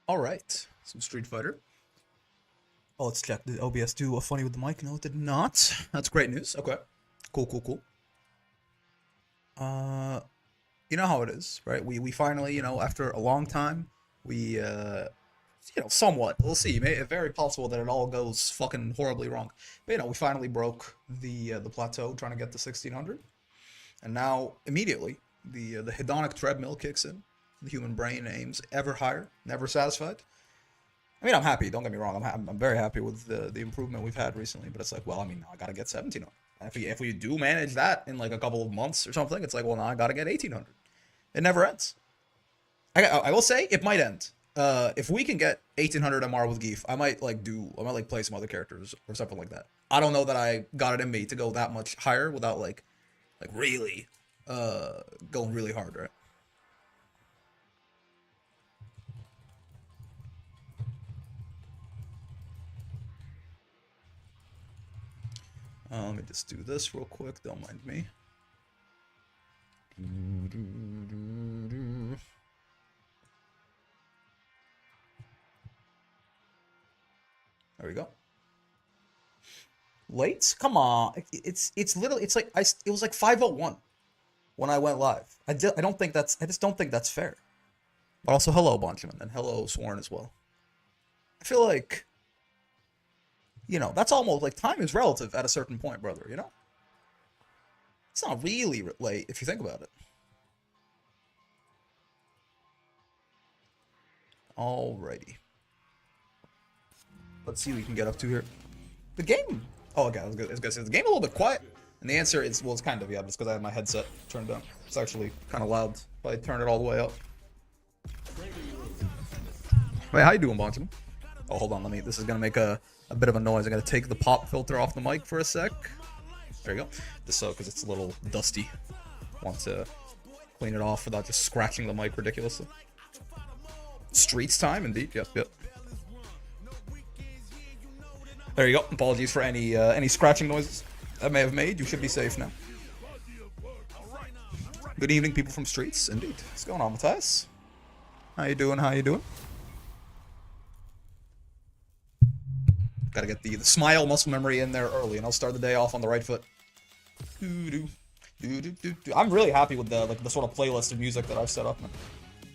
Alright, some Street Fighter. Oh, let's check. Did OBS do a funny with the mic? No, it did not. That's great news. Okay. Cool, cool, cool. You know how it is, right? We finally, after a long time, somewhat. We'll see. It's very possible that it all goes fucking horribly wrong. But, we finally broke the plateau trying to get to 1600. And now, immediately, the hedonic treadmill kicks in. The human brain aims ever higher, never satisfied. I mean, I'm happy. Don't get me wrong. I'm very happy with the improvement we've had recently. But it's like, well, I mean, now I gotta get 1700. And if we do manage that in like a couple of months or something, it's like, well, now I gotta get 1800. It never ends. I will say it might end. If we can get 1800 MR with Geef, I might play some other characters or something like that. I don't know that I got it in me to go that much higher without like really going really hard, right? Let me just do this real quick. Don't mind me. There we go. Late? Come on. It's literally it was like 5:01 when I went live. I just don't think that's fair. But also hello Benjamin and hello Sworn as well. I feel like that's almost like time is relative at a certain point, brother, It's not really late if you think about it. Alrighty. Let's see what we can get up to here. The game... Oh, okay, I was gonna say, the game a little bit quiet? And the answer is, well, it's kind of, yeah, just because I have my headset turned down. It's actually kind of loud, but I turned it all the way up. Wait, how you doing, Benjamin? Oh, hold on, this is gonna make a bit of a noise. I gotta take the pop filter off the mic for a sec. There you go. Just so, because it's a little dusty. Want to clean it off without just scratching the mic ridiculously. Streets time, indeed. Yep, yep. There you go. Apologies for any scratching noises I may have made. You should be safe now. Good evening, people from Streets. Indeed. What's going on, Matthias? How you doing? How you doing? Gotta get the smile muscle memory in there early, and I'll start the day off on the right foot. I'm really happy with the sort of playlist of music that I've set up, man.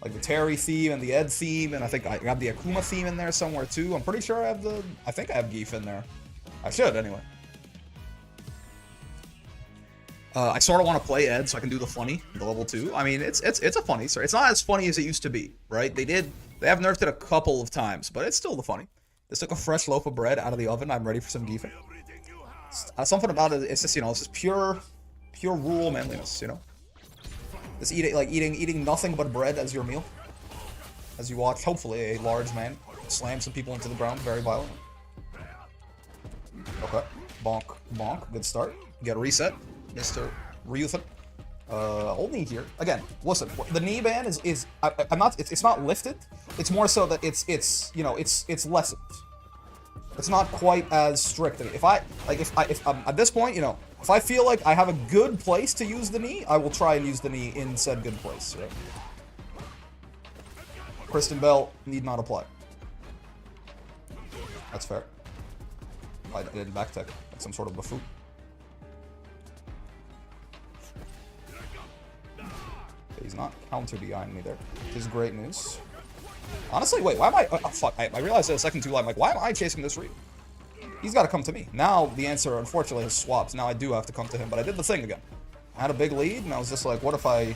Like the Terry theme and the Ed theme, and I think I have the Akuma theme in there somewhere too. I'm pretty sure I think I have Geef in there. I should, anyway. I sort of want to play Ed so I can do the funny, the level 2. I mean, it's a funny story. It's not as funny as it used to be, right? They have nerfed it a couple of times, but it's still the funny. Just took a fresh loaf of bread out of the oven. I'm ready for some Geef. Something about it, it's just, it's just pure rural manliness, Just eating nothing but bread as your meal. As you watch, hopefully, a large man slam some people into the ground very violently. Okay. Bonk. Bonk. Good start. Get a reset. Mr. Ryuthan. Old knee here. Again, listen, the knee ban is it's not lifted. It's more so that it's lessened. It's not quite as strict. If at this point, if I feel like I have a good place to use the knee, I will try and use the knee in said good place, right? Kristen Bell need not apply. That's fair. I didn't back tech like some sort of buffoon. He's not counter behind me there. Which is great news. Honestly, wait, why am I... Oh, fuck, I realized that a second too late. I'm like, why am I chasing this Ryu? He's got to come to me. Now, the answer, unfortunately, has swapped. Now I do have to come to him, but I did the thing again. I had a big lead, and I was just like, what if I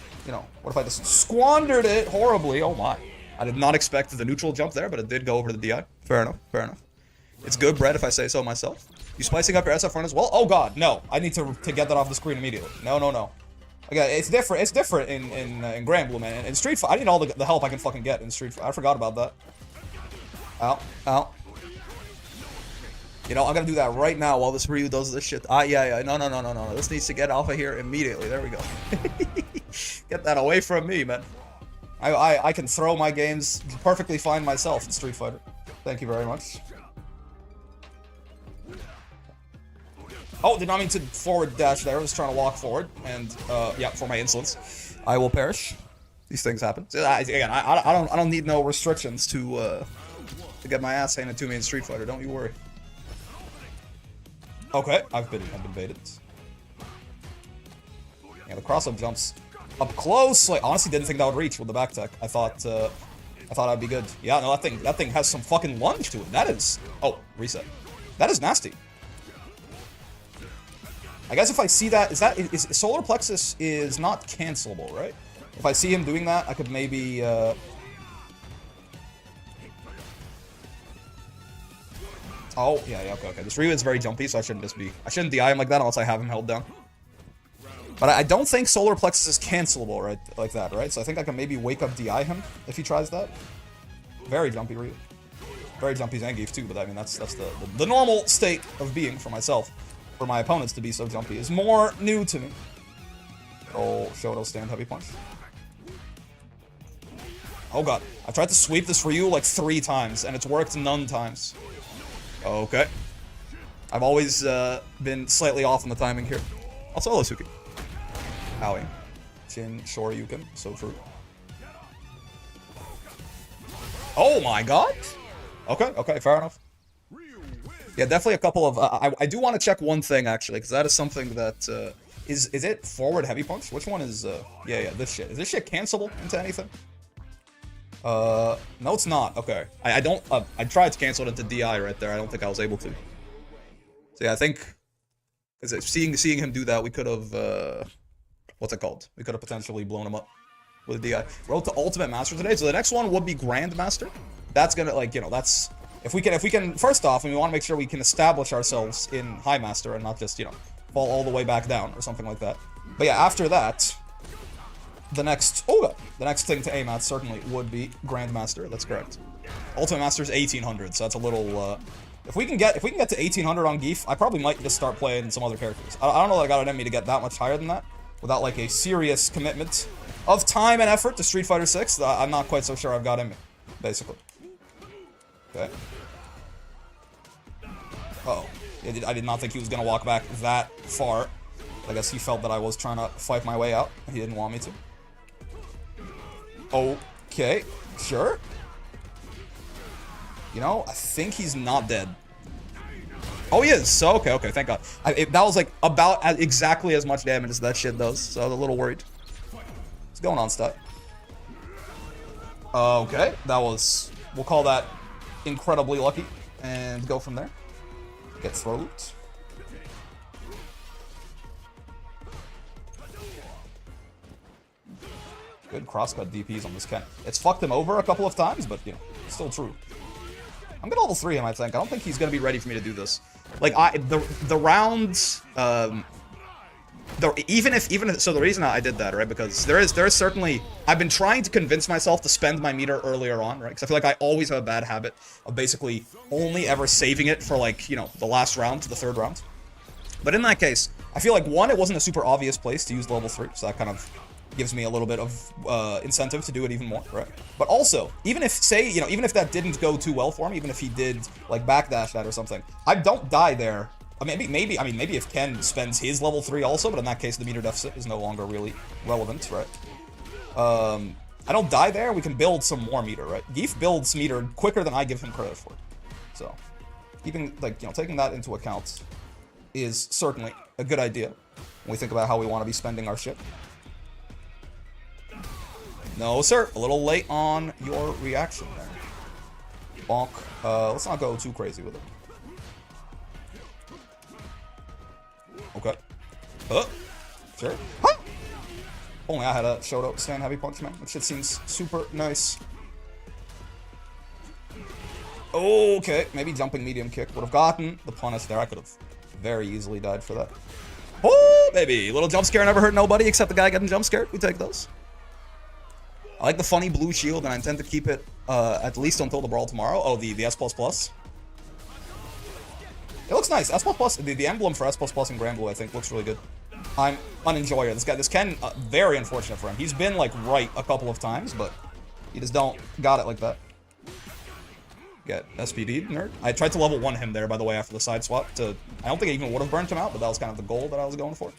just squandered it horribly? Oh my. I did not expect the neutral jump there, but it did go over to the DI. Fair enough, fair enough. It's good bread if I say so myself. You spicing up your SF run as well? Oh god, no. I need to get that off the screen immediately. No, no, no. Okay, it's different. It's different in Grand Blue, man. In Street Fighter, I need all the help I can fucking get in Street Fighter. I forgot about that. Ow, ow. I'm gonna do that right now while this Ryu does this shit. Yeah. No. This needs to get off of here immediately. There we go. Get that away from me, man. I can throw my games perfectly fine myself in Street Fighter. Thank you very much. Oh, did not mean to forward dash there. I was trying to walk forward, and, yeah, for my insolence. I will perish. These things happen. So, again, I don't need no restrictions to get my ass handed to me in Street Fighter. Don't you worry. Okay, I've been baited. Yeah, the cross-up jumps up close. Like, honestly, didn't think that would reach with the back tech. I thought I'd be good. Yeah, no, that thing has some fucking lunge to it. That is. Oh, reset. That is nasty. I guess if I see that, is solar plexus is not cancelable, right? If I see him doing that, I could maybe. Oh, yeah, okay. This Ryu is very jumpy, so I shouldn't DI him like that unless I have him held down. But I don't think solar plexus is cancelable, right? Like that, right? So I think I can maybe wake up DI him if he tries that. Very jumpy Ryu. Very jumpy Zangief too, but I mean that's the normal state of being for myself. For my opponents to be so jumpy is more new to me. Oh, Shoto stand heavy punch. Oh god. I tried to sweep this Ryu like 3 times, and it's worked none times. Okay. I've always been slightly off on the timing here. I'll solo Suki. Owie. Chin, Shoryuken. So true. Oh my god! Okay, fair enough. Yeah, definitely a couple of... I do want to check one thing, actually, because that is something that... Is it forward heavy punch? Which one is... Yeah, this shit. Is this shit cancelable into anything? No, it's not. Okay. I don't... I tried to cancel it into DI right there. I don't think I was able to. So yeah, I think... Because seeing him do that, we could have... what's it called? We could have potentially blown him up with DI. Road to Ultimate Master today. So the next one would be Grandmaster. That's gonna, like, you know, that's... If we can, first off, and we want to make sure we can establish ourselves in High Master and not just, you know, fall all the way back down or something like that. But yeah, after that, the next thing to aim at certainly would be Grandmaster. That's correct. Ultimate Master is 1800, so that's a little. If we can get to 1800 on Geef, I probably might just start playing some other characters. I don't know that I got it in me to get that much higher than that without like a serious commitment of time and effort to Street Fighter 6. I'm not quite so sure I've got in me, basically. Okay. Uh-oh. I did not think he was going to walk back that far. I guess he felt that I was trying to fight my way out. He didn't want me to. Okay. Sure. You know, I think he's not dead. Oh, he is. So, okay, thank God. That was, like, about exactly as much damage as that shit does. So I was a little worried. What's going on, Stud? Okay. That was... We'll call that incredibly lucky. And go from there. Get throat. Good crosscut DPs on this Ken. It's fucked him over a couple of times, but, you know, it's still true. I'm gonna level 3 him, I think. I don't think he's gonna be ready for me to do this. Like, the rounds, so the reason I did that, right, because there is certainly, I've been trying to convince myself to spend my meter earlier on, right, because I feel like I always have a bad habit of basically only ever saving it for, like, you know, the last round to the 3rd round. But in that case, I feel like, one, it wasn't a super obvious place to use level 3, so that kind of gives me a little bit of incentive to do it even more, right? But also, even if, say, you know, even if that didn't go too well for me, even if he did, like, backdash that or something, I don't die there. Maybe if Ken spends his level 3 also, but in that case, the meter deficit is no longer really relevant, right? I don't die there, we can build some more meter, right? Geef builds meter quicker than I give him credit for. So, keeping, like, you know, taking that into account is certainly a good idea when we think about how we want to be spending our shit. No, sir. A little late on your reaction there. Bonk. Let's not go too crazy with it. Okay. Sure. Huh? Only I had a Shoto stand heavy punch, man. That shit seems super nice. Okay. Maybe jumping medium kick would have gotten the punish there. I could have very easily died for that. Oh, baby. Little jump scare never hurt nobody except the guy getting jump scared. We take those. I like the funny blue shield, and I intend to keep it at least until the brawl tomorrow. Oh, the S++. It looks nice. S++, the emblem for S++ and Grand Blue, I think, looks really good. I'm an enjoyer. This Ken, very unfortunate for him. He's been, like, right a couple of times, but he just don't got it like that. Get SPD'd, nerd. I tried to level 1 him there, by the way, after the side swap. I don't think I even would have burnt him out, but that was kind of the goal that I was going for.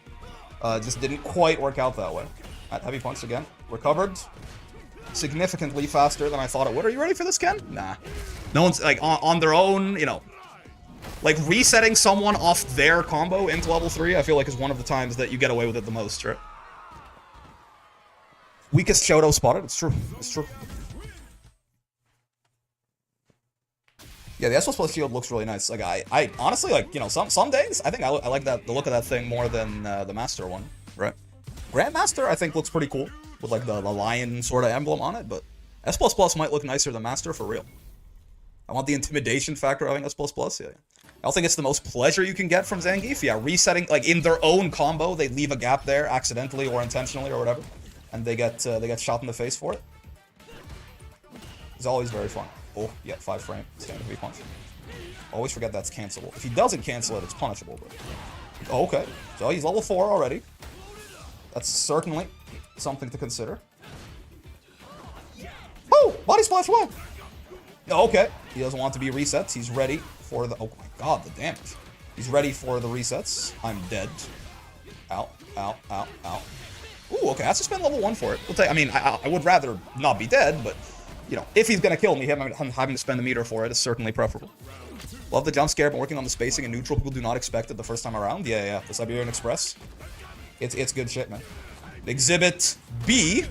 Just didn't quite work out that way. Alright, heavy punch again. Recovered. Significantly faster than I thought it would. Are you ready for this, Ken? Nah. No one's, like, on their own, you know. Like, resetting someone off their combo into level 3, I feel like is one of the times that you get away with it the most, right? Weakest Shoto spotted. It's true. It's true. Yeah, the S++ shield looks really nice. Like, I honestly, like, you know, some days, I think I like the look of that thing more than the Master one, right? Grandmaster, I think, looks pretty cool, with, like, the lion sort of emblem on it, but S++ might look nicer than Master for real. I want the intimidation factor of having S++, yeah. I don't think it's the most pleasure you can get from Zangief. Yeah, resetting, like, in their own combo, they leave a gap there, accidentally or intentionally or whatever, and they get shot in the face for it. It's always very fun. Oh, yeah, 5 frame. Standard heavy punch. Always forget that's cancelable. If he doesn't cancel it, it's punishable. But... Oh, okay. So he's level 4 already. That's certainly something to consider. Oh! Body splash away! Okay. He doesn't want to be resets. He's ready for the... Oh my god, the damage. He's ready for the resets. I'm dead. Ow, ow, ow, ow. Ooh, okay. I have to spend level 1 for it. We'll take, I mean, I would rather not be dead, but... You know, if he's gonna kill me, having to spend the meter for it is certainly preferable. Love the jump scare, but working on the spacing and neutral, people do not expect it the first time around. Yeah, the Siberian Express. It's good shit, man. Exhibit B.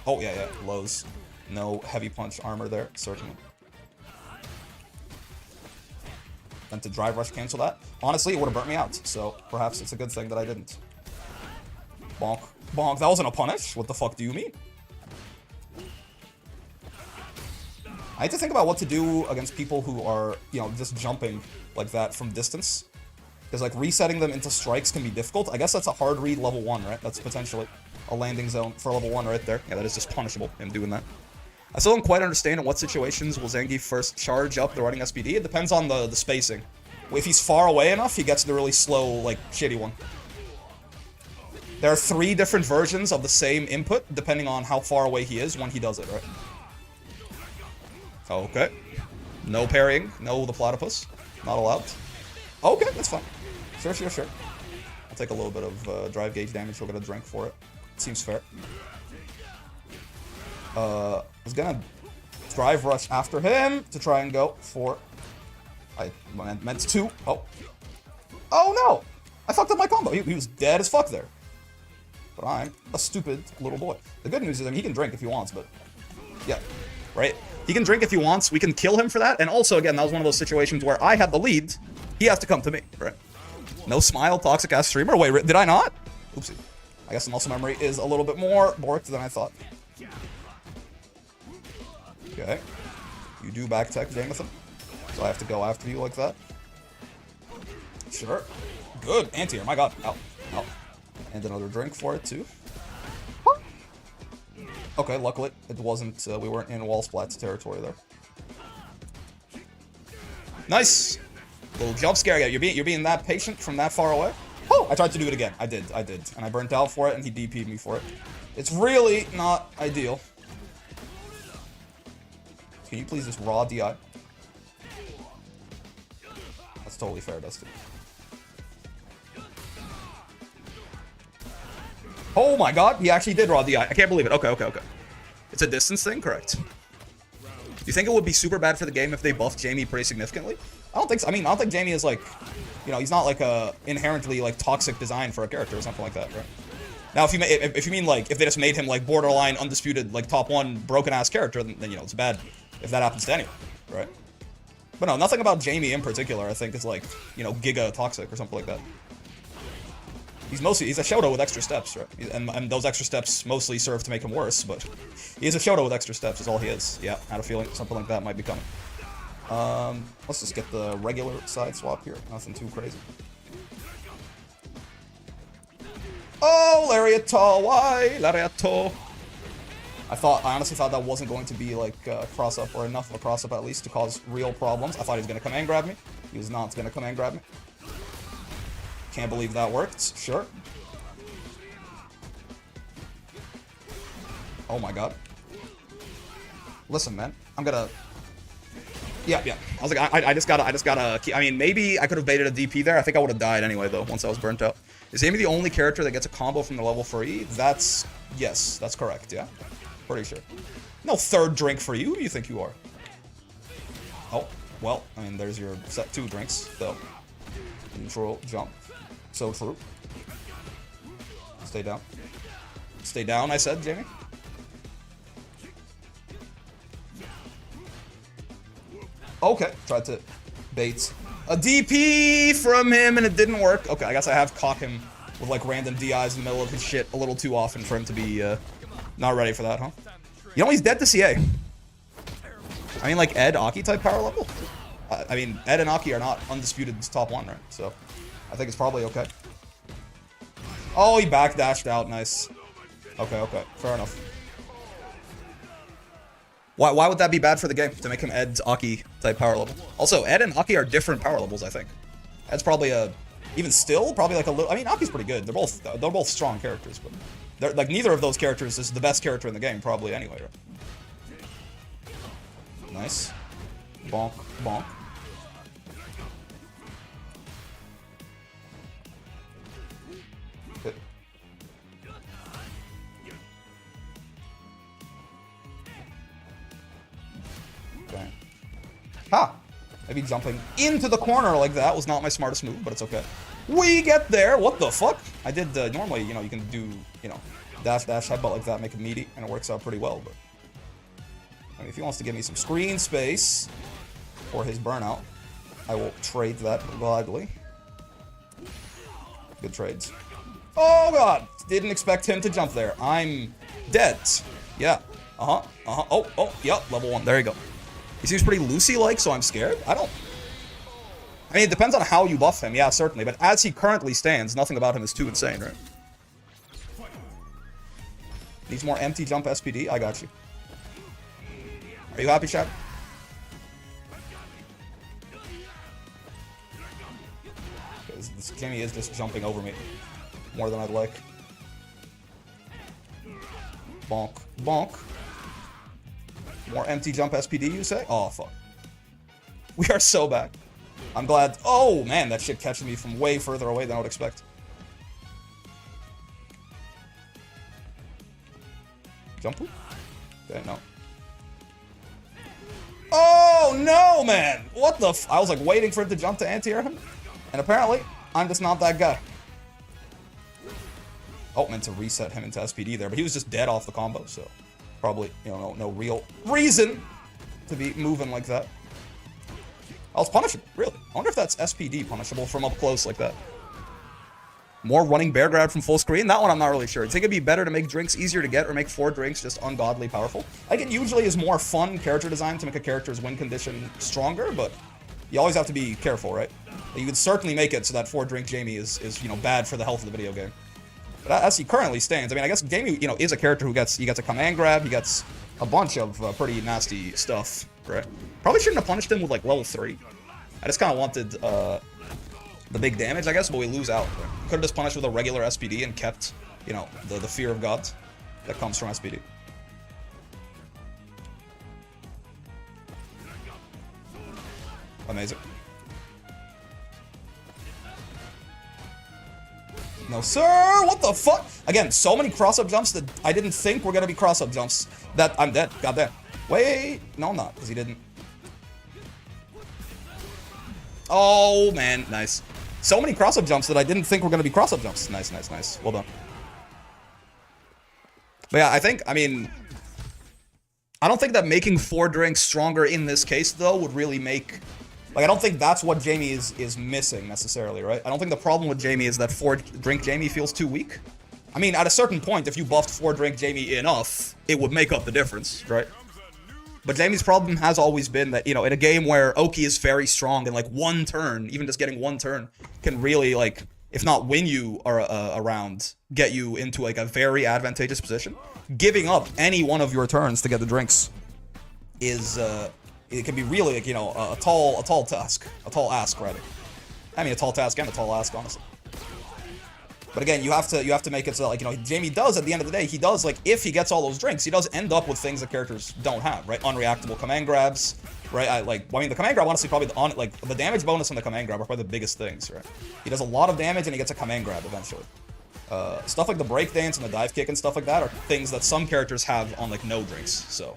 Oh, yeah, lows. No heavy punch armor there, certainly. And to drive rush cancel that. Honestly, it would have burnt me out, so perhaps it's a good thing that I didn't. Bonk. Bonk, that wasn't a punish. What the fuck do you mean? I had to think about what to do against people who are, you know, just jumping like that from distance. Because, like, resetting them into strikes can be difficult. I guess that's a hard read level 1, right? That's potentially a landing zone for level 1 right there. Yeah, that is just punishable, him doing that. I still don't quite understand in what situations will Zangief first charge up the running SPD. It depends on the spacing. If he's far away enough, he gets the really slow, like, shitty one. There are 3 different versions of the same input, depending on how far away he is when he does it, right? Okay. No parrying. No the platypus. Not allowed. Okay, that's fine. Sure. I'll take a little bit of drive gauge damage. We'll get a drink for it. Seems fair. I was gonna drive rush after him to try and go for... I meant 2. Oh. Oh, no! I fucked up my combo. He was dead as fuck there. But I'm a stupid little boy. The good news is, I mean, he can drink if he wants, but... Yeah. Right? He can drink if he wants. We can kill him for that. And also, again, that was one of those situations where I had the lead. He has to come to me. Right? No smile, toxic-ass streamer. Wait, did I not? Oopsie. I guess the muscle memory is a little bit more borked than I thought. Okay. You do back tech, Jameson. So I have to go after you like that. Sure. Good. Anti-air. My god. Ow. Ow. And another drink for it, too. Okay, luckily, it wasn't, we weren't in wall splats territory there. Nice! Little jump scare. Yeah, you're being that patient from that far away. Oh! I tried to do it again. I did. And I burnt out for it, and he DP'd me for it. It's really not ideal. Can you please just raw DI? That's totally fair, Dusty. Oh my god, he actually did raw DI. I can't believe it. Okay. It's a distance thing? Correct. Do you think it would be super bad for the game if they buffed Jamie pretty significantly? I don't think so. I mean, I don't think Jamie is like, you know, he's not like a inherently like toxic design for a character or something like that, right? Now, if you mean like, if they just made him like borderline undisputed, like top 1 broken ass character, then you know, it's bad if that happens to anyone, right? But no, nothing about Jamie in particular, I think, is like, you know, giga toxic or something like that. He's a Shoto with extra steps, right? And those extra steps mostly serve to make him worse, but he is a Shoto with extra steps is all he is. Yeah, I had a feeling something like that might be coming. Let's just get the regular side swap here. Nothing too crazy. Oh, Lariato, why? Lariato. I honestly thought that wasn't going to be like a cross-up or enough of a cross-up at least to cause real problems. I thought he was going to come and grab me. He was not going to come and grab me. Can't believe that worked. Sure. Oh my god. Listen, man. I'm gonna... Yeah. I was like, I just gotta... I mean, maybe I could have baited a DP there. I think I would have died anyway, though, once I was burnt out. Is Amy the only character that gets a combo from the level 3? Yes, that's correct, yeah? Pretty sure. No third drink for you. Who do you think you are? Oh, well, I mean, there's your set 2 drinks, though. Neutral, jump. So true. Stay down. Stay down, I said, Jamie. Okay, tried to bait a DP from him and it didn't work. Okay, I guess I have caught him with like random DIs in the middle of his shit a little too often for him to be not ready for that, huh? You know, he's dead to CA. I mean, like Ed, Aki type power level? I mean, Ed and Aki are not undisputed top 1, right? So, I think it's probably okay. Oh, he backdashed out. Nice. Okay, fair enough. Why would that be bad for the game, to make him Ed's Aki type power level? Also, Ed and Aki are different power levels, I think. Ed's probably even still, probably like a little, I mean, Aki's pretty good. They're both strong characters, but they're, like, neither of those characters is the best character in the game, probably, anyway, right? Nice. Bonk, bonk. Hit. Okay. Ha! Maybe jumping into the corner like that was not my smartest move, but it's okay. We get there! What the fuck? I did, normally, you know, you can do, you know, dash, headbutt like that, make it meaty, and it works out pretty well, but... I mean, if he wants to give me some screen space for his burnout, I will trade that gladly. Good trades. Oh god! Didn't expect him to jump there. I'm dead. Yeah. Oh, yep, level 1. There you go. He seems pretty Lucy-like, so I'm scared. I mean, it depends on how you buff him, yeah, certainly, but as he currently stands, nothing about him is too insane, right? Needs more empty jump SPD? I got you. Are you happy, chat? Because this Jamie is just jumping over me more than I'd like. Bonk, bonk. More empty jump SPD, you say? Oh, fuck. We are so bad. I'm glad. Oh, man, that shit catches me from way further away than I would expect. Jump? Okay, no. Oh, no, man! What the f- I was, like, waiting for it to jump to anti-air him. And apparently, I'm just not that guy. Oh, meant to reset him into SPD there, but he was just dead off the combo, so... Probably, you know, no real reason to be moving like that. Oh, it's punishable, really. I wonder if that's SPD punishable from up close like that. More running bear grab from full screen? That one I'm not really sure. Do you think it'd be better to make drinks easier to get or make 4 drinks just ungodly powerful? I think it usually is more fun character design to make a character's win condition stronger, but you always have to be careful, right? You could certainly make it so that 4-drink Jamie is, you know, bad for the health of the video game. But as he currently stands, I mean, I guess Jamie, you know, is a character who gets a command grab, he gets a bunch of pretty nasty stuff, right? Probably shouldn't have punished him with, like, level 3. I just kind of wanted the big damage, I guess, but we lose out. Could have just punished with a regular SPD and kept, you know, the fear of God that comes from SPD. Amazing. No, sir! What the fuck? Again, so many cross-up jumps that I didn't think were gonna be cross-up jumps that I'm dead. Goddamn. Wait. No, I'm not, because he didn't. Oh, man. Nice. So many cross-up jumps that I didn't think were gonna be cross-up jumps. Nice, nice, nice. Well done. But yeah, I mean... I don't think that making 4 drinks stronger in this case, though, would really make... Like, I don't think that's what Jamie is missing, necessarily, right? I don't think the problem with Jamie is that 4-drink Jamie feels too weak. I mean, at a certain point, if you buffed 4-drink Jamie enough, it would make up the difference, right? But Jamie's problem has always been that, you know, in a game where Oki is very strong and, like, 1 turn, even just getting 1 turn, can really, like, if not win you a round, get you into, like, a very advantageous position. Giving up any one of your turns to get the drinks is, it can be really, like, you know, a tall task. A tall ask, rather. I mean, a tall task and a tall ask, honestly. But again, you have to make it so, like, you know, Jamie does, at the end of the day, he does, like, if he gets all those drinks, he does end up with things that characters don't have, right? Unreactable command grabs, right? I mean, the command grab, honestly, probably the damage bonus and the command grab are probably the biggest things, right? He does a lot of damage and he gets a command grab eventually. Stuff like the breakdance and the dive kick and stuff like that are things that some characters have on, like, no drinks, so.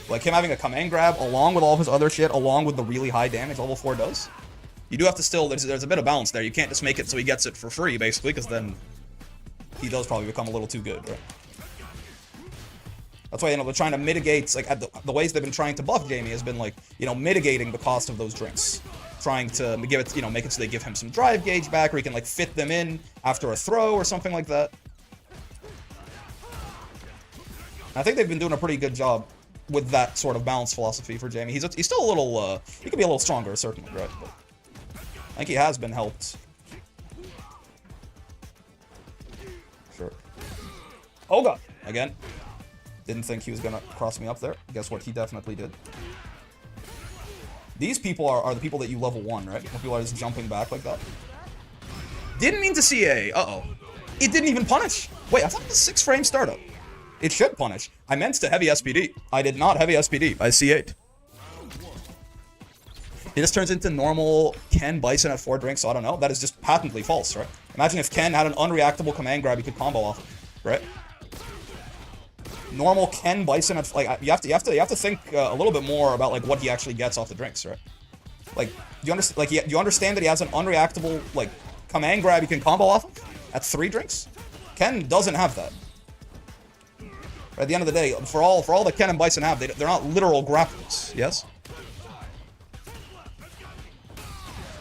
Like, him having a command grab along with all of his other shit, along with the really high damage level 4 does. You do have to still, there's a bit of balance there. You can't just make it so he gets it for free, basically, because then he does probably become a little too good, right? That's why, you know, they're trying to mitigate, like, the ways they've been trying to buff Jamie has been, like, you know, mitigating the cost of those drinks. Trying to give it, you know, make it so they give him some drive gauge back, or he can, like, fit them in after a throw or something like that. I think they've been doing a pretty good job with that sort of balance philosophy for Jamie. He's still a little, he could be a little stronger, certainly, right? But I think he has been helped. Sure. Oh god! Again. Didn't think he was gonna cross me up there. Guess what? He definitely did. These people are the people that you level 1, right? The people are just jumping back like that. Didn't mean to see a... Uh-oh. It didn't even punish. Wait, I thought it was 6-frame startup. It should punish. I meant to heavy SPD. I did not heavy SPD by C8. It just turns into normal Ken Bison at 4 drinks, so I don't know. That is just patently false, right? Imagine if Ken had an unreactable command grab he could combo off of, right? Normal Ken Bison at, like, you have to think a little bit more about, like, what he actually gets off the drinks, right? Like, do you understand? Like, do you understand that he has an unreactable, like, command grab he can combo off of at 3 drinks? Ken doesn't have that. At the end of the day, for all that Ken and Bison have, they're not literal grapplers. Yes.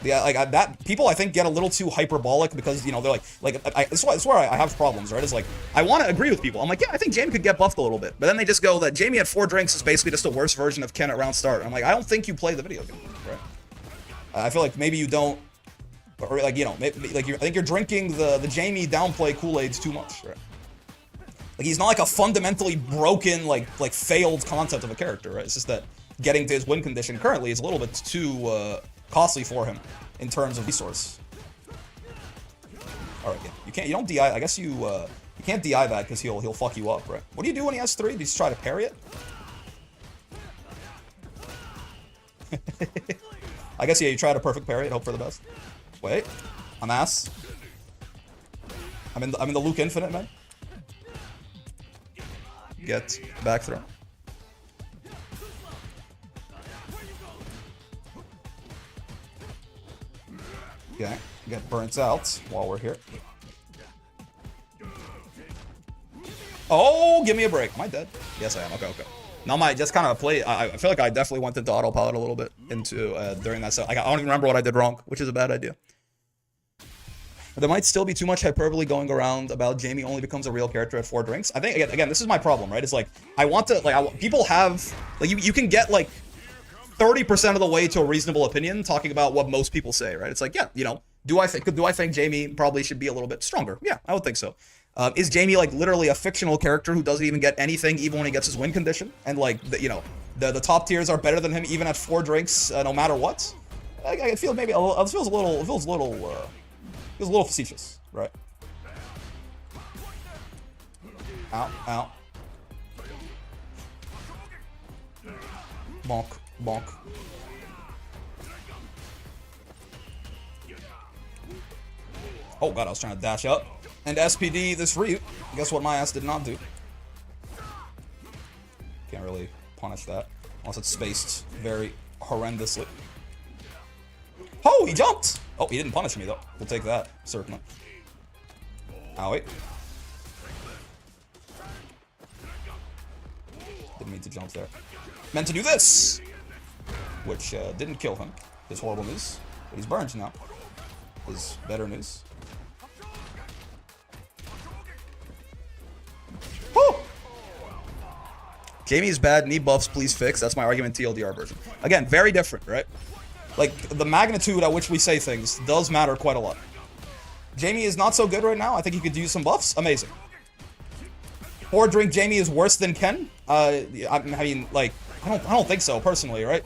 Yeah, like that. People, I think, get a little too hyperbolic because, you know, they're like, it's where I have problems, right? It's like, I want to agree with people. I'm like, yeah, I think Jamie could get buffed a little bit, but then they just go that Jamie at 4 drinks is basically just a worse version of Ken at round start. I'm like, I don't think you play the video game, right? I feel like maybe you don't, or like, you know, maybe, like I think you're drinking the Jamie downplay Kool-Aids too much, right? Like, he's not like a fundamentally broken, like failed concept of a character, right? It's just that getting to his win condition currently is a little bit too costly for him in terms of resource. All right, yeah. You don't DI. I guess you can't DI that because he'll fuck you up, right? What do you do when he has 3? Do you just try to parry it? I guess, yeah, you try to perfect parry it, hope for the best. Wait, I'm ass. I'm in the Luke Infinite, man. Get back throw. Okay, get burnt out while we're here. Oh, give me a break. Am I dead? Yes, I am. Okay, okay. Now my just kind of play. I feel like I definitely went into autopilot a little bit into during that. So I don't even remember what I did wrong, which is a bad idea. There might still be too much hyperbole going around about Jamie only becomes a real character at 4 drinks. I think again, this is my problem, right? It's like I want to people have like you can get like 30% of the way to a reasonable opinion talking about what most people say, right? It's like, yeah, you know, do I think Jamie probably should be a little bit stronger? Yeah, I would think so. Is Jamie like literally a fictional character who doesn't even get anything even when he gets his win condition? And like, you know, the top tiers are better than him even at 4 drinks, no matter what? I feel maybe it feels a little facetious, right? Ow, ow. Bonk, bonk. Oh god, I was trying to dash up and SPD this Ryu. Guess what my ass did not do? Can't really punish that unless it's spaced very horrendously. Oh, he jumped! Oh, he didn't punish me though. We'll take that, certainly. Owie. Didn't mean to jump there. Meant to do this! Which didn't kill him. His horrible news. But he's burned now. His better news. Woo! Jamie's bad, need buffs, please fix. That's my argument TLDR version. Again, very different, right? Like, the magnitude at which we say things does matter quite a lot. Jamie is not so good right now. I think he could use some buffs. Amazing. 4 drink Jamie is worse than Ken? I mean, like, I don't think so, personally, right?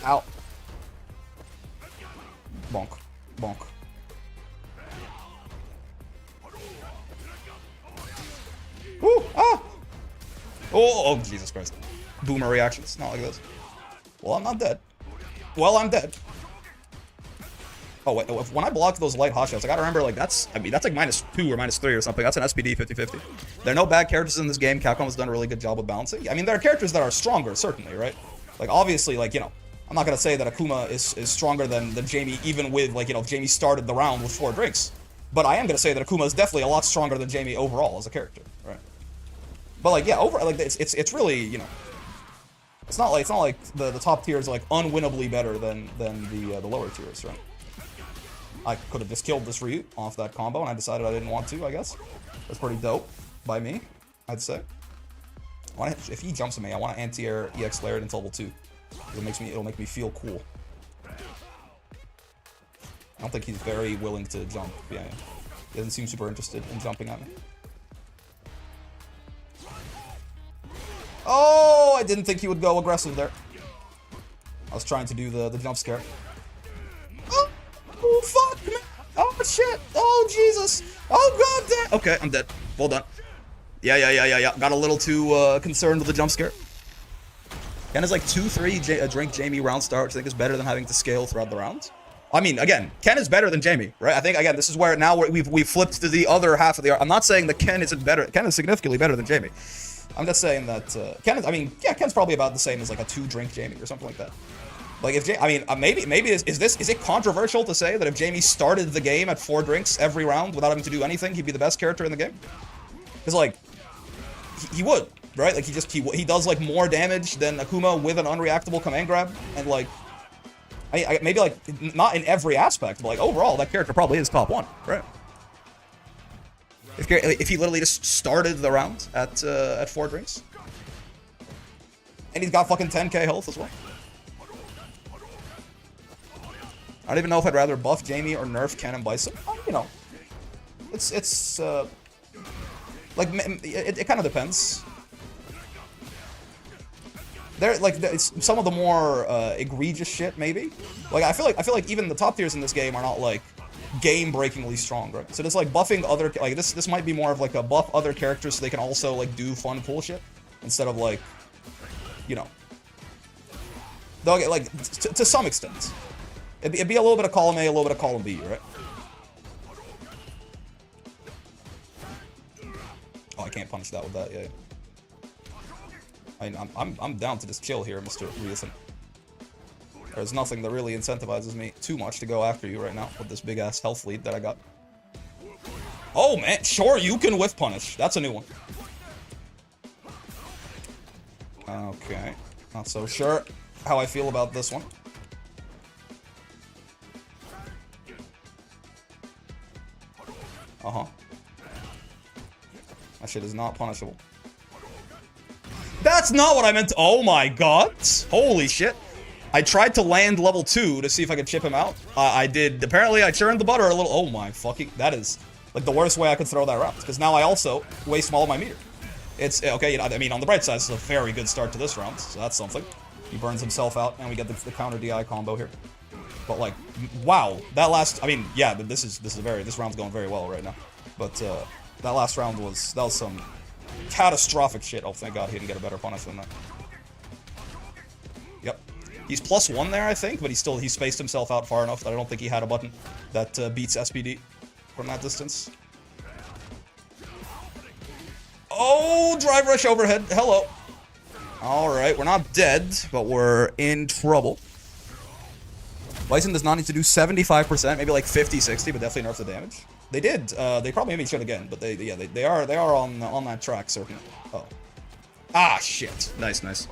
Ow. Bonk. Bonk. Ooh, ah! Oh, Jesus Christ. Boomer reactions, not like this. Well, I'm not dead. Well, I'm dead. Oh, wait, when I blocked those light hot shots, I gotta remember, like, that's like -2 or -3 or something. That's an SPD 50-50. There are no bad characters in this game. Capcom has done a really good job of balancing. I mean, there are characters that are stronger, certainly, right? Like, obviously, like, you know, I'm not gonna say that Akuma is stronger than Jamie, even with, like, you know, if Jamie started the round with 4 drinks. But I am gonna say that Akuma is definitely a lot stronger than Jamie overall as a character, right? But, like, yeah, like, it's really, you know, it's not like the top tier is, like, unwinnably better than the lower tiers, right? I could have just killed this Ryu off that combo, and I decided I didn't want to, I guess. That's pretty dope by me, I'd say. If he jumps at me, I want to anti-air EX layered into level 2. It'll make me feel cool. I don't think he's very willing to jump. Yeah, he doesn't seem super interested in jumping at me. Oh, I didn't think he would go aggressive there. I was trying to do the jump scare. Oh, fuck, man. Oh, shit. Oh, Jesus. Oh, god damn. Okay, I'm dead. Well done. Yeah. Got a little too concerned with the jump scare. Ken is like 2-3 drink Jamie round start, which I think is better than having to scale throughout the rounds. I mean, again, Ken is better than Jamie, right? I think, again, this is where now we've flipped to the other half of the... I'm not saying that Ken isn't better. Ken is significantly better than Jamie. I'm just saying that Ken is... I mean, yeah, Ken's probably about the same as like a 2-drink Jamie or something like that. Like, if I mean, maybe is it controversial to say that if Jamie started the game at 4 drinks every round without having to do anything, he'd be the best character in the game? Because, like, he would, right? Like, he does, like, more damage than Akuma with an unreactable command grab, and, like, maybe, like, not in every aspect, but, like, overall, that character probably is top 1, right? If he literally just started the round at 4 drinks. And he's got fucking 10k health as well. I don't even know if I'd rather buff Jamie or nerf Ken and Bison. You know, it's like it kind of depends. It's some of the more egregious shit maybe. Like I feel like even the top tiers in this game are not like game-breakingly strong, right? So just like buffing other like this might be more of like a buff other characters so they can also like do fun cool shit instead of like, you know, they'll get like to some extent. It'd be a little bit of column A, a little bit of column B, right? Oh, I can't punish that with that, yeah. I'm down to just chill here, Mr. Reason. There's nothing that really incentivizes me too much to go after you right now with this big-ass health lead that I got. Oh, man, sure, you can whiff punish. That's a new one. Okay, not so sure how I feel about this one. Uh-huh. That shit is not punishable. That's not what I meant to— oh my god! Holy shit. I tried to land level 2 to see if I could chip him out. I did. Apparently, I churned the butter a little— oh my fucking— that is, like, the worst way I could throw that round. Because now I also waste all of my meter. It's— okay, you know, I mean, on the bright side, this is a very good start to this round. So that's something. He burns himself out, and we get the counter DI combo here. But, like, wow, that last— I mean, yeah, this round's going very well right now. But that last round was some catastrophic shit. Oh, thank God he didn't get a better punish than that. Yep, he's +1 there, I think, but he spaced himself out far enough that I don't think he had a button that beats SPD from that distance. Oh, drive rush overhead. Hello. All right, we're not dead, but we're in trouble. Bison does not need to do 75%, maybe like 50, 60, but definitely nerf the damage. They did. They probably made me shoot again, but they are on that track certainly. Oh, ah, shit. Nice.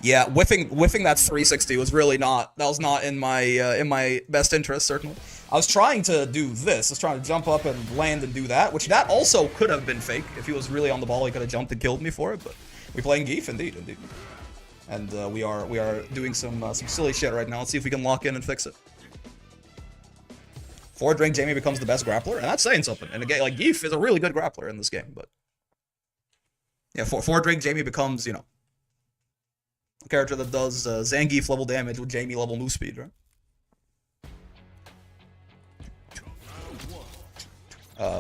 Yeah, whiffing that 360 was really not— that was not in my best interest certainly. I was trying to do this. I was trying to jump up and land and do that, which that also could have been fake. If he was really on the ball, he could have jumped and killed me for it. But we playing Zangief, indeed. And we are doing some silly shit right now. Let's see if we can lock in and fix it. 4-drink Jamie becomes the best grappler, and that's saying something. And again, like, Zangief is a really good grappler in this game, but yeah, 4-drink Jamie becomes, you know, a character that does Zangief level damage with Jamie level move speed, right?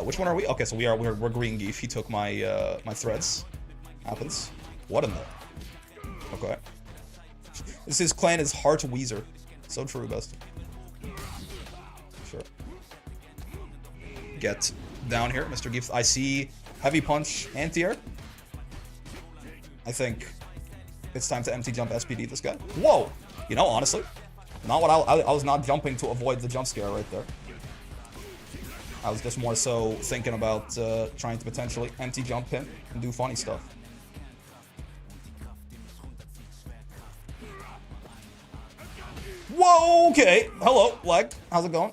Which one are we? Okay, so we're green Geef. He took my my threads. Happens. What in the? Okay. His clan is Heart Weezer. So true, best. Sure. Get down here, Mr. Geef. I see heavy punch anti-air. I think it's time to empty jump SPD this guy. Whoa! You know, honestly, not what I was not jumping to avoid the jump scare right there. I was just more so thinking about trying to potentially empty jump him and do funny stuff. Whoa, okay. Hello, leg. How's it going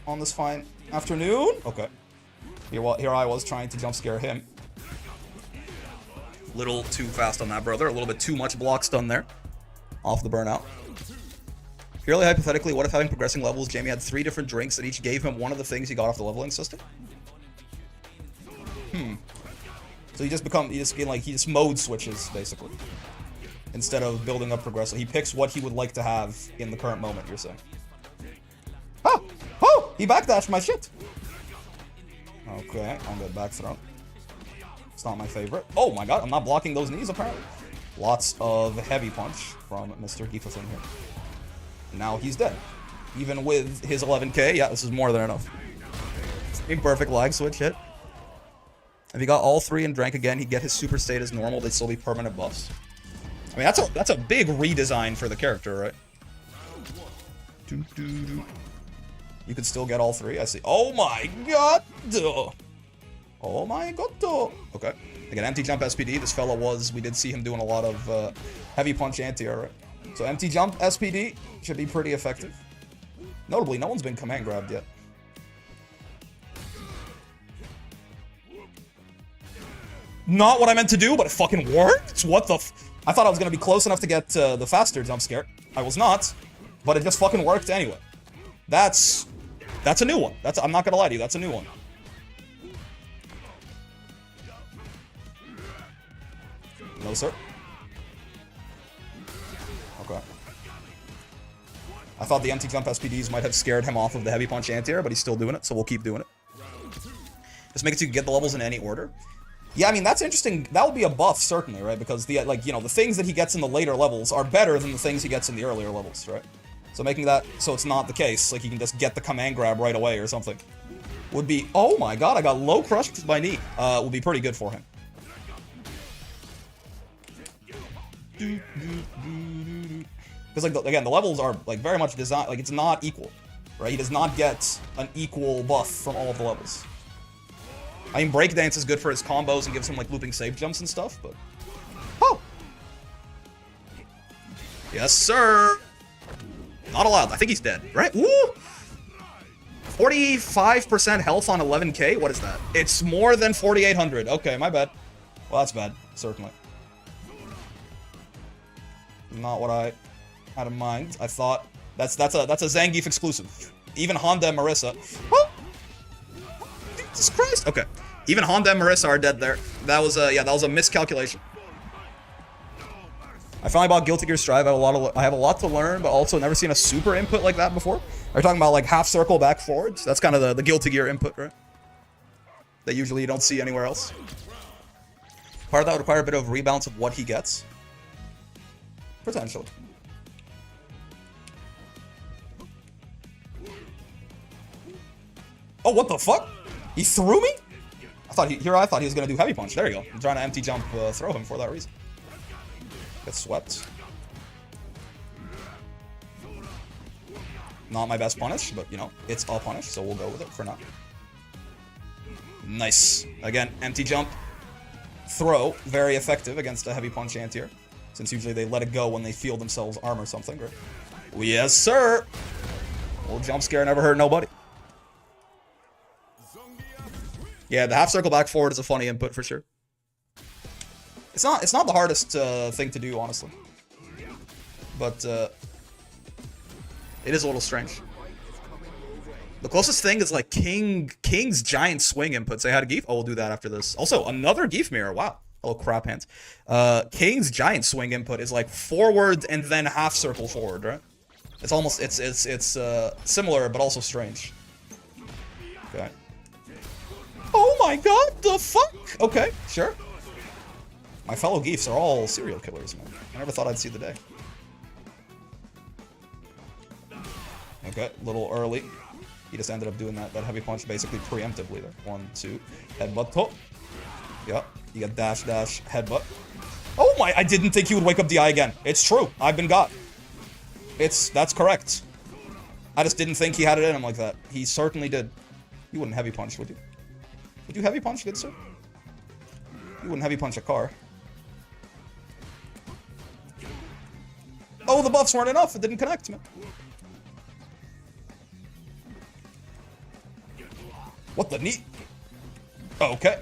on this fine afternoon? Okay. Here I was trying to jump scare him. Little too fast on that, brother. A little bit too much block stun there. Off the burnout. Purely hypothetically, what if having progressing levels, Jamie had 3 different drinks that each gave him one of the things he got off the leveling system? So he just mode switches, basically. Instead of building up progressive. He picks what he would like to have in the current moment, you're saying. Oh! Oh! He backdashed my shit! Okay, I'm gonna back throw. It's not my favorite. Oh my god, I'm not blocking those knees, apparently. Lots of heavy punch from Mr. Geefathan here. Now he's dead. Even with his 11k, yeah, this is more than enough. Imperfect lag switch hit. If he got all 3 and drank again, he'd get his super state as normal. They'd still be permanent buffs. I mean, that's a big redesign for the character, right? You could still get all 3. I see. Oh my god! Oh my god! Okay. Again, empty jump SPD. This fella we did see him doing a lot of heavy punch anti-air, right? So empty jump SPD should be pretty effective. Notably, no one's been command grabbed yet. Not what I meant to do, but it fucking worked? What the f... I thought I was going to be close enough to get the faster jump scare. I was not, but it just fucking worked anyway. That's a new one. I'm not going to lie to you, that's a new one. No, sir. Okay. I thought the empty jump SPDs might have scared him off of the heavy punch anti-air, but he's still doing it, so we'll keep doing it. Just make it so you can get the levels in any order. Yeah, I mean, that's interesting. That would be a buff, certainly, right? Because the things that he gets in the later levels are better than the things he gets in the earlier levels, right? So making that so it's not the case, like he can just get the command grab right away or something, would be... Oh my god, I got low crushed with my knee. Would be pretty good for him. Because, like, again, the levels are, like, very much designed... Like, it's not equal, right? He does not get an equal buff from all of the levels. I mean, breakdance is good for his combos and gives him, like, looping safe jumps and stuff, but... Oh! Yes, sir! Not allowed. I think he's dead, right? Woo! 45% health on 11k? What is that? It's more than 4,800. Okay, my bad. Well, that's bad, certainly. Not what I had in mind. I thought... That's a Zangief exclusive. Even Honda and Marissa... Oh! Jesus Christ! Okay. Even Honda and Marissa are dead there. That was a miscalculation. I finally bought Guilty Gear Strive. I have a lot to learn, but also never seen a super input like that before. Are you talking about like half circle back forwards? That's kind of the Guilty Gear input, right? That usually you don't see anywhere else. Part of that would require a bit of rebalance of what he gets. Potentially. Oh, what the fuck? He threw me? I thought he was gonna do heavy punch. There you go. I'm trying to empty jump throw him for that reason. Get swept. Not my best punish, but you know, it's a punish, so we'll go with it for now. Nice. Again, empty jump. Throw. Very effective against a heavy punch anti-air. Since usually they let it go when they feel themselves arm or something, right? Well, yes, sir! Old jump scare never hurt nobody. Yeah, the half circle back forward is a funny input for sure. It's not the hardest thing to do, honestly. But it is a little strange. The closest thing is like King's giant swing inputs. I had a Geef. Oh, we'll do that after this. Also, another Geef mirror. Wow. Hello, crap hands. King's giant swing input is like forward and then half circle forward, right? It's almost it's similar but also strange. Okay. Oh my god, the fuck? Okay, sure. My fellow geefs are all serial killers, man. I never thought I'd see the day. Okay, a little early. He just ended up doing that heavy punch basically preemptively there. 1, 2, headbutt. Oh. Yep, you got dash, headbutt. Oh my, I didn't think he would wake up DI again. It's true, I've been got. That's correct. I just didn't think he had it in him like that. He certainly did. You wouldn't heavy punch, would you? Would you heavy punch, good sir? You wouldn't heavy punch a car. Oh, the buffs weren't enough. It didn't connect, man. What the knee? Okay.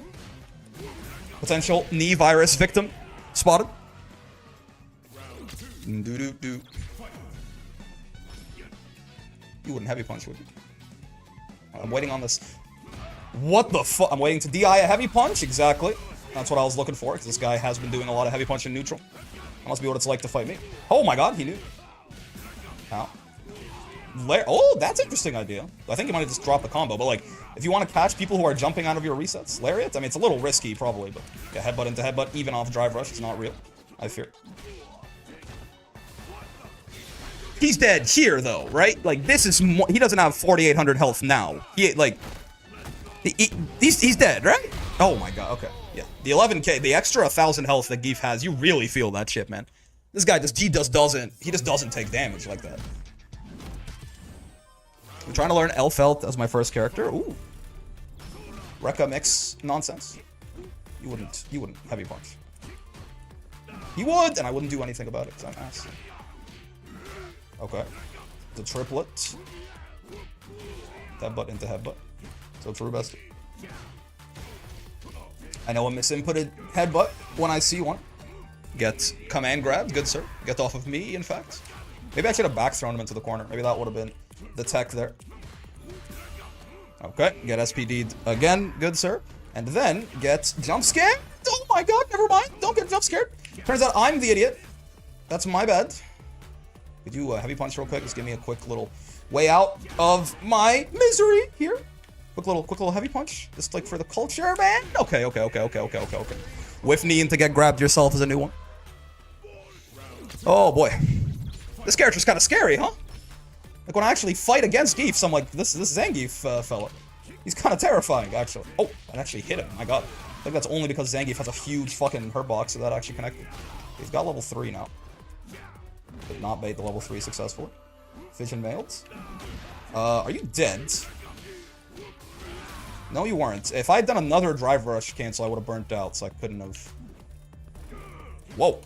Potential knee virus victim spotted. Do. You wouldn't heavy punch, would you? I'm waiting on this. What the fuck? I'm waiting to DI a heavy punch? Exactly. That's what I was looking for, because this guy has been doing a lot of heavy punch in neutral. That must be what it's like to fight me. Oh my god, he knew. Ow. Oh, that's an interesting idea. I think you might have just dropped the combo, but like, if you want to catch people who are jumping out of your resets, Lariat? I mean, it's a little risky, probably, but yeah, headbutt into headbutt, even off drive rush, it's not real. I fear. He's dead here, though, right? Like, this is more, he doesn't have 4,800 health now. He's dead, right? Oh my god, okay. Yeah, the 11k, the extra 1,000 health that Zangief has, you really feel that shit, man. This guy just, he just doesn't take damage like that. I'm trying to learn Elfelt as my first character. Ooh. Rekka mix nonsense. You wouldn't heavy punch. You would, and I wouldn't do anything about it, because I'm ass. Okay. The triplet. Headbutt into headbutt. So true best. I know a misinputted headbutt when I see one. Get command grabbed, good sir. Get off of me, in fact. Maybe I should have back thrown him into the corner. Maybe that would have been the tech there. Okay, get SPD'd again, good sir. And then get jump scared. Oh my god, never mind. Don't get jump scared. Turns out I'm the idiot. That's my bad. Could you heavy punch real quick? Just give me a quick little way out of my misery here. Quick little heavy punch. Just like for the culture, man. Okay. Whiff knee in to get grabbed yourself is a new one. Oh boy. This character's kind of scary, huh? Like when I actually fight against Geefs, I'm like, this Zangief fella. He's kind of terrifying, actually. Oh, I actually hit him. My god. I think that's only because Zangief has a huge fucking hurt box, so that actually connected. He's got level 3 now. Did not bait the level 3 successfully. Fission mailed. Are you dead? No, you weren't. If I had done another drive rush cancel, I would have burnt out, so I couldn't have. Whoa.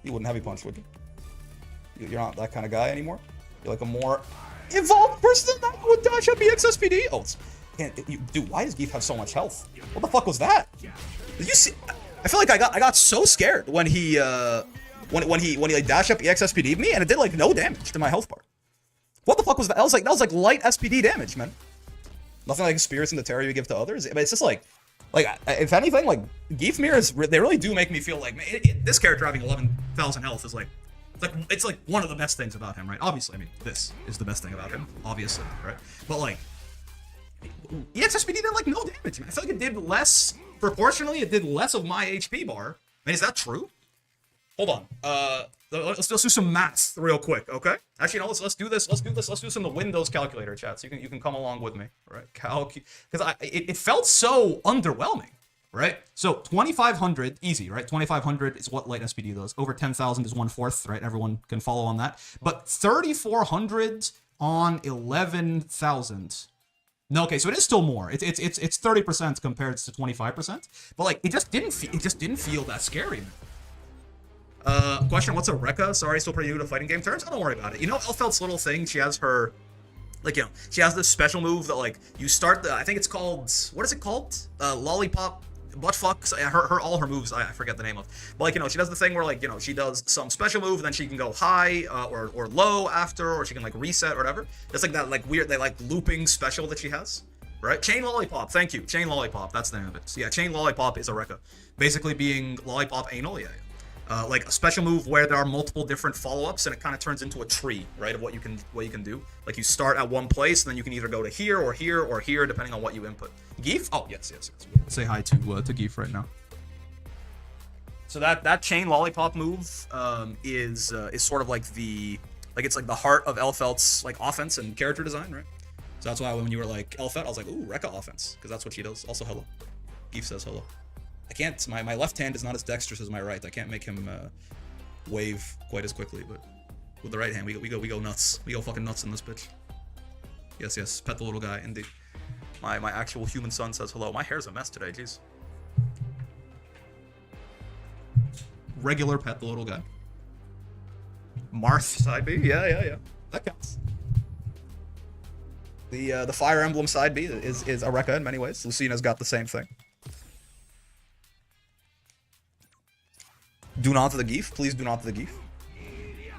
You wouldn't heavy punch, would you? You're not that kind of guy anymore? You're like a more evolved person that would dash up EXSPD? Oh, dude, why does Geef have so much health? What the fuck was that? Did you see? I feel like I got so scared when he when he like dash up EXSPD'd me, and it did like no damage to my health bar. What the fuck was that? That was like light SPD damage, man. Nothing like spirits in the terror you give to others. But it's just like if anything, like Geef mirrors, they really do make me feel like, man, this character having 11,000 health is like. It's like one of the best things about him, right? Obviously, I mean, this is the best thing about him, obviously, right? But like, EXSPD did like no damage, man. I feel like it did less, proportionally, it did less of my HP bar. Man, is that true? Hold on. Let's do some maths real quick, okay? Actually, no, let's do this. Let's do some of the Windows calculator chat, so you can come along with me, right? Because it felt so underwhelming. Right? So 2,500, easy, right? 2,500 is what light SPD does. Over 10,000 is 1/4, right? Everyone can follow on that. But 3,400 on 11,000. No, okay, so it is still more. It's 30% compared to 25%. But like, it just didn't feel that scary. Question: what's a Rekka? Sorry, still pretty new to fighting game terms. Don't worry about it. You know, Elfelt's little thing. She has her. Like, you know, she has this special move that, like, you start the, I think it's called, what is it called? Lollipop, butt fucks, all her moves, I forget the name of. But, like, you know, she does the thing where, like, you know, she does some special move, and then she can go high, or low after, or she can, like, reset or whatever. It's like that, like, weird, like, looping special that she has, right? Chain Lollipop, thank you. Chain Lollipop, that's the name of it. So, yeah, Chain Lollipop is a Rekka. Basically being Lollipop anal, yeah. like a special move where there are multiple different follow-ups, and it kind of turns into a tree, right, of what you can do. Like you start at one place, and then you can either go to here or here or here, depending on what you input. Geef? Oh, yes. Say hi to Geef right now. So that chain lollipop move is sort of like it's like the heart of Elfelt's like offense and character design, right? So that's why when you were like Elfelt, I was like, ooh, Rekka offense, because that's what she does. Also, hello. Geef says hello. I can't. My left hand is not as dexterous as my right. I can't make him wave quite as quickly, but with the right hand, we go nuts. We go fucking nuts in this bitch. Yes. Pet the little guy, indeed. My actual human son says hello. My hair's a mess today. Jeez. Regular pet the little guy. Marth side B. Yeah. That counts. The Fire Emblem side B is a Rekka in many ways. Lucina's got the same thing. Do not to the Geef. Please do not to the Geef.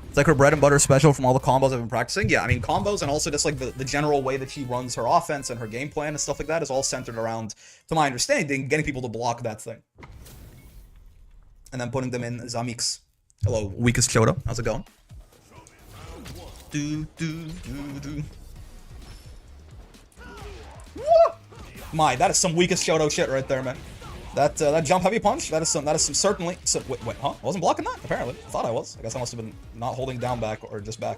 It's like her bread and butter special from all the combos I've been practicing. Yeah, I mean, combos and also just like the general way that she runs her offense and her game plan and stuff like that is all centered around, to my understanding, getting people to block that thing. And then putting them in Zangief. Hello, weakest Chodo. How's it going? That is some weakest Chodo shit right there, man. That jump heavy punch, that is some certainly. Wait, huh? I wasn't blocking that, apparently. I thought I was. I guess I must have been not holding down back or just back.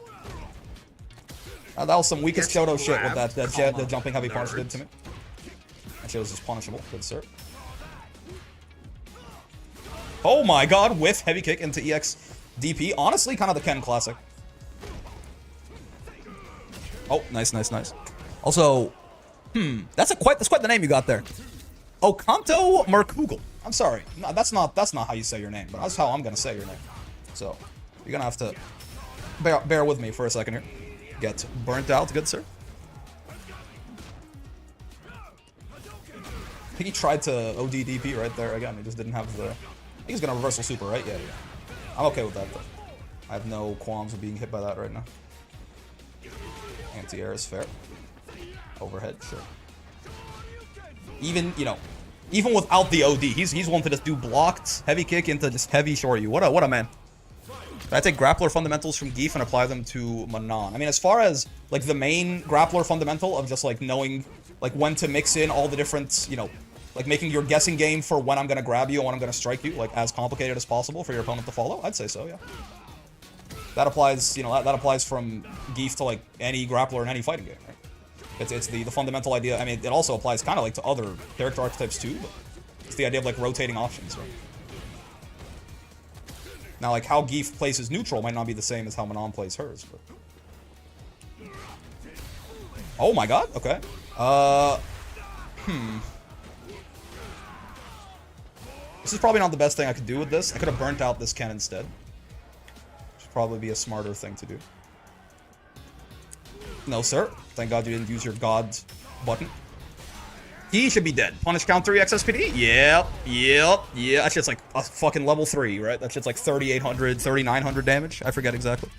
That was some weakest Chodo shit with the jumping heavy punch did to me. That shit was just punishable. Good sir. Oh my god, whiff heavy kick into EX DP. Honestly, kind of the Ken classic. Oh, nice. Also, that's quite the name you got there. Okanto Merkugel. I'm sorry. No, that's not how you say your name, but that's how I'm gonna say your name. So you're gonna have to bear with me for a second here. Get burnt out, good sir. I think he tried to OD DP right there again. He just didn't have the. I think he's gonna reversal super, right? Yeah. I'm okay with that though. I have no qualms with being hit by that right now. Anti-air is fair. Overhead, sure. Even without the OD, he's one to just do blocked heavy kick into just heavy short you. What a man. I take grappler fundamentals from Geef and apply them to Manon. I mean, as far as like the main grappler fundamental of just like knowing like when to mix in all the different, like making your guessing game for when I'm gonna grab you and when I'm gonna strike you, like as complicated as possible for your opponent to follow, I'd say so, yeah. That applies, that applies from Geef to like any grappler in any fighting game, right? It's the fundamental idea. I mean, it also applies kind of like to other character archetypes too, but it's the idea of like rotating options, right? Now, like how Geef plays his neutral might not be the same as how Manon plays hers, but... Oh my god, okay. This is probably not the best thing I could do with this. I could have burnt out this Ken instead. Should probably be a smarter thing to do. No, sir. Thank God you didn't use your God button. He should be dead. Punish count 3 XSPD? Yep. That shit's like a fucking level 3, right? That shit's like 3,800, 3,900 damage. I forget exactly.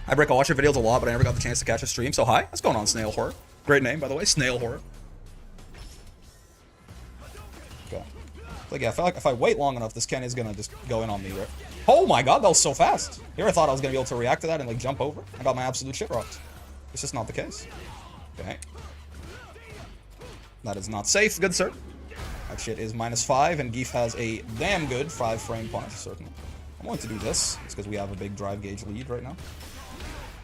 I watch your videos a lot, but I never got the chance to catch a stream. So hi, what's going on, Snail Horror? Great name, by the way, Snail Horror. Okay. Like, yeah, I feel like if I wait long enough, this Ken is gonna just go in on me, right? Oh my god, that was so fast. Here I thought I was gonna be able to react to that and like jump over. I got my absolute shit rocked. It's just not the case. Okay. That is not safe, good sir. That shit is -5, and Geef has a damn good 5-frame punish, certainly. I'm going to do this, just because we have a big drive gauge lead right now.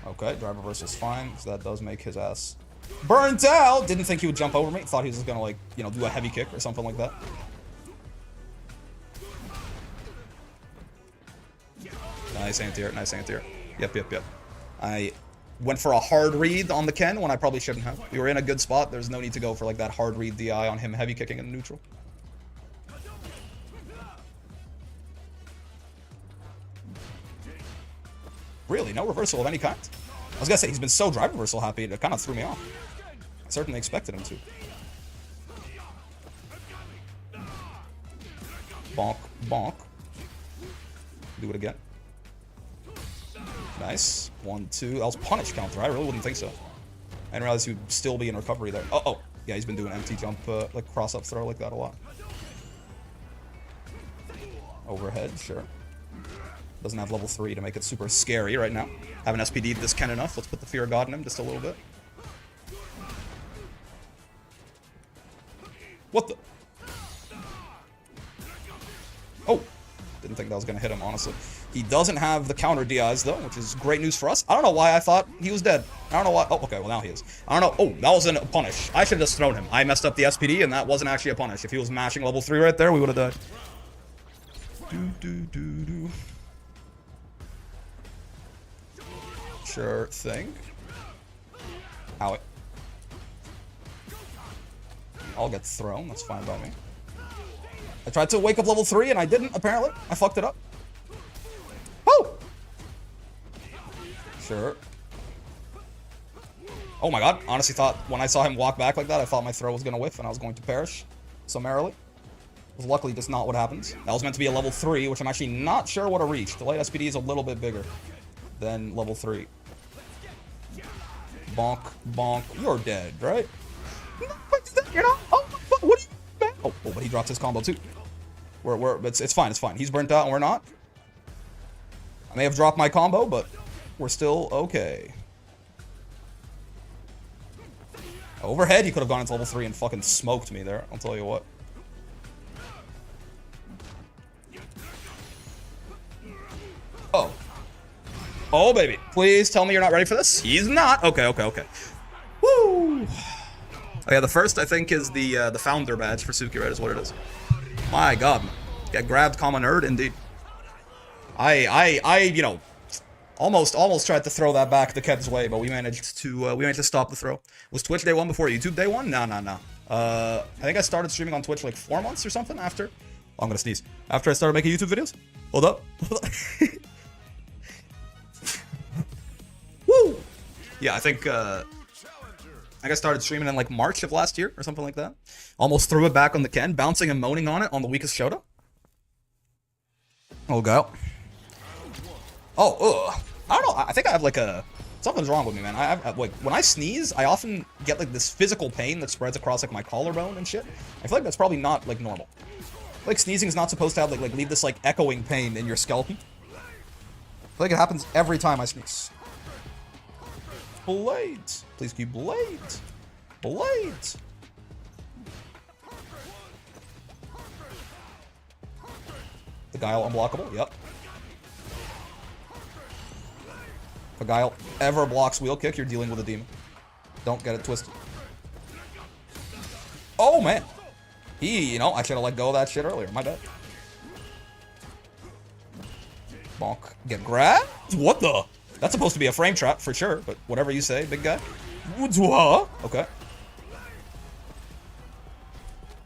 Okay, drive reversal's fine, so that does make his ass burnt out. Didn't think he would jump over me. Thought he was just gonna, like, do a heavy kick or something like that. Nice anti-air, Yep. I went for a hard read on the Ken when I probably shouldn't have. We were in a good spot. There's no need to go for like that hard read DI on him heavy kicking in neutral. Really? No reversal of any kind? I was gonna say, he's been so drive reversal happy, it kind of threw me off. I certainly expected him to. Bonk, bonk. Do it again. Nice. 1, 2. That was punish counter. I really wouldn't think so. I didn't realize he would still be in recovery there. Oh. Yeah, he's been doing empty jump, like cross-up throw like that a lot. Overhead, sure. Doesn't have level 3 to make it super scary right now. Haven't SPD'd this Ken enough. Let's put the Fear of God in him just a little bit. What the? Oh, didn't think that was going to hit him, honestly. He doesn't have the counter DIs, though, which is great news for us. I don't know why I thought he was dead. I don't know why. Oh, okay, well, now he is. I don't know. Oh, that wasn't a punish. I should have just thrown him. I messed up the SPD, and that wasn't actually a punish. If he was mashing level 3 right there, we would have died. Sure thing. Ow. I'll get thrown. That's fine by me. I tried to wake up level 3 and I didn't, apparently. I fucked it up. Oh! Sure. Oh my god. Honestly thought, when I saw him walk back like that, I thought my throw was going to whiff and I was going to perish summarily. It was luckily just not what happens. That was meant to be a level 3, which I'm actually not sure what to reach. The light SPD is a little bit bigger than level 3. Bonk, bonk. You're dead, right? No, you're not. Oh, what are you doing? Oh, but he dropped his combo too. It's fine, it's fine. He's burnt out and we're not. I may have dropped my combo, but we're still okay. Overhead, he could have gone into level 3 and fucking smoked me there. I'll tell you what. Oh. Oh, baby. Please tell me you're not ready for this. He's not. Okay, okay, okay. Woo! Oh, yeah, the first, I think, is the founder badge for Suki, right, is what it is. My god. Get grabbed, common nerd, indeed. You know, almost tried to throw that back the Ked's way, but we managed to stop the throw. Was Twitch day 1 before YouTube day 1? No. I think I started streaming on Twitch like 4 months or something after. Oh, I'm gonna sneeze. After I started making YouTube videos. Hold up. Woo! Yeah, I think I started streaming in like March of last year or something like that. Almost threw it back on the Ken, bouncing and moaning on it on the weakest Shota. Oh, go. Oh, ugh. I don't know. I think I have like something's wrong with me, man. I have like when I sneeze, I often get like this physical pain that spreads across like my collarbone and shit. I feel like that's probably not like normal. Like sneezing is not supposed to have like leave this like echoing pain in your skeleton. I feel like it happens every time I sneeze. Blades. Please keep blades. Blades. The Guile unblockable. Yep. If a Guile ever blocks wheel kick, you're dealing with a demon. Don't get it twisted. Oh, man. You know, I should have let go of that shit earlier. My bad. Bonk. Get grabbed? What the? That's supposed to be a frame trap for sure, but whatever you say, big guy. Okay.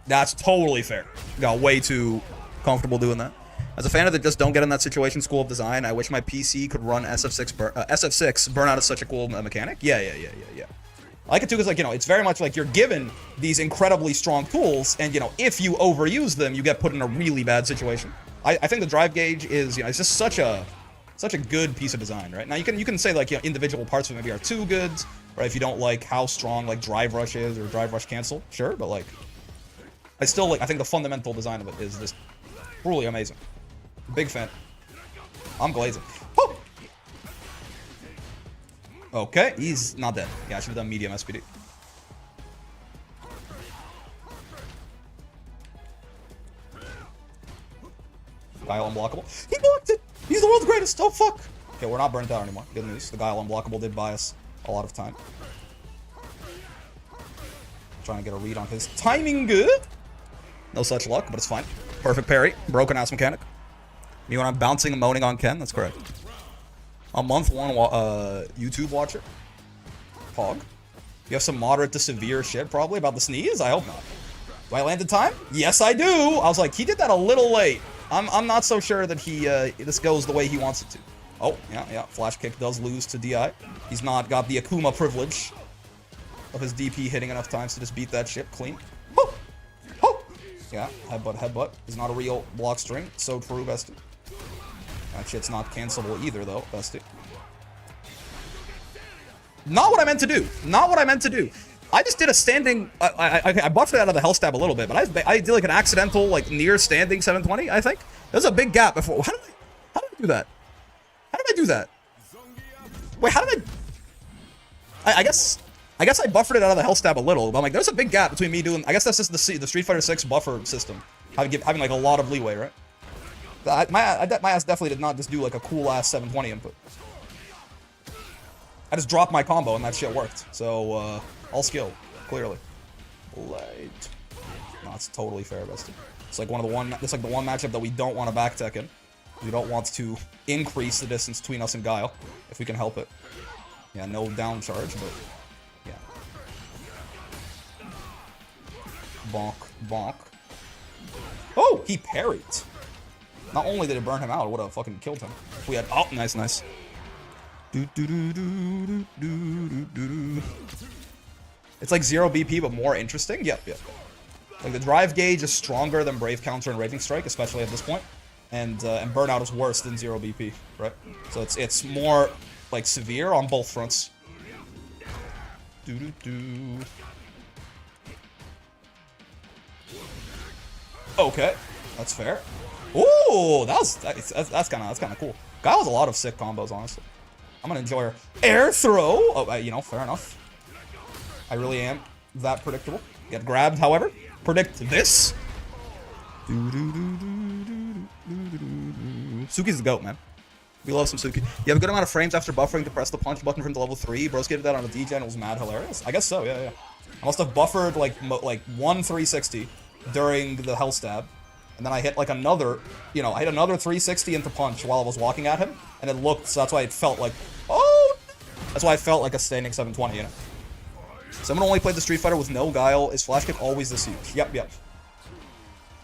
That's totally fair. Got way too comfortable doing that. As a fan of the just don't get in that situation school of design, I wish my PC could run SF6 Burnout is such a cool mechanic. Yeah. I like it too because, like, you know, it's very much like you're given these incredibly strong tools, and, you know, if you overuse them, you get put in a really bad situation. I think the drive gauge is, you know, it's just such a good piece of design, right? Now you can say like, you know, individual parts of it maybe are too good, right? If you don't like how strong like drive rush is or drive rush cancel, sure, but like, I think the fundamental design of it is just truly amazing. Big fan. I'm glazing. Oh! Okay, he's not dead. Yeah, I should have done medium SPD. Guile unblockable. He blocked it! He's the world's greatest! Oh, fuck! Okay, we're not burnt out anymore. Good news. The Guile unblockable did buy us a lot of time. Trying to get a read on his timing. Good. No such luck, but it's fine. Perfect parry. Broken ass mechanic. Me when I'm bouncing and moaning on Ken, that's correct. A month long YouTube watcher. Pog. You have some moderate to severe shit probably about the sneeze? I hope not. Do I land in time? Yes, I do! I was like, he did that a little late. I'm not so sure that this goes the way he wants it to. Oh, yeah. Flash kick does lose to DI. He's not got the Akuma privilege of his DP hitting enough times to just beat that shit clean. Oh! Oh! Yeah, headbutt is not a real block string. So true, bestie. That shit's not cancelable either, though, bestie. Not what I meant to do. Not what I meant to do. I just did a standing... I buffed it out of the health stab a little bit, but I did like an accidental, like, near standing 720, I think. There's a big gap before... How did I do that? do that? Wait, how did I guess I buffered it out of the health stab a little, but I'm like, there's a big gap between me doing... I guess that's just the Street Fighter 6 buffer system. Having like a lot of leeway, right? My ass definitely did not just do like a cool-ass 720 input. I just dropped my combo and that shit worked. So, all skill, clearly. Light. No, it's totally fair, bestie. It's like it's like the one matchup that we don't want to back tech in. We don't want to increase the distance between us and Guile, if we can help it. Yeah, no down charge, but yeah. Bonk, bonk. Oh, he parried. Not only did it burn him out, it would have fucking killed him. If we had... Oh, nice, nice. It's like 0 BP, but more interesting. Yep, yep. Like, the drive gauge is stronger than Brave Counter and Raging Strike, especially at this point. And Burnout is worse than 0 BP, right? So it's more, like, severe on both fronts. Okay, that's fair. Ooh, that's kind of cool. Guy has a lot of sick combos, honestly. I'm gonna enjoy her air throw. Oh, you know, fair enough. I really am that predictable. Get grabbed, however. Predict this. Suki's the GOAT, man. We love some Suki. You have a good amount of frames after buffering to press the punch button from the level 3. Bros gave that on a D-Gen. It was mad hilarious. I guess so, yeah, yeah. I must have buffered like one 360 during the hell stab. And then I hit like another, you know, I hit another 360 into punch while I was walking at him. And it looked, so that's why it felt like, oh! That's why I felt like a standing 720, you know? Someone only played the Street Fighter with no Guile. Is flash kick always this huge? Yep, yep.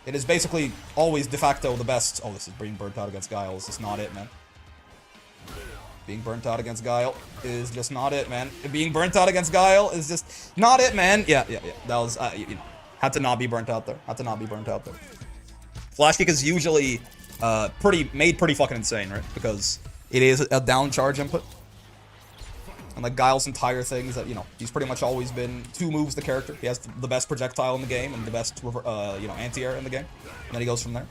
It is basically always de facto the best. Oh, this is being burnt out against Guile. This is not it, man. Being burnt out against Guile is just not it, man. Being burnt out against Guile is just not it, man. Yeah, yeah, yeah. That was, you know, had to not be burnt out there. Had to not be burnt out there. Flash kick is usually made pretty fucking insane, right? Because it is a down charge input. And like Guile's entire thing is that, you know, he's pretty much always been 2 moves the character. He has the best projectile in the game and the best, you know, anti-air in the game. And then he goes from there.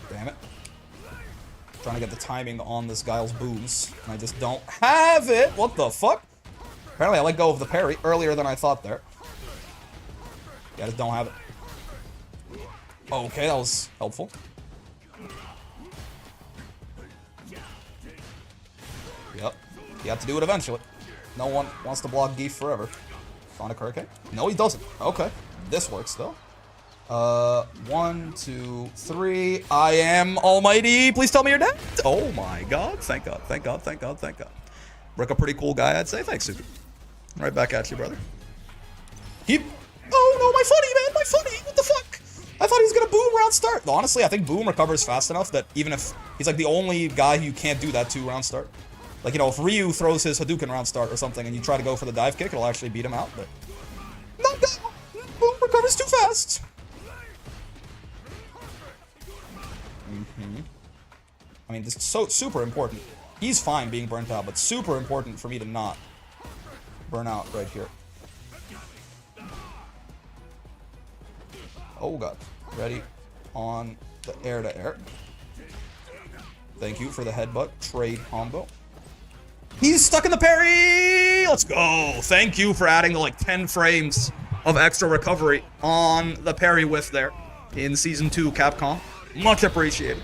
Damn it. Trying to get the timing on this Guile's booms. And I just don't have it. What the fuck? Apparently I let go of the parry earlier than I thought there. Yeah, I just don't have it. Okay, that was helpful. Yep. You have to do it eventually. No one wants to block Geef forever. Sonic Hurricane? No, he doesn't. Okay. This works, though. 1, 2, 3. I am almighty. Please tell me you're dead. Oh my god. Thank god. Thank god. Thank god. Thank god. Rick, a pretty cool guy, I'd say. Thanks, Suki. Right back at you, brother. Keep. Oh no, my funny, man. My funny. What the fuck? I thought he was gonna boom round start. Honestly, I think boom recovers fast enough that even if he's like the only guy who can't do that 2 round start. Like, you know, if Ryu throws his Hadouken round start or something and you try to go for the dive kick, it'll actually beat him out, but... Not that! Boom recovers too fast! I mean, this is so super important. He's fine being burnt out, but super important for me to not burn out right here. Oh god. Ready? On the air to air. Thank you for the headbutt. Trade combo. He's stuck in the parry! Let's go! Thank you for adding like 10 frames of extra recovery on the parry whiff there in Season 2 Capcom. Much appreciated.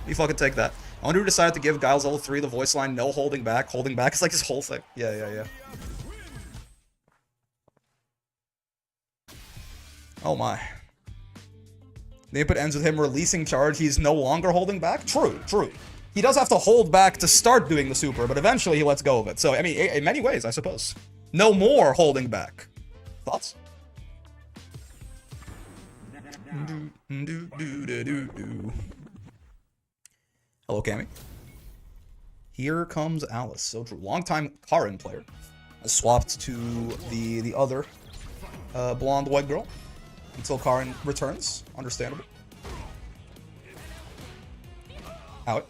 You fucking take that. I wonder who decided to give Guile's level 3 the voice line, no holding back. Holding back is like his whole thing. Yeah, yeah, yeah. Oh my. The input ends with him releasing charge. He's no longer holding back. True, true. He does have to hold back to start doing the super, but eventually he lets go of it. So, I mean, in many ways, I suppose. No more holding back. Thoughts? Hello, Cammy. Here comes Alice. So true. Longtime Karin player. Has swapped to the other blonde white girl until Karin returns. Understandable. Out.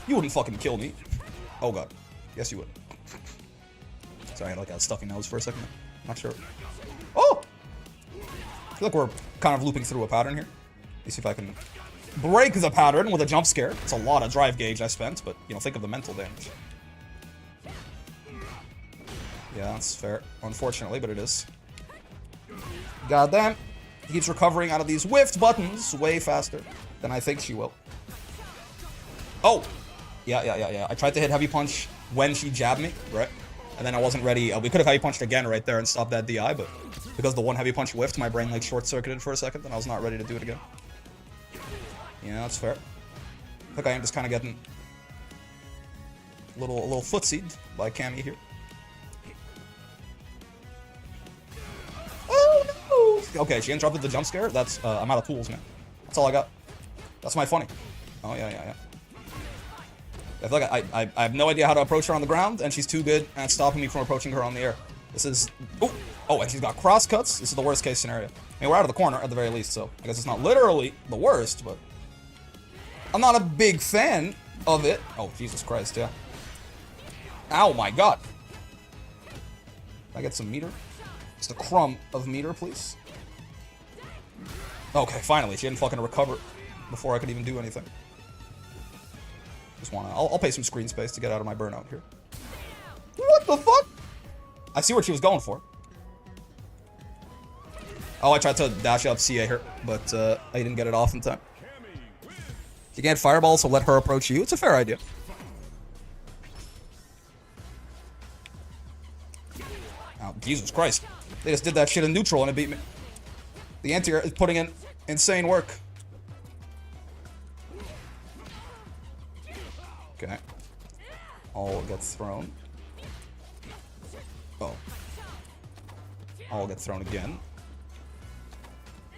You wouldn't fucking kill me. Oh god. Yes, you would. Sorry, I had like a stuffy nose for a second. Not sure. Oh! I feel like we're kind of looping through a pattern here. Let me see if I can break the pattern with a jump scare. It's a lot of drive gauge I spent, but, you know, think of the mental damage. Yeah, that's fair. Unfortunately, but it is. Goddamn. He keeps recovering out of these whiffed buttons way faster than I think she will. Oh! Yeah. I tried to hit heavy punch when she jabbed me, right? And then I wasn't ready. We could have heavy punched again right there and stopped that DI, but because the one heavy punch whiffed, my brain like short-circuited for a second, and I was not ready to do it again. Yeah, that's fair. I think I am just kind of getting a little footsied by Cammy here. Oh no! Okay, she interrupted the jump scare. That's I'm out of tools, man. That's all I got. That's my funny. Oh yeah. I feel like I have no idea how to approach her on the ground, and she's too good at stopping me from approaching her on the air. This is... Oh, and she's got cross cuts. This is the worst case scenario. I mean, we're out of the corner at the very least, so I guess it's not literally the worst, but... I'm not a big fan of it. Oh, Jesus Christ, yeah. Ow, my God. Can I get some meter? Just a crumb of meter, please. Okay, finally. She didn't fucking recover before I could even do anything. Just wanna... I'll pay some screen space to get out of my burnout here. What the fuck? I see what she was going for. Oh, I tried to dash up CA her, but I didn't get it off in time. You can't fireball, so let her approach you. It's a fair idea. Oh, Jesus Christ. They just did that shit in neutral and it beat me. The anti-air is putting in insane work. Okay. All gets thrown. Oh. All gets thrown again.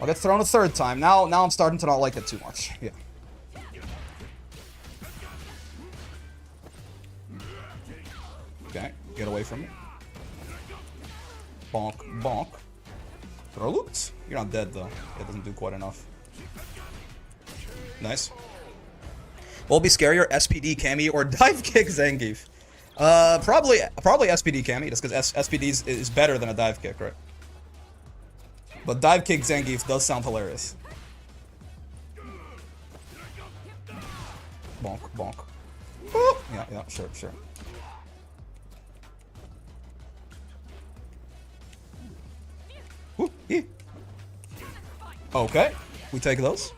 I'll get thrown a third time. Now I'm starting to not like it too much. Yeah. Okay. Get away from me. Bonk, bonk. Throw looped. You're not dead though. It doesn't do quite enough. Nice. What will be scarier, SPD Cammy or dive kick Zangief? Probably SPD Cammy, just because SPD is better than a dive kick, right? But dive kick Zangief does sound hilarious. Bonk, bonk. Oh, yeah, sure. Ooh, yeah. Okay, we take those.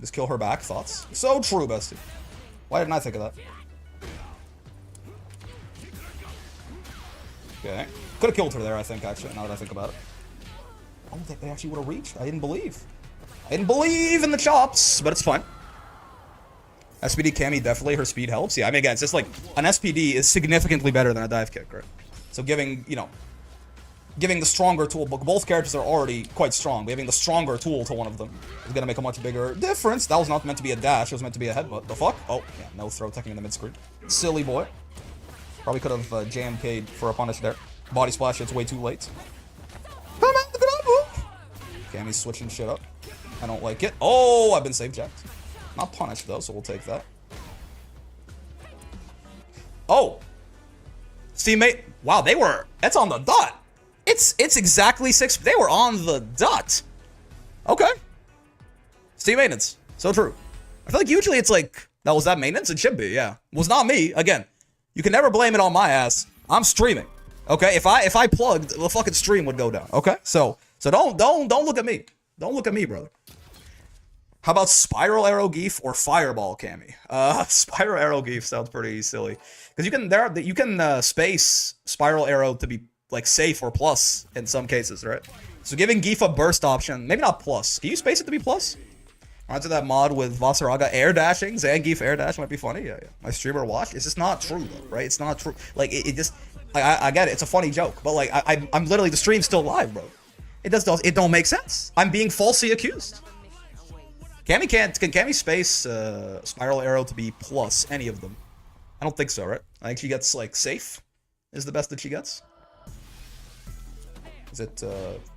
Just kill her back, thoughts? So true, bestie. Why didn't I think of that? Okay. Could have killed her there, I think, actually, now that I think about it. I don't think they actually would have reached. I didn't believe. I didn't believe in the chops, but it's fine. SPD Cammy, definitely, her speed helps. Yeah, I mean, again, it's just like, an SPD is significantly better than a dive kick, right? So giving, you know, giving the stronger tool, both characters are already quite strong. Giving the stronger tool to one of them is going to make a much bigger difference. That was not meant to be a dash, it was meant to be a headbutt. The fuck? Oh, yeah, no throw teching in the mid-screen. Silly boy. Probably could have JMK'd for a punish there. Body splash, it's way too late. Come on, get up! Cammy's switching shit up. I don't like it. Oh, I've been save jacked. Not punished though, so we'll take that. Oh! Teammate. Wow, they were... That's on the dot. It's exactly 6... They were on the dot. Okay. Steam maintenance. So true. I feel like usually it's like... Was that maintenance? It should be, yeah. It was not me. Again, you can never blame it on my ass. I'm streaming. Okay? If I plugged, the fucking stream would go down. Okay? So don't look at me. Don't look at me, brother. How about Spiral Arrow Geef or Fireball Cammy? Spiral Arrow Geef sounds pretty silly. Because you can space Spiral Arrow to be like safe or plus in some cases, right? So giving Geef a burst option, maybe not plus. Can you space it to be plus? Onto that mod with Vasaraga air dashing. Zangief air dash might be funny. Yeah. My streamer watch. It's just not true though, right? It's not true. Like it just, I get it. It's a funny joke, but like I'm literally, the stream's still live, bro. It don't make sense. I'm being falsely accused. Can Cammy space Spiral Arrow to be plus any of them? I don't think so, right? I think she gets like safe is the best that she gets. Is it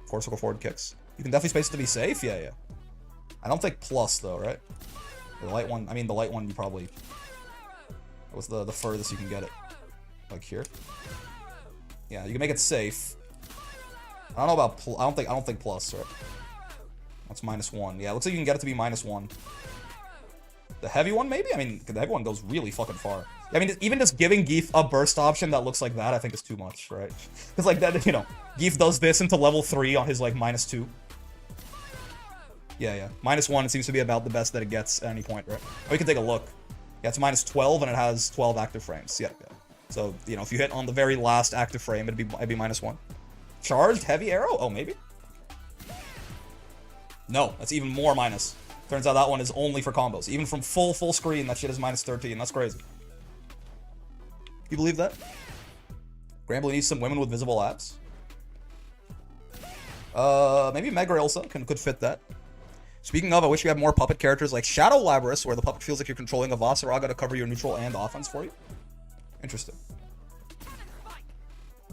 4 circle forward kicks? You can definitely space it to be safe. Yeah. I don't think plus though, right? The light one. I mean, the light one you probably. What's the furthest you can get it? Like here. Yeah, you can make it safe. I don't know about I don't think plus, right? That's -1. Yeah, looks like you can get it to be -1. The heavy one, maybe? I mean, the heavy one goes really fucking far. I mean, even just giving Geef a burst option that looks like that, I think is too much, right? Because, like, that, you know, Geef does this into level 3 on his, like, -2. Yeah. -1 seems to be about the best that it gets at any point, right? We can take a look. Yeah, it's -12, and it has 12 active frames. Yeah. So, you know, if you hit on the very last active frame, it'd be -1. Charged heavy arrow? Oh, maybe? No, that's even more minus. Turns out that one is only for combos. Even from full screen, that shit is -13. That's crazy. You believe that? Granblue needs some women with visible abs. Maybe Meg or Ilsa could fit that. Speaking of, I wish we had more puppet characters like Shadow Labrys, where the puppet feels like you're controlling a Vasaraga to cover your neutral and offense for you. Interesting.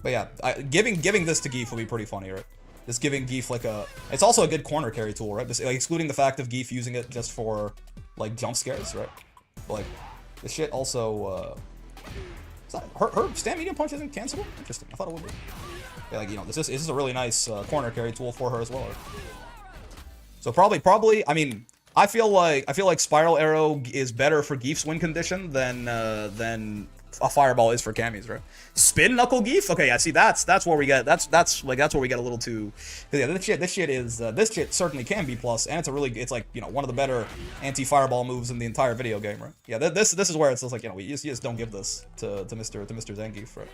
But yeah, giving this to Geef will be pretty funny, right? Just giving Geef like a... It's also a good corner carry tool, right? Just, like, excluding the fact of Geef using it just for, like, jump scares, right? But, like, this shit also, her stand medium punch isn't cancelable? Interesting. I thought it would be. Yeah, like, you know, this is a really nice corner carry tool for her as well. Right? So probably, I mean, I feel like Spiral Arrow is better for Geef's win condition than a Fireball is for Cammy's, right? Spin Knuckle Geef? Okay, yeah, see, that's where we get, that's where we get a little too, yeah, this shit certainly can be plus, and it's like, you know, one of the better anti-Fireball moves in the entire video game, right? Yeah, this is where it's just like, you know, you just don't give this to Mr. Zangief, right?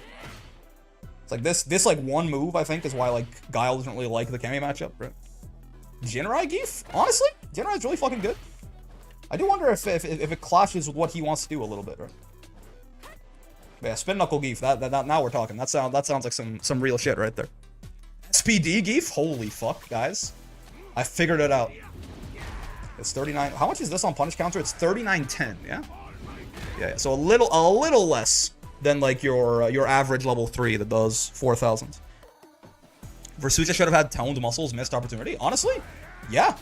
It's like this like one move, I think, is why, like, Guile doesn't really like the Cammy matchup, right? Jinrai Geef? Honestly, Jinrai is really fucking good. I do wonder if it clashes with what he wants to do a little bit, right? But yeah, Spin Knuckle Geef, that now we're talking. That sounds like some real shit right there. SPD Geef? Holy fuck, guys. I figured it out. It's 39. How much is this on punish counter? It's 3910, yeah? Yeah, so a little less than like your average level 3 that does 4,000. Versucha should have had toned muscles, missed opportunity. Honestly, yeah.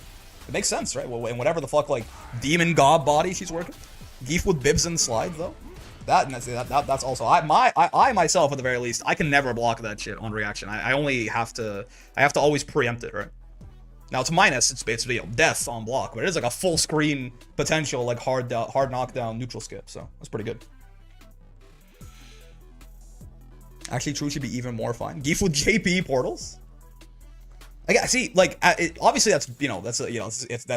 It makes sense, right? Well, and whatever the fuck, like, demon god body she's working. Geef with bibs and slide, though. That's also I myself at the very least, I can never block that shit on reaction. I only have to always preempt it, right? Now it's minus, it's you know, death on block, but it is like a full screen potential like hard knockdown neutral skip, so that's pretty good. Actually, True should be even more fine. Geef with JP portals. Like, I see, like, obviously that's, you know, that's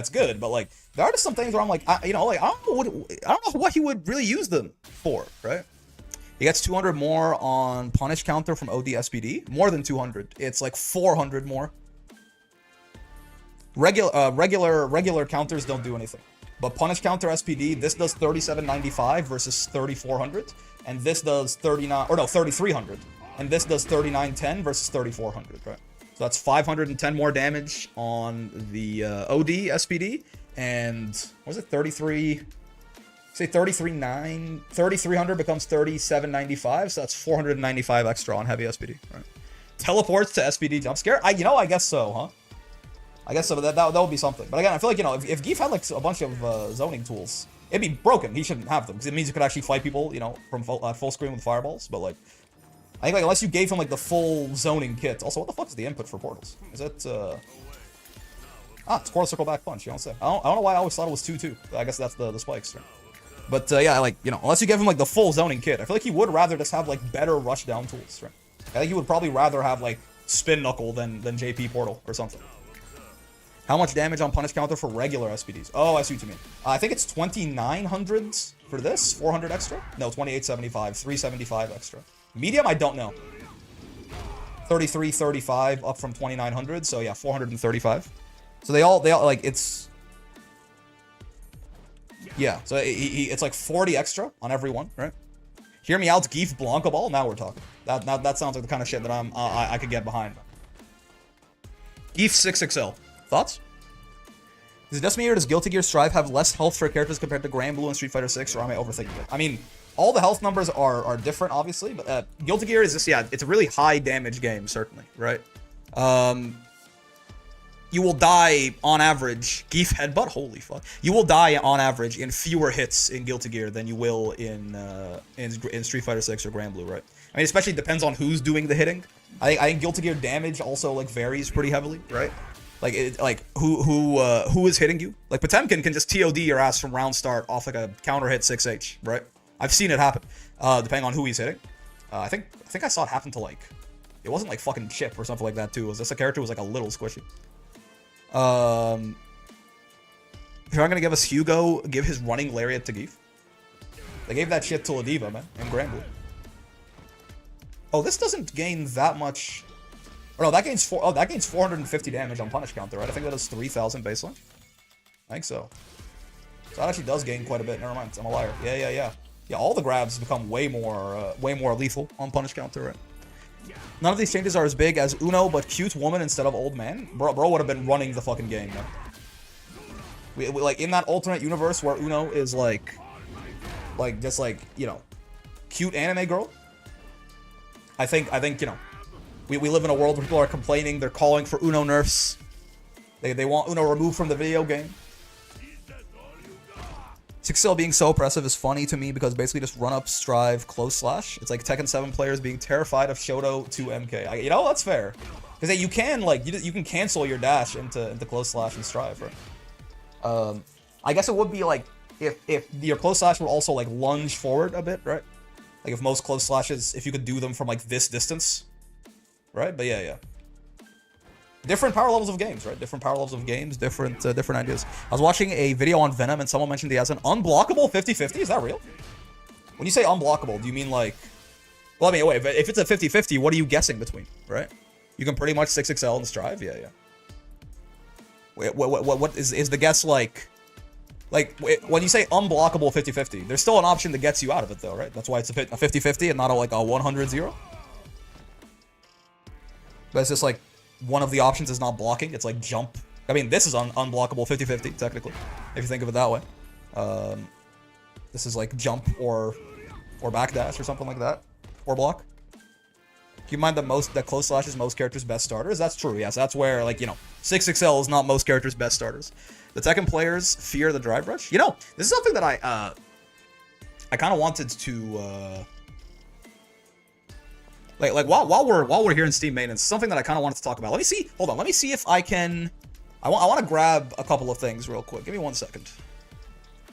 good, but like, there are just some things where I'm like, you know, like, I don't know what he would really use them for, right? He gets 200 more on punish counter from OD SPD, more than 200. It's like 400 more. Regular counters don't do anything, but punish counter SPD, this does 3795 versus 3400, and this does 3300, and this does 3910 versus 3400, right? So that's 510 more damage on the OD SPD, and what was it, 3300 becomes 3795, so that's 495 extra on heavy SPD, right? Teleports to SPD jump scare? I guess so, huh? I guess so, that would be something. But again, I feel like, you know, if Geef had like a bunch of zoning tools, it'd be broken. He shouldn't have them, because it means you could actually fight people, you know, from full screen with fireballs, but like, I think, like, unless you gave him, like, the full zoning kit. Also, what the fuck is the input for portals? Is it, it's quarter circle back punch, you don't say. I don't know why I always thought it was 2-2. I guess that's the spikes, right? But, yeah, like, you know, unless you give him, like, the full zoning kit, I feel like he would rather just have, like, better rush down tools, right? I think he would probably rather have, like, Spin Knuckle than JP Portal or something. How much damage on punish counter for regular SPDs? Oh, I see what you mean. I think it's 2900 for this, 400 extra? No, 2875, 375 extra. Medium, I don't know. 3335 up from 2900, so yeah, 435. So they all like, it's, yeah, so it's like 40 extra on every one, right? Hear me out, Geef Blanca Ball. Now we're talking. That sounds like the kind of shit that I could get behind. Geef 6XL. Thoughts? Is it just me, or does Guilty Gear Strive have less health for characters compared to Granblue and Street Fighter 6, or am I overthinking it? I mean, all the health numbers are different, obviously, but Guilty Gear is just, yeah, it's a really high damage game, certainly, right? you will die on average. Geef headbutt, holy fuck. You will die on average in fewer hits in Guilty Gear than you will in Street Fighter 6 or Grand Blue, right? I mean, especially depends on who's doing the hitting. I think Guilty Gear damage also like varies pretty heavily, right? Like who is hitting you? Like Potemkin can just TOD your ass from round start off like a counter hit 6H, right? I've seen it happen, depending on who he's hitting. I think I saw it happen to like, it wasn't like fucking Chip or something like that too. It was just a character who was like a little squishy. Here I'm gonna give us Hugo, give his running lariat to Geef. They gave that shit to Ladiva, man, in Grand Blue. Oh, this doesn't gain that much. Oh no, that gains 450 damage on punish counter, right? I think that is 3,000 baseline. I think so. So that actually does gain quite a bit. Never mind, I'm a liar. Yeah. Yeah, all the grabs become way more lethal on punish counter, right? None of these changes are as big as Uno, but cute woman instead of old man. Bro would have been running the fucking game, man. We like in that alternate universe where Uno is like just like, you know, cute anime girl. I think you know, we live in a world where people are complaining, they're calling for Uno nerfs. They want Uno removed from the video game. 6L being so oppressive is funny to me because basically just run up, strive, close slash. It's like Tekken 7 players being terrified of Shoto to MK. You know, that's fair. Because you can like you can cancel your dash into close slash and strive, right? I guess it would be like if your close slash would also like lunge forward a bit, right? Like if most close slashes, if you could do them from like this distance, right? But yeah. Different power levels of games, right? Different power levels of games, different ideas. I was watching a video on Venom and someone mentioned he has an unblockable 50-50. Is that real? When you say unblockable, do you mean like... Well, I mean, wait, if it's a 50-50, what are you guessing between, right? You can pretty much 6XL and strive? Yeah. Wait, what is the guess like... Like, when you say unblockable 50-50, there's still an option that gets you out of it though, right? That's why it's a 50-50 and not like a 100-0. But it's just like... One of the options is not blocking. It's like jump. I mean, this is unblockable 50-50, technically, if you think of it that way. This is like jump or backdash or something like that. Or block. Keep in mind that close slash is most characters' best starters. That's true, yes. That's where, like, you know, 6XL is not most characters' best starters. The Tekken players fear the drive rush. You know, this is something that I kind of wanted to... Like while we're here in Steam maintenance, something that I kind of wanted to talk about. Let me see. Hold on. Let me see if I can. I want to grab a couple of things real quick. Give me 1 second.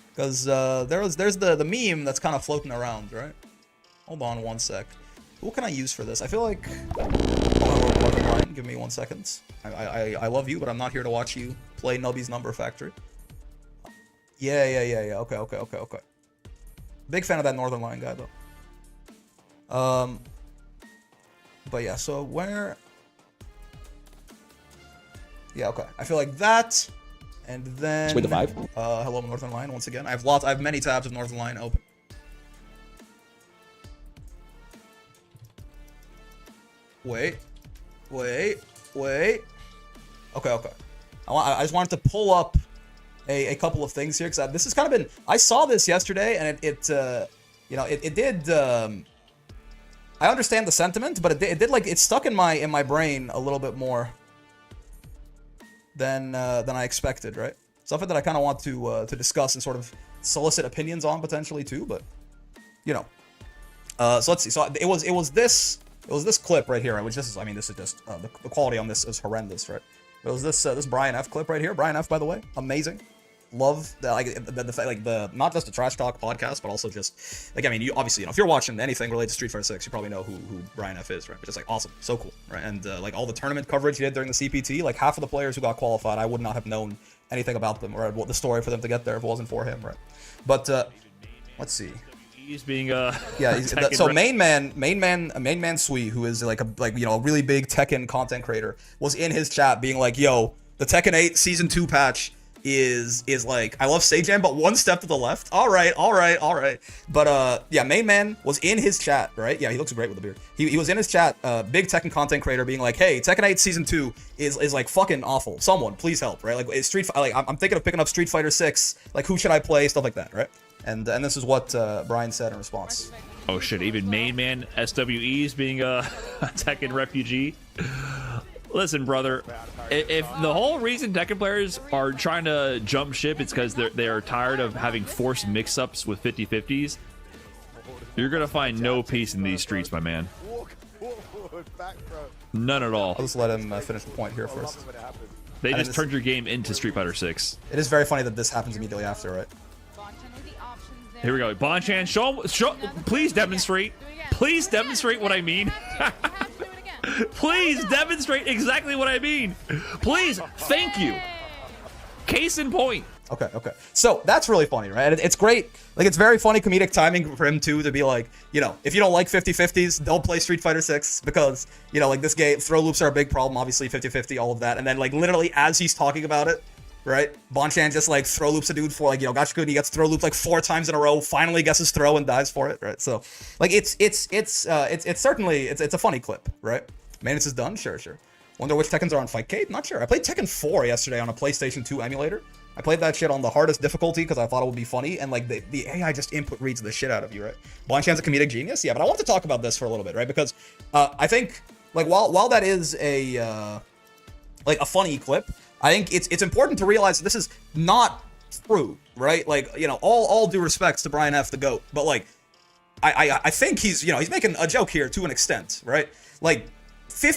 Because there's the meme that's kind of floating around, right? Hold on 1 sec. Who can I use for this? I feel like. Give me 1 second. I love you, but I'm not here to watch you play Nubby's Number Factory. Yeah. Okay. Big fan of that Northern Line guy though. But yeah, so where... Yeah, okay. I feel like that, and then... With the 5? Hello, Northern Line, once again. I have many tabs of Northern Line open. Wait. Okay. I just wanted to pull up a couple of things here, because this has kind of been... I saw this yesterday, and it did... I understand the sentiment, but it did like it stuck in my brain a little bit more than I expected, right? Something that I kind of want to discuss and sort of solicit opinions on potentially too, but you know. So let's see. So it was this clip right here, which this is just the quality on this is horrendous, right? It was this Brian F clip right here. Brian F, by the way, amazing. Love the not just the Trash Talk podcast, but also just like, I mean, you obviously, you know, if you're watching anything related to Street Fighter 6, you probably know who Brian F is, right? But just like awesome, so cool, right? And like all the tournament coverage he did during the CPT, like half of the players who got qualified, I would not have known anything about them or the story for them to get there if it wasn't for him, right? But let's see. He's being so main man Sui, who is like a really big Tekken content creator, was in his chat being like, yo, the Tekken 8 season 2 patch is like, I love Seijan, but one step to the left. All right. But yeah, main man was in his chat, right? Yeah, he looks great with the beard. He was in his chat, big Tekken content creator, being like, hey, Tekken 8 season 2 is like fucking awful. Someone please help, right? Like I'm thinking of picking up Street Fighter 6. Like, who should I play? Stuff like that, right? And this is what Brian said in response. Oh shit! Even main man SWE is being a Tekken refugee. Listen, brother, if the whole reason Tekken players are trying to jump ship, it's because they are tired of having forced mix-ups with 50-50s, you're gonna find no peace in these streets, my man. None at all. I'll just let him finish the point here first. They just turned your game into Street Fighter 6. It is very funny that this happens immediately after, right? Here we go. Bonchan, show, please demonstrate. Please demonstrate what I mean. Please demonstrate exactly what I mean. Please, thank you. Case in point. Okay. So that's really funny, right? It's great. Like, it's very funny comedic timing for him too, to be like, you know, if you don't like 50-50s, don't play Street Fighter 6 because, you know, like, this game, throw loops are a big problem, obviously 50-50, all of that. And then, like, literally as he's talking about it, right, Bonchan just, like, throw loops a dude for, like, you know, gotcha good, he gets throw looped like 4 times in a row, finally gets his throw and dies for it, right? So, like, it's certainly a funny clip, right? Maintenance is done, sure. Wonder which Tekkens are on Fightcade? Not sure. I played Tekken 4 yesterday on a PlayStation 2 emulator. I played that shit on the hardest difficulty because I thought it would be funny, and like the AI just input reads the shit out of you, right? Bonchan's a comedic genius, yeah, but I want to talk about this for a little bit, right? Because I think, like, while that is a funny clip, I think it's important to realize that this is not true, right? Like, you know, all due respects to Brian F, the GOAT, but like, I think he's making a joke here to an extent, right? Like,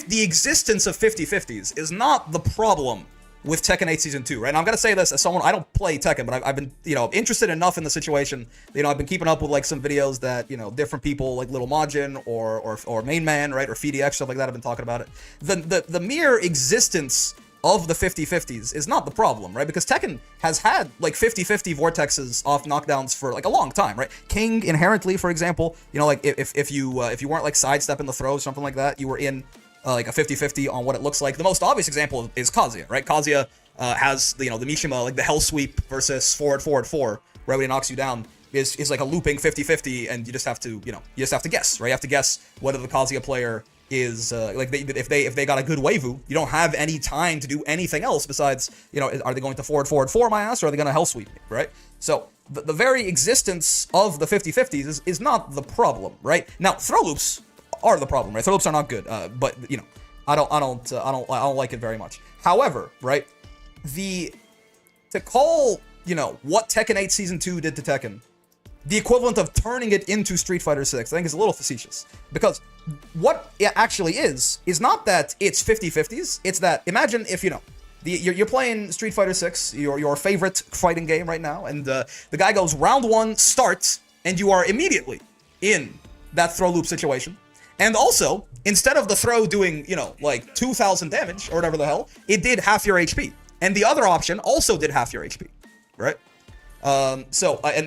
the existence of 50-50s is not the problem with Tekken 8 Season 2, right? Now, I'm going to say this as someone, I don't play Tekken, but I've been, you know, interested enough in the situation. You know, I've been keeping up with, like, some videos that, you know, different people, like Little Majin or Main Man, right, or FDX, stuff like that, have been talking about it. The mere existence of the 50-50s is not the problem, right? Because Tekken has had, like, 50-50 vortexes off knockdowns for, like, a long time, right? King, inherently, for example, you know, like, if you weren't, like, sidestepping the throw or something like that, you were in like a 50-50 on what it looks like. The most obvious example is Kazuya, right? Kazuya has, you know, the Mishima, like the Hell Sweep versus forward, right, when he knocks you down, is like a looping 50-50, and you just have to, you know, guess, right? You have to guess whether the Kazuya player is, like, if they got a good Waivu, you don't have any time to do anything else besides, you know, are they going to forward my ass, or are they going to Hell Sweep me, right? So, the very existence of the 50-50s is not the problem, right? Now, throw loops are the problem, right? Throw loops are not good, but you know, I don't like it very much. However, right, to call, you know, what Tekken 8 Season 2 did to Tekken the equivalent of turning it into Street Fighter 6, I think is a little facetious, because what it actually is not that it's 50-50s. It's that, imagine if, you know, you're playing Street Fighter 6, your favorite fighting game right now, and the guy goes round 1, start, and you are immediately in that throw loop situation. And also, instead of the throw doing, you know, like 2,000 damage or whatever the hell, it did half your HP. And the other option also did half your HP, right? And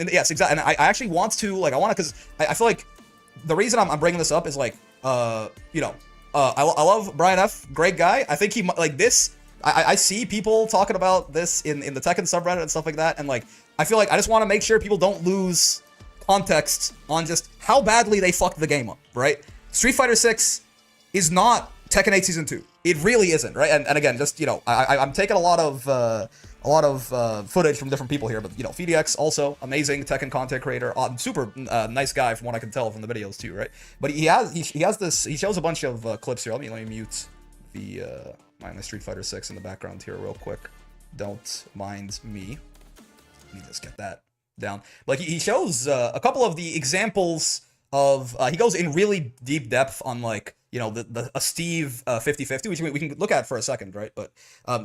yes, exactly. And I actually want to, like, because I feel like the reason I'm bringing this up is, like, you know, I love Brian F, great guy. I think he, like, this, I see people talking about this in the Tekken subreddit and stuff like that. And, like, I feel like I just want to make sure people don't lose context on just how badly they fucked the game up, right? Street Fighter 6 is not Tekken 8 Season 2. It really isn't, right? And again, just, you know, I'm taking a lot of footage from different people here, but, you know, FDX also amazing Tekken content creator, super nice guy from what I can tell from the videos too, right? But he shows a bunch of clips here. Let me mute the my Street Fighter 6 in the background here real quick. Don't mind me. Let me just get that down. Like, he shows a couple of the examples of, he goes in really deep depth on, like, you know, a Steve 50-50, which we can look at for a second, right? But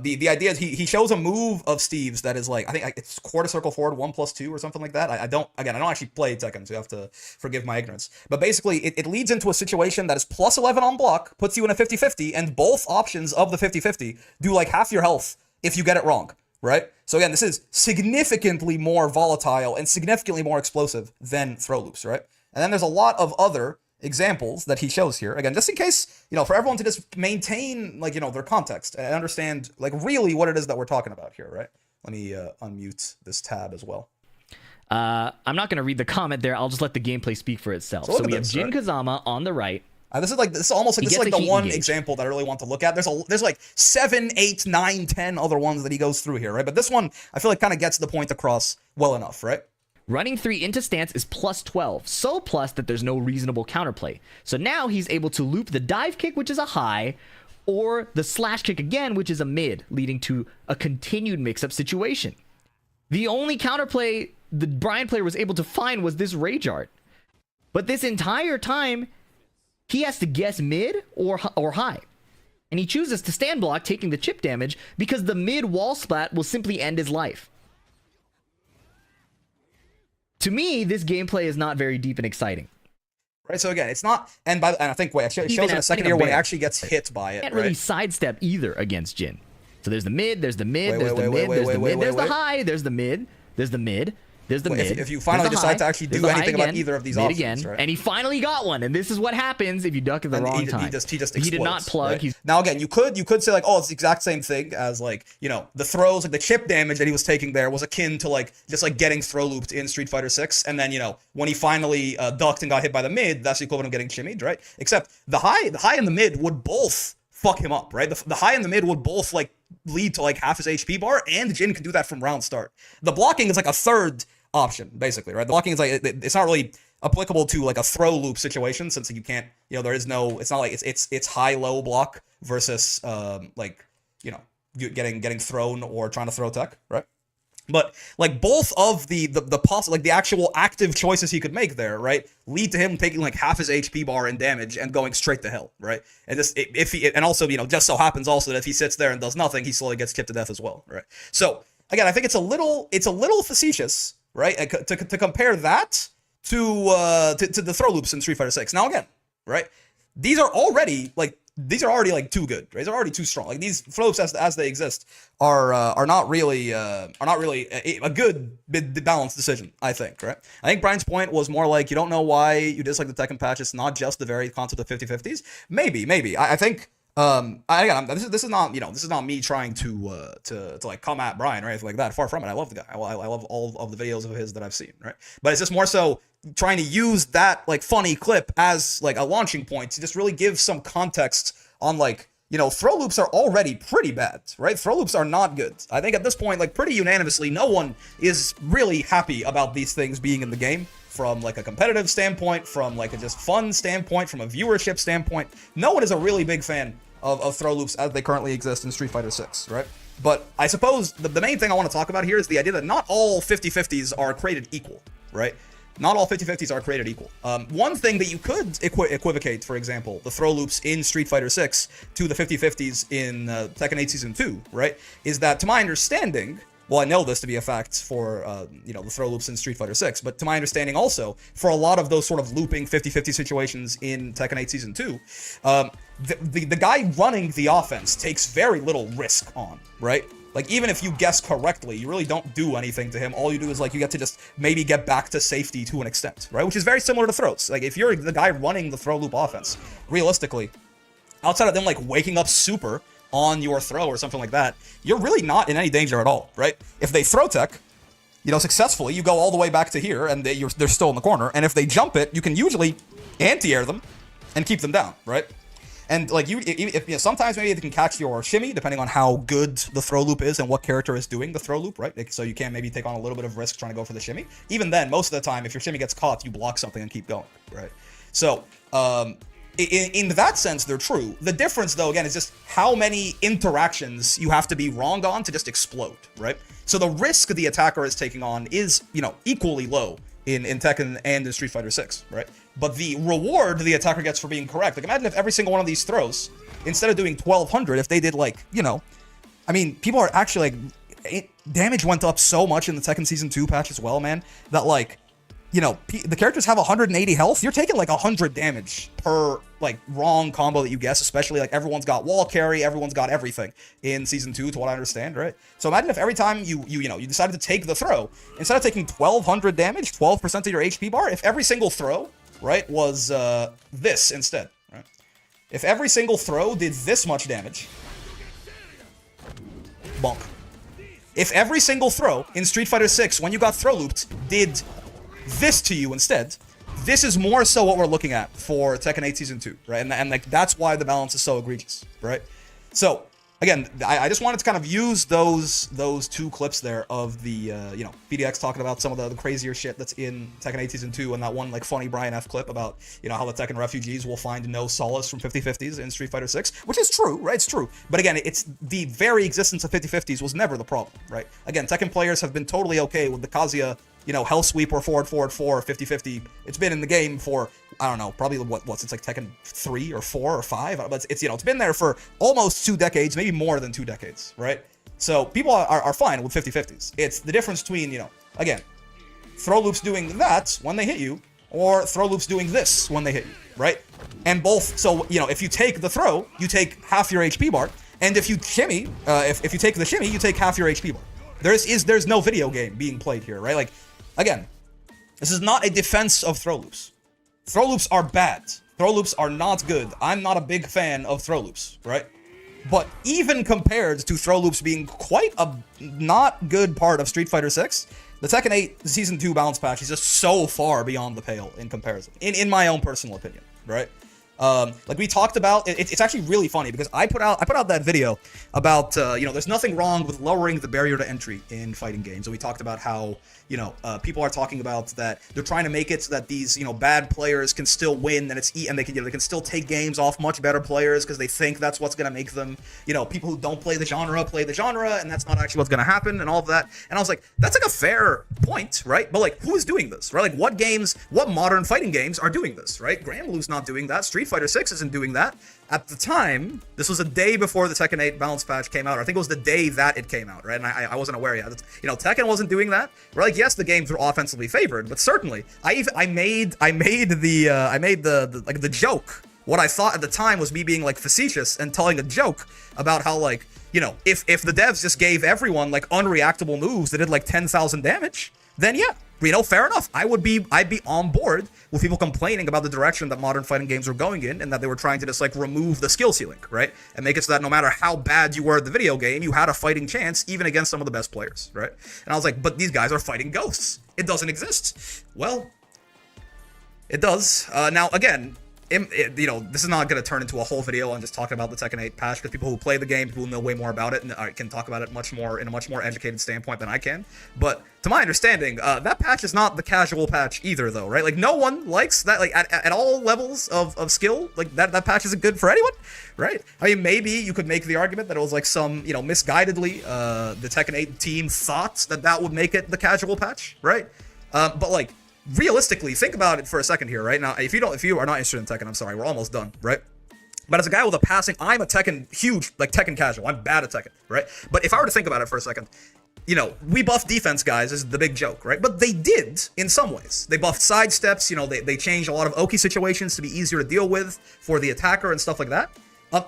the idea is he shows a move of Steve's that is, like, I think it's quarter circle forward 1+2 or something like that. I don't actually play Tekken, so you have to forgive my ignorance. But basically, it leads into a situation that is +11 on block, puts you in a 50-50, and both options of the 50-50 do, like, half your health if you get it wrong, right? So again, this is significantly more volatile and significantly more explosive than throw loops, right? And then there's a lot of other examples that he shows here. Again, just in case, you know, for everyone to just maintain, like, you know, their context and understand, like, really what it is that we're talking about here, right? Let me unmute this tab as well. I'm not going to read the comment there. I'll just let the gameplay speak for itself. So we have Jin Kazama on the right. This is almost like, this is like the one example that I really want to look at. There's like 7, 8, 9, 10 other ones that he goes through here, right? But this one, I feel like, kind of gets the point across well enough, right? Running 3 into stance is +12, so plus that there's no reasonable counterplay. So now he's able to loop the dive kick, which is a high, or the slash kick again, which is a mid, leading to a continued mix-up situation. The only counterplay the Brian player was able to find was this rage art. But this entire time, he has to guess mid or high. And he chooses to stand block, taking the chip damage, because the mid wall splat will simply end his life. To me, this gameplay is not very deep and exciting. Right, so again, it's not, and I think, it shows in a second here when he actually gets hit by it, Can't right? really sidestep either against Jin. So there's the mid, there's the mid, there's the mid, there's the mid, there's the high, there's the mid, there's the mid, there's the mid. If you finally decide to actually do anything about either of these options, right? And he finally got one, and this is what happens if you duck at the wrong time. He just explodes, he did not plug. Right? Now again, you could say like, oh, it's the exact same thing as like, you know, the throws, like the chip damage that he was taking there was akin to like just like getting throw looped in Street Fighter 6, and then, you know, when he finally ducked and got hit by the mid, that's the equivalent of getting shimmied, right? Except the high and the mid would both fuck him up, right? The high and the mid would both like lead to like half his HP bar, and Jin can do that from round start. The blocking is like a third option, basically, right? The blocking is like, it's not really applicable to like a throw loop situation, since you can't, you know, there is no, it's not like it's high-low block versus like, you know, getting thrown or trying to throw tech, right? But like both of the like the actual active choices he could make there, right, lead to him taking like half his HP bar in damage and going straight to hell, right? And this, and also, you know, just so happens also that if he sits there and does nothing, he slowly gets chipped to death as well, right? So again, I think it's a little facetious, right, to compare that to the throw loops in Street Fighter 6. Now again, right, these are already like too good, right? They're already too strong. Like these throw loops as they exist are not really a good balanced decision, I think, right? I think Brian's point was more like, you don't know why you dislike the Tekken patch. It's not just the very concept of 50/50s. Maybe. I think again, this is not, you know, this is not me trying to like come at Brian or anything like that. Far from it. I love the guy. I love all of the videos of his that I've seen, right? But it's just more so trying to use that like funny clip as like a launching point to just really give some context on like, you know, throw loops are already pretty bad, right? Throw loops are not good. I think at this point, like pretty unanimously, no one is really happy about these things being in the game. From like a competitive standpoint, from like a just fun standpoint, from a viewership standpoint, no one is a really big fan of throw loops as they currently exist in Street Fighter 6, right? But I suppose the main thing I want to talk about here is the idea that not all 50/50s are created equal, right? Not all 50/50s are created equal. One thing that you could equivocate, for example, the throw loops in Street Fighter 6 to the 50/50s in Tekken 8 Season 2, right, is that, to my understanding, well, I know this to be a fact for, you know, the throw loops in Street Fighter 6, but to my understanding also, for a lot of those sort of looping 50/50 situations in Tekken 8 Season 2, the guy running the offense takes very little risk on, right? Like, even if you guess correctly, you really don't do anything to him. All you do is, like, you get to just maybe get back to safety to an extent, right? Which is very similar to throws. Like, if you're the guy running the throw loop offense, realistically, outside of them, like, waking up super on your throw or something like that, you're really not in any danger at all, right? If they throw tech, you know, successfully, you go all the way back to here, and they're still in the corner. And if they jump it, you can usually anti-air them and keep them down, right? And like you know, sometimes maybe they can catch your shimmy depending on how good the throw loop is and what character is doing the throw loop, right? Like, so you can maybe take on a little bit of risk trying to go for the shimmy. Even then, most of the time, if your shimmy gets caught, you block something and keep going, right? So in that sense, they're true. The difference, though, again, is just how many interactions you have to be wrong on to just explode, right? So the risk the attacker is taking on is, you know, equally low in Tekken and in Street Fighter 6, right? But the reward the attacker gets for being correct, like imagine if every single one of these throws, instead of doing 1200, if they did like, you know, I mean, people are actually like, damage went up so much in the Tekken Season 2 patch as well, man, that like, you know, the characters have 180 health, you're taking like 100 damage per like wrong combo that you guess, especially like everyone's got wall carry, everyone's got everything in Season 2 to what I understand, right? So imagine if every time you decided to take the throw, instead of taking 1200 damage, 12% of your HP bar, if every single throw, right, was this instead, right? If every single throw did this much damage, bonk. If every single throw in Street Fighter 6, when you got throw looped, did this to you instead, this is more so what we're looking at for Tekken 8 Season 2, right? And like that's why the balance is so egregious, right? So again, I just wanted to kind of use those two clips there of the you know, PDX talking about some of the crazier shit that's in Tekken 8 Season 2, and that one like funny Brian F clip about, you know, how the Tekken refugees will find no solace from 50-50s in Street Fighter 6, which is true, right? It's true. But again, it's the very existence of 50-50s was never the problem, right? Again, Tekken players have been totally okay with the Kazuya, you know, Hell Sweep or forward 50-50. It's been in the game for, I don't know, probably what's it's like Tekken 3 or 4 or 5, but it's you know, it's been there for almost 2 decades, maybe more than 2 decades, right? So people are fine with 50-50s. It's the difference between, you know, again, throw loops doing that when they hit you, or throw loops doing this when they hit you, right? And both, so, you know, if you take the throw, you take half your HP bar, and if you shimmy, if you take the shimmy, you take half your HP bar. There's no video game being played here, right? Like, again, this is not a defense of throw loops. Throw loops are bad. Throw loops are not good. I'm not a big fan of throw loops, right? But even compared to throw loops being quite a not good part of Street Fighter 6, the Tekken 8 Season 2 balance patch is just so far beyond the pale in comparison, in my own personal opinion, right? Like we talked about, it's actually really funny because I put out that video about, you know, there's nothing wrong with lowering the barrier to entry in fighting games. And we talked about how, you know, people are talking about that they're trying to make it so that these, you know, bad players can still win, and and they can, you know, they can still take games off much better players because they think that's what's going to make them, you know, people who don't play the genre, and that's not actually what's going to happen and all of that. And I was like, that's like a fair point, right? But like, who is doing this, right? Like, what modern fighting games are doing this, right? Grand Blue's not doing that. Street Fighter 6 isn't doing that. At the time, this was a day before the Tekken 8 balance patch came out. I think it was the day that it came out, right? And I wasn't aware yet. You know, Tekken wasn't doing that. We're like, yes, the games were offensively favored, but certainly, I made the joke. What I thought at the time was me being like facetious and telling a joke about how, like, you know, if the devs just gave everyone like unreactable moves that did like 10,000 damage, then yeah, you know, fair enough. I'd be on board with people complaining about the direction that modern fighting games were going in, and that they were trying to just like remove the skill ceiling, right? And make it so that no matter how bad you were at the video game, you had a fighting chance even against some of the best players, right? And I was like, but these guys are fighting ghosts. It doesn't exist. Well, it does. Now, again, you know, this is not going to turn into a whole video on just talking about the Tekken 8 patch, because people who play the game, people who know way more about it, and can talk about it much more in a much more educated standpoint than I can. But to my understanding, that patch is not the casual patch either, though, right? Like, no one likes that, like, at all levels of skill. Like, that patch isn't good for anyone, right? I mean, maybe you could make the argument that it was like some, you know, misguidedly, the Tekken 8 team thought that would make it the casual patch, right? But like, realistically, think about it for a second here, right? Now, if you are not interested in Tekken, I'm sorry, we're almost done, right? But as a guy with a passing, I'm a Tekken huge, like Tekken casual. I'm bad at Tekken, right? But if I were to think about it for a second, you know, we buffed defense guys is the big joke, right? But they did in some ways. They buffed sidesteps, you know, they changed a lot of Oki situations to be easier to deal with for the attacker and stuff like that.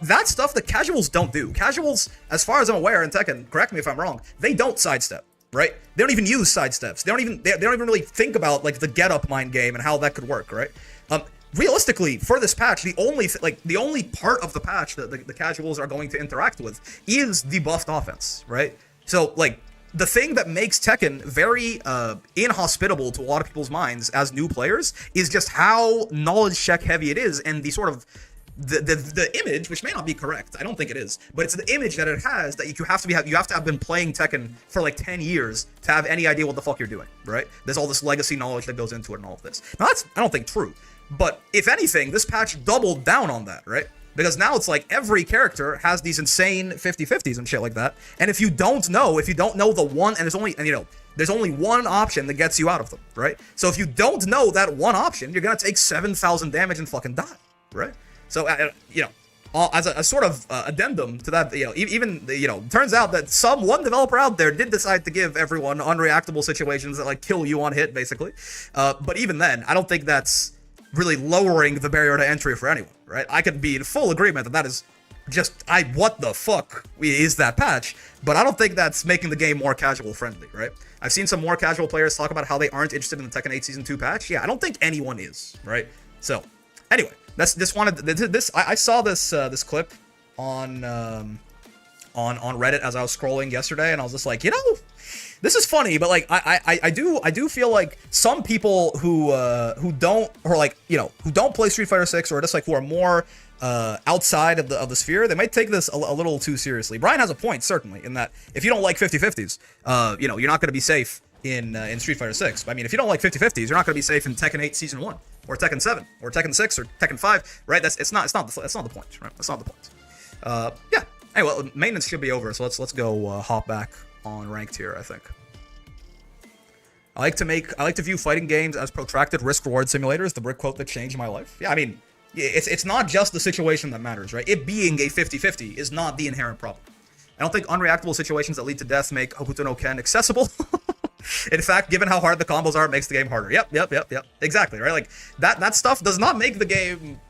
That stuff the casuals don't do. Casuals, as far as I'm aware in Tekken, correct me if I'm wrong, they don't sidestep. Right? They don't even use sidesteps. They don't even really think about like the get up mind game and how that could work, right? Realistically, for this patch, the only part of the patch that the casuals are going to interact with is the buffed offense, right? So like, the thing that makes Tekken very inhospitable to a lot of people's minds as new players is just how knowledge check heavy it is, and the sort of the image, which may not be correct, I don't think it is, but it's the image that it has that you have to have been playing Tekken for like 10 years to have any idea what the fuck you're doing, right? There's all this legacy knowledge that goes into it and all of this. Now that's, I don't think, true, but if anything, this patch doubled down on that, right? Because now it's like every character has these insane 50-50s and shit like that, and if you don't know the one, and there's only one option that gets you out of them, right? So if you don't know that one option, you're gonna take 7,000 damage and fucking die, right? So, you know, as a sort of addendum to that, you know, even, you know, turns out that one developer out there did decide to give everyone unreactable situations that, like, kill you on hit, basically. But even then, I don't think that's really lowering the barrier to entry for anyone, right? I could be in full agreement that is just, what the fuck is that patch? But I don't think that's making the game more casual friendly, right? I've seen some more casual players talk about how they aren't interested in the Tekken 8 Season 2 patch. Yeah, I don't think anyone is, right? So, anyway. I saw this clip on Reddit as I was scrolling yesterday, and I was just like, you know, this is funny, but like I do feel like some people who don't, or like, you know, who don't play Street Fighter 6, or just like who are more outside of the sphere, they might take this a little too seriously. Brian has a point, certainly, in that if you don't like 50-50s, you know, you're not going to be safe in Street Fighter 6. I mean, if you don't like 50-50s, you're not going to be safe in Tekken 8 Season 1, or Tekken 7, or Tekken 6, or Tekken 5, right? That's not the point, right? That's not the point. Yeah. Anyway, well, maintenance should be over, so let's go hop back on ranked here, I think. I like to view fighting games as protracted risk-reward simulators, the brick quote that changed my life. Yeah, I mean, it's not just the situation that matters, right? It being a 50-50 is not the inherent problem. I don't think unreactable situations that lead to death make Hokuto no Ken accessible. In fact, given how hard the combos are, it makes the game harder. Yep. Exactly, right? Like, that stuff does not make the game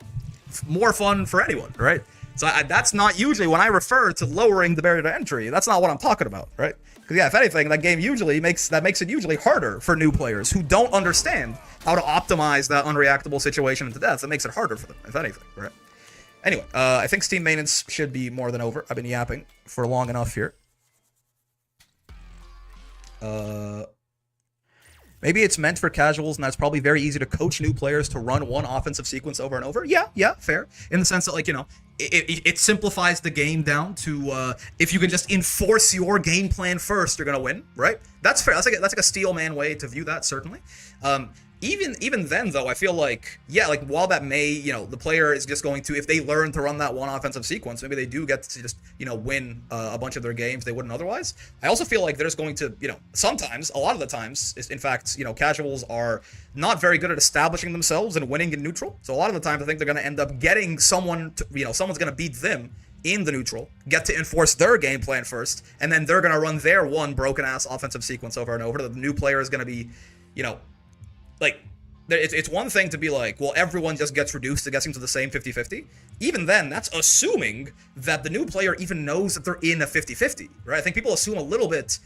more fun for anyone, right? So that's not usually, when I refer to lowering the barrier to entry, that's not what I'm talking about, right? Because yeah, if anything, that game usually makes it usually harder for new players who don't understand how to optimize that unreactable situation into death. That makes it harder for them, if anything, right? Anyway, I think Steam maintenance should be more than over. I've been yapping for long enough here. Maybe it's meant for casuals, and that's probably very easy to coach new players to run one offensive sequence over and over. Yeah, fair. In the sense that, like, you know, it simplifies the game down to, if you can just enforce your game plan first, you're gonna win, right? That's fair. That's like a steel man way to view that, certainly. Even then, though, I feel like, yeah, like, while that may, you know, the player is just going to, if they learn to run that one offensive sequence, maybe they do get to just, you know, win a bunch of their games they wouldn't otherwise. I also feel like they're just going to, you know, sometimes, a lot of the times, in fact, you know, casuals are not very good at establishing themselves and winning in neutral. So a lot of the times, I think they're going to end up getting someone, to, you know, someone's going to beat them in the neutral, get to enforce their game plan first, and then they're going to run their one broken-ass offensive sequence over and over. The new player is going to be, you know, like, it's one thing to be like, well, everyone just gets reduced to getting to the same 50-50. Even then, that's assuming that the new player even knows that they're in a 50-50, right? I think people assume a little bit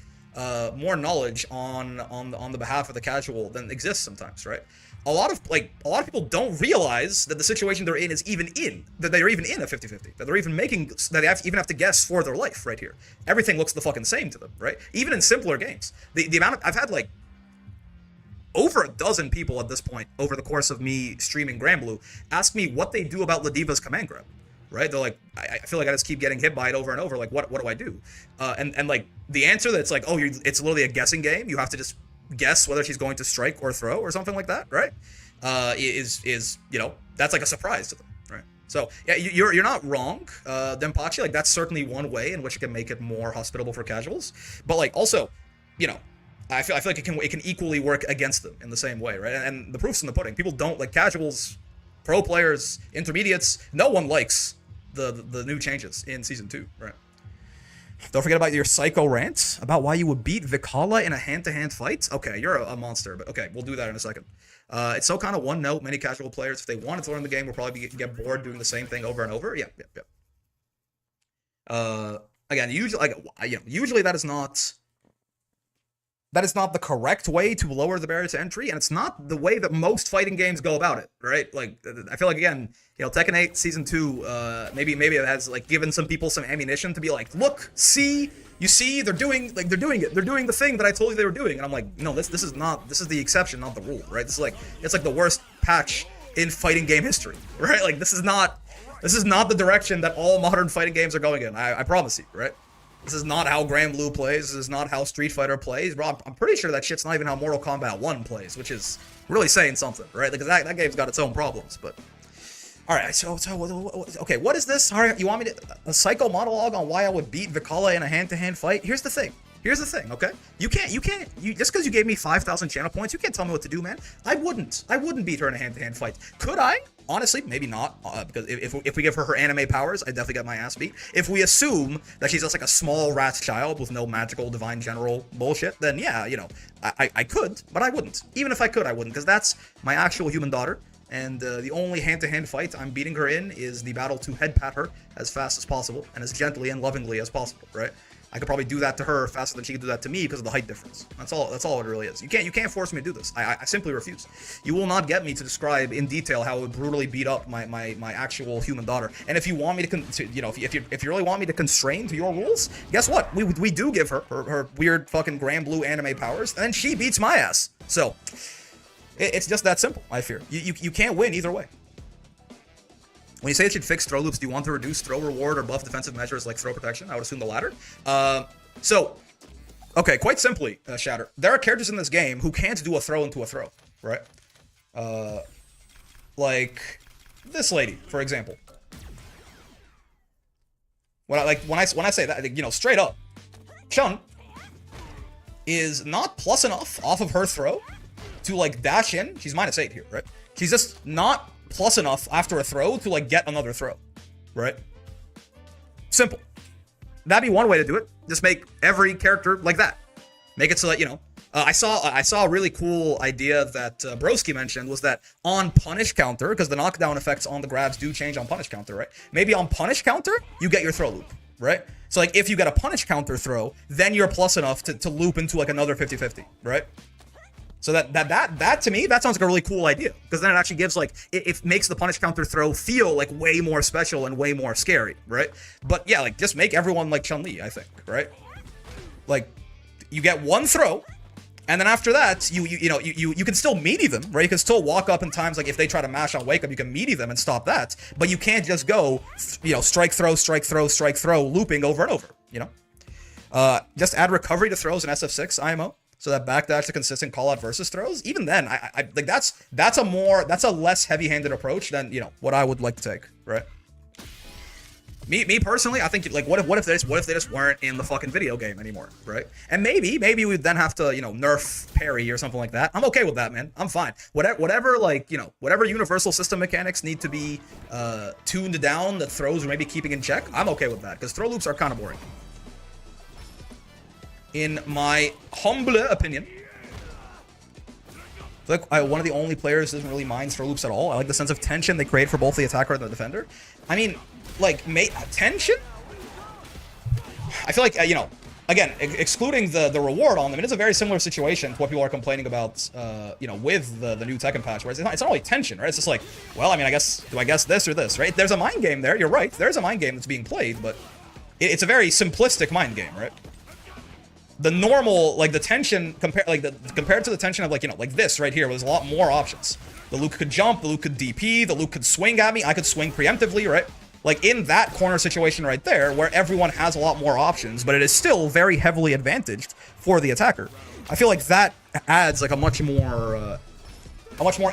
more knowledge on the behalf of the casual than exists sometimes, right? A lot of people don't realize that the situation they're in is that they're even in a 50-50, that they're even that they even have to guess for their life right here. Everything looks the fucking same to them, right? Even in simpler games. The amount of, I've had like over a dozen people at this point over the course of me streaming Granblue ask me what they do about Ladiva's command grab, right? They're like, I feel like I just keep getting hit by it over and over. Like, what do I do? And like the answer that's like, oh, it's literally a guessing game. You have to just guess whether she's going to strike or throw or something like that, right? Is you know, that's like a surprise to them, right? So yeah, you're not wrong, Denpachi. Like, that's certainly one way in which it can make it more hospitable for casuals. But like, also, you know, I feel like it can equally work against them in the same way, right? And the proof's in the pudding. People don't like casuals, pro players, intermediates. No one likes the new changes in Season 2, right? Don't forget about your psycho rant about why you would beat Vikala in a hand-to-hand fight. Okay, you're a monster, but okay, we'll do that in a second. It's so kind of one note. Many casual players, if they wanted to learn the game, will probably get bored doing the same thing over and over. Yep. Again, usually that is not the correct way to lower the barrier to entry, and it's not the way that most fighting games go about it, right? Like, I feel like, again, you know, Tekken 8 Season 2, maybe it has, like, given some people some ammunition to be like, look, see, you see, they're doing it. They're doing the thing that I told you they were doing. And I'm like, no, this is the exception, not the rule, right? It's like the worst patch in fighting game history, right? Like, this is not the direction that all modern fighting games are going in. I promise you, right? This is not how Granblue plays. This is not how Street Fighter plays. Bro, I'm pretty sure that shit's not even how Mortal Kombat 1 plays, which is really saying something, right? Because that game's got its own problems, but... Alright, so okay, what is this? Alright, you want me to... A psycho monologue on why I would beat Vikala in a hand-to-hand fight? Here's the thing, okay? You can't, just because you gave me 5,000 channel points, you can't tell me what to do, man. I wouldn't beat her in a hand-to-hand fight. Could I? Honestly, maybe not, because if we give her anime powers, I'd definitely get my ass beat. If we assume that she's just like a small rat child with no magical divine general bullshit, then yeah, you know, I could, but I wouldn't. Even if I could, I wouldn't, because that's my actual human daughter, and the only hand-to-hand fight I'm beating her in is the battle to head pat her as fast as possible, and as gently and lovingly as possible, right? I could probably do that to her faster than she could do that to me because of the height difference. That's all it really is. You can't force me to do this. I simply refuse. You will not get me to describe in detail how it would brutally beat up my actual human daughter. And if you want me if you really want me to constrain to your rules, guess what? We do give her weird fucking Grand Blue anime powers, and then she beats my ass. So it's just that simple, I fear. You can't win either way. When you say it should fix throw loops, do you want to reduce throw reward or buff defensive measures like throw protection? I would assume the latter. Okay, quite simply, Shatter, there are characters in this game who can't do a throw into a throw, right? Like this lady, for example. When I say that, straight up, Chun is not plus enough off of her throw to like dash in. She's -8 here, right? She's just not plus enough after a throw to like get another throw, right? Simple. That'd be one way to do it. Just make every character like that. Make it so that, I saw a really cool idea that Broski mentioned, was that on punish counter, because the knockdown effects on the grabs do change on punish counter, right? Maybe on punish counter, you get your throw loop, right? So like if you get a punish counter throw, then you're plus enough to loop into like another 50-50, right? So that to me, that sounds like a really cool idea, because then it actually gives like, it makes the punish counter throw feel like way more special and way more scary, right? But yeah, like just make everyone like Chun-Li, I think, right? Like you get one throw, and then after that, you can still meaty them, right? You can still walk up in times like if they try to mash on wake up, you can meaty them and stop that. But you can't just go, strike throw, strike throw, strike throw, looping over and over, Just add recovery to throws in SF6 IMO. So that backdash to consistent call out versus throws. Even then, I like that's a less heavy-handed approach than what I would like to take, right? Me personally, I think like what if they just weren't in the fucking video game anymore, right? And maybe we'd then have to nerf parry or something like that. I'm okay with that, man. I'm fine. Whatever whatever universal system mechanics need to be tuned down that throws are maybe keeping in check. I'm okay with that because throw loops are kind of boring. In my humble opinion, I feel like one of the only players who doesn't really mind throw loops at all. I like the sense of tension they create for both the attacker and the defender. I mean, like, tension? I feel like, again, excluding the reward on them, it is a very similar situation to what people are complaining about, with the new Tekken patch, where it's not really tension, right? It's just like, well, I mean, do I guess this or this, right? There's a mind game there, you're right. There's a mind game that's being played, but it's a very simplistic mind game, right? The normal, like the tension compared to the tension of like this right here, where there's a lot more options. The Luke could jump, the Luke could DP, the Luke could swing at me, I could swing preemptively, right? Like in that corner situation right there, where everyone has a lot more options, but it is still very heavily advantaged for the attacker. I feel like that adds like a much more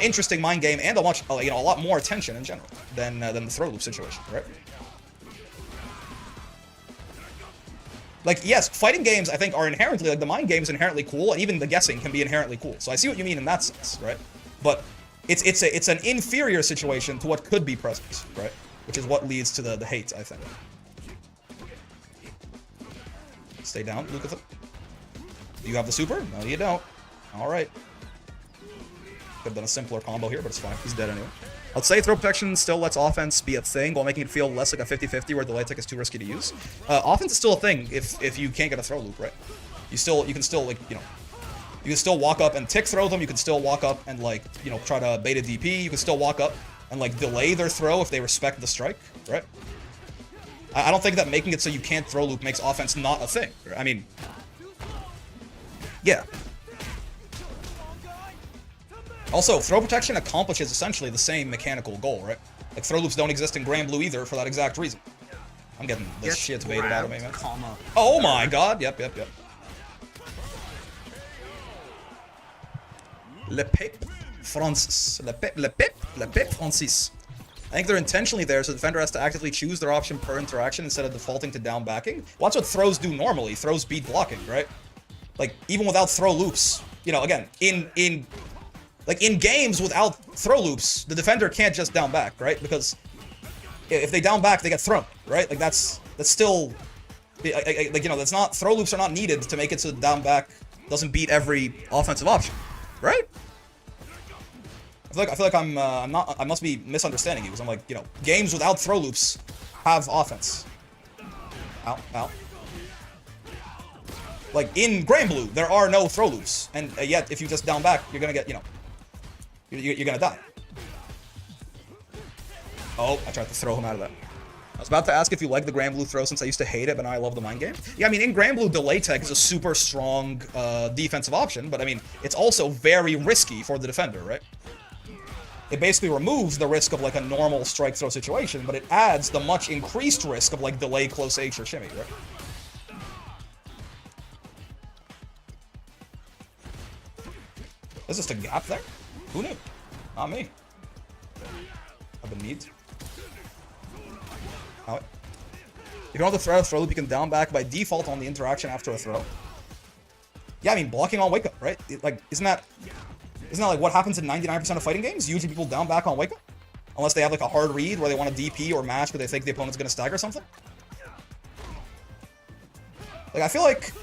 interesting mind game and a lot more tension in general than the throw loop situation, right? Like, yes, fighting games, I think, are inherently, like, the mind game is inherently cool, and even the guessing can be inherently cool. So I see what you mean in that sense, right? But it's an inferior situation to what could be present, right? Which is what leads to the hate, I think. Stay down, look at them. Do you have the super? No, you don't. Alright. Could have done a simpler combo here, but it's fine. He's dead anyway. I'd say throw protection still lets offense be a thing while making it feel less like a 50-50 where delay tech is too risky to use. Offense is still a thing if you can't get a throw loop, right? You can still walk up and tick throw them. You can still walk up and try to bait a DP. You can still walk up and delay their throw if they respect the strike, right? I don't think that making it so you can't throw loop makes offense not a thing. I mean, yeah. Also, throw protection accomplishes essentially the same mechanical goal, right? Like, throw loops don't exist in Grand Blue either for that exact reason. I'm getting this shit baited out of me, man. Oh my god, yep. Le Pep Francis. Le Pep Francis. I think they're intentionally there so the defender has to actively choose their option per interaction instead of defaulting to down backing. Well, that's what throws do normally. Throws beat blocking, right? Like, even without throw loops, again, in games without throw loops, the defender can't just down back, right? Because if they down back, they get thrown, right? Like, that's still, that's not, throw loops are not needed to make it so down back doesn't beat every offensive option, right? I feel like I must be misunderstanding you, because I'm like, games without throw loops have offense. Ow. Like, in Gray and Blue, there are no throw loops. And yet, if you just down back, you're gonna get, you know, you're gonna die. Oh, I tried to throw him out of that. I was about to ask if you like the Gray and Blue throw since I used to hate it, but now I love the mind game. Yeah, I mean, in Gray and Blue, delay tech is a super strong defensive option, but I mean, it's also very risky for the defender, right? It basically removes the risk of like a normal strike throw situation, but it adds the much increased risk of like delay close H or shimmy, right? Is this a gap there? Who knew? Not me. I've been neat. Out. You can also throw a throw loop, you can down back by default on the interaction after a throw. Yeah, I mean, blocking on wake up, right? Like, isn't that like what happens in 99% of fighting games? Usually people down back on wake up. Unless they have like a hard read where they want to DP or mash but they think the opponent's gonna stagger something. Like, I feel like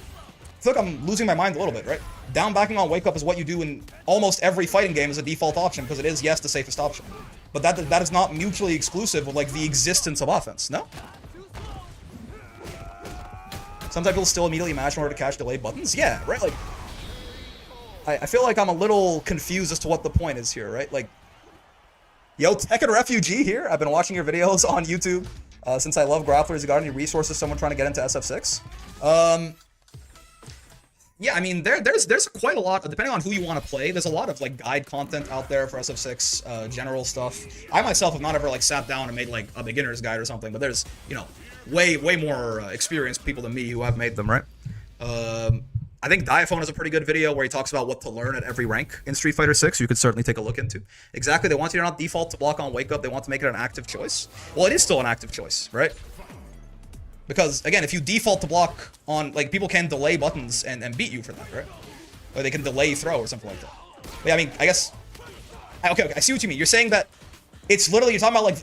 I'm losing my mind a little bit, right? Down backing on wake up is what you do in almost every fighting game as a default option because it is, yes, the safest option. But that is not mutually exclusive with like the existence of offense, no? Sometimes people still immediately mash in order to catch delay buttons. Yeah, right? Like, I feel like I'm a little confused as to what the point is here, right? Like, yo, Tekken Refugee here. I've been watching your videos on YouTube since I love grapplers. You got any resources? Someone trying to get into SF6? Yeah, I mean, there's quite a lot, depending on who you want to play, there's a lot of, like, guide content out there for SF6, general stuff. I myself have not ever, like, sat down and made, like, a beginner's guide or something, but there's, you know, way more experienced people than me who have made them, right? I think Diaphone has a pretty good video where he talks about what to learn at every rank in Street Fighter 6. You could certainly take a look into. Exactly, they want you to not default to block on wake up, they want to make it an active choice. Well, it is still an active choice, right? Because, again, if you default to block on, like, people can delay buttons and beat you for that, right? Or they can delay throw or something like that. But, yeah, I mean, I guess... Okay, I see what you mean. You're saying that it's literally, you're talking about, like,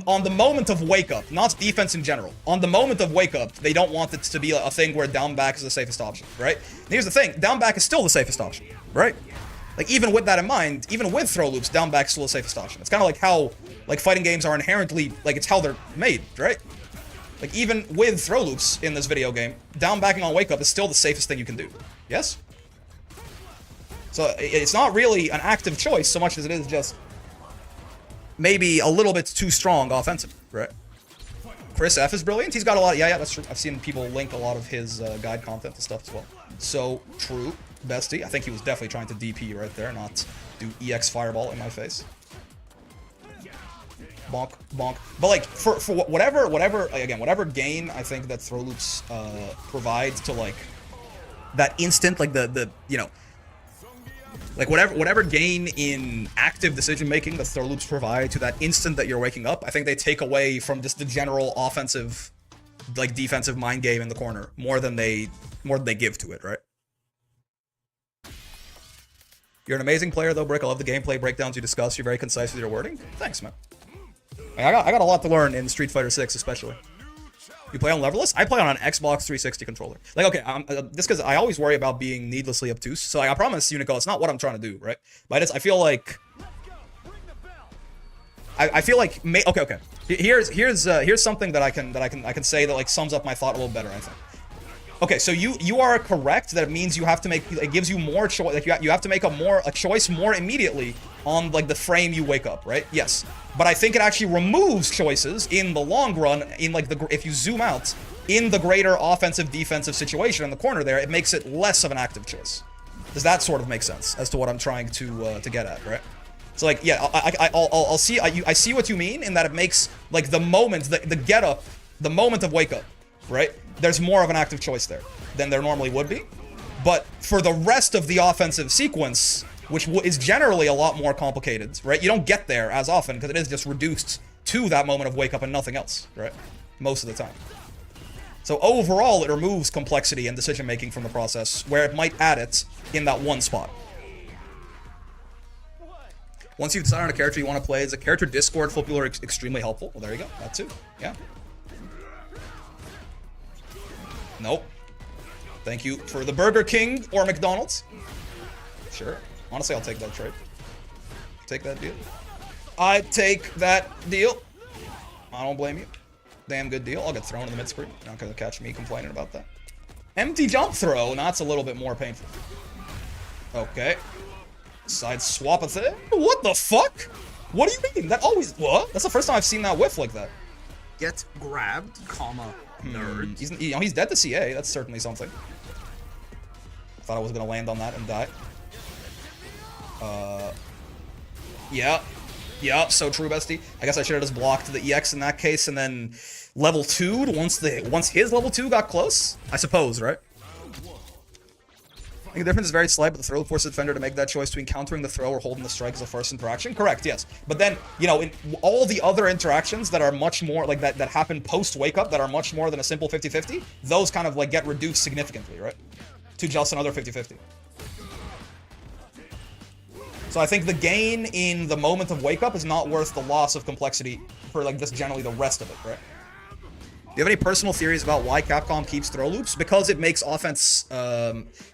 on the moment of wake up, not defense in general. On the moment of wake up, they don't want it to be a thing where down back is the safest option, right? And here's the thing, down back is still the safest option, right? Like, even with that in mind, even with throw loops, down back is still the safest option. It's kind of like how, like, fighting games are inherently, like, it's how they're made, right? Like, even with throw loops in this video game, down backing on wake up is still the safest thing you can do. Yes? So, it's not really an active choice so much as it is just maybe a little bit too strong offensive, right? Chris F is brilliant. He's got a lot. Yeah, that's true. I've seen people link a lot of his guide content and stuff as well. So true, bestie. I think he was definitely trying to DP right there, not do EX fireball in my face. Bonk, bonk. But like for whatever gain I think that throw loops provide to like that instant, like the you know, like whatever gain in active decision making that throw loops provide to that instant that you're waking up, I think they take away from just the general offensive, like defensive mind game in the corner more than they give to it, right? You're an amazing player though, Brick. I love the gameplay breakdowns you discuss. You're very concise with your wording. Thanks, man. I got a lot to learn in Street Fighter 6, especially. You play on leverless? I play on an Xbox 360 controller. Like, okay, just because I always worry about being needlessly obtuse. So like, I promise, Unico, it's not what I'm trying to do, right? But I feel like... I feel like... Okay. Here's something that I can say that like sums up my thought a little better, I think. Okay, so you are correct that it means you have to make, it gives you more choice, like you have to make a choice more immediately on like the frame you wake up, right? Yes, but I think it actually removes choices in the long run. In like if you zoom out in the greater offensive defensive situation in the corner there, it makes it less of an active choice. Does that sort of make sense as to what I'm trying to get at, right? So like yeah, I'll see. I see what you mean in that it makes like the moment, the get up, the moment of wake up, right? There's more of an active choice there than there normally would be. But for the rest of the offensive sequence, which is generally a lot more complicated, right? You don't get there as often because it is just reduced to that moment of wake up and nothing else, right? Most of the time. So overall, it removes complexity and decision making from the process where it might add it in that one spot. Once you've decided on a character you want to play, is a character Discord full people are extremely helpful. Well, there you go. That too. Yeah. Nope. Thank you for the Burger King or McDonald's. Sure. Honestly, I'll take that trade. Take that deal. I take that deal. I don't blame you. Damn good deal. I'll get thrown in the mid-screen. You're not gonna catch me complaining about that. Empty jump throw. That's a little bit more painful. Okay. Side swap a thing? What the fuck? What do you mean? That always... What? That's the first time I've seen that whiff like that. Get grabbed, comma, nerd. He's dead to CA. That's certainly something. Thought I was going to land on that and die. Yeah. Yeah, so true, bestie. I guess I should have just blocked the EX in that case and then level 2'd once his level 2 got close. I suppose, right? I think the difference is very slight, but the throw loop forces the defender to make that choice between countering the throw or holding the strike as a first interaction. Correct, yes. But then, you know, in all the other interactions that are much more, like, that happen post-wake up, that are much more than a simple 50-50, those kind of, like, get reduced significantly, right? To just another 50-50. So I think the gain in the moment of wake up is not worth the loss of complexity for, like, just generally the rest of it, right? Do you have any personal theories about why Capcom keeps throw loops? Because it makes offense,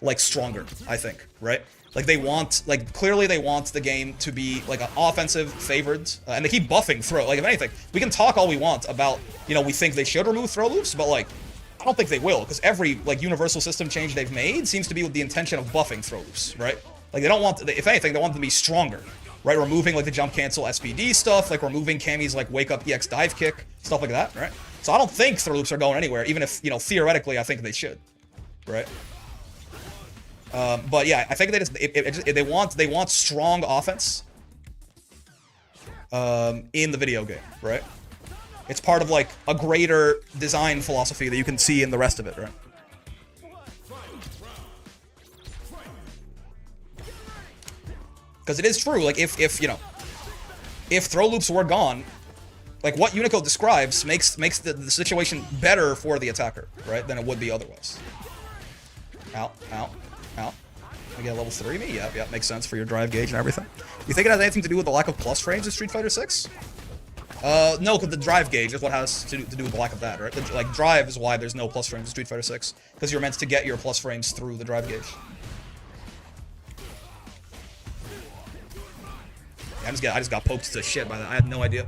like, stronger, I think, right? Like, they want, like, clearly they want the game to be, like, an offensive favored, and they keep buffing throw. Like, if anything, we can talk all we want about, you know, we think they should remove throw loops, but, like, I don't think they will, because every, like, universal system change they've made seems to be with the intention of buffing throw loops, right? Like, they don't want, if anything, they want them to be stronger, right? Removing, like, the jump cancel SPD stuff, like, removing Cammy's, like, wake up EX dive kick, stuff like that, right? So I don't think throw loops are going anywhere, even if, you know, theoretically I think they should, right? But yeah, I think they just, they want strong offense in the video game, right? It's part of, like, a greater design philosophy that you can see in the rest of it, right? Because it is true, like, if you know, if throw loops were gone, like, what Unico describes makes the situation better for the attacker, right, than it would be otherwise. Out. I get a level 3 me? Yep, makes sense for your drive gauge and everything. You think it has anything to do with the lack of plus frames in Street Fighter 6? No, because the drive gauge is what has to do with the lack of that, right? Like, drive is why there's no plus frames in Street Fighter 6, because you're meant to get your plus frames through the drive gauge. Yeah, I just got poked to shit by that. I had no idea.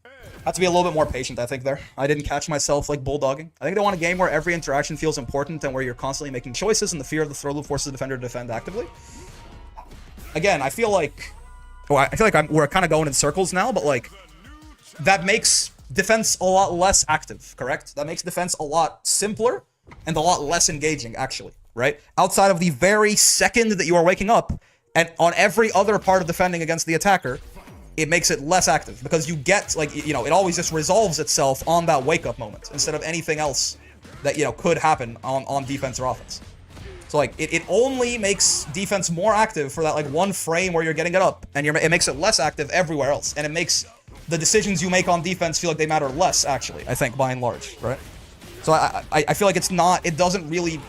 I have to be a little bit more patient, I think, there. I didn't catch myself, like, bulldogging. I think they want a game where every interaction feels important and where you're constantly making choices and the fear of the throw loop forces the defender to defend actively. Again, I feel like... Oh, I feel like we're kind of going in circles now, but, like, that makes defense a lot less active, correct? That makes defense a lot simpler and a lot less engaging, actually, right? Outside of the very second that you are waking up, and on every other part of defending against the attacker, it makes it less active, because you get, like, you know, it always just resolves itself on that wake-up moment, instead of anything else that, you know, could happen on defense or offense. So, like, it only makes defense more active for that, like, one frame where you're getting it up, and it makes it less active everywhere else, and it makes the decisions you make on defense feel like they matter less, actually, I think, by and large, right? So I feel like it doesn't really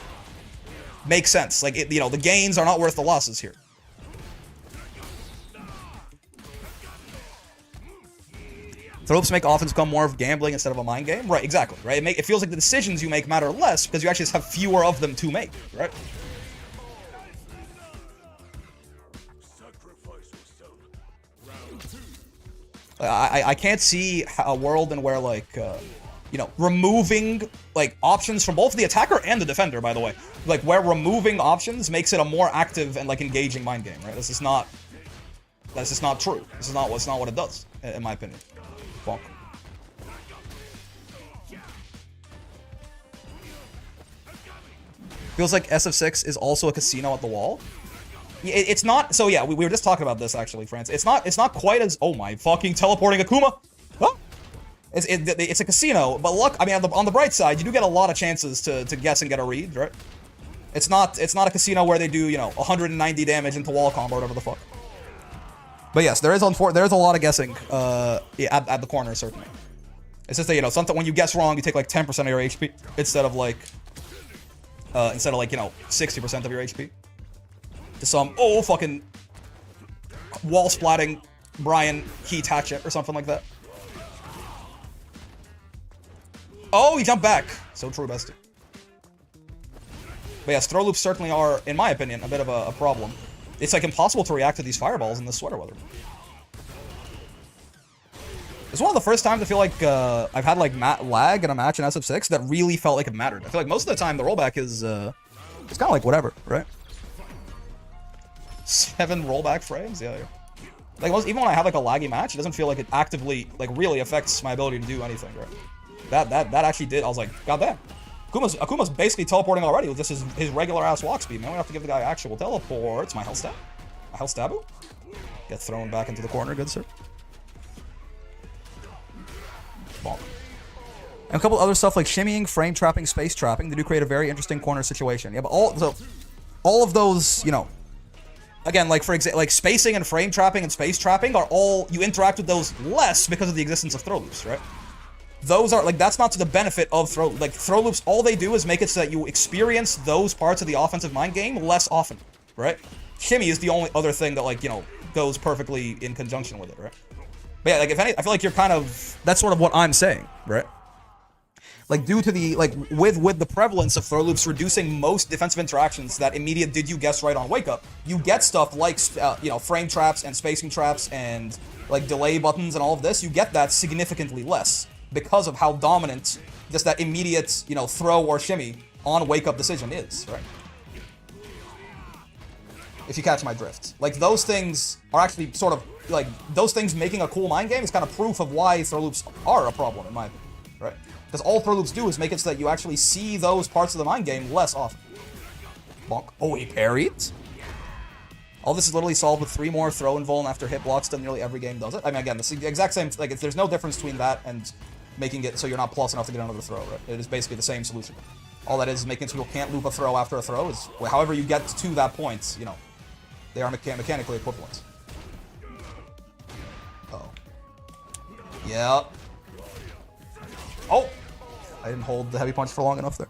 make sense. Like, you know, the gains are not worth the losses here. Throw loops make offense become more of gambling instead of a mind game? Right, exactly, right? It feels like the decisions you make matter less because you actually just have fewer of them to make, right? I can't see a world in where, like, you know, removing, like, options from both the attacker and the defender, by the way. Like, where removing options makes it a more active and, like, engaging mind game, right? That's just not true. This is not what it does, in my opinion. Bonk. Feels like SF6 is also a casino at the wall. It's not. So yeah, we were just talking about this actually, France. It's not quite as. Oh my fucking teleporting Akuma. Huh? It's a casino, but look. I mean, on the bright side, you do get a lot of chances to guess and get a read, right? It's not a casino where they do, you know, 190 damage into wall combo or whatever the fuck. But yes, there is a lot of guessing at the corner, certainly. It's just that, you know, something when you guess wrong, you take like 10% of your HP instead of like, you know, 60% of your HP. To some fucking wall splatting Brian Heat hatchet or something like that. Oh, he jumped back. So true, bestie. But yes, throw loops certainly are, in my opinion, a bit of a problem. It's like impossible to react to these fireballs in this sweater weather. It's one of the first times I feel like I've had like lag in a match in SF6 that really felt like it mattered. I feel like most of the time the rollback is it's kind of like whatever, right? 7 rollback frames, yeah. Like even when I have like a laggy match, it doesn't feel like it actively like really affects my ability to do anything, right? That actually did. I was like, god damn. Akuma's basically teleporting already with just his regular ass walk speed, man. We have to give the guy actual teleports. My health stab. My health stabu. Get thrown back into the corner, good sir. Bonk. And a couple other stuff like shimmying, frame trapping, space trapping. They do create a very interesting corner situation. Yeah, but all of those, you know, again, like for example, like spacing and frame trapping and space trapping are all, you interact with those less because of the existence of throw loops, right? Those are like, that's not to the benefit of throw loops. All they do is make it so that you experience those parts of the offensive mind game less often, right? Shimmy is the only other thing that, like, you know, goes perfectly in conjunction with it, right? But yeah, like if any, I feel like you're kind of, that's sort of what I'm saying, right? Like due to the, like with the prevalence of throw loops reducing most defensive interactions, that immediate did you guess right on wake up, you get stuff like, you know, frame traps and spacing traps and like delay buttons and all of this, you get that significantly less because of how dominant just that immediate, you know, throw or shimmy on wake up decision is, right? If you catch my drift. Like those things are actually sort of, like those things making a cool mind game is kind of proof of why throw loops are a problem in my opinion, right? Because all throw loops do is make it so that you actually see those parts of the mind game less often. Bonk. Oh, he parried? All this is literally solved with 3 more throw and vuln after hit blocks done nearly every game does it. I mean, again, the exact same, like, there's no difference between that and making it so you're not plus enough to get another throw, right? It is basically the same solution. All that is making it so people can't loop a throw after a throw is, however you get to that point, you know, they are mechanically equivalent. Uh-oh. Yeah. Oh! I didn't hold the heavy punch for long enough there.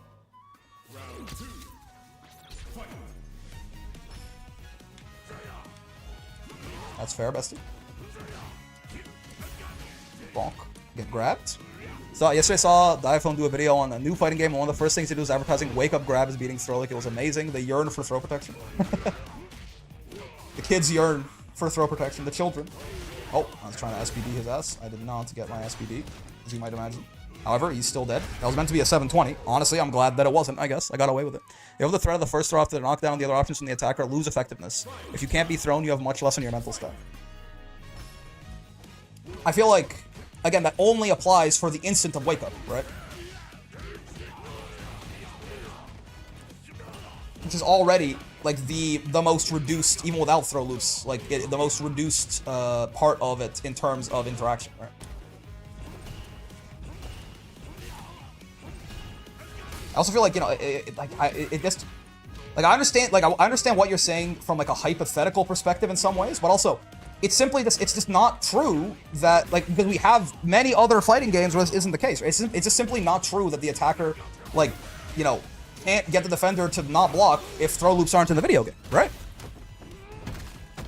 That's fair, bestie. Bonk. Get grabbed. So yesterday I saw the iPhone do a video on a new fighting game, and one of the first things they do is advertising wake up grab is beating throw. Like, it was amazing. They yearn for throw protection. The kids yearn for throw protection. The children. Oh, I was trying to SPD his ass. I did not get my SPD, as you might imagine. However, he's still dead. That was meant to be a 720. Honestly, I'm glad that it wasn't, I guess. I got away with it. You have the threat of the first throw after the knockdown, and the other options from the attacker lose effectiveness. If you can't be thrown, you have much less on your mental stat. I feel like, again, that only applies for the instant of wake up, right? Which is already, like, the most reduced, even without throw loops, like, the most reduced part of it in terms of interaction, right? I also feel like, you know, it just, like, I understand what you're saying from, like, a hypothetical perspective in some ways, but also, it's simply just, it's just not true that, like, because we have many other fighting games where this isn't the case, right? It's just simply not true that the attacker, like, you know, can't get the defender to not block if throw loops aren't in the video game, right?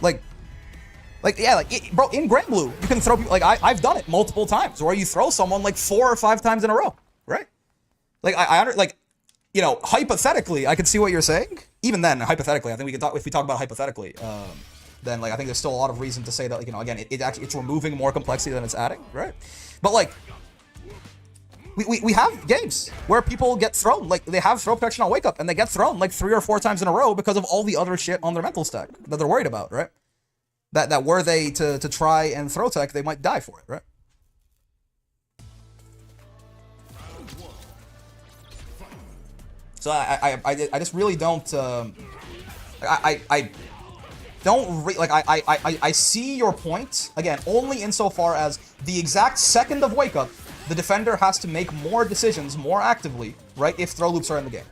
Like, yeah, like, bro, in Grand Blue, you can throw people, like, I've done it multiple times, where you throw someone, like, 4 or 5 times in a row, right? Like, like, you know, hypothetically, I can see what you're saying. Even then, hypothetically, I think we can talk, if we talk about hypothetically, then, like, I think there's still a lot of reason to say that, like, you know, again, it's removing more complexity than it's adding, right? But, like, we have games where people get thrown, like, they have throw protection on wake up, and they get thrown, like, 3 or 4 times in a row because of all the other shit on their mental stack that they're worried about, right? That were they to try and throw tech, they might die for it, right? So I just really don't, I see your point, again, only insofar as the exact second of wake up, the defender has to make more decisions more actively, right, if throw loops are in the game.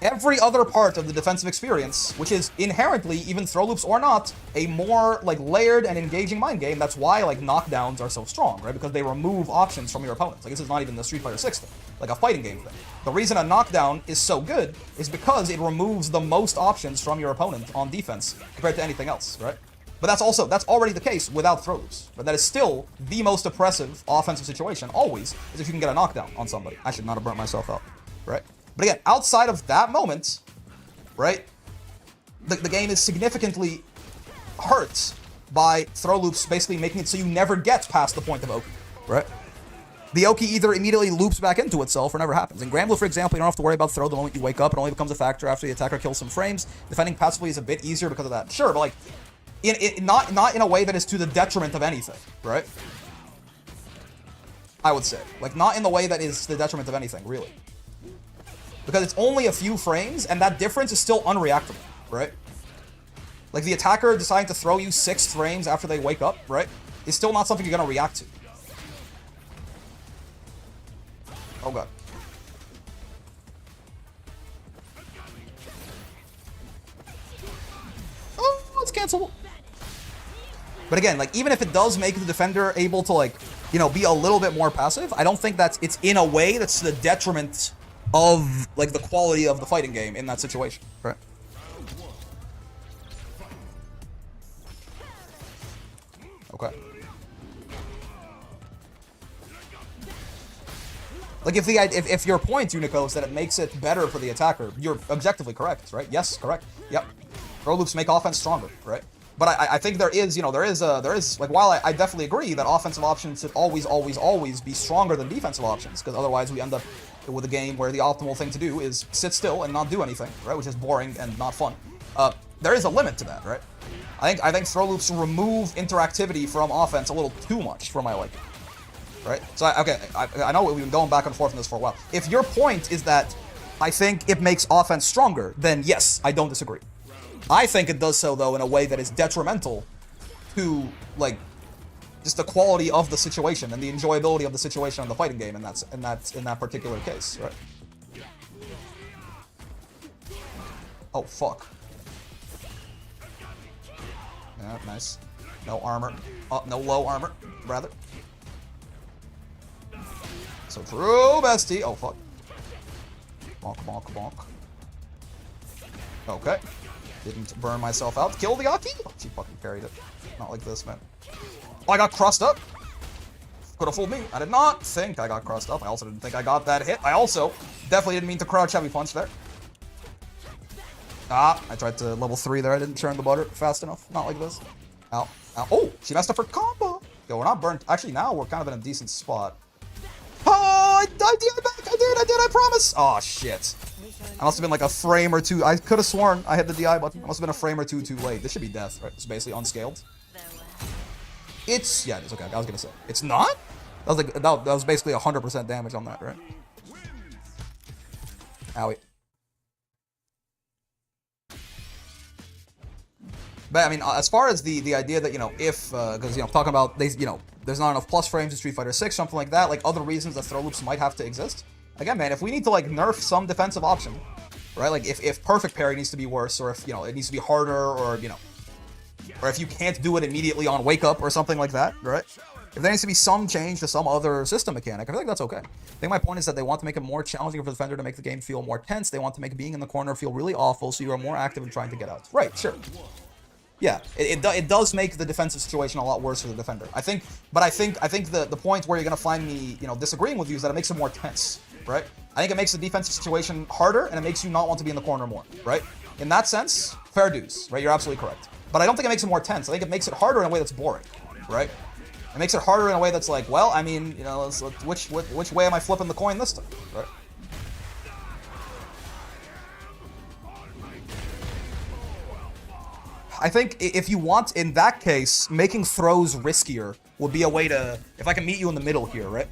Every other part of the defensive experience, which is inherently, even throw loops or not, a more, like, layered and engaging mind game. That's why, like, knockdowns are so strong, right? Because they remove options from your opponents. Like, this is not even the Street Fighter 6 thing, like a fighting game thing. The reason a knockdown is so good is because it removes the most options from your opponent on defense compared to anything else, right? But that's already the case without throw loops. But that is still the most oppressive offensive situation, always, is if you can get a knockdown on somebody. I should not have burnt myself out, right? But again, outside of that moment, right, the game is significantly hurt by throw loops basically making it so you never get past the point of open. right? The Oki either immediately loops back into itself or never happens. In Granblue, for example, you don't have to worry about throw the moment you wake up. It only becomes a factor after the attacker kills some frames. Defending passively is a bit easier because of that. Sure, but like, not in a way that is to the detriment of anything, right? I would say. Like, not in the way that is to the detriment of anything, really. Because it's only a few frames, and that difference is still unreactable, right? Like, the attacker deciding to throw you 6 frames after they wake up, right, is still not something you're going to react to. Oh, God. Oh, it's cancelable. But again, like, even if it does make the defender able to, like, you know, be a little bit more passive, I don't think it's in a way that's to the detriment of, like, the quality of the fighting game in that situation, right? Okay. Like, if your point, Unico, is that it makes it better for the attacker, you're objectively correct, right? Yes, correct. Yep. Throw loops make offense stronger, right? But I think there is, like, while I definitely agree that offensive options should always be stronger than defensive options, because otherwise we end up with a game where the optimal thing to do is sit still and not do anything, right? Which is boring and not fun. There is a limit to that, right? I think throw loops remove interactivity from offense a little too much for my liking, right? So, I know we've been going back and forth on this for a while. If your point is that I think it makes offense stronger, then yes, I don't disagree. I think it does so, though, in a way that is detrimental to, like, just the quality of the situation and the enjoyability of the situation in the fighting game, and that's in that particular case, right? Oh, fuck. Yeah, nice. No armor. No low armor, rather. So true, bestie. Oh, fuck. Bonk, bonk, bonk. Okay. Didn't burn myself out. Kill the Aki? Oh, she fucking parried it. Not like this, man. Oh, I got crossed up. Could have fooled me. I did not think I got crossed up. I also didn't think I got that hit. I also definitely didn't mean to crouch heavy punch there. Ah, I tried to level 3 there. I didn't churn the butter fast enough. Not like this. Ow. Ow. Oh, she messed up her combo. Yo, we're not burnt. Actually, now we're kind of in a decent spot. Oh, I did it back. I did, I promise. Oh, shit. I must have been like a frame or two. I could have sworn I hit the DI button. I must have been a frame or two too late. This should be death, right? It's basically unscaled. It's, yeah, it is. Okay, I was gonna say. It's not? That was like, that was basically 100% damage on that, right? Owie. But I mean, as far as the idea that, you know, if, because, you know, talking about, there's not enough plus frames in Street Fighter 6, something like that, like other reasons that throw loops might have to exist. Again, man, if we need to, like, nerf some defensive option, right? Like, if perfect parry needs to be worse, or if, you know, it needs to be harder, or, you know, or if you can't do it immediately on wake up or something like that, right? If there needs to be some change to some other system mechanic, I feel like that's okay. I think my point is that they want to make it more challenging for the defender to make the game feel more tense. They want to make being in the corner feel really awful, so you are more active in trying to get out. Right, sure. Yeah, it does make the defensive situation a lot worse for the defender. I think the point where you're gonna find me, you know, disagreeing with you is that it makes it more tense, right? I think it makes the defensive situation harder, and it makes you not want to be in the corner more, right? In that sense, fair dues, right? You're absolutely correct. But I don't think it makes it more tense. I think it makes it harder in a way that's boring, right? It makes it harder in a way that's like, well, I mean, you know, which way am I flipping the coin this time, right? I think if you want, in that case, making throws riskier would be a way to, if I can meet you in the middle here, right?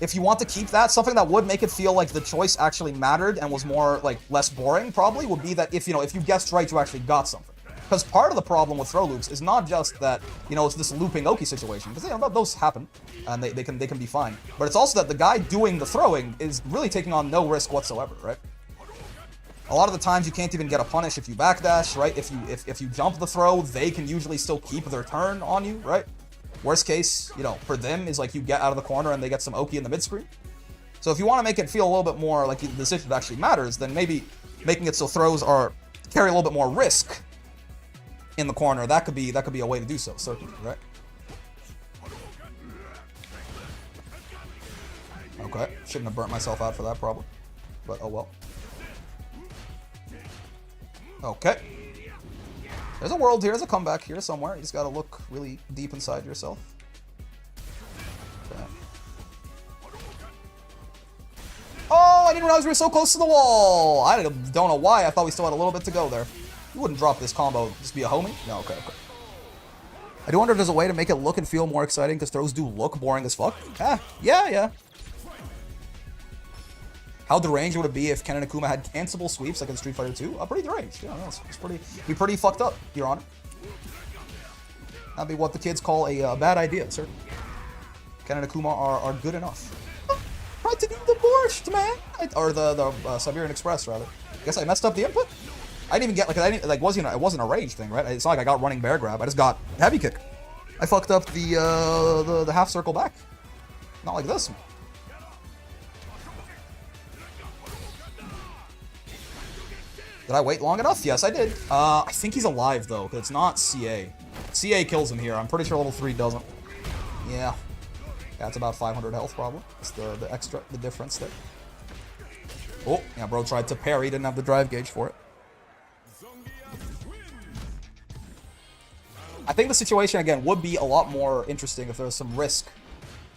If you want to keep that, something that would make it feel like the choice actually mattered and was more, like, less boring, probably, would be that if, you know, if you guessed right, you actually got something. Because part of the problem with throw loops is not just that, you know, it's this looping Oki situation, because, you know, those happen, and they can be fine. But it's also that the guy doing the throwing is really taking on no risk whatsoever, right? A lot of the times you can't even get a punish if you backdash, right? If you jump the throw, they can usually still keep their turn on you, right? Worst case, you know, for them is like you get out of the corner and they get some Oki in the mid-screen. So if you want to make it feel a little bit more like the decision actually matters, then maybe making it so throws carry a little bit more risk in the corner. That could be a way to do so, certainly, right? Okay, shouldn't have burnt myself out for that problem, but oh well. Okay. There's a world here, there's a comeback here somewhere. You just gotta look really deep inside yourself. didn't realize we were so close to the wall. I don't know why. I thought we still had a little bit to go there. You wouldn't drop this combo. Just be a homie? No, okay. I do wonder if there's a way to make it look and feel more exciting, because throws do look boring as fuck. Yeah. How deranged would it be if Ken and Akuma had cancelable sweeps like in Street Fighter 2? Pretty deranged. Yeah, no, it's pretty fucked up, Your Honor. That'd be what the kids call a bad idea, sir. Ken and Akuma are good enough. Tried to do the borscht, man. Or the Siberian Express, rather. I guess I messed up the input. I didn't even get, it wasn't a rage thing, right? It's not like I got running bear grab. I just got heavy kick. I fucked up the half circle back. Not like this. Did I wait long enough? Yes, I did. I think he's alive, though, because it's not CA. CA kills him here. I'm pretty sure level 3 doesn't. Yeah. That's about 500 health, probably. It's the difference there. Oh, yeah, bro tried to parry. Didn't have the drive gauge for it. I think the situation, again, would be a lot more interesting if there was some risk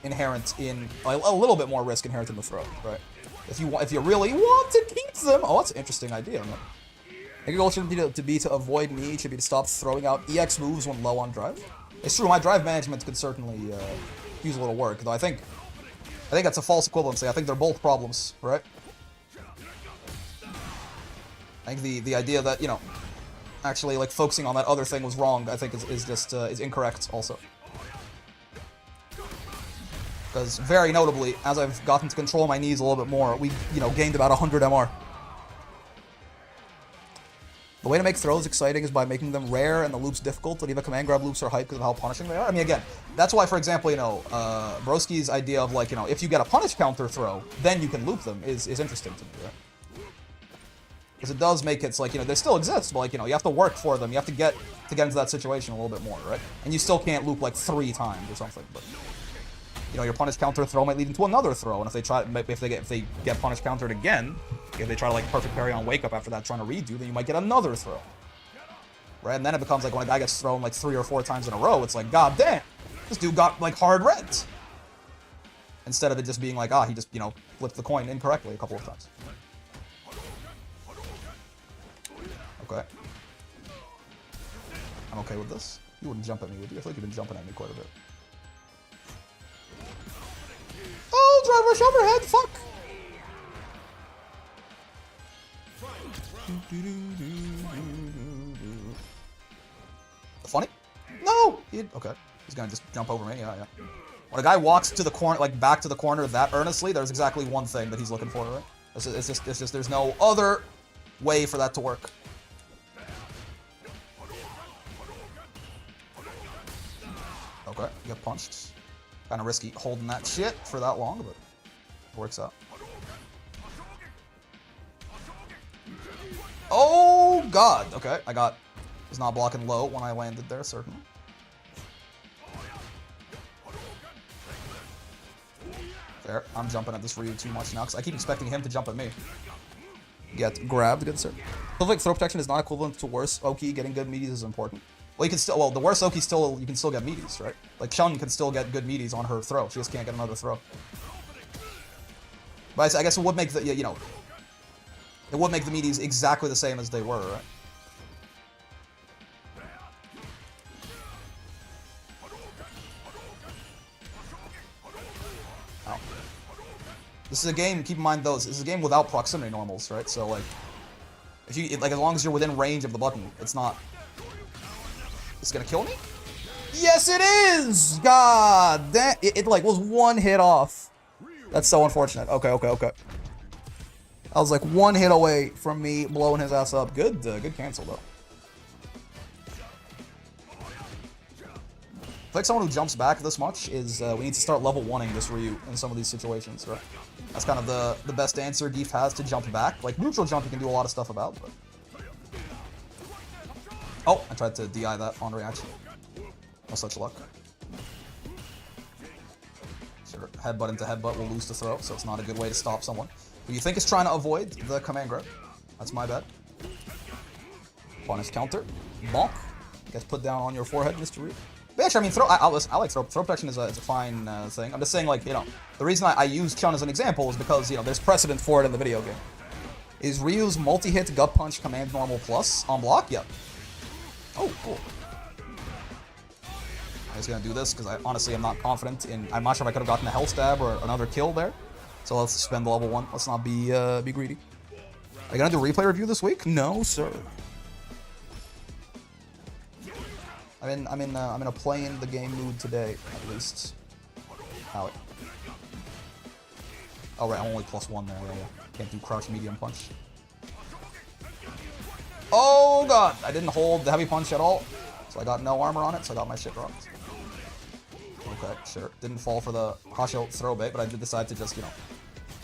inherent in... a little bit more risk inherent in the throw, right? If you really want to keep them... Oh, that's an interesting idea, man. I think your goal shouldn't be to avoid me. It should be to stop throwing out EX moves when low on drive. It's true, my drive management could certainly use a little work, though I think that's a false equivalency. I think they're both problems, right? I think the idea that, you know, actually, like, focusing on that other thing was wrong, I think is incorrect, also. Because, very notably, as I've gotten to control my knees a little bit more, we, you know, gained about 100 MR. The way to make throws exciting is by making them rare and the loops difficult. But even command grab loops are hype because of how punishing they are. I mean, again, that's why, for example, you know, Broski's idea of, like, you know, if you get a punish counter throw, then you can loop them is interesting to me, right? Because it does make it, like, you know, they still exist, but, like, you know, you have to work for them. You have to get into that situation a little bit more, right? And you still can't loop, like, 3 times or something, but... You know, your punish counter throw might lead into another throw, and if they get punish countered again, if they try to, like, perfect parry on wake up after that trying to redo, then you might get another throw. Right? And then it becomes like when a guy gets thrown like 3 or 4 times in a row, it's like, god damn, this dude got like hard reds. Instead of it just being like, he just, you know, flipped the coin incorrectly a couple of times. Okay. I'm okay with this. You wouldn't jump at me, would you? I feel like you've been jumping at me quite a bit. Oh, drive rush overhead, fuck! Funny? No! Okay. He's gonna just jump over me, yeah. When a guy walks to the corner, like back to the corner that earnestly, there's exactly one thing that he's looking for, right? It's just there's no other way for that to work. Okay, you got punched. Kind of risky holding that shit for that long, but it works out. Oh, God. Okay, was not blocking low when I landed there, certainly. Fair. I'm jumping at this Ryu too much now, because I keep expecting him to jump at me. Get grabbed, good sir. Equivalent throw protection is not equivalent to worse Oki. Getting good meaties is important. Well, you can still, the worse Oki you can still get meaties, right? Like, Chun can still get good meaties on her throw. She just can't get another throw. But I guess it would make the, you know, it would make the meaties exactly the same as they were, right? Ow. This is a game, keep in mind though, this is a game without proximity normals, right? So, like, if you, like, as long as you're within range of the button, it's not... It's gonna kill me? Yes, it is! God damn. It like, was one hit off. That's so unfortunate. Okay. I was like one hit away from me blowing his ass up. Good cancel, though. I feel like someone who jumps back this much is, we need to start level 1ing this Ryu in some of these situations, right? That's kind of the best answer Zangief has to jump back. Like, neutral jump you can do a lot of stuff about, but... Oh, I tried to DI that on reaction. No such luck. Sure, headbutt into headbutt will lose the throw, so it's not a good way to stop someone who you think is trying to avoid the command grab. That's my bad. Punish counter. Bonk. Gets put down on your forehead, Mr. Ryu. But actually, I mean, I like throw protection is a fine thing. I'm just saying, like, you know, the reason I use Chun as an example is because, you know, there's precedent for it in the video game. Is Ryu's multi-hit gut punch command normal plus on block? Yep. Oh, cool. I'm just gonna do this because I honestly am not confident in. I'm not sure if I could have gotten a health stab or another kill there. So let's spend the level 1. Let's not be greedy. Are you gonna do replay review this week? No, sir. I'm in a playing the game mood today, at least. Ow. Oh right, I'm only +1 there. Yeah. Can't do crouch medium punch. Oh god, I didn't hold the heavy punch at all, so I got no armor on it, so I got my shit rocked. Okay, sure. Didn't fall for the Hasho throw bait, but I did decide to just, you know,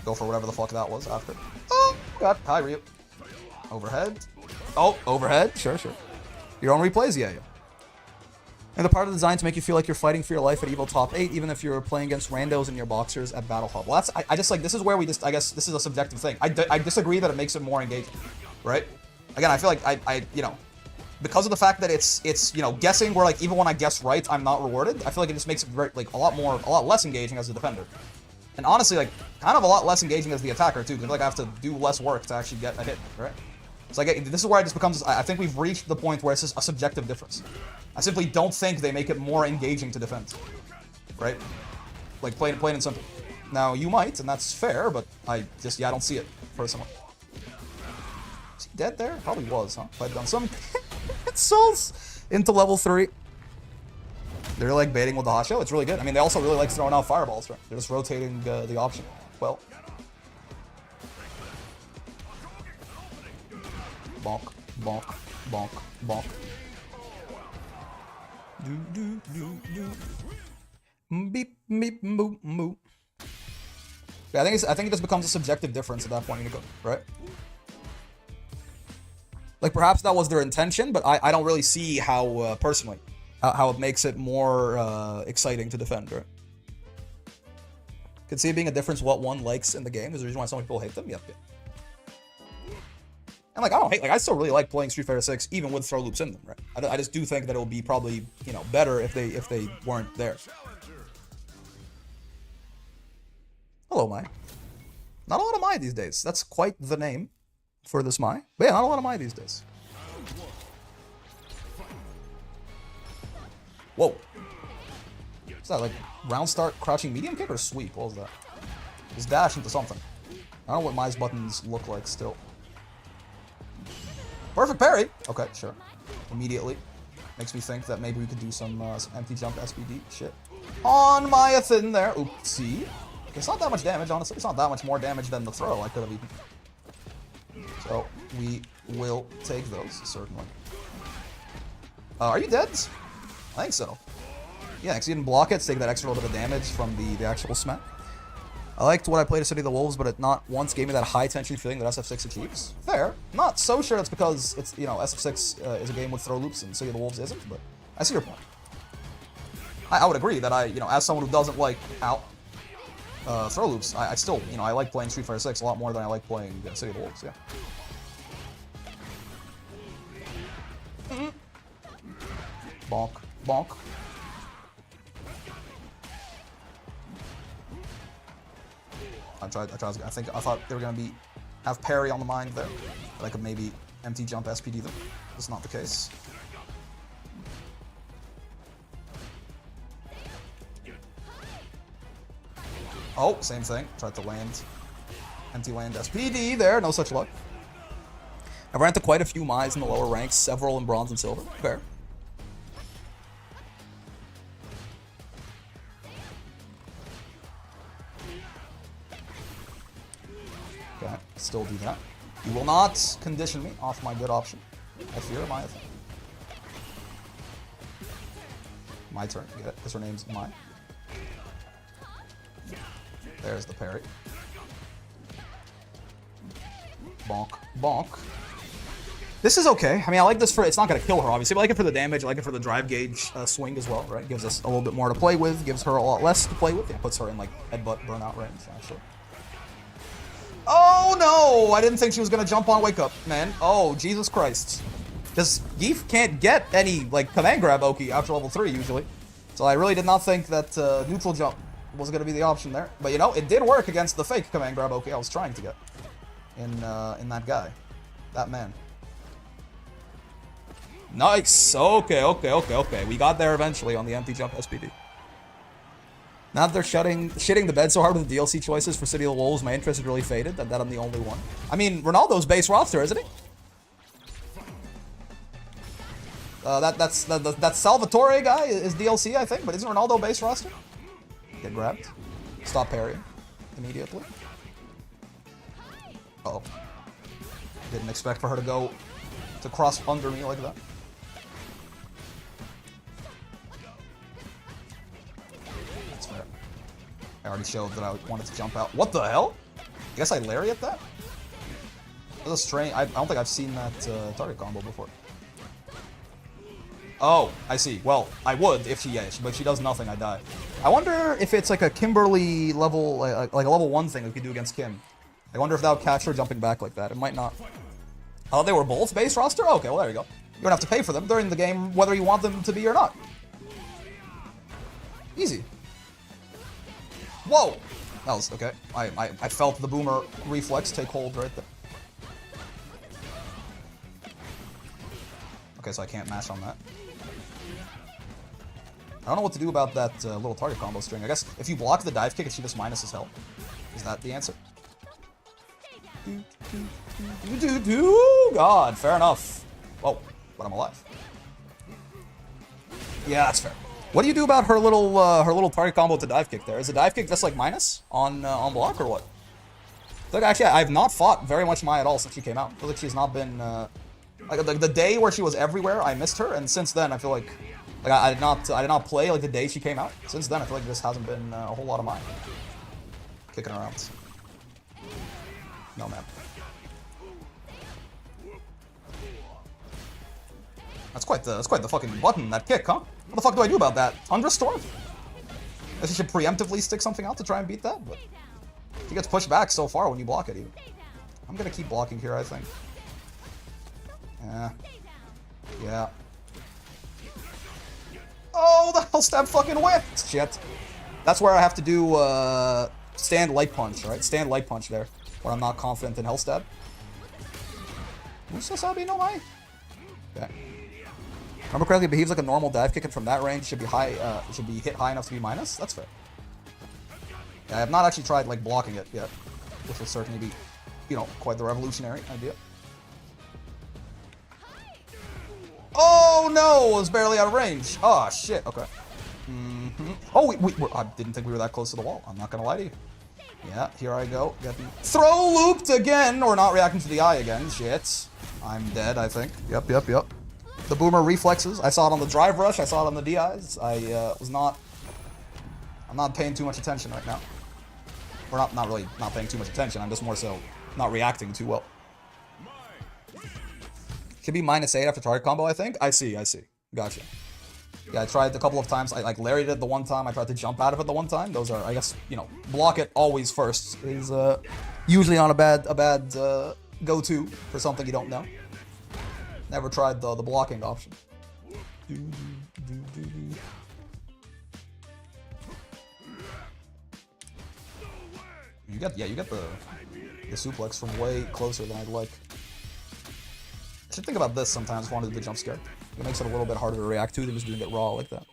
go for whatever the fuck that was after. Oh god, hi Ryu. Overhead. Oh, overhead. Sure. Your own replays, yeah. And the part of the design to make you feel like you're fighting for your life at Evo Top 8, even if you're playing against randos and your boxers at Battle Hub. Well, I just like, this is where we just, I guess this is a subjective thing. I disagree that it makes it more engaging, right? Again, I feel like you know, because of the fact that it's you know, guessing where, like, even when I guess right, I'm not rewarded. I feel like it just makes it very, like, a lot less engaging as a defender. And honestly, like, kind of a lot less engaging as the attacker too, because like I have to do less work to actually get a hit, right? So this is where it just becomes, I think we've reached the point where it's just a subjective difference. I simply don't think they make it more engaging to defend, right? Like, plain and simple. Now, you might, and that's fair, but I don't see it, personally. Is he dead there? Probably was, huh? If I'd done some souls into level 3. They're, like, baiting with the hot show. It's really good. I mean, they also really like throwing out fireballs, right? They're just rotating the option well. Bonk, bonk, bonk, bonk. Beep, beep, boop, boop. Yeah, I think it just becomes a subjective difference at that point, Nico, right? Like, perhaps that was their intention, but I don't really see how, personally, how it makes it more exciting to defend, right? Could see it being a difference what one likes in the game. Is the reason why so many people hate them? Yep. And, like, I don't hate, like, I still really like playing Street Fighter 6, even with throw loops in them, right? I just do think that it would be probably, you know, better if they weren't there. Hello, Mai. Not a lot of Mai these days. That's quite the name for this Mai. But yeah, not a lot of Mai these days. Whoa. Is that, like, round start, crouching medium kick, or sweep? What was that? Just dash into something. I don't know what Mai's buttons look like still. Perfect parry! Okay, sure. Immediately. Makes me think that maybe we could do some empty jump SPD shit. On Myathin there. Oopsie. Okay, it's not that much damage, honestly. It's not that much more damage than the throw I could have eaten. So, we will take those, certainly. Are you dead? I think so. Yeah, because you didn't block it, so take that extra little bit of damage from the actual smack. I liked what I played at City of the Wolves, but it not once gave me that high-tension feeling that SF6 achieves. Fair. Not so sure it's because it's, you know, SF6 is a game with throw loops and City of the Wolves isn't, but I see your point. I would agree that you know, as someone who doesn't like throw loops, I still, you know, I like playing Street Fighter 6 a lot more than I like playing City of the Wolves, yeah. Bonk. Bonk. I thought they were gonna have parry on the mind there. That I could maybe empty jump SPD them. That's not the case. Oh, same thing. Tried to land. Empty land SPD there. No such luck. I've ran into quite a few Mai's in the lower ranks, several in bronze and silver. Fair. Okay, still do that. You will not condition me off my good option. I fear Mai. My turn. Get it? Because her name's Mai. There's the parry. Bonk. Bonk. This is okay. I mean, I like this for, it's not going to kill her, obviously, but I like it for the damage. I like it for the drive gauge swing as well, right? Gives us a little bit more to play with. Gives her a lot less to play with. Yeah, puts her in, like, headbutt burnout range, actually. Oh, no! I didn't think she was going to jump on Wake Up, man. Oh, Jesus Christ. Because Zangief can't get any, like, command grab Oki after level 3, usually. So I really did not think that neutral jump was going to be the option there. But you know, it did work against the fake command grab OK I was trying to get in that guy. That man. Nice. Okay. We got there eventually on the empty jump SPD. Now that they're shitting the bed so hard with the DLC choices for City of the Wolves, my interest has really faded, that I'm the only one. I mean, Ronaldo's base roster, isn't he? That Salvatore guy is DLC, I think, but isn't Ronaldo base roster? Get grabbed. Stop parrying immediately. Uh oh. Didn't expect for her to cross under me like that. That's fair. I already showed that I wanted to jump out. What the hell? I guess I lariat that? That's a strange. I don't think I've seen that target combo before. Oh, I see. Well, I would if but she does nothing, I die. I wonder if it's like a Kimberly level, like a level 1 thing we could do against Kim. I wonder if that would catch her jumping back like that. It might not. Oh, they were both base roster? Okay, well, there you go. You don't have to pay for them during the game, whether you want them to be or not. Easy. Whoa! That was, okay. I felt the boomer reflex take hold right there. Okay, so I can't mash on that. I don't know what to do about that little target combo string. I guess if you block the dive kick, she just minuses health. Is that the answer? God, fair enough. Whoa, but I'm alive. Yeah, that's fair. What do you do about her little target combo to dive kick there? Is the dive kick just like minus on block or what? Look, actually, I've not fought very much Mai at all since she came out. I feel like she's not been like the day where she was everywhere. I missed her, and since then I feel like I did not play like the day she came out. Since then I feel like this hasn't been a whole lot of Mai kicking around. No, man. That's quite the fucking button, that kick, huh? What the fuck do I do about that? Understorm? I guess you should preemptively stick something out to try and beat that, but she gets pushed back so far when you block it even. I'm gonna keep blocking here, I think. Yeah. Oh, the hell stab fucking whipped! Shit. That's where I have to do stand light punch, right? Stand light punch there. When I'm not confident in Hellstab. Musasabi no Mai? Okay. Remember correctly, it behaves like a normal dive kick, and from that range should be hit high enough to be minus. That's fair. Yeah, I have not actually tried like blocking it yet, which will certainly be, you know, quite the revolutionary idea. Oh no, it was barely out of range. Oh shit. Okay. Oh, I didn't think we were that close to the wall. I'm not gonna lie to you. Yeah, here I go. Getting throw looped again, or not reacting to the eye again. Shit. I'm dead, I think. Yep. The boomer reflexes. I saw it on the drive rush. I saw it on the DIs. I'm not paying too much attention right now. Or not really not paying too much attention. I'm just more so not reacting too well. Should be -8 after target combo, I think. I see. Gotcha. Yeah, I tried a couple of times. I like lariated it the one time. I tried to jump out of it the one time. Those are, I guess, you know, block it always first is usually not a bad go-to for something you don't know. Never tried the blocking option. You get the suplex from way closer than I'd like. I should think about this sometimes when I do the jump scare. It makes it a little bit harder to react to than just doing it raw like that.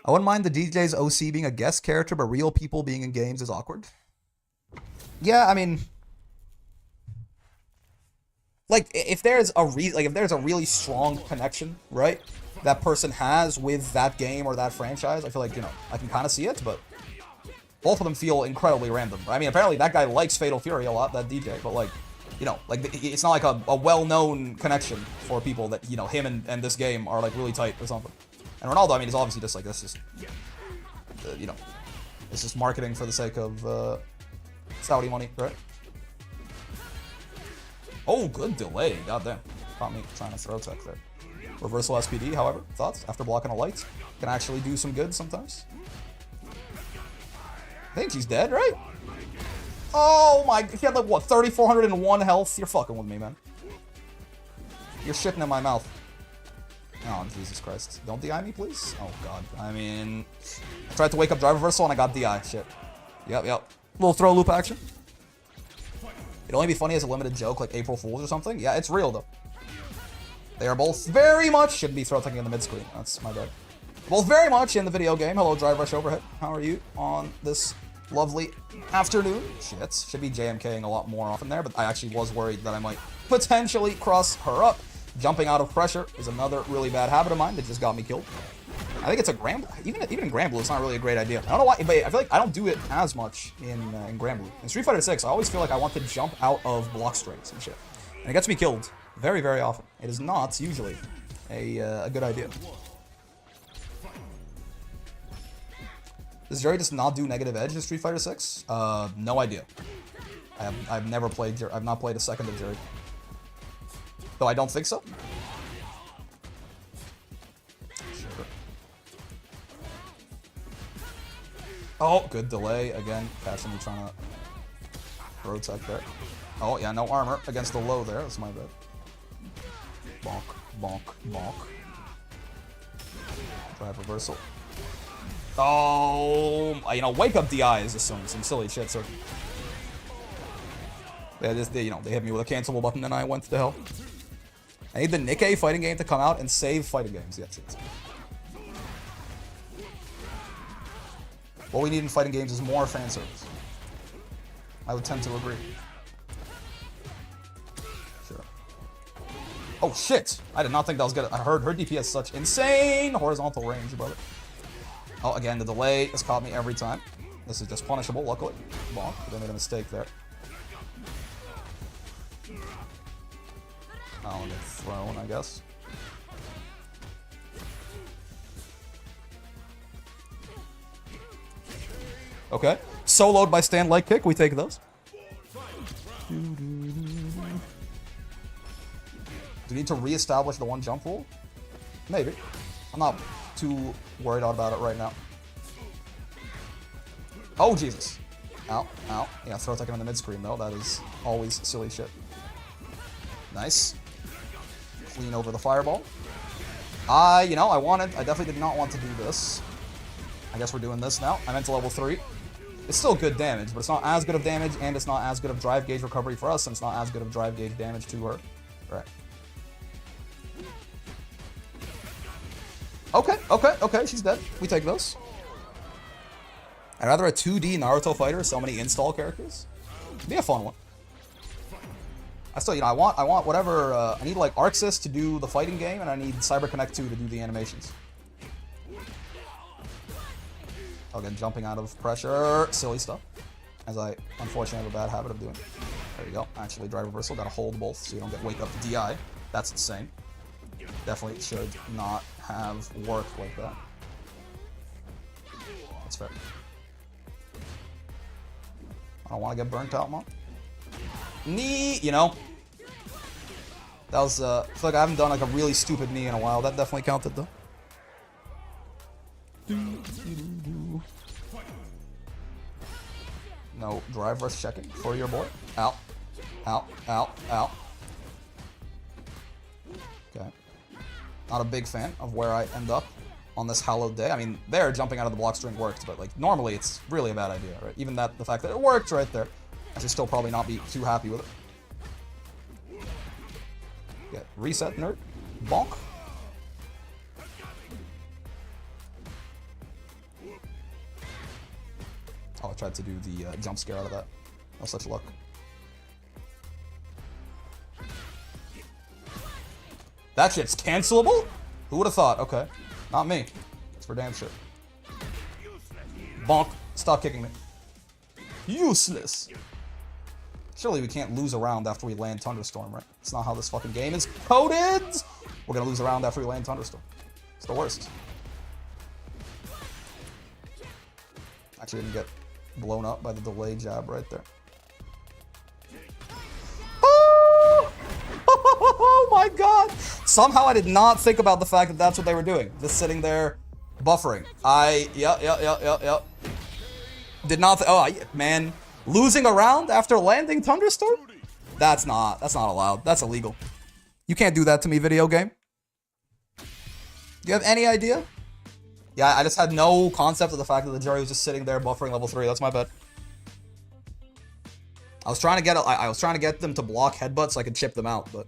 I wouldn't mind the DJ's OC being a guest character, but real people being in games is awkward. Yeah, I mean, like if there's a really strong connection, right, that person has with that game or that franchise, I feel like, you know, I can kind of see it, but both of them feel incredibly random. I mean, apparently that guy likes Fatal Fury a lot, that DJ, but like, you know, like it's not like a well-known connection for people that, you know, him and this game are like really tight or something. And Ronaldo, I mean, is obviously just like, this is, you know, it's just marketing for the sake of Saudi money, right? Oh, good delay. Goddamn. Caught me trying to throw tech there. Reversal SPD, however, thoughts? After blocking a light, can actually do some good sometimes. I think she's dead, right? Oh my, he had like, what, 3,401 health? You're fucking with me, man. You're shitting in my mouth. Oh, Jesus Christ. Don't DI me, please? Oh, God. I mean... I tried to wake up drive reversal and I got DI. Shit. Yep. Little throw loop action. It'd only be funny as a limited joke, like April Fools or something. Yeah, it's real, though. They are both very much... Should be throw taking in the mid-screen. That's my bad. Both very much in the video game. Hello, Drive Rush Overhead. How are you on this lovely afternoon? Shit. Should be JMKing a lot more often there, but I actually was worried that I might potentially cross her up. Jumping out of pressure is another really bad habit of mine that just got me killed. I think it's a Grand Blue. Even in Grand Blue, it's not really a great idea. I don't know why, but I feel like I don't do it as much in Grand Blue. In Street Fighter 6, I always feel like I want to jump out of block strings and shit. And it gets me killed very, very often. It is not usually a good idea. Does Jerry just not do negative edge in Street Fighter 6? No idea. I've never played Jerry. I've not played a second of Jerry. Though I don't think so. Sure. Oh, good delay again. Catching me trying to road tech there. Oh yeah, no armor against the low there. That's my bad. Bonk, bonk, bonk. Drive reversal. Oh, you know, wake up DI is just some silly shit. So they hit me with a cancelable button, and I went to hell. I need the Nikkei fighting game to come out and save fighting games. Yes. What we need in fighting games is more fan service. I would tend to agree. Sure. Oh shit! I did not think that was good. I heard her DP has such insane horizontal range, brother. Oh, again, the delay has caught me every time. This is just punishable, luckily. Bonk, but I made a mistake there. I'll get thrown, I guess. Okay. Soloed by stand leg kick, we take those. Do we need to reestablish the one jump rule? Maybe. I'm not too worried about it right now. Oh, Jesus. Ow, ow. Yeah, throw taking on the mid-screen, though. That is always silly shit. Nice. Clean over the fireball. I definitely did not want to do this. I guess we're doing this now. I'm into level 3. It's still good damage, but it's not as good of damage, and it's not as good of drive gauge recovery for us, and it's not as good of drive gauge damage to her. Right. Okay, she's dead. We take those. I'd rather a 2D Naruto fighter, so many install characters. It'd be a fun one. I still, I want whatever, I need like Arxis to do the fighting game, and I need CyberConnect 2 to do the animations. Again, jumping out of pressure, silly stuff. As I, unfortunately, have a bad habit of doing. There you go, actually, drive reversal, gotta hold both so you don't get wake up to DI. That's insane. Definitely should not have worked like that. That's fair. I don't want to get burnt out, Mom. Knee, that was, I feel like I haven't done like a really stupid knee in a while. That definitely counted, though. No drive rush checking for your boy. Out. Out. Out. Out. Okay. Not a big fan of where I end up on this hallowed day. I mean, there, jumping out of the block string worked, but like normally it's really a bad idea, right? Even the fact that it worked right there, I should still probably not be too happy with it. Yeah, reset, nerd. Bonk. Oh, I tried to do the jump scare out of that. No such luck. That shit's cancelable? Who would have thought? Okay. Not me. It's for damn sure. Bonk. Stop kicking me. Useless. Surely we can't lose a round after we land Thunderstorm, right? It's not how this fucking game is coded! We're gonna lose a round after we land Thunderstorm. It's the worst. Actually didn't get blown up by the delayed jab right there. Oh my god! Somehow I did not think about the fact that that's what they were doing. Just sitting there buffering. Yep. Did not, man. Losing a round after landing Thunderstorm? That's not allowed. That's illegal. You can't do that to me, video game. Do you have any idea? Yeah, I just had no concept of the fact that the Jerry was just sitting there buffering level 3. That's my bad. I was trying to get them to block headbutt so I could chip them out, but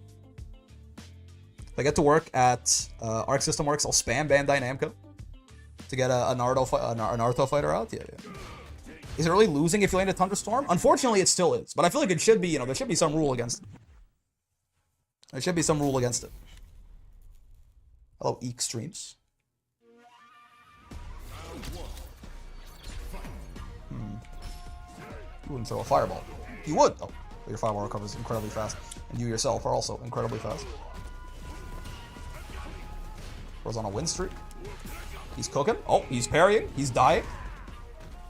if I get to work at Arc System Works, I'll spam Bandai Namco to get a Naruto fighter out. Yeah. Is it really losing if you land a Thunderstorm? Unfortunately, it still is, but I feel like it should be. There should be some rule against it. There should be some rule against it. Hello, Eek Streams. You wouldn't throw a fireball. You would, though. But your fireball recovers incredibly fast. And you yourself are also incredibly fast. Goes on a win streak. He's cooking. Oh, he's parrying. He's dying.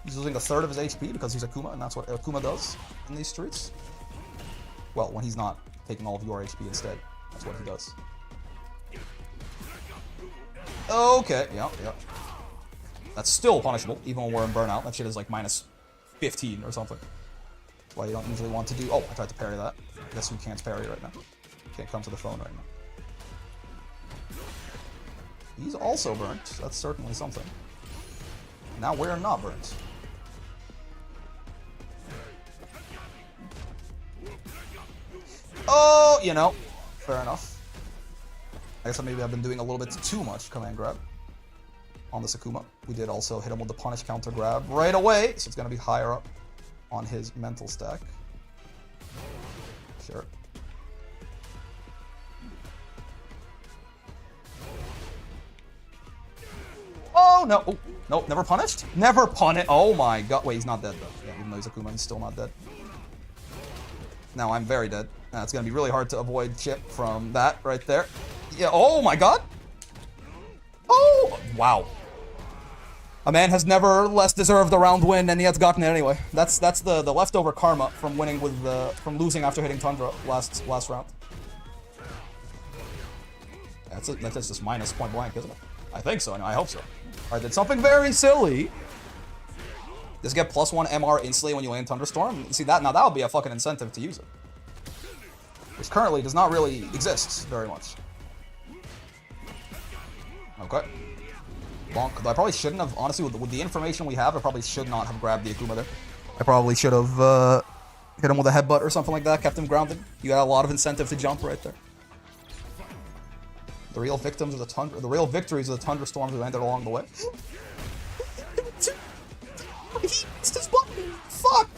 He's losing a third of his HP because he's Akuma, and that's what Akuma does in these streets. Well, when he's not taking all of your HP instead. That's what he does. Okay, yeah. That's still punishable, even when we're in burnout. That shit is like minus 15 or something. That's why you don't usually want to do... Oh, I tried to parry that. Guess who can't parry right now? Can't come to the phone right now. He's also burnt. That's certainly something. Now we're not burnt. Oh, fair enough. I guess maybe I've been doing a little bit too much command grab on this Akuma. We did also hit him with the punish counter grab right away, so it's going to be higher up on his mental stack. Sure. Oh, no. Oh, no, never punished? Never punished. Oh my god. Wait, he's not dead, though. Yeah, even though he's Akuma, he's still not dead. Now I'm very dead. It's going to be really hard to avoid chip from that right there. Yeah, oh my god. Oh, wow. A man has never less deserved a round win, and he has gotten it anyway. That's the leftover karma from winning with from losing after hitting Tundra last round. That's just minus point blank, isn't it? I think so. I hope so. All right, did something very silly. Just get +1 MR instantly when you land Thunderstorm. See that now? That would be a fucking incentive to use it, which currently does not really exist very much. Okay. Bonk. I probably shouldn't have, honestly, with the information we have, I probably should not have grabbed the Akuma there. I probably should have hit him with a headbutt or something like that, kept him grounded. You got a lot of incentive to jump right there. The real victims of the Tundra, the real victories of the Tundra Storms who ended along the way. He missed his button. Fuck!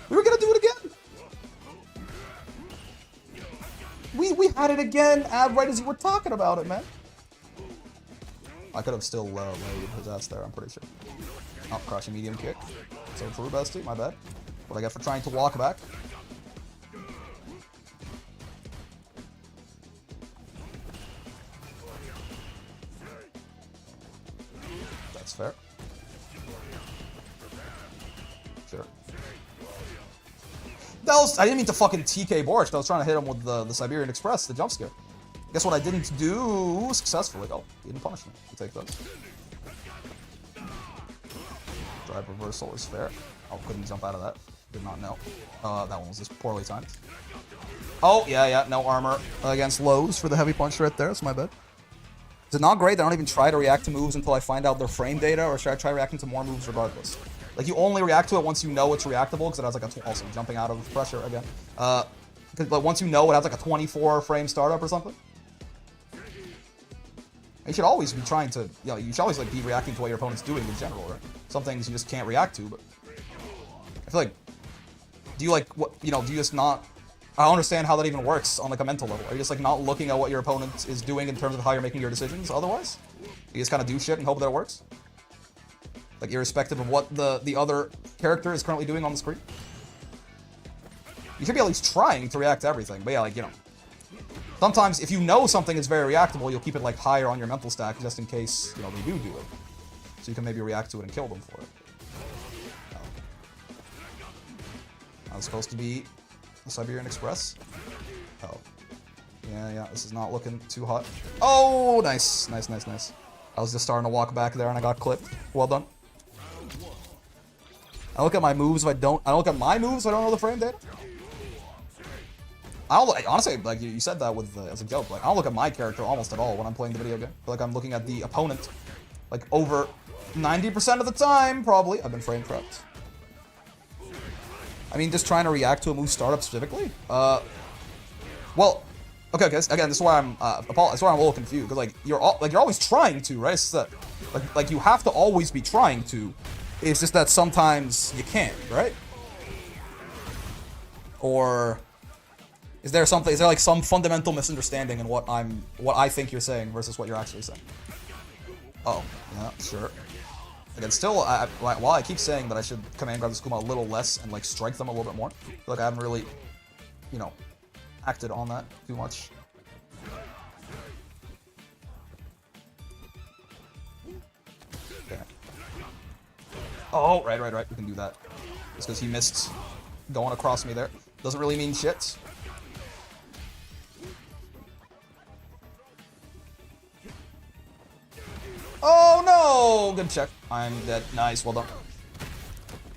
We were gonna do it again. We had it again, right as you were talking about it, man. I could have still laid his ass there, I'm pretty sure. Oh, crushing medium kick. So true, bestie, my bad. What I get for trying to walk back. That's fair. Sure. I didn't mean to fucking TK Borscht. I was trying to hit him with the Siberian Express, the jump scare. Guess what I didn't do successfully? Oh, he didn't punish me. You take those. Drive reversal is fair. Oh, couldn't jump out of that. Did not know. That one was just poorly timed. Oh, yeah, no armor against lows for the heavy punch right there. That's my bad. Is it not great that I don't even try to react to moves until I find out their frame data, or should I try reacting to more moves regardless? Like, you only react to it once you know it's reactable, because it has like a... Also, jumping out of pressure again. Because like, once you know it has like a 24 frame startup or something. You should always be trying to, you should always like be reacting to what your opponent's doing in general, right? Some things you just can't react to, but I feel like, do you like, what, do you just not, I don't understand how that even works on like a mental level. Are you just like not looking at what your opponent is doing in terms of how you're making your decisions otherwise? You just kind of do shit and hope that it works? Like irrespective of what the other character is currently doing on the screen? You should be at least trying to react to everything, but yeah, like, sometimes, if you know something is very reactable, you'll keep it, like, higher on your mental stack just in case, they do it. So you can maybe react to it and kill them for it. That was supposed to be the Siberian Express. Oh. Yeah, this is not looking too hot. Oh, nice. Nice. I was just starting to walk back there and I got clipped. Well done. I look at my moves if I don't look at my moves if I don't know the frame data. honestly, like you said that with as a joke. Like I don't look at my character almost at all when I'm playing the video game. I feel like I'm looking at the opponent, like over 90% of the time, probably. I've been frame trapped. I mean, just trying to react to a move startup specifically. Well, okay, guys. Again, this is why that's why I'm a little confused. Because like you're always trying to, right? It's that, like you have to always be trying to. It's just that sometimes you can't, right? Or is there something? Is there like some fundamental misunderstanding in what I think you're saying versus what you're actually saying? Oh, yeah, sure. Again, still, while I keep saying that I should command grab this Kuma a little less and like strike them a little bit more, I feel like I haven't really, you know, acted on that too much. Okay. Oh, right. We can do that. Just because he missed going across me there. Doesn't really mean shit. Oh no! Good check. I'm dead. Nice, well done.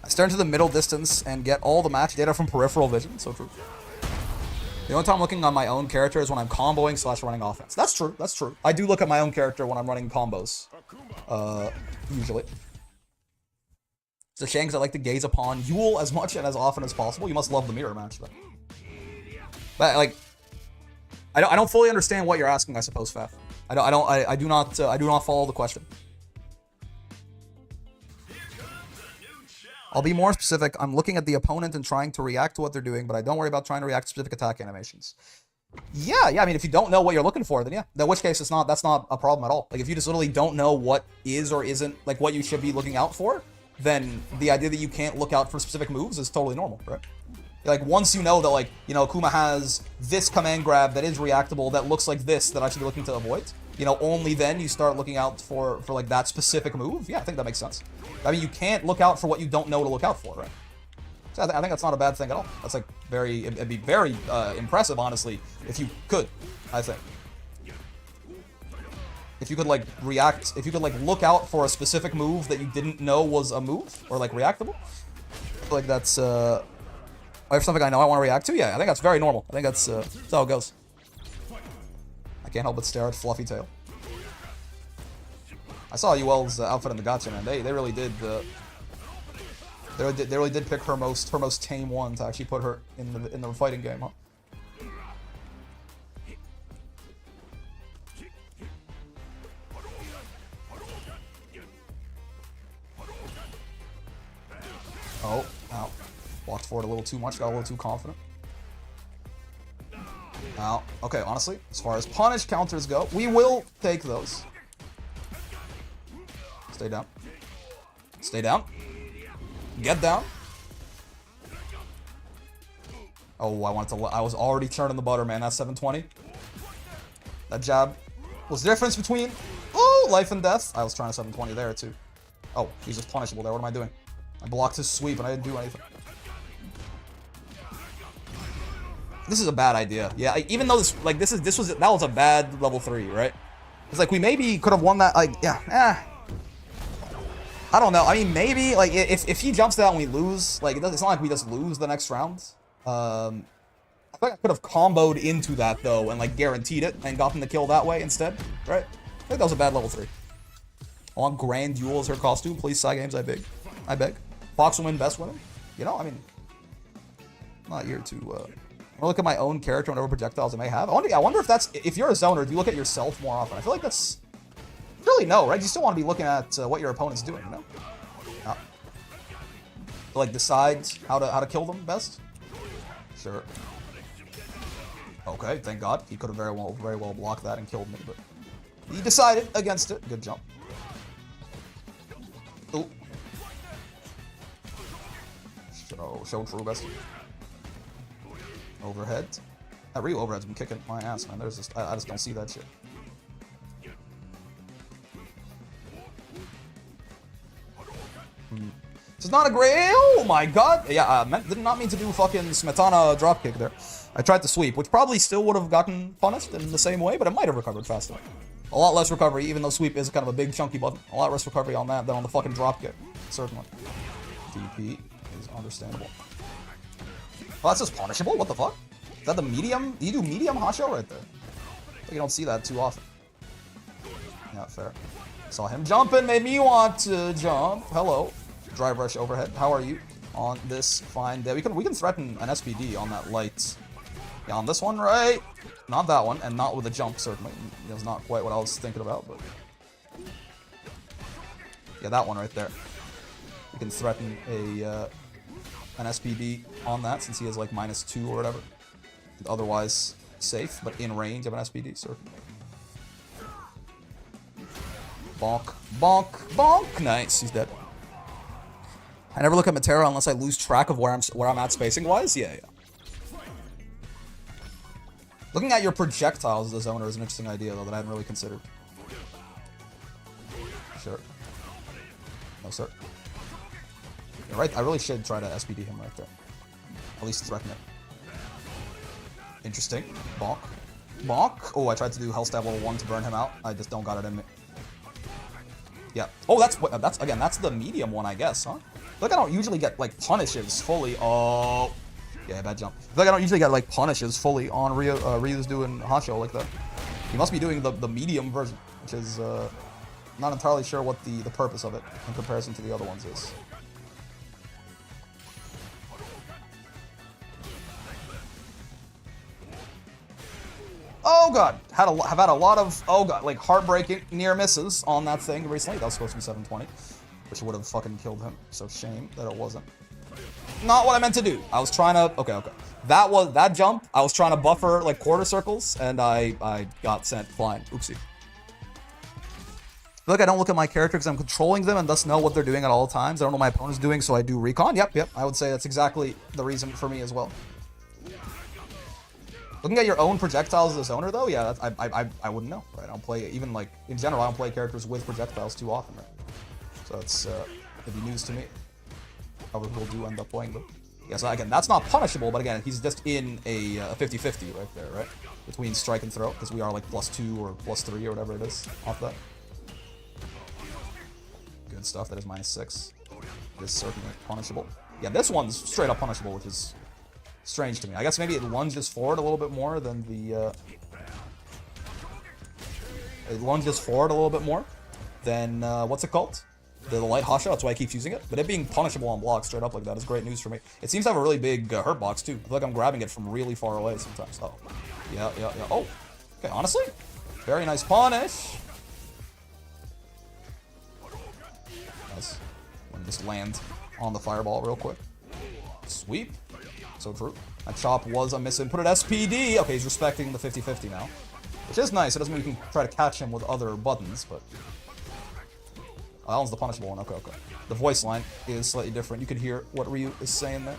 I stare into the middle distance and get all the match data from peripheral vision. So true. The only time I'm looking on my own character is when I'm comboing / running offense. That's true. That's true. I do look at my own character when I'm running combos. Usually. It's a shame because I like to gaze upon Yule as much and as often as possible. You must love the mirror match, though. But like, I don't fully understand what you're asking. I suppose, Faf. I do not follow the question. I'll be more specific. I'm looking at the opponent and trying to react to what they're doing, but I don't worry about trying to react to specific attack animations. Yeah. I mean, if you don't know what you're looking for, then yeah. In which case, that's not a problem at all. Like, if you just literally don't know what is or isn't, like, what you should be looking out for, then the idea that you can't look out for specific moves is totally normal, right? Like, once you know that, like, you know, Kuma has this command grab that is reactable, that looks like this, that I should be looking to avoid, you know, only then you start looking out for like, that specific move. Yeah, I think that makes sense. I mean, you can't look out for what you don't know to look out for, right? So I think that's not a bad thing at all. That's, like, it'd be very impressive, honestly, if you could, I think. If you could, like, react, if you could, like, look out for a specific move that you didn't know was a move, or, like, reactable. I feel like that's, if something I know I want to react to, yeah, I think that's very normal. I think that's how it goes. I can't help but stare at Fluffy Tail. I saw UL's outfit in the gacha, man. They really did, they really did pick her most tame one to actually put her in the fighting game, huh? Oh, ow. Walked forward a little too much, got a little too confident. Ow. Okay, honestly, as far as punish counters go, we will take those. Stay down. Stay down. Get down. Oh, I was already churning the butter, man. That's 720. That jab was the difference between, oh, life and death. I was trying 720 there, too. Oh, he's just punishable there. What am I doing? I blocked his sweep and I didn't do anything. This is a bad idea. Yeah, even though that was a bad level 3, right? It's like we maybe could have won that. Like, yeah, I don't know. I mean, maybe like if he jumps out and we lose, like it's not like we just lose the next round. I think I could have comboed into that though and like guaranteed it and gotten the kill that way instead, right? I think that was a bad level 3. I want Grand Duel as her costume, please. Side games, I beg. Fox will win, best women. You know, I mean, I'm not here to. I look at my own character and whatever projectiles I may have. I wonder if you're a zoner, do you look at yourself more often? I feel like that's really no, right? You still want to be looking at what your opponent's doing, you know? To, like decide how to kill them best. Sure. Okay, thank God. He could have very well blocked that and killed me, but he decided against it. Good jump. Ooh. Show true best. Overhead. That Ryu overhead's been kicking my ass, man. There's just I just don't see that shit. This is not a great. Oh my God! Yeah, did not mean to do fucking Smetana dropkick there. I tried to sweep, which probably still would have gotten punished in the same way, but it might have recovered faster. A lot less recovery, even though sweep is kind of a big chunky button. A lot less recovery on that than on the fucking dropkick. Certainly. DP is understandable. Oh, that's just punishable? What the fuck? Is that the medium? Do you do medium Hasho right there? Like you don't see that too often. Yeah, fair. Saw him jumping, made me want to jump. Hello. Drive rush overhead. How are you on this fine day? We can threaten an SPD on that light. Yeah, on this one, right? Not that one, and not with a jump, certainly. That's not quite what I was thinking about, but... Yeah, that one right there. We can threaten an SPD on that, since he has like -2 or whatever. And otherwise safe, but in range of an SPD, certainly. Bonk, bonk, bonk. Nice, he's dead. I never look at Matera unless I lose track of where I'm at spacing wise. Yeah. Looking at your projectiles as a zoner is an interesting idea though that I hadn't really considered. Sure. No sir. You're right. I really should try to SPD him right there. At least threaten it. Interesting. Bonk. Bonk. Oh, I tried to do Hell Stab level 1 to burn him out. I just don't got it in me. Yeah. Oh, that's again, that's the medium one, I guess, huh? Like I don't usually get like punishes fully. Oh, yeah, bad jump. Like I don't usually get like punishes fully on Ryu's doing Hasho like that. He must be doing the medium version, which is not entirely sure what the purpose of it in comparison to the other ones is. Oh god, have had a lot of, oh god, like heartbreaking near misses on that thing recently. That was supposed to be 720, which would have fucking killed him. So shame that it wasn't. Not what I meant to do. I was trying to, okay. That jump, I was trying to buffer like quarter circles, and I got sent flying. Oopsie. I feel like I don't look at my character because I'm controlling them and thus know what they're doing at all times. I don't know what my opponent's doing, so I do recon. Yep. I would say that's exactly the reason for me as well. Looking at your own projectiles as a zoner, though, yeah, I wouldn't know, right? I don't play, even like, in general, I don't play characters with projectiles too often, right? So it's, it'd be news to me. However, people do end up playing them. Yeah, so again, that's not punishable, but again, he's just in a 50-50 right there, right? Between strike and throw, because we are like +2 or +3 or whatever it is off that. Good stuff, that is -6. It is certainly punishable. Yeah, this one's straight up punishable, which is strange to me. I guess maybe it lunges forward a little bit more than the, it lunges forward a little bit more than, what's it called? The light Hasho, that's why I keep using it. But it being punishable on block straight up like that is great news for me. It seems to have a really big hurt box too. I feel like I'm grabbing it from really far away sometimes. Oh, yeah. Oh, okay, honestly, very nice punish. Nice. Let me just land on the fireball real quick. Sweep. So true. That chop was a misinput at SPD. Okay, he's respecting the 50-50 now. Which is nice. It doesn't mean we can try to catch him with other buttons, but... Oh, that one's the punishable one. Okay. The voice line is slightly different. You can hear what Ryu is saying there.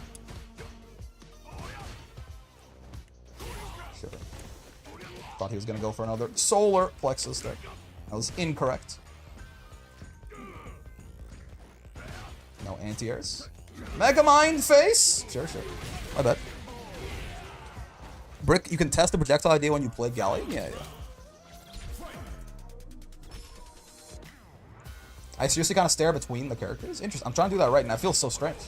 Sure. Thought he was going to go for another solar plexus there. That was incorrect. No anti-airs. Mega Mind face! Sure. My bad. Brick, you can test the projectile idea when you play Galleon? Yeah. I seriously kind of stare between the characters? Interesting. I'm trying to do that right, and I feel so strange.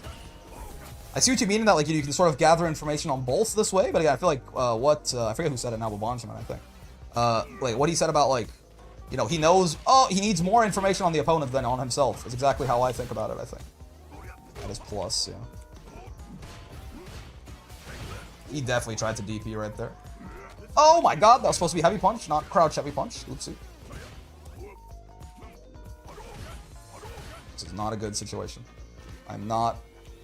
I see what you mean in that, like, you can sort of gather information on both this way, but again, I feel like, I forget who said it now, but Bonjamin, I think. Like, what he said about, like, you know, he knows, he needs more information on the opponent than on himself, is exactly how I think about it, I think. That is plus, yeah. He definitely tried to DP right there. Oh my god, that was supposed to be heavy punch, not crouch heavy punch. Oopsie. This is not a good situation. I'm not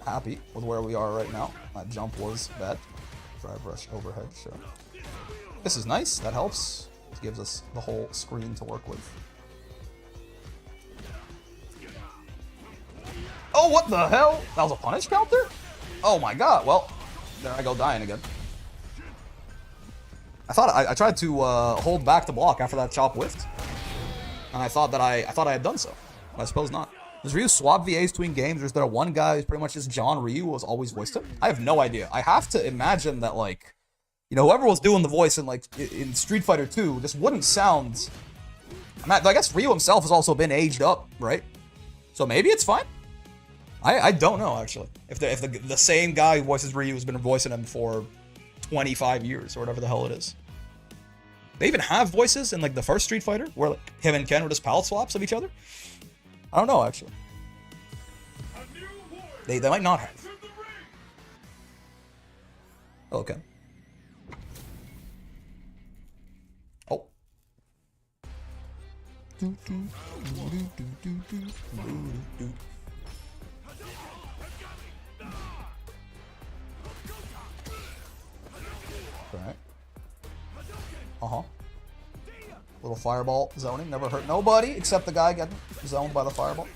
happy with where we are right now. That jump was bad. Drive rush overhead, sure. This is nice, that helps. It gives us the whole screen to work with. Oh, what the hell? That was a punish counter? Oh my god, well, there I go dying again. I tried to hold back the block after that chop whiffed. And I thought I had done so. But I suppose not. Does Ryu swap VAs between games, or is there one guy who's pretty much just John Ryu who has always voiced him? I have no idea. I have to imagine that, like, you know, whoever was doing the voice in, like, in Street Fighter 2 just wouldn't sound... I guess Ryu himself has also been aged up, right? So maybe it's fine? I don't know, actually. If the same guy who voices Ryu has been voicing him for 25 years or whatever the hell it is. They even have voices in like the first Street Fighter where like, him and Ken were just palette swaps of each other. I don't know actually. They might not have. Okay. Oh. Alright. Uh-huh. Little fireball zoning. Never hurt nobody except the guy getting zoned by the fireball.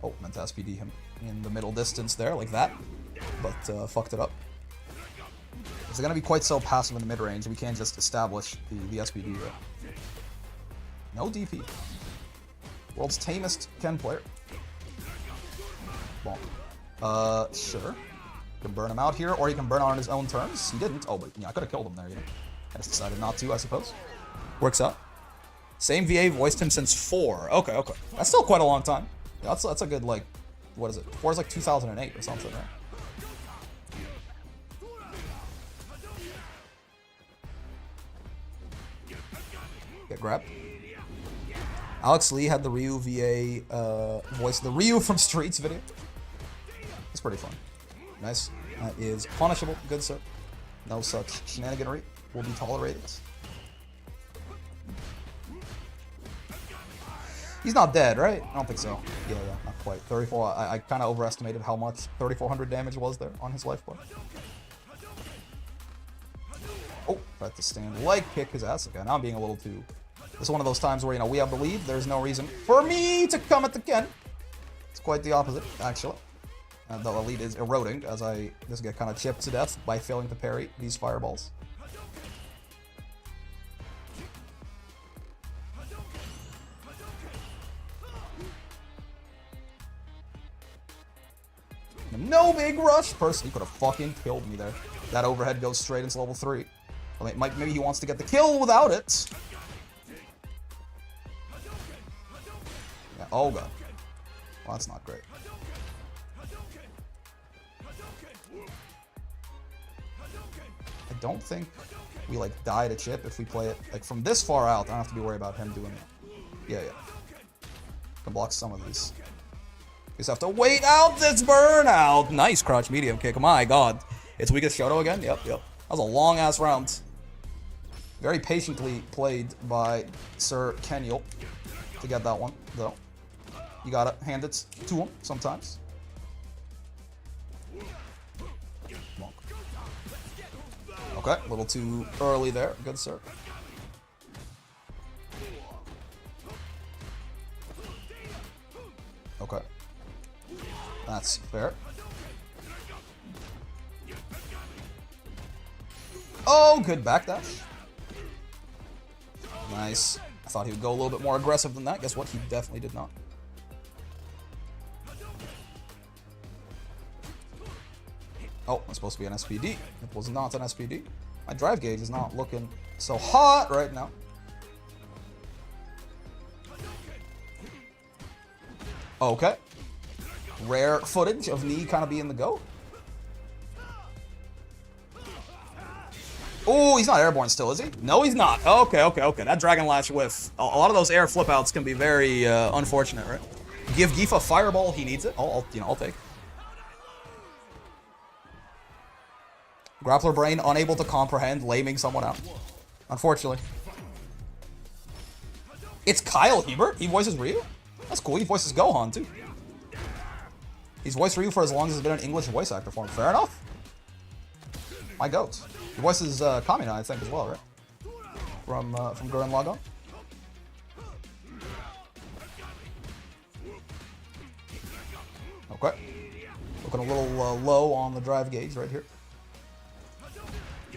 Oh, meant to SPD him in the middle distance there, like that. But fucked it up. Is it going to be quite so passive in the mid-range? We can't just establish the SPD there. No DP. World's tamest Ken player. Bonk. Sure. You can burn him out here, or he can burn out on his own terms. He didn't. Oh, but yeah, I could have killed him there, you know. I just decided not to, I suppose. Works out. Same VA voiced him since 4. Okay, okay. That's still quite a long time. Yeah, that's a good, like, what is it? 4 is like 2008 or something, right? Get grabbed. Alex Lee had the Ryu VA voice, the Ryu from Streets video. It's pretty fun. Nice. That is punishable. Good, sir. No such shenaniganery will be tolerated. He's not dead, right? I don't think so. Yeah, not quite. 34. I kind of overestimated how much 3,400 damage was there on his life bar. Oh, tried to stand like kick his ass. Okay, now I'm being a little too... This is one of those times where, you know, we have the lead. There's no reason for me to come at the Ken. It's quite the opposite, actually. The lead is eroding as I just get kind of chipped to death by failing to parry these fireballs. No big rush. Personally, could have fucking killed me there. That overhead goes straight into level 3. I mean, maybe he wants to get the kill without it. Yeah, oh god. Well, that's not great. I don't think we, like, die to chip if we play it, like, from this far out. I don't have to be worried about him doing that. Yeah. Can block some of these. Just have to wait out this burnout. Nice crouch medium kick. My god. It's weakest Shoto again? Yep. That was a long-ass round. Very patiently played by Sir Kenyal to get that one, though. You gotta hand it to him sometimes. Okay, a little too early there. Good, sir. Okay. That's fair. Oh, good backdash. Nice. I thought he would go a little bit more aggressive than that. Guess what? He definitely did not. Oh, it's supposed to be an SPD. It was not an SPD. My drive gauge is not looking so hot right now. Okay. Rare footage of knee kind of being the GOAT. Oh, he's not airborne still, is he? No, he's not. Okay. That Dragon Lash whiff. A lot of those air flip outs can be very unfortunate, right? Give Geef a fireball. He needs it. I'll take. Grappler brain unable to comprehend laming someone out. Unfortunately. It's Kyle Hebert. He voices Ryu. That's cool. He voices Gohan too. He's voiced Ryu for as long as he's been an English voice actor for him. Fair enough. My goat. He voices Kamina, I think, as well, right? From Gurren Lagann. Okay. Looking a little low on the drive gauge right here.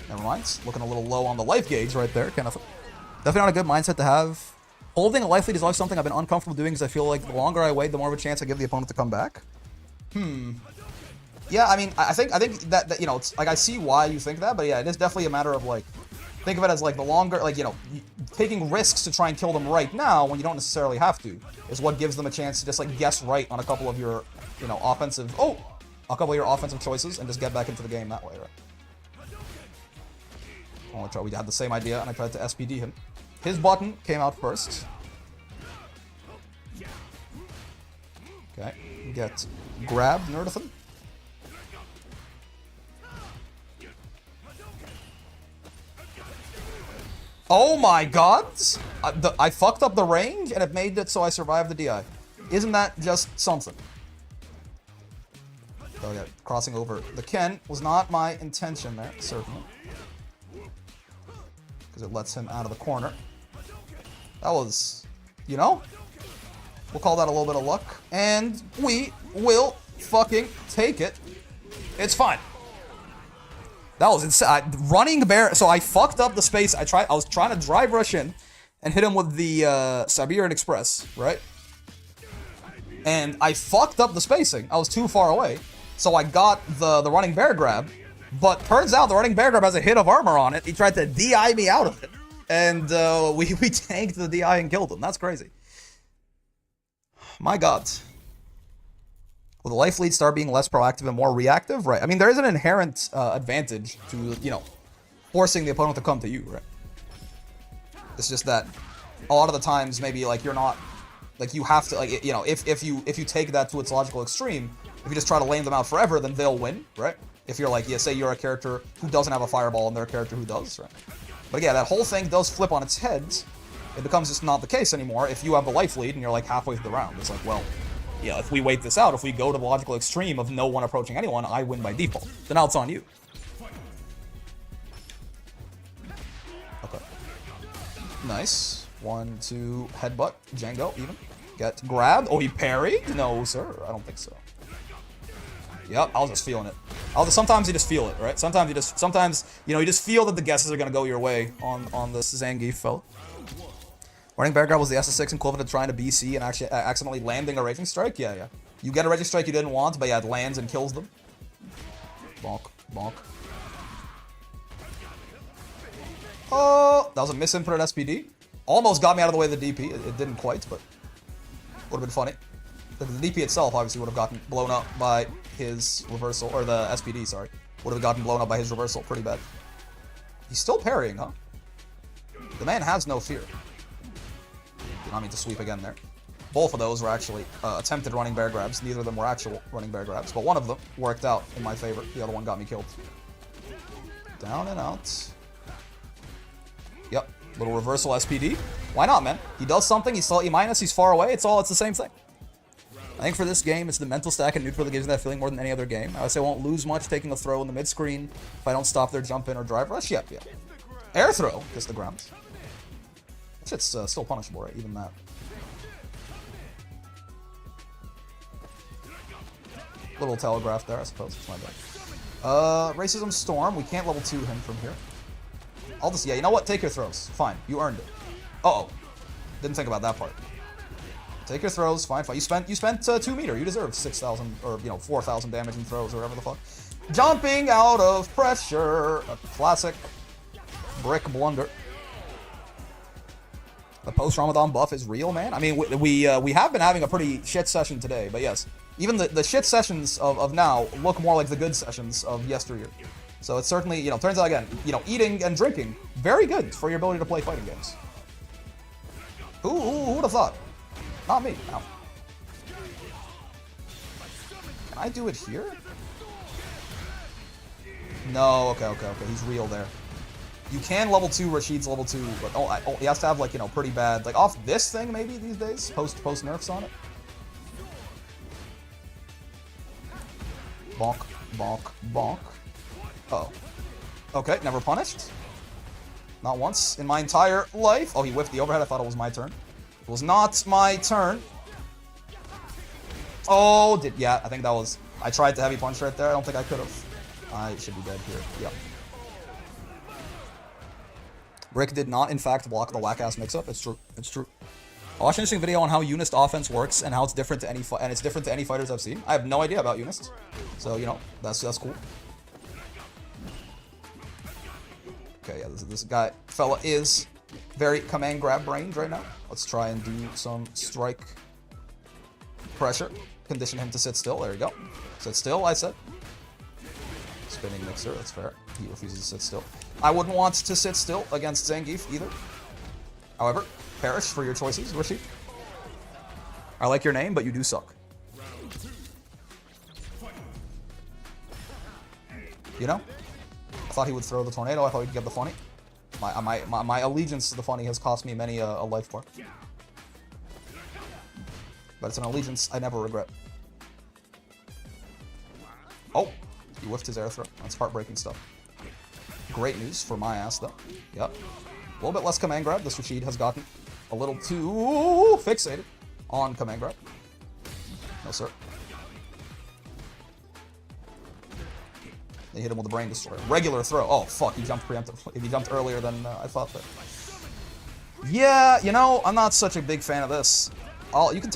Never mind. Looking a little low on the life gauge right there. Kind of definitely not a good mindset to have. Holding a life lead is always something I've been uncomfortable doing because I feel like the longer I wait, the more of a chance I give the opponent to come back. Yeah, I mean, I think that you know, it's like I see why you think that, but yeah, it is definitely a matter of like Think of it as like the longer, like, you know, taking risks to try and kill them right now when you don't necessarily have to is what gives them a chance to just like guess right on a couple of your, you know, a couple of your offensive choices and just get back into the game that way, right? We had the same idea and I tried to SPD him. His button came out first. Okay, get grabbed, Nerdathan. Oh my god! I fucked up the range and it made it so I survived the DI. Isn't that just something? Oh yeah, crossing over the Ken was not my intention there, certainly. Because it lets him out of the corner. That was, you know? We'll call that a little bit of luck. And we will fucking take it. It's fine. That was insane. Running bear. So I fucked up the space. I was trying to drive rush in and hit him with the Siberian Express, right? And I fucked up the spacing. I was too far away. So I got the running bear grab. But turns out the running bear grab has a hit of armor on it. He tried to DI me out of it. And we tanked the DI and killed him. That's crazy. My god. Will the life lead start being less proactive and more reactive? Right. I mean, there is an inherent advantage to, you know, forcing the opponent to come to you, right? It's just that a lot of the times, maybe, like, you're not, like, you have to, like, you know, if you take that to its logical extreme, if you just try to lame them out forever, then they'll win, right? If you're like, yeah, say you're a character who doesn't have a fireball and they're a character who does, right? But yeah, that whole thing does flip on its head. It becomes just not the case anymore if you have the life lead and you're like halfway through the round. It's like, well, yeah, if we wait this out, if we go to the logical extreme of no one approaching anyone, I win by default. Then now it's on you. Okay. Nice. 1, 2, headbutt. Django, even. Get grabbed. Oh, he parried? No, sir. I don't think so. Yep, I was just feeling it. Sometimes you just feel it, right? Sometimes, you know, you just feel that the guesses are gonna go your way on this Zangief fella. Running bear grab was the SS6 equivalent to trying to BC and actually accidentally landing a Raging Strike? Yeah, yeah. You get a Raging Strike you didn't want, but yeah, it lands and kills them. Bonk, bonk. Oh, that was a misinput at SPD. Almost got me out of the way of the DP. It didn't quite, but would have been funny. The DP itself obviously would have gotten blown up by his reversal, or the SPD, sorry. Would have gotten blown up by his reversal pretty bad. He's still parrying, huh? The man has no fear. Did not mean to sweep again there. Both of those were actually attempted running bear grabs. Neither of them were actual running bear grabs, but one of them worked out in my favor. The other one got me killed. Down and out. Yep, little reversal SPD. Why not, man? He does something, he's slightly minus, he's far away, it's the same thing. I think for this game, it's the mental stack and neutral that gives me that feeling more than any other game. I would say I won't lose much taking a throw in the mid-screen if I don't stop their jump in or drive rush. Yep, yeah. Air throw, kiss the ground. That shit's still punishable, right? Even that. Little telegraph there, I suppose. It's my bad. Racism Storm. We can't level 2 him from here. I'll just, yeah, you know what? Take your throws. Fine. You earned it. Uh-oh. Didn't think about that part. Take your throws. Fine, fine. You spent 2 meter. You deserve 6,000 or, you know, 4,000 damage in throws or whatever the fuck. Jumping out of pressure. A classic brick blunder. The post-Ramadan buff is real, man. I mean, we have been having a pretty shit session today, but yes. Even the shit sessions of now look more like the good sessions of yesteryear. So it's certainly, you know, turns out again, you know, eating and drinking, very good for your ability to play fighting games. Who would have thought? Not me. Ow. Can I do it here? No, okay. He's real there. You can level 2 Rashid's level 2, but he has to have, like, you know, pretty bad, like, off this thing maybe these days, post nerfs on it. Bonk, bonk, bonk. Uh-oh. Okay, never punished. Not once in my entire life. Oh, he whiffed the overhead. I thought it was my turn. It was not my turn. Oh, yeah, I think that was... I tried to heavy punch right there. I don't think I could have. I should be dead here. Yeah. Rick did not, in fact, block the whack-ass mix-up. It's true. It's true. I watched an interesting video on how Unist offense works and how it's different to any fighters I've seen. I have no idea about Unist. So, you know, that's cool. Okay, yeah, this fella is very command grab brained right now. Let's try and do some strike pressure. Condition him to sit still. There you go. Sit still, I said. Spinning mixer, that's fair. He refuses to sit still. I wouldn't want to sit still against Zangief either. However, perish for your choices, Rashid. I like your name, but you do suck. You know? I thought he would throw the tornado. I thought he'd get the funny. My allegiance to the funny has cost me many a life bar. But it's an allegiance I never regret. Oh, he whiffed his air throw. That's heartbreaking stuff. Great news for my ass, though. Yep. A little bit less command grab. This Rashid has gotten a little too fixated on command grab. No, sir. They hit him with a brain destroyer. Regular throw. Oh, fuck. He jumped preemptively. He jumped earlier than I thought that. Yeah, you know, I'm not such a big fan of this. You can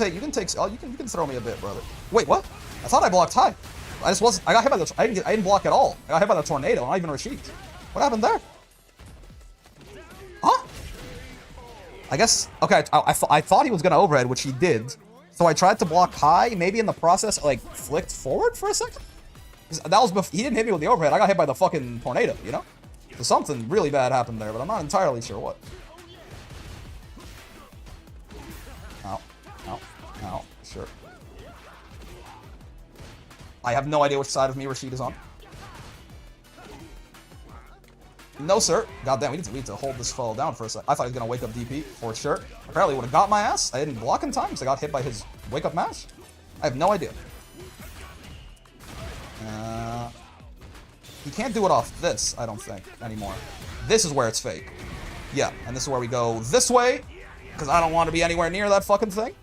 throw me a bit, brother. Wait, what? I thought I blocked high. I got hit by the, I didn't block at all. I got hit by the tornado, not even Rashid. What happened there? Huh? I guess, okay, I thought he was gonna overhead, which he did. So I tried to block high, maybe in the process, like, flicked forward for a second? That was before, he didn't hit me with the overhead, I got hit by the fucking tornado, you know? So something really bad happened there, but I'm not entirely sure what. Ow, ow, ow, sure. I have no idea which side of me Rashid is on. No, sir. Goddamn, we need to hold this fellow down for a sec. I thought he was gonna wake up DP for sure. Apparently, would have got my ass. I didn't block in time because I got hit by his wake up mash. I have no idea. He can't do it off this, I don't think, anymore. This is where it's fake. Yeah, and this is where we go this way because I don't want to be anywhere near that fucking thing.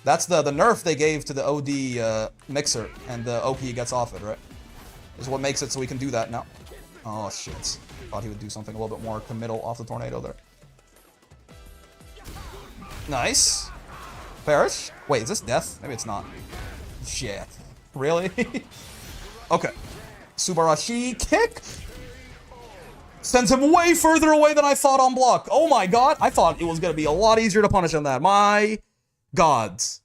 That's the nerf they gave to the OD mixer, and the OP gets off it, right? Is what makes it so we can do that now. Oh, shit. Thought he would do something a little bit more committal off the tornado there. Nice. Perish. Wait, is this death? Maybe it's not. Shit. Really? Okay. Subarashi kick. Sends him way further away than I thought on block. Oh my god. I thought it was going to be a lot easier to punish than that. My gods.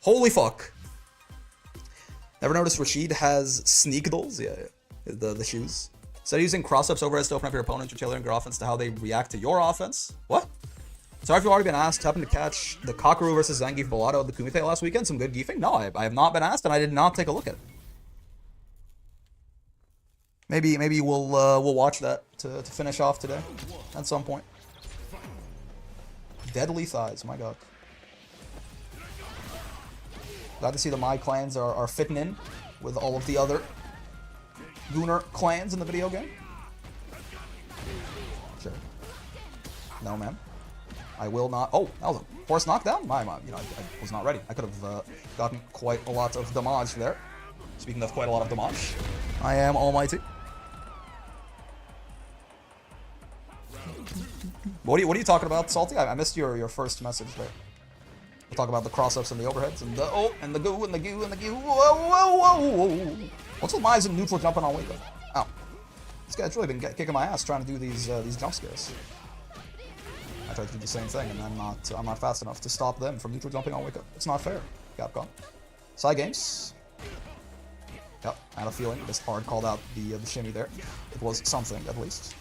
Holy fuck. Ever noticed Rashid has sneakdles? Yeah. The shoes. Instead of using cross-ups overheads to open up your opponent, you're tailoring your offense to how they react to your offense. What? Sorry if you've already been asked. Happened to catch the Kakaru versus Zangief Bellado at the Kumite last weekend. Some good geefing? No, I have not been asked, and I did not take a look at it. Maybe we'll watch that to finish off today at some point. Deadly thighs, my god. Glad to see the My clans are fitting in with all of the other Gooner clans in the video game. Sure. No, man. I will not. Oh, that was a forced knockdown? You know, I was not ready. I could have gotten quite a lot of damage there. Speaking of quite a lot of damage, I am almighty. What are you talking about, Salty? I missed your first message there. We'll talk about the cross-ups and the overheads and the and the goo and the goo and the goo. Whoa, whoa, whoa, whoa. What's with my in neutral jumping on wake up? Ow. This guy's really been kicking my ass trying to do these jump scares. I tried to do the same thing, and I'm not fast enough to stop them from neutral jumping on wake up. It's not fair, Capcom. Side games. Yep, I had a feeling this hard called out the shimmy there. It was something at least.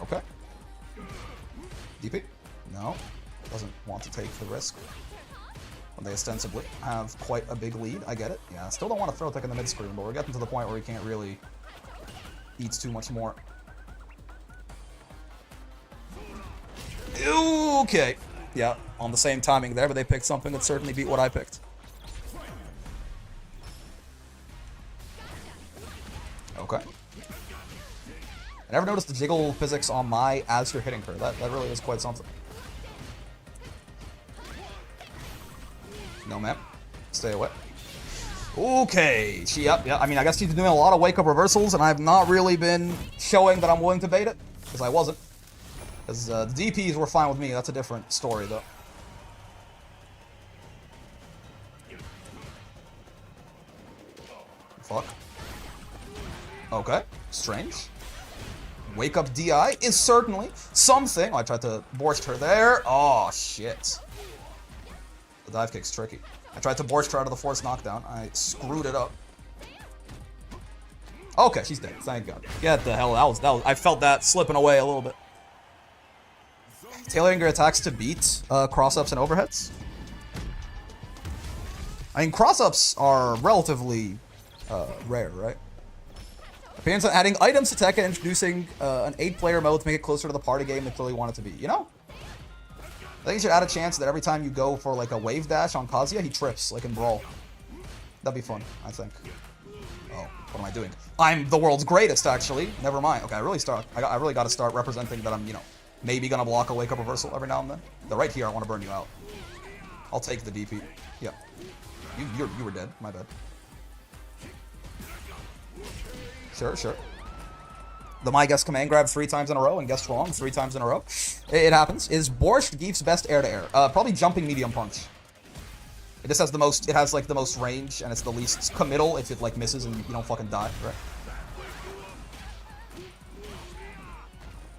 Okay. DP. No. Doesn't want to take the risk. When they ostensibly have quite a big lead. I get it. Yeah, still don't want to throw tech in the mid-screen, but we're getting to the point where he can't really eat too much more. Okay. Yeah, on the same timing there, but they picked something that certainly beat what I picked. Okay. I never noticed the jiggle physics on my as you're hitting her. That really is quite something. No, ma'am. Stay away. Okay. Yeah, I mean, I guess she's been doing a lot of wake-up reversals, and I have not really been showing that I'm willing to bait it, because I wasn't. Because the DPs were fine with me. That's a different story, though. Fuck. Okay, strange. Wake up DI is certainly something. Oh, I tried to borscht her there. Oh, shit. The dive kick's tricky. I tried to borscht her out of the forced knockdown. I screwed it up. Okay, she's dead. Thank God. Get the hell out. That was, I felt that slipping away a little bit. Tailoring your attacks to beat cross-ups and overheads. I mean, cross-ups are relatively rare, right? Opinions on adding items to tech and introducing an 8-player mode to make it closer to the party game they clearly want it to be. You know? I think you should add a chance that every time you go for like a wave dash on Kazuya, he trips, like in Brawl. That'd be fun, I think. Oh, what am I doing? I'm the world's greatest, actually. Never mind. Okay, I really got to start representing that I'm, you know, maybe gonna block a wake-up reversal every now and then. But right here, I want to burn you out. I'll take the DP. Yeah. You were dead. My bad. Sure, sure. The my guess command grab 3 times in a row and guessed wrong 3 times in a row. It happens. Is Borscht Gief's best air-to-air? Probably jumping medium punch. It just has the most, it has like the most range and it's the least committal if it like misses and you don't fucking die, right?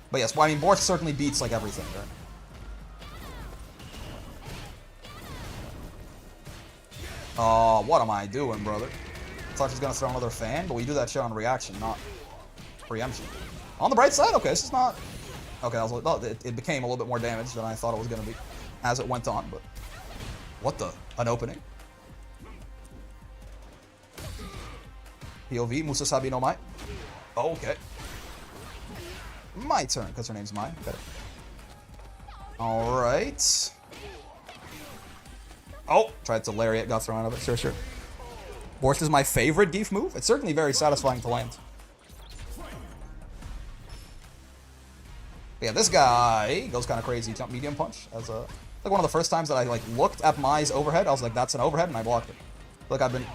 But yes, well, I mean, Borscht certainly beats like everything, right? Oh, what am I doing, brother? I thought she was gonna throw another fan, but we do that shit on reaction, not preemption. On the bright side, okay, this is not... Okay, it became a little bit more damage than I thought it was gonna be as it went on, but... What the? An opening? POV, Musasabi no Mai. Oh, okay. My turn, because her name's Mai. Got it. Alright. Oh! Tried to lariat, got thrown out of it. Sure, sure. Borscht is my favorite Gief move. It's certainly very satisfying to land. But yeah, this guy goes kind of crazy. Jump medium punch as a... Like one of the first times that I like looked at Mai's overhead, I was like, that's an overhead, and I blocked it. Like I've been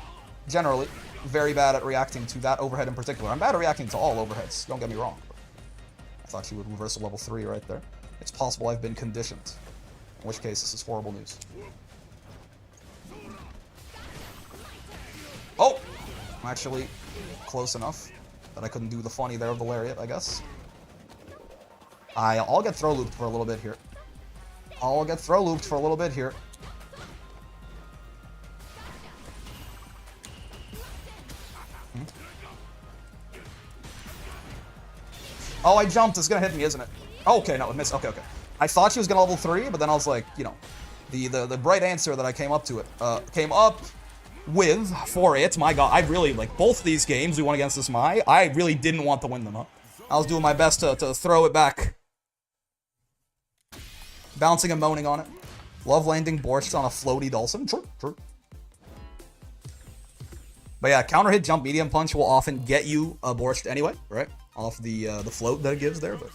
generally very bad at reacting to that overhead in particular. I'm bad at reacting to all overheads, don't get me wrong. But I thought she would reverse a level 3 right there. It's possible I've been conditioned. In which case, this is horrible news. Oh! I'm actually close enough that I couldn't do the funny there of the lariat, I guess. I'll get throw looped for a little bit here. I'll get throw looped for a little bit here. Oh, I jumped. It's gonna hit me, isn't it? Okay, no, it missed. Okay, okay. I thought she was gonna level 3, but then I was like, you know, the bright answer that I came up to it, came up with for it. My God, I really like both of these games we won against this Mai. I really didn't want to win them, huh? I was doing my best to throw it back. Bouncing and moaning on it. Love landing Borscht on a floaty Dulcim. True, true. But yeah, counter hit jump medium punch will often get you a Borscht anyway, right? Off the float that it gives there. But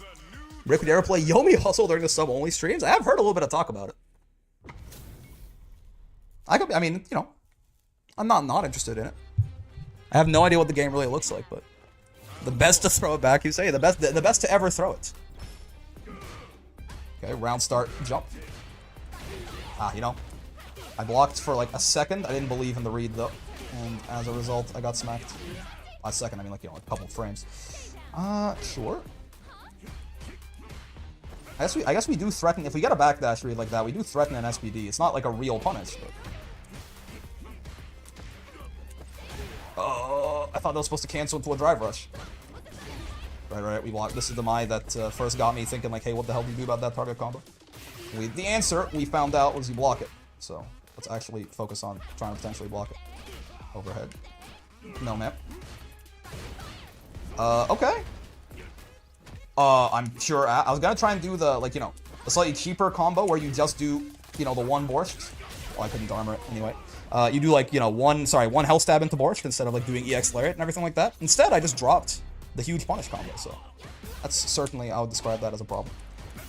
Rick would ever play Yomi Hustle during the sub-only streams? I have heard a little bit of talk about it. I mean, you know, I'm not interested in it. I have no idea what the game really looks like, but the best to throw it back, you say? The best to ever throw it. Okay, round start, jump. You know, I blocked for like a second. I didn't believe in the read though, and as a result, I got smacked. A second, I mean like, you know, a couple of frames. Sure. I guess we do threaten, if we get a backdash read like that, we do threaten an SBD. It's not like a real punish, but... I thought that was supposed to cancel into a drive rush. Right, we blocked. This is the Mai that first got me thinking like, hey, what the hell do you do about that target combo? The answer we found out was you block it. So let's actually focus on trying to potentially block it. Overhead. No, map. Okay. I'm sure I was gonna try and do the, like, you know, the slightly cheaper combo where you just do, you know, the one Borscht. Well, I couldn't armor it anyway. You do like, you know, one health stab into Borscht instead of like doing EX Lariat and everything like that. Instead, I just dropped the huge punish combo, so that's certainly, I would describe that as a problem.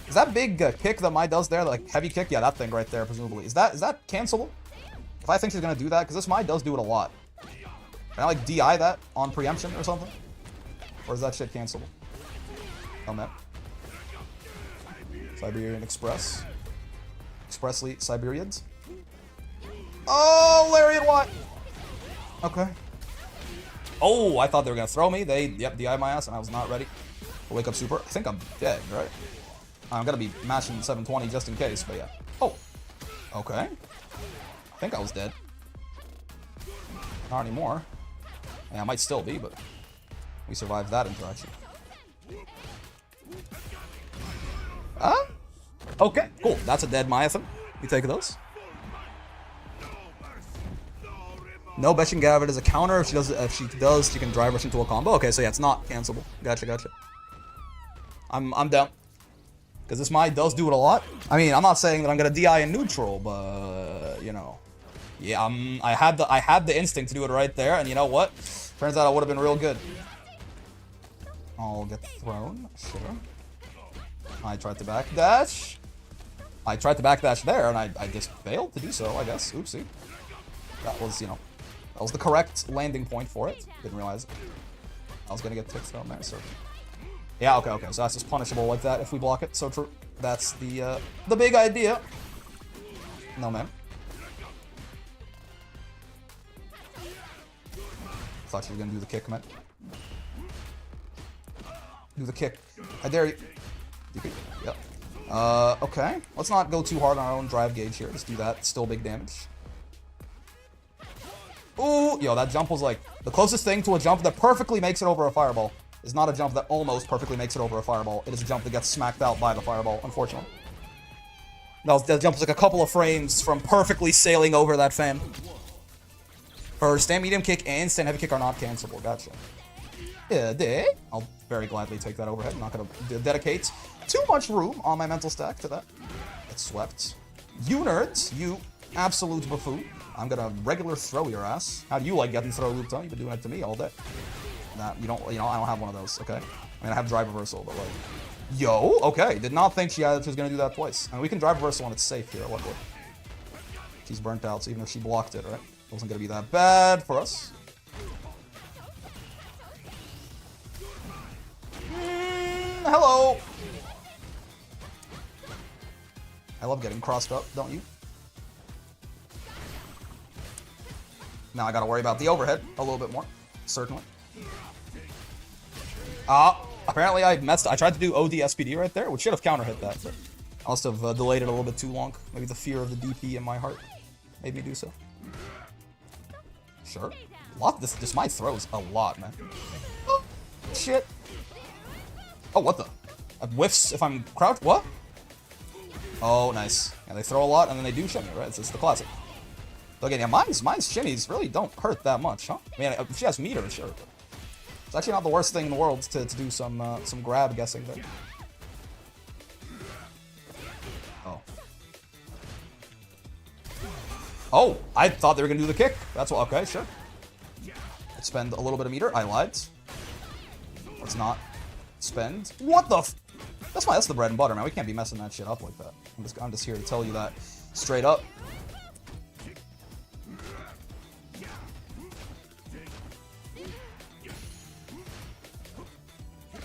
Is that big kick that Mai does there, like heavy kick? Yeah, that thing right there, presumably. Is that cancelable? If I think she's gonna do that, because this Mai does do it a lot. Can I like DI that on preemption or something? Or is that shit cancelable? Oh man. Siberian Express. Expressly Siberians. Oh, Lariat what? Okay. Oh, I thought they were gonna throw me. They, yep, DI my ass, and I was not ready to wake up super. I think I'm dead, right? I'm gonna be matching 720 just in case, but yeah. Oh, okay. I think I was dead. Not anymore. Yeah, I might still be, but we survived that interaction. Okay, cool. That's a dead Myathan. We take those. No, Betching Gavit is a counter. If she does, she can drive rush into a combo. Okay, so yeah, it's not cancelable. Gotcha. I'm down. Because this Mai does do it a lot. I mean, I'm not saying that I'm gonna DI in neutral, but you know. Yeah, I had the instinct to do it right there, and you know what? Turns out I would have been real good. I'll get thrown, sure. I tried to backdash. I tried to backdash there, and I just failed to do so, I guess. Oopsie. That was, you know, that was the correct landing point for it. Didn't realize it. I was gonna get tick thrown there, so. Yeah, okay. So that's just punishable like that if we block it. So true. That's the big idea. No, man. Thought you were gonna do the kick, man. Do the kick. I dare you. Yep. Okay. Let's not go too hard on our own drive gauge here. Just do that. Still big damage. Ooh, yo, that jump was like the closest thing to a jump that perfectly makes it over a fireball. Is not a jump that almost perfectly makes it over a fireball. It is a jump that gets smacked out by the fireball, unfortunately. That jump was like a couple of frames from perfectly sailing over that fan. Her stand medium kick and stand heavy kick are not cancelable. Gotcha. Yeah, I'll very gladly take that overhead. I'm not going to dedicate too much room on my mental stack to that. It's swept. You nerds, you absolute buffoon. I'm going to regular throw your ass. How do you like getting throw looped on? You've been doing it to me all day. Nah, you know, I don't have one of those, okay? I mean, I have drive reversal, but like... Yo, okay. Did not think she was going to do that twice. I mean, we can drive reversal when it's safe here, luckily. She's burnt out, so even if she blocked it, right? It wasn't going to be that bad for us. Hello! I love getting crossed up, don't you? Now I gotta worry about the overhead a little bit more. Certainly. Apparently I messed. I tried to do OD SPD right there, which should have counter hit that, but I must have delayed it a little bit too long. Maybe the fear of the DP in my heart made me do so. Sure. This might throws a lot, man. Oh, shit. Oh, what the? Whiffs if I'm crouched? What? Oh, nice. Yeah, they throw a lot and then they do shimmy, right? It's the classic. So again, yeah, mine's shimmies really don't hurt that much, huh? I mean, if she has meter, sure. It's actually not the worst thing in the world to do some grab guessing there. Oh. Oh, I thought they were gonna do the kick. That's what. Okay, sure. Let's spend a little bit of meter. I lied. Let's not spend. What the? That's the bread and butter, man. We can't be messing that shit up like that. I'm just here to tell you that straight up.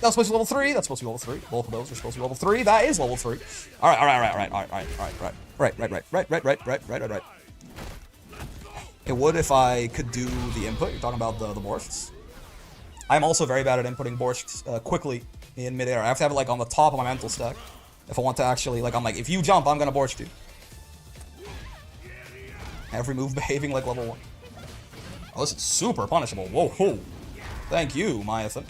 That's supposed to be level 3. That's supposed to be level 3. Both of those are supposed to be level 3. That is level 3. All right. It would if I could do the input. You're talking about the borschts. I'm also very bad at inputting borschts quickly in midair. I have to have it like on the top of my mental stack if I want to actually I'm like, if you jump, I'm gonna borscht you. Every move behaving like level 1. Oh, this is super punishable. Whoa, whoa. Thank you, Myathan.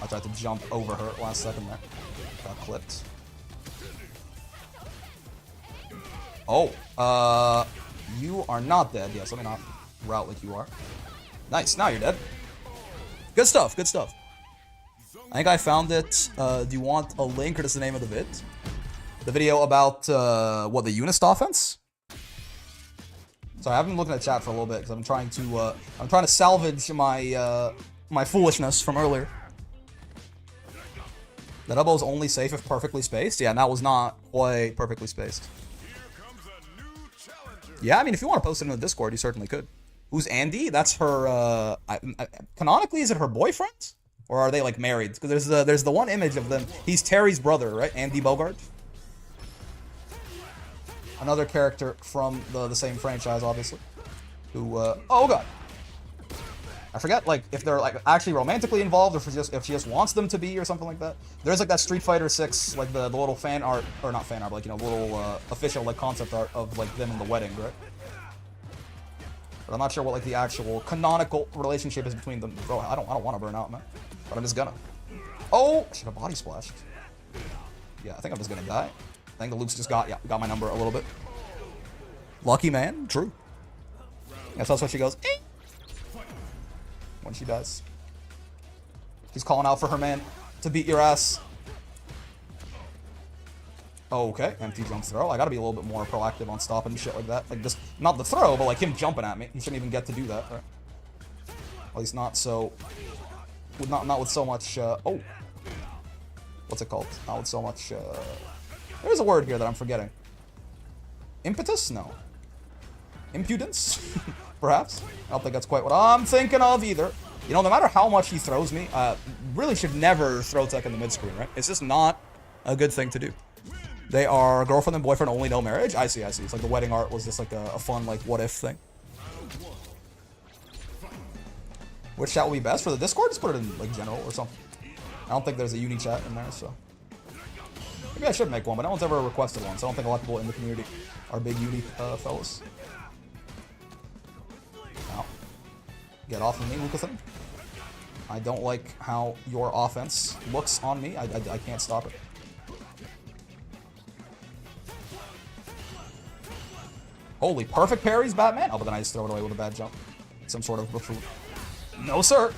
I tried to jump over her last second there. Got clipped. Oh, you are not dead. Yes, let me not route like you are. Nice, now you're dead. Good stuff, good stuff. I think I found it. Do you want a link or just the name of the vid? The video about, what, the Unist offense? Sorry, I've been looking at chat for a little bit because I'm trying to salvage my, my foolishness from earlier. That elbow is only safe if perfectly spaced? Yeah, and that was not quite perfectly spaced. Yeah, I mean, if you want to post it in the Discord, you certainly could. Who's Andy? That's her, canonically, is it her boyfriend? Or are they, like, married? Because there's the one image of them. He's Terry's brother, right? Andy Bogart. Another character from the same franchise, obviously. Who, oh god. I forget, like, if they're, like, actually romantically involved, or if she just wants them to be, or something like that. There's, like, that Street Fighter 6, like, the little fan art, or not fan art, but, like, you know, little, official, like, concept art of, like, them in the wedding, right? But I'm not sure what, like, the actual canonical relationship is between them. Bro, I don't want to burn out, man. But I'm just gonna. Oh! I should have body splashed. Yeah, I think I'm just gonna die. I think the Luke's just got my number a little bit. Lucky man, true. Guess that's what she goes, eh, when she dies. She's calling out for her man to beat your ass. Okay, empty jump throw. I gotta be a little bit more proactive on stopping shit like that. Like, just, not the throw, but like him jumping at me. He shouldn't even get to do that, right? At least not so... Not with so much, oh. What's it called? Not with so much, there's a word here that I'm forgetting. Impetus? No. Impudence? Perhaps? I don't think that's quite what I'm thinking of either. You know, no matter how much he throws me, really should never throw tech in the mid-screen, right? It's just not a good thing to do. They are girlfriend and boyfriend only, no marriage? I see. It's like the wedding art was just like a fun, like, what-if thing. Which chat will be best for the Discord? Just put it in, like, general or something. I don't think there's a uni chat in there, so... Maybe I should make one, but no one's ever requested one, so I don't think a lot of people in the community are big uni fellas. Now, get off of me, Lucathan. I don't like how your offense looks on me. I can't stop it. Holy, perfect parries, Batman? Oh, but then I just throw it away with a bad jump. Some sort of buffoon. No, sir.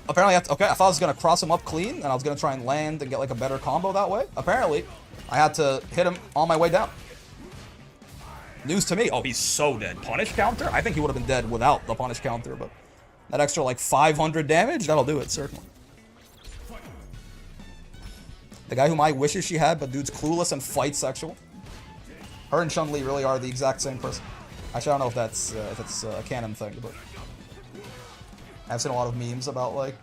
Apparently, okay, I thought I was going to cross him up clean, and I was going to try and land and get, like, a better combo that way. Apparently, I had to hit him on my way down. News to me. Oh, he's so dead. Punish counter? I think he would have been dead without the punish counter, but that extra, like, 500 damage, that'll do it, certainly. The guy whom I wishes she had, but dude's clueless and fight sexual. Her and Chun-Li really are the exact same person. Actually, I don't know if that's if it's a canon thing, but I've seen a lot of memes about, like,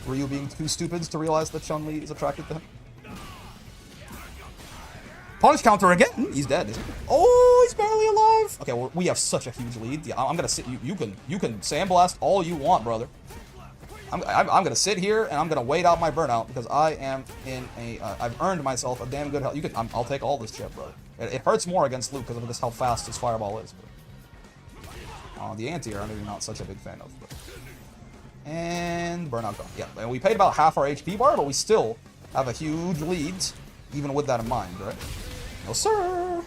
Ryu being too stupid to realize that Chun-Li is attracted to him. Punish counter again. He's dead, isn't he? Oh, he's barely alive. Okay, well, we have such a huge lead. Yeah, I'm gonna sit. You can sandblast all you want, brother. I'm gonna sit here and I'm gonna wait out my burnout because I am in a. I've earned myself a damn good health. You can. I'll take all this shit, brother. It hurts more against Luke because of just how fast his fireball is. But, the anti-air, I'm maybe not such a big fan of. But. And burnout gone. Yeah, and we paid about half our HP bar, but we still have a huge lead, even with that in mind, right? No, sir.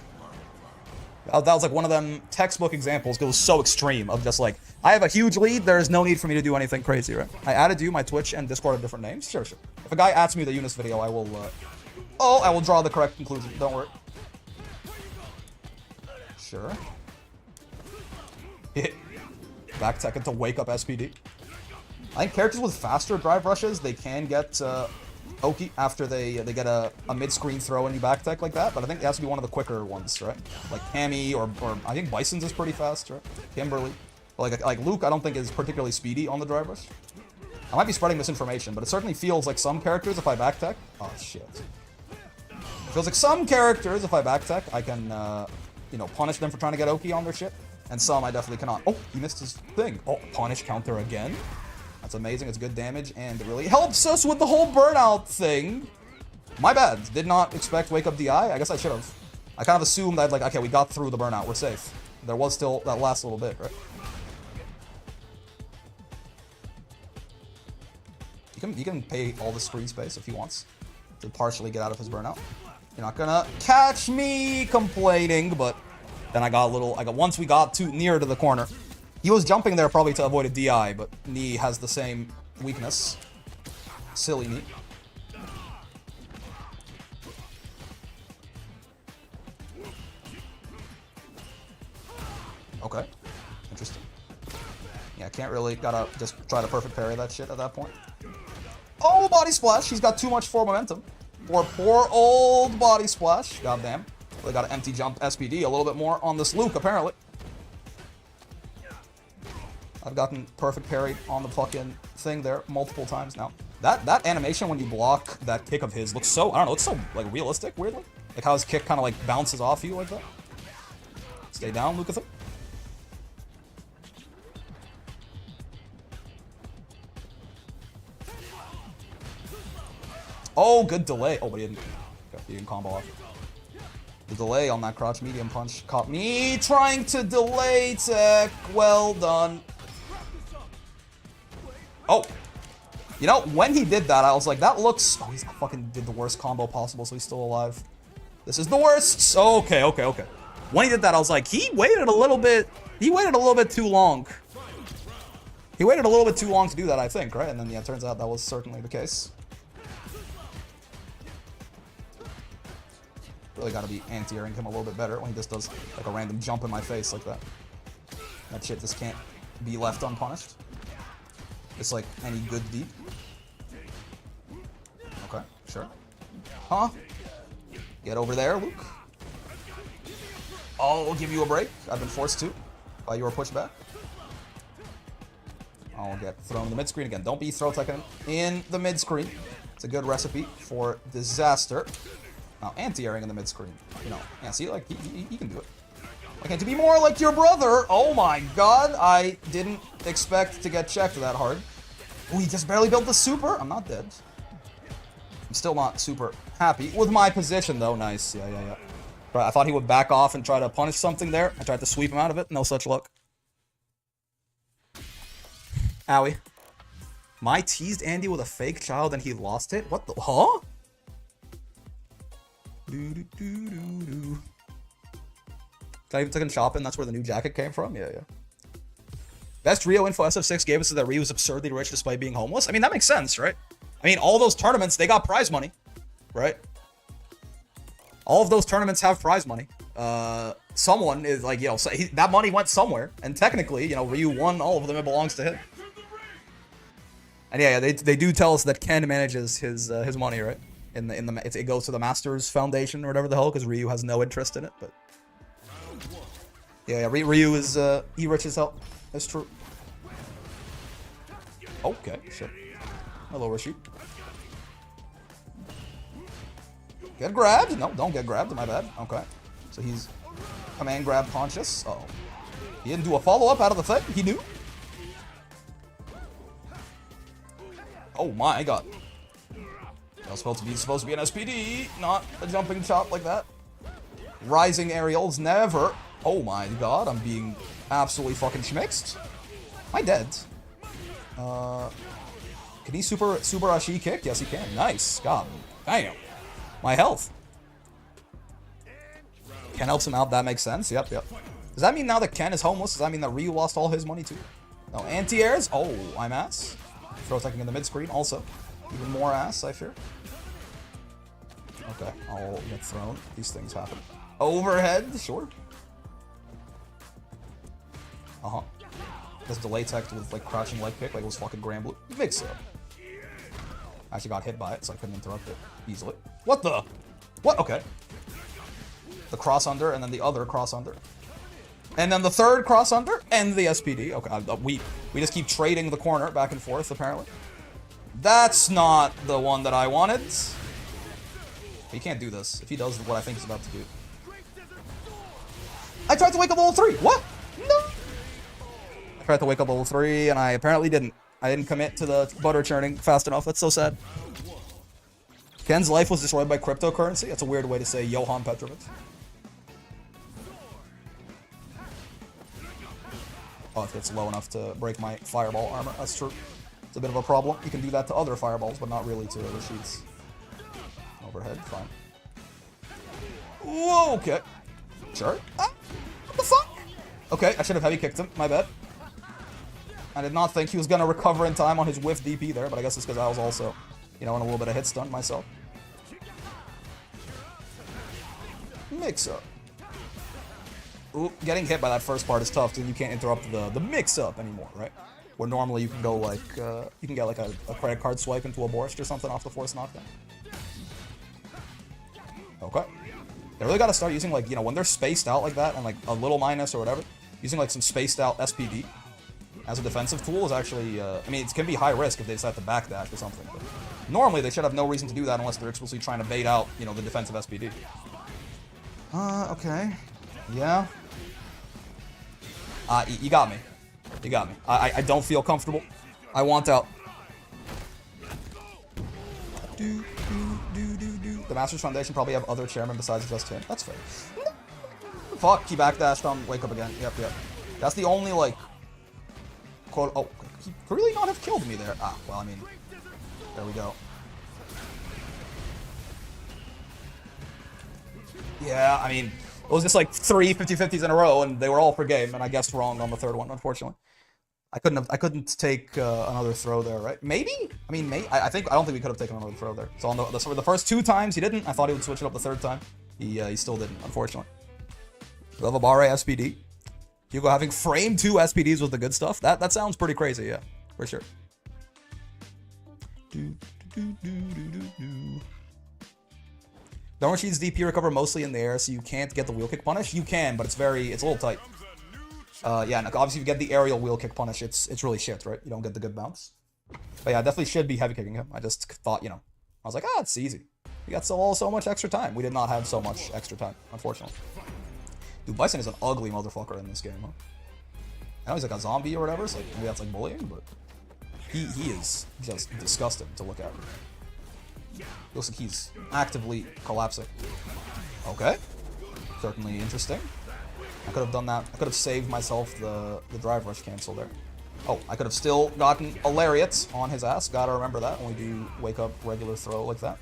That was like one of them textbook examples. It was so extreme of just like, I have a huge lead. There is no need for me to do anything crazy, right? I added you, my Twitch and Discord have different names. Sure. If a guy asks me the Eunice video, I will. I will draw the correct conclusion. Don't worry. Sure. Hit. Back tech to wake up SPD. I think characters with faster drive rushes, they can get Oki after they get a mid-screen throw and you back tech like that, but I think it has to be one of the quicker ones, right? Like Cammy or I think Bison's is pretty fast, right? Kimberly. But like Luke, I don't think is particularly speedy on the drive rush. I might be spreading misinformation, but it certainly feels like some characters, if I back tech... Oh, shit. It feels like some characters, if I back tech, I can, you know, punish them for trying to get Oki on their shit. And some I definitely cannot. Oh, he missed his thing. Oh, punish counter again. That's amazing. It's good damage, and it really helps us with the whole burnout thing. My bad. Did not expect wake up DI. I guess I should have. I kind of assumed that, like, okay, we got through the burnout. We're safe. There was still that last little bit, right? He can pay all the screen space if he wants to partially get out of his burnout. You're not gonna catch me complaining, but then I got a little. Once we got too near to the corner. He was jumping there probably to avoid a DI, but Knee has the same weakness. Silly Knee. Okay. Interesting. Yeah, can't really. Gotta just try to perfect parry that shit at that point. Oh, body splash. He's got too much forward momentum. Poor old body splash. Goddamn. Really got to empty jump SPD a little bit more on this Luke, apparently. I've gotten perfect parry on the fucking thing there multiple times now. That animation when you block that kick of his looks so, I don't know, it's so, like, realistic, weirdly. Like how his kick kind of, like, bounces off you like that. Stay down, Lucas. Oh, good delay. Oh, but he didn't combo off. The delay on that crotch medium punch caught me trying to delay tech. Well done. Oh. You know, when he did that, I was like, that looks... Oh, he's fucking did the worst combo possible, so he's still alive. This is the worst. Okay. When he did that, I was like, he waited a little bit too long. He waited a little bit too long to do that, I think, right? And then, yeah, it turns out that was certainly the case. Really gotta be anti-airing him a little bit better when he just does like a random jump in my face like that. That shit just can't be left unpunished. It's like any good deed. Okay, sure. Huh? Get over there, Luke. I'll give you a break. I've been forced to by your pushback. I'll get thrown in the mid-screen again. Don't be throw-teching in the mid-screen. It's a good recipe for disaster. Now, anti-airing in the mid-screen. You know, yeah, see, like, he can do it. Why can't you be more like your brother? Oh my god, I didn't expect to get checked that hard. Oh, he just barely built the super. I'm not dead. I'm still not super happy with my position, though. Nice, yeah. But I thought he would back off and try to punish something there. I tried to sweep him out of it. No such luck. Owie. My teased Andy with a fake child and he lost it? What the... Huh? Did I even taken shopping? That's where the new jacket came from? Yeah. Best Rio info SF6 gave us is that Rio is absurdly rich despite being homeless. I mean, that makes sense, right? I mean, all those tournaments, they got prize money, right? All of those tournaments have prize money. Someone is like, you know, that money went somewhere. And technically, you know, Ryu won all of them. It belongs to him. And yeah, they do tell us that Ken manages his money, right? It goes to the Masters Foundation or whatever the hell, because Ryu has no interest in it. But yeah, Ryu is he rich as hell. That's true. Okay, shit. Hello, Rashid. Get grabbed? No, don't get grabbed. My bad. Okay, so he's command grab conscious. Oh, he didn't do a follow up out of the thing. He knew. Oh my god. That's supposed to be an SPD, not a jumping chop like that. Rising aerials, never. Oh my god, I'm being absolutely fucking schmixed. Am I dead? Can he super Ashi kick? Yes, he can. Nice. God damn. My health. Ken helps him out. That makes sense. Yep. Does that mean now that Ken is homeless? Does that mean that Ryu lost all his money too? No, anti-airs. Oh, I'm ass. Throw attacking in the mid-screen also. Even more ass, I fear. Okay, I'll get thrown. These things happen. Overhead, sure. This delay tech with like crouching leg kick, like it was fucking Grand Blue. Mix up. I actually got hit by it, so I couldn't interrupt it easily. What the? What? Okay. The cross under, and then the other cross under. And then the third cross under, and the SPD. Okay, we just keep trading the corner back and forth, apparently. That's not the one that I wanted. He can't do this if he does what I think he's about to do. I tried to wake up level 3. What? No. I tried to wake up level 3, and I apparently didn't. I didn't commit to the butter churning fast enough. That's so sad. Ken's life was destroyed by cryptocurrency. That's a weird way to say Johan Petrovic. Oh, if it's low enough to break my fireball armor. That's true. It's a bit of a problem. You can do that to other fireballs, but not really to the sheets. Overhead, fine. Whoa, okay. Sure. Ah, what the fuck? Okay, I should have heavy kicked him. My bad. I did not think he was going to recover in time on his whiff DP there, but I guess it's because I was also, you know, in a little bit of hit stun myself. Mix up. Ooh, getting hit by that first part is tough, because you can't interrupt the mix-up anymore, right? Where normally you can go like, you can get like a credit card swipe into a borscht or something off the force knockdown. Okay. They really gotta start using like, you know, when they're spaced out like that, and like a little minus or whatever, using like some spaced out SPD as a defensive tool is actually, I mean, it can be high risk if they decide to backdash or something, but normally they should have no reason to do that unless they're explicitly trying to bait out, you know, the defensive SPD. Okay. Yeah. You got me. You got me. I don't feel comfortable. I want out. The Masters Foundation probably have other chairmen besides just him. That's fair. Fuck, he backdashed on Wake Up Again. Yep. That's the only, like, quote. Oh, he could really not have killed me there. Ah, well, I mean, there we go. Yeah, I mean, it was just like 3 50-50s in a row, and they were all per game, and I guessed wrong on the third one, unfortunately. I couldn't take another throw there, right? Maybe? I mean, I don't think we could have taken another throw there. So on the first 2 times he didn't. I thought he would switch it up the third time. He still didn't, unfortunately. We have a Barre SPD. Hugo having frame 2 SPDs with the good stuff. That sounds pretty crazy, yeah, for sure. Darmashid's DP recover mostly in the air, so you can't get the wheel kick punish. You can, but it's a little tight. Yeah, and obviously if you get the aerial wheel kick punish, it's really shit, right? You don't get the good bounce. But yeah, I definitely should be heavy kicking him. I just thought, I was like, it's easy. We got so much extra time. We did not have so much extra time, unfortunately. Dude, Bison is an ugly motherfucker in this game, huh? I know he's like a zombie or whatever, so maybe that's like bullying, but he is just disgusting to look at. Looks like he's actively collapsing. Okay. Certainly interesting. I could have done that. I could have saved myself the drive rush cancel there. Oh, I could have still gotten a lariat on his ass. Gotta remember that when we do wake up regular throw like that.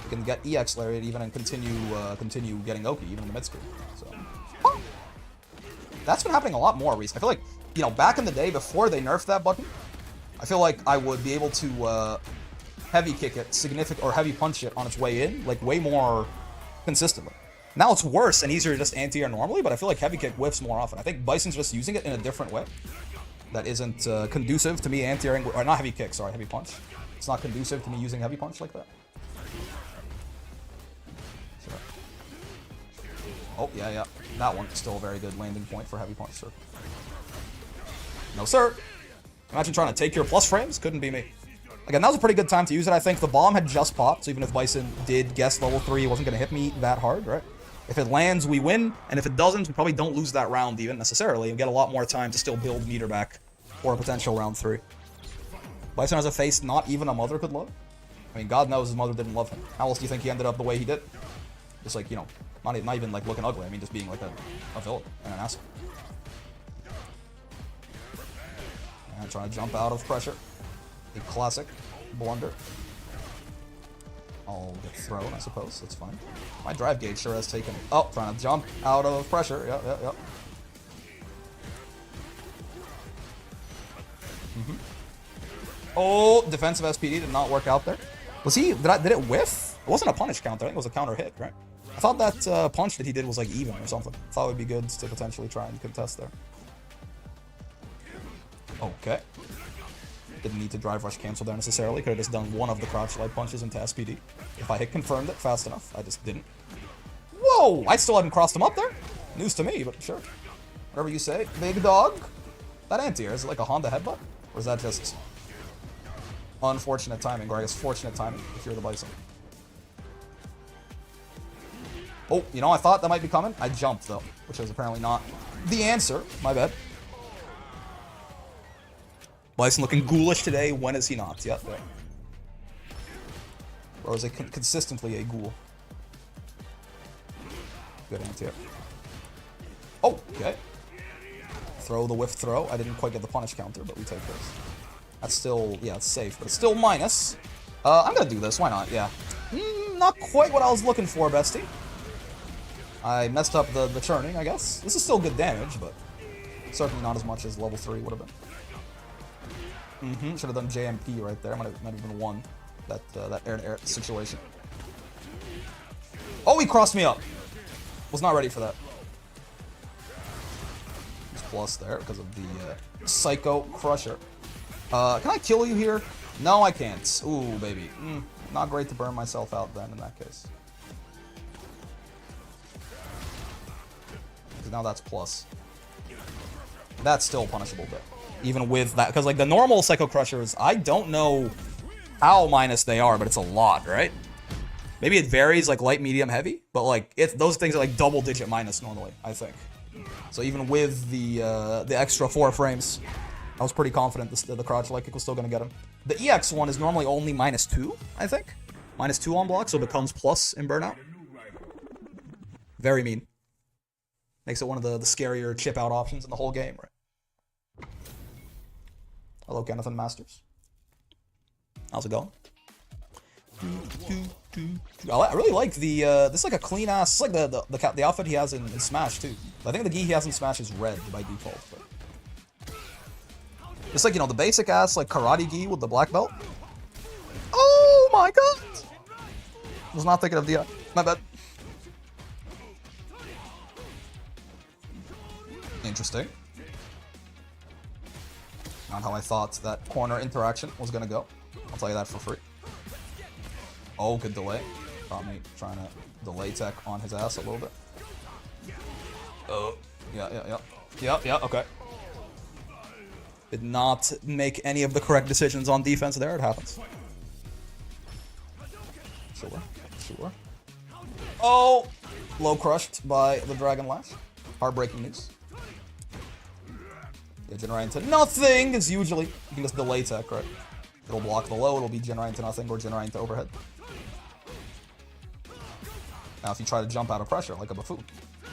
We can get EX lariat even and continue getting Oki even in the mid screen. So that's been happening a lot more recently. I feel like, back in the day before they nerfed that button, I feel like I would be able to heavy kick it or heavy punch it on its way in, like way more consistently. Now it's worse and easier to just anti-air normally, but I feel like heavy kick whiffs more often. I think Bison's just using it in a different way that isn't conducive to me anti-airing, or not heavy kick, sorry, heavy punch. It's not conducive to me using heavy punch like that. So. Oh, yeah. That one's still a very good landing point for heavy punch, sir. No, sir. Imagine trying to take your plus frames. Couldn't be me. Again, that was a pretty good time to use it, I think. The bomb had just popped, so even if Bison did guess level 3, it wasn't going to hit me that hard, right? If it lands, we win, and if it doesn't, we probably don't lose that round even, necessarily, and get a lot more time to still build meter back for a potential round 3. Bison has a face not even a mother could love. I mean, God knows his mother didn't love him. How else do you think he ended up the way he did? Just like, not even like looking ugly, I mean just being like a villain and an asshole. And trying to jump out of pressure. A classic blunder. I'll get thrown, I suppose. That's fine. My drive gauge sure has taken... Oh, trying to jump out of pressure. Yep. Oh, defensive SPD did not work out there. Was he... Did it whiff? It wasn't a punish counter. I think it was a counter hit, right? I thought that punch that he did was like even or something. I thought it would be good to potentially try and contest there. Okay. Didn't need to drive rush cancel there necessarily. Could have just done one of the crouch light punches into SPD. If I had confirmed it fast enough, I just didn't. Whoa! I still hadn't crossed him up there. News to me, but sure. Whatever you say. Big dog. That anti-air, is it like a Honda headbutt? Or is that just unfortunate timing? Or I guess fortunate timing if you're the Bison. Oh, I thought that might be coming. I jumped though, which is apparently not the answer. My bad. Bison looking ghoulish today. When is he not? Yep. Or is it consistently a ghoul? Good anti-air. Oh, okay. Throw the whiff throw. I didn't quite get the punish counter, but we take this. That's still, yeah, it's safe, but it's still minus. I'm gonna do this. Why not? Yeah. Not quite what I was looking for, bestie. I messed up the churning, I guess. This is still good damage, but certainly not as much as level 3 would have been. Should have done JMP right there. Might have even won that air-to-air situation. Oh, he crossed me up. Was not ready for that. There's plus there because of the Psycho Crusher. Can I kill you here? No, I can't. Ooh, baby. Not great to burn myself out then in that case. Because now that's plus. That's still punishable, but even with that, because like the normal Psycho Crushers, I don't know how minus they are, but it's a lot, right? Maybe it varies like light, medium, heavy, but like those things are like double digit minus normally, I think. So even with the extra 4 frames, I was pretty confident the crouch light kick was still going to get him. The EX one is normally only -2, I think. -2 on block, so it becomes plus in burnout. Very mean. Makes it one of the scarier chip out options in the whole game, right? Hello, Kenneth and Masters. How's it going? I really like the, this is like a clean ass, it's like the outfit he has in Smash too. I think the gi he has in Smash is red by default, but. It's like, you know, the basic ass, like, karate gi with the black belt. Oh my god! Was not thinking of the, my bad. Interesting. Not how I thought that corner interaction was gonna go. I'll tell you that for free. Oh, good delay. Caught me trying to delay tech on his ass a little bit. Oh, yeah, okay. Did not make any of the correct decisions on defense there. It happens. Sure. Oh! Low crushed by the Dragon Lash. Heartbreaking news. Yeah, generate into nothing is usually. You can just delay tech, right? It'll block the low, it'll be generating to nothing or generating to overhead. Now if you try to jump out of pressure like a buffoon,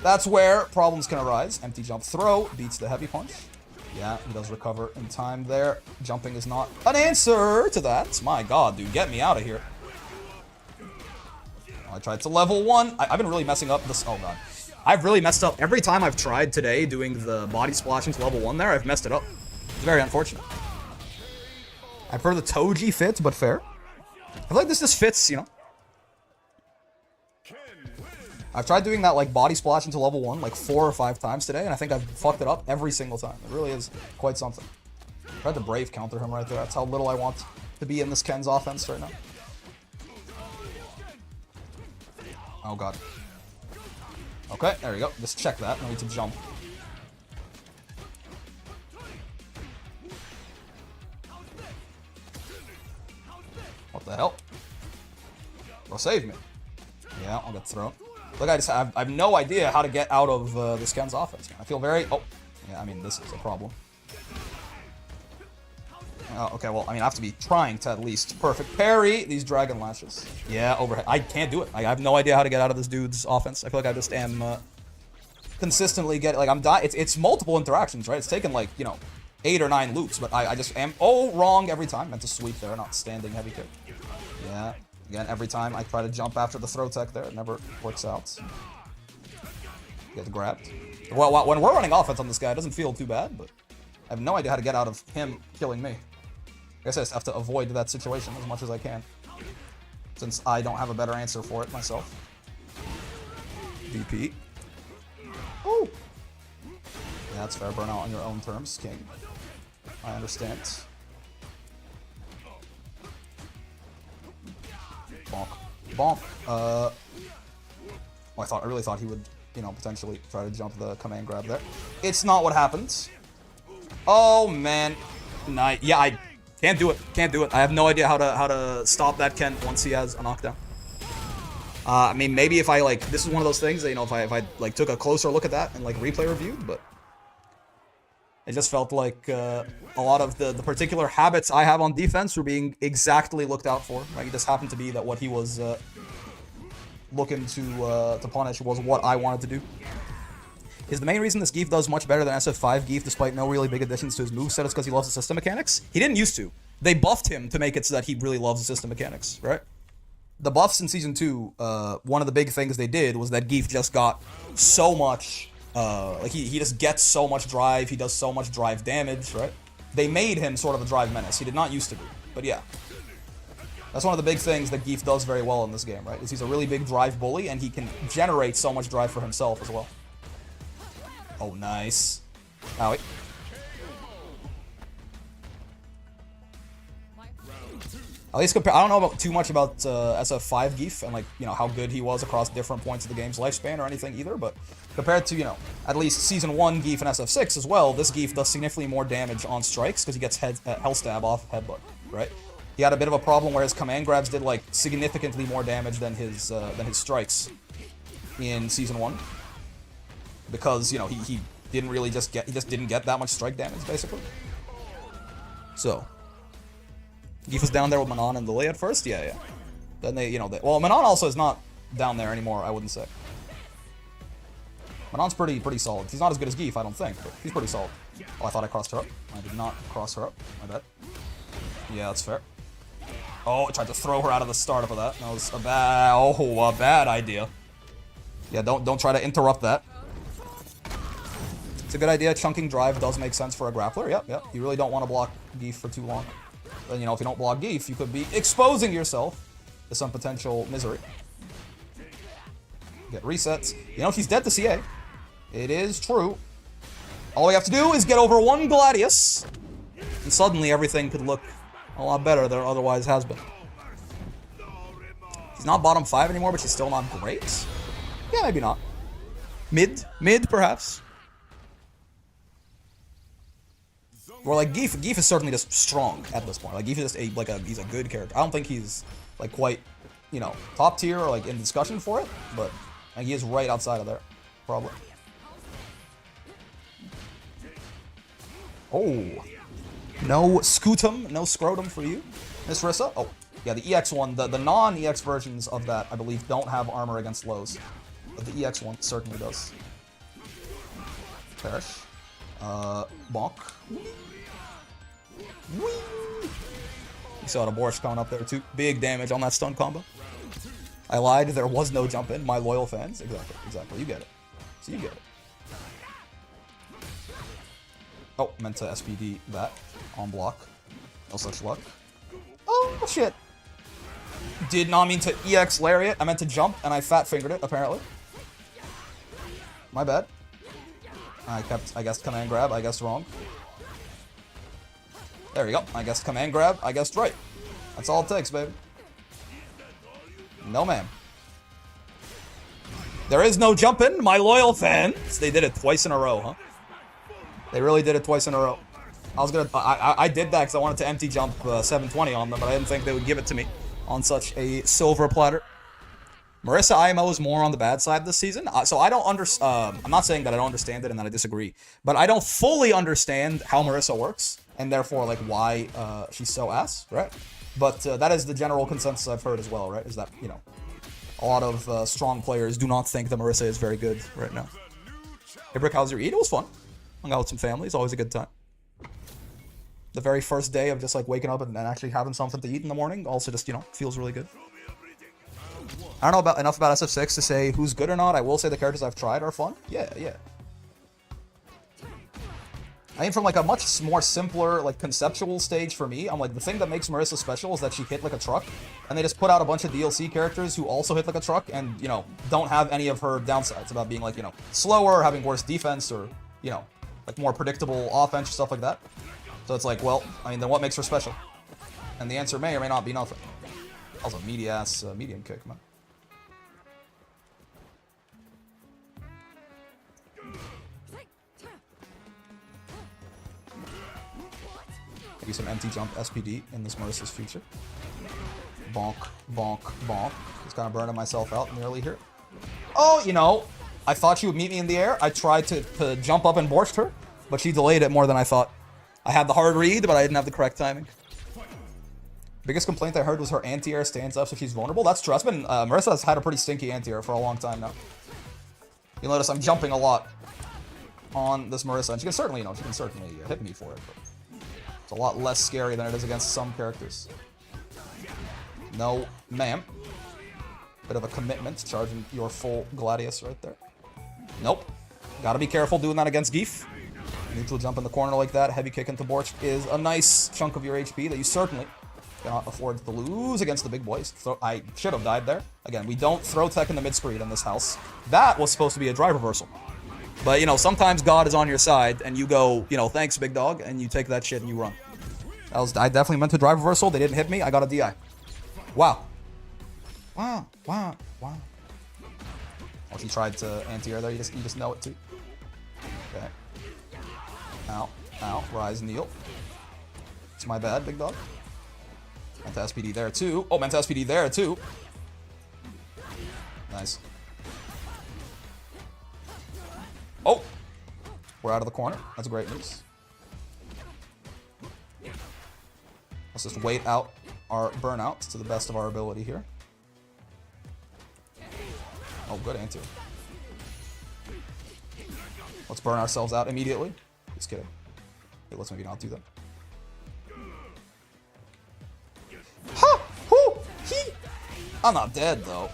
that's where problems can arise. Empty jump throw beats the heavy punch. Yeah, he does recover in time there. Jumping is not an answer to that. My god, dude, get me out of here. I tried to level 1. I've been really messing up this. Oh god. I've really messed up. Every time I've tried today doing the body splashing to level 1 there, I've messed it up. It's very unfortunate. I prefer the Toji fit, but fair. I feel like this just fits, you know. I've tried doing that like body splash into level 1 like 4 or 5 times today, and I think I've fucked it up every single time. It really is quite something. I tried to Brave counter him right there. That's how little I want to be in this Ken's offense right now. Oh god. Okay, there we go. Just check that. I need to jump. What the hell? Bro, save me. Yeah, I'll get thrown. Look, I have no idea how to get out of this Ken's offense. I feel very... Oh, yeah, I mean, this is a problem. Okay, well, I mean, I have to be trying to at least perfect parry these Dragon Lashes. Yeah, overhead. I can't do it. I have no idea how to get out of this dude's offense. I feel like I just am consistently getting... Like, I'm dying. It's multiple interactions, right? It's taken, like, you know, 8 or 9 loops, but I just am... Oh, wrong every time. Meant to sweep there, not standing heavy kick. Yeah. Again, every time I try to jump after the throw tech there, it never works out. Get grabbed. Well, when we're running offense on this guy, it doesn't feel too bad, but I have no idea how to get out of him killing me. I guess I just have to avoid that situation as much as I can, since I don't have a better answer for it myself. DP. Oh! Yeah, that's fair. Burnout on your own terms, King. I understand. Bonk. Bonk. Oh, I really thought he would, you know, potentially try to jump the command grab there. It's not what happens. Oh, man. Nice. Yeah, I can't do it. Can't do it. I have no idea how to stop that Ken once he has a knockdown. I mean, maybe if I, like, this is one of those things that, you know, if I like, took a closer look at that and, like, replay reviewed, but it just felt like a lot of the particular habits I have on defense were being exactly looked out for. Right? It just happened to be that what he was looking to punish was what I wanted to do. Is the main reason this Zangief does much better than SF5 Zangief despite no really big additions to his moveset is because he loves the system mechanics? He didn't used to. They buffed him to make it so that he really loves the system mechanics, right? The buffs in Season 2, one of the big things they did was that Zangief just got so much... like, he just gets so much drive, he does so much drive damage, right? They made him sort of a drive menace. He did not used to be, but yeah. That's one of the big things that Zangief does very well in this game, right? Is he's a really big drive bully, and he can generate so much drive for himself as well. Oh, nice. Owie. At least compare. I don't know too much about SF5 Zangief and, like, you know, how good he was across different points of the game's lifespan or anything either, but compared to, you know, at least Season 1 Zangief and SF6 as well, this Zangief does significantly more damage on strikes because he gets Hell Stab off headbutt, right? He had a bit of a problem where his command grabs did, like, significantly more damage than his strikes in Season 1. Because, you know, he didn't really just get, he just didn't get that much strike damage, basically. So, Zangief was down there with Manon and Lily at first? Yeah, yeah. Then they, you know, well, Manon also is not down there anymore, I wouldn't say. Manon's pretty solid. He's not as good as Zangief, I don't think, but he's pretty solid. Oh, I thought I crossed her up. I did not cross her up. My bad. Yeah, that's fair. Oh, I tried to throw her out of the startup of that. That was a bad idea. Yeah, don't try to interrupt that. It's a good idea. Chunking drive does make sense for a grappler. Yep. You really don't want to block Zangief for too long. Then, you know, if you don't block Zangief, you could be exposing yourself to some potential misery. Get resets. You know, she's dead to CA. It is true. All we have to do is get over one Gladius, and suddenly everything could look a lot better than it otherwise has been. She's not bottom 5 anymore, but she's still not great. Yeah, maybe not. Mid perhaps. Or like Zangief is certainly just strong at this point. Like Zangief is just he's a good character. I don't think he's like quite, you know, top tier or like in discussion for it, but like, he is right outside of there, probably. Oh, no scutum, no scrotum for you, Miss Rissa. Oh, yeah, the EX one, the non-EX versions of that, I believe, don't have armor against lows, but the EX one certainly does. Perish. Bonk. Whee! You saw the Borscht coming up there too. Big damage on that stun combo. I lied, there was no jump in. My loyal fans. Exactly. You get it. So you get it. Oh, meant to SPD that. On block. No such luck. Oh, shit. Did not mean to EX Lariat. I meant to jump, and I fat fingered it, apparently. My bad. I guessed command grab. I guessed wrong. There we go. I guessed command grab. I guessed right. That's all it takes, baby. No, ma'am. There is no jumping, my loyal fans. They did it twice in a row, huh? They really did it twice in a row. I did that because I wanted to empty jump 720 on them, but I didn't think they would give it to me on such a silver platter. Marissa IMO is more on the bad side this season, so I don't understand. I'm not saying that I don't understand it and that I disagree, but I don't fully understand how Marissa works, and therefore like why she's so ass, right? But that is the general consensus I've heard as well, right? Is that, you know, a lot of strong players do not think that Marissa is very good right now. Hey Brick, how's your eat? It was fun. Hung out with some family. It's always a good time. The very first day of just like waking up and actually having something to eat in the morning also just, you know, feels really good. I don't know enough about SF6 to say who's good or not. I will say the characters I've tried are fun. Yeah. I mean, from like a much more simpler, like conceptual stage for me, I'm like, the thing that makes Marissa special is that she hit like a truck, and they just put out a bunch of DLC characters who also hit like a truck and, you know, don't have any of her downsides about being like, you know, slower, or having worse defense, or, you know, like more predictable offense, stuff like that. So it's like, well, I mean, then what makes her special? And the answer may or may not be nothing. Also, meaty-ass medium kick, man. Maybe some empty jump SPD in this Marissa's future. Bonk, bonk, bonk. Just kind of burning myself out nearly here. Oh, you know, I thought she would meet me in the air. I tried to jump up and borscht her, but she delayed it more than I thought. I had the hard read, but I didn't have the correct timing. Biggest complaint I heard was her anti-air stands up so she's vulnerable. That's true. That's been, Marissa has had a pretty stinky anti-air for a long time now. You'll notice I'm jumping a lot on this Marissa, and she can certainly, you know, hit me for it, but it's a lot less scary than it is against some characters. No, ma'am. Bit of a commitment, charging your full Gladius right there. Nope. Gotta be careful doing that against Zangief. Neutral jump in the corner like that, heavy kick into Borscht is a nice chunk of your HP that you certainly cannot afford to lose against the big boys. So I should have died there. Again, we don't throw tech in the mid-screen in this house. That was supposed to be a drive reversal. But, you know, sometimes God is on your side, and you go, you know, thanks, big dog, and you take that shit and you run. I definitely meant to drive reversal. They didn't hit me. I got a DI. Wow. Wow. Oh, she tried to anti-air there. You just know it, too. Okay. Ow. Rise, kneel. It's my bad, big dog. Meant to SPD there, too. Oh, meant to SPD there, too. Nice. Oh! We're out of the corner. That's great news. Let's just wait out our burnouts to the best of our ability here. Oh, good anti. Let's burn ourselves out immediately. Just kidding. Okay, let's maybe not do that. Ha! Hoo! He! I'm not dead, though.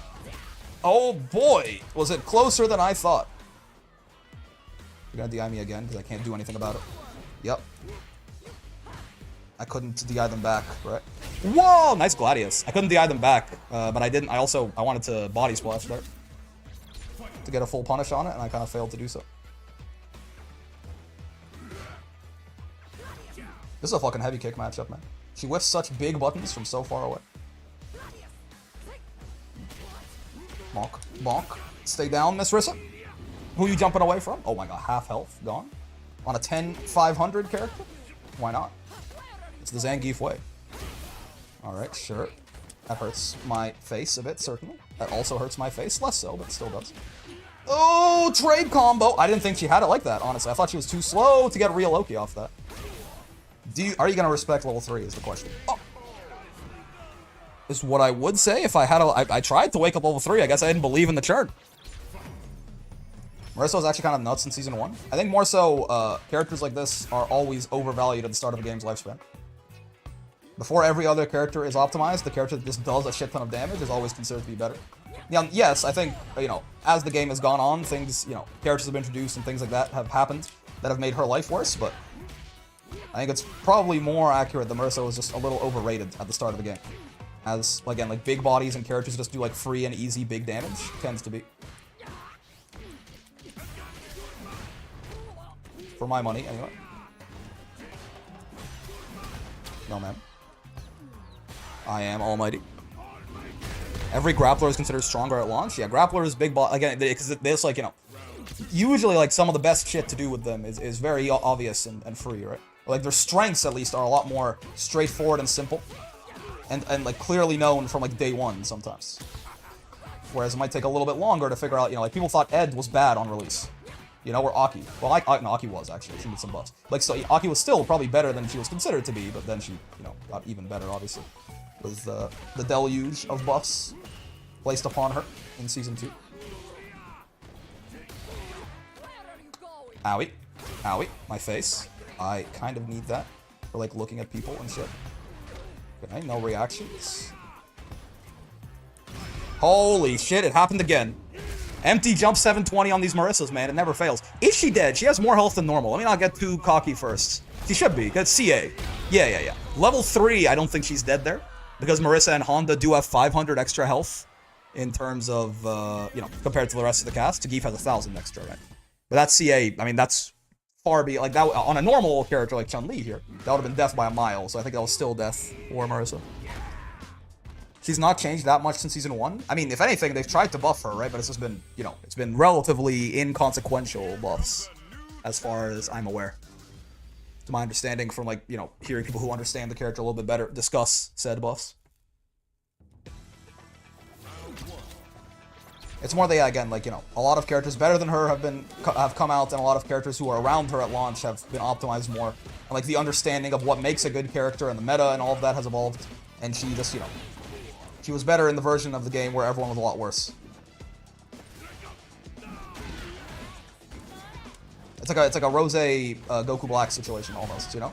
Oh, boy! Was it closer than I thought? You're gonna DI me again, because I can't do anything about it. Yep. I couldn't DI them back, right? Whoa! Nice Gladius. I couldn't DI them back, but I didn't. I wanted to body splash there to get a full punish on it, and I kind of failed to do so. This is a fucking heavy kick matchup, man. She whiffs such big buttons from so far away. Bonk. Bonk. Stay down, Miss Rissa. Who are you jumping away from? Oh my god, half health gone. On a 10-500 character? Why not? It's the Zangief way. Alright, sure. That hurts my face a bit, certainly. That also hurts my face. Less so, but still does. Oh, trade combo! I didn't think she had it like that, honestly. I thought she was too slow to get real Loki off that. Are you gonna respect level 3 is the question. Oh. Is what I would say if I had I tried to wake up level 3. I guess I didn't believe in the chart. Marissa was actually kind of nuts in Season 1. I think more so, characters like this are always overvalued at the start of a game's lifespan. Before every other character is optimized, the character that just does a shit ton of damage is always considered to be better. Yeah, yes, I think, you know, as the game has gone on, things, you know, characters have been introduced and things like that have happened that have made her life worse, but I think it's probably more accurate that Marissa was just a little overrated at the start of the game. As, again, like, big bodies and characters just do, like, free and easy big damage, tends to be. For my money, anyway. No, man. I am almighty. Every grappler is considered stronger at launch. Yeah, grapplers, big ball, again, because there's, like, you know, usually, like, some of the best shit to do with them is very obvious and free, right? Like, their strengths, at least, are a lot more straightforward and simple. And like, clearly known from, like, day one, sometimes. Whereas it might take a little bit longer to figure out, you know, like, people thought Ed was bad on release. You know, or Aki. Well, no, Aki was, actually. She did some buffs. Like, so Aki was still probably better than she was considered to be, but then she, you know, got even better, obviously. With the deluge of buffs placed upon her in Season 2. Owie. Owie. My face. I kind of need that for, like, looking at people and shit. Okay, no reactions. Holy shit, it happened again. Empty jump 720 on these Marissas, man. It never fails. Is she dead? She has more health than normal. Let me not get too cocky first. She should be. That's CA. Yeah. Level 3, I don't think she's dead there. Because Marissa and Honda do have 500 extra health in terms of, you know, compared to the rest of the cast. Zangief has 1,000 extra, right? But that's CA. I mean, that's far beyond, like, that on a normal character like Chun-Li here, that would have been death by a mile. So I think that was still death for Marissa. She's not changed that much since Season 1. I mean, if anything, they've tried to buff her, right? But it's just been, you know, it's been relatively inconsequential buffs, as far as I'm aware. To my understanding from, like, you know, hearing people who understand the character a little bit better discuss said buffs. It's more that, again, like, you know, a lot of characters better than her have come out, and a lot of characters who are around her at launch have been optimized more. And, like, the understanding of what makes a good character and the meta and all of that has evolved. And she just, you know, she was better in the version of the game where everyone was a lot worse. It's like a Rose Goku Black situation almost, you know?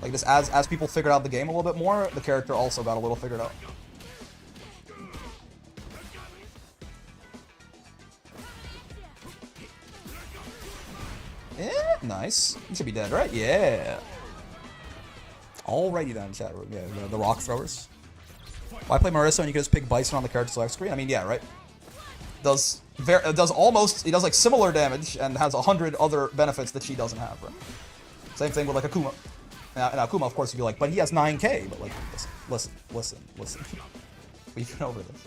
Like this, as people figured out the game a little bit more, the character also got a little figured out. Yeah, nice. You should be dead, right? Yeah. Alrighty then, chat room. Yeah, the rock throwers. Why play Marissa when you can just pick Bison on the character select screen? I mean, yeah, right? It does like similar damage and has 100 other benefits that she doesn't have, right? Same thing with like Akuma. Now Akuma, of course, would be like, but he has 9k. But like, listen. We've been over this.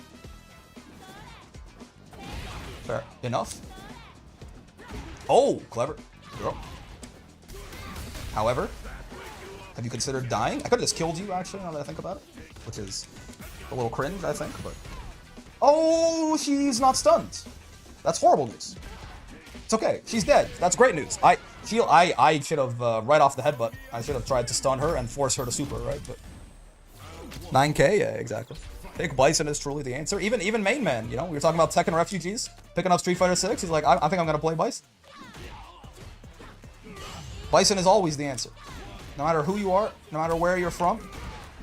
Fair enough. Oh, clever girl. However, have you considered dying? I could have just killed you, actually, now that I think about it. Which is a little cringe, I think, but... Oh, she's not stunned. That's horrible news. It's okay. She's dead. That's great news. I should have right off the headbutt. I should have tried to stun her and force her to super, right? But 9K, yeah, exactly. Pick Bison is truly the answer. Even main man, you know, we were talking about Tekken refugees picking up Street Fighter 6. He's like, I think I'm gonna play Bison. Bison is always the answer. No matter who you are, no matter where you're from,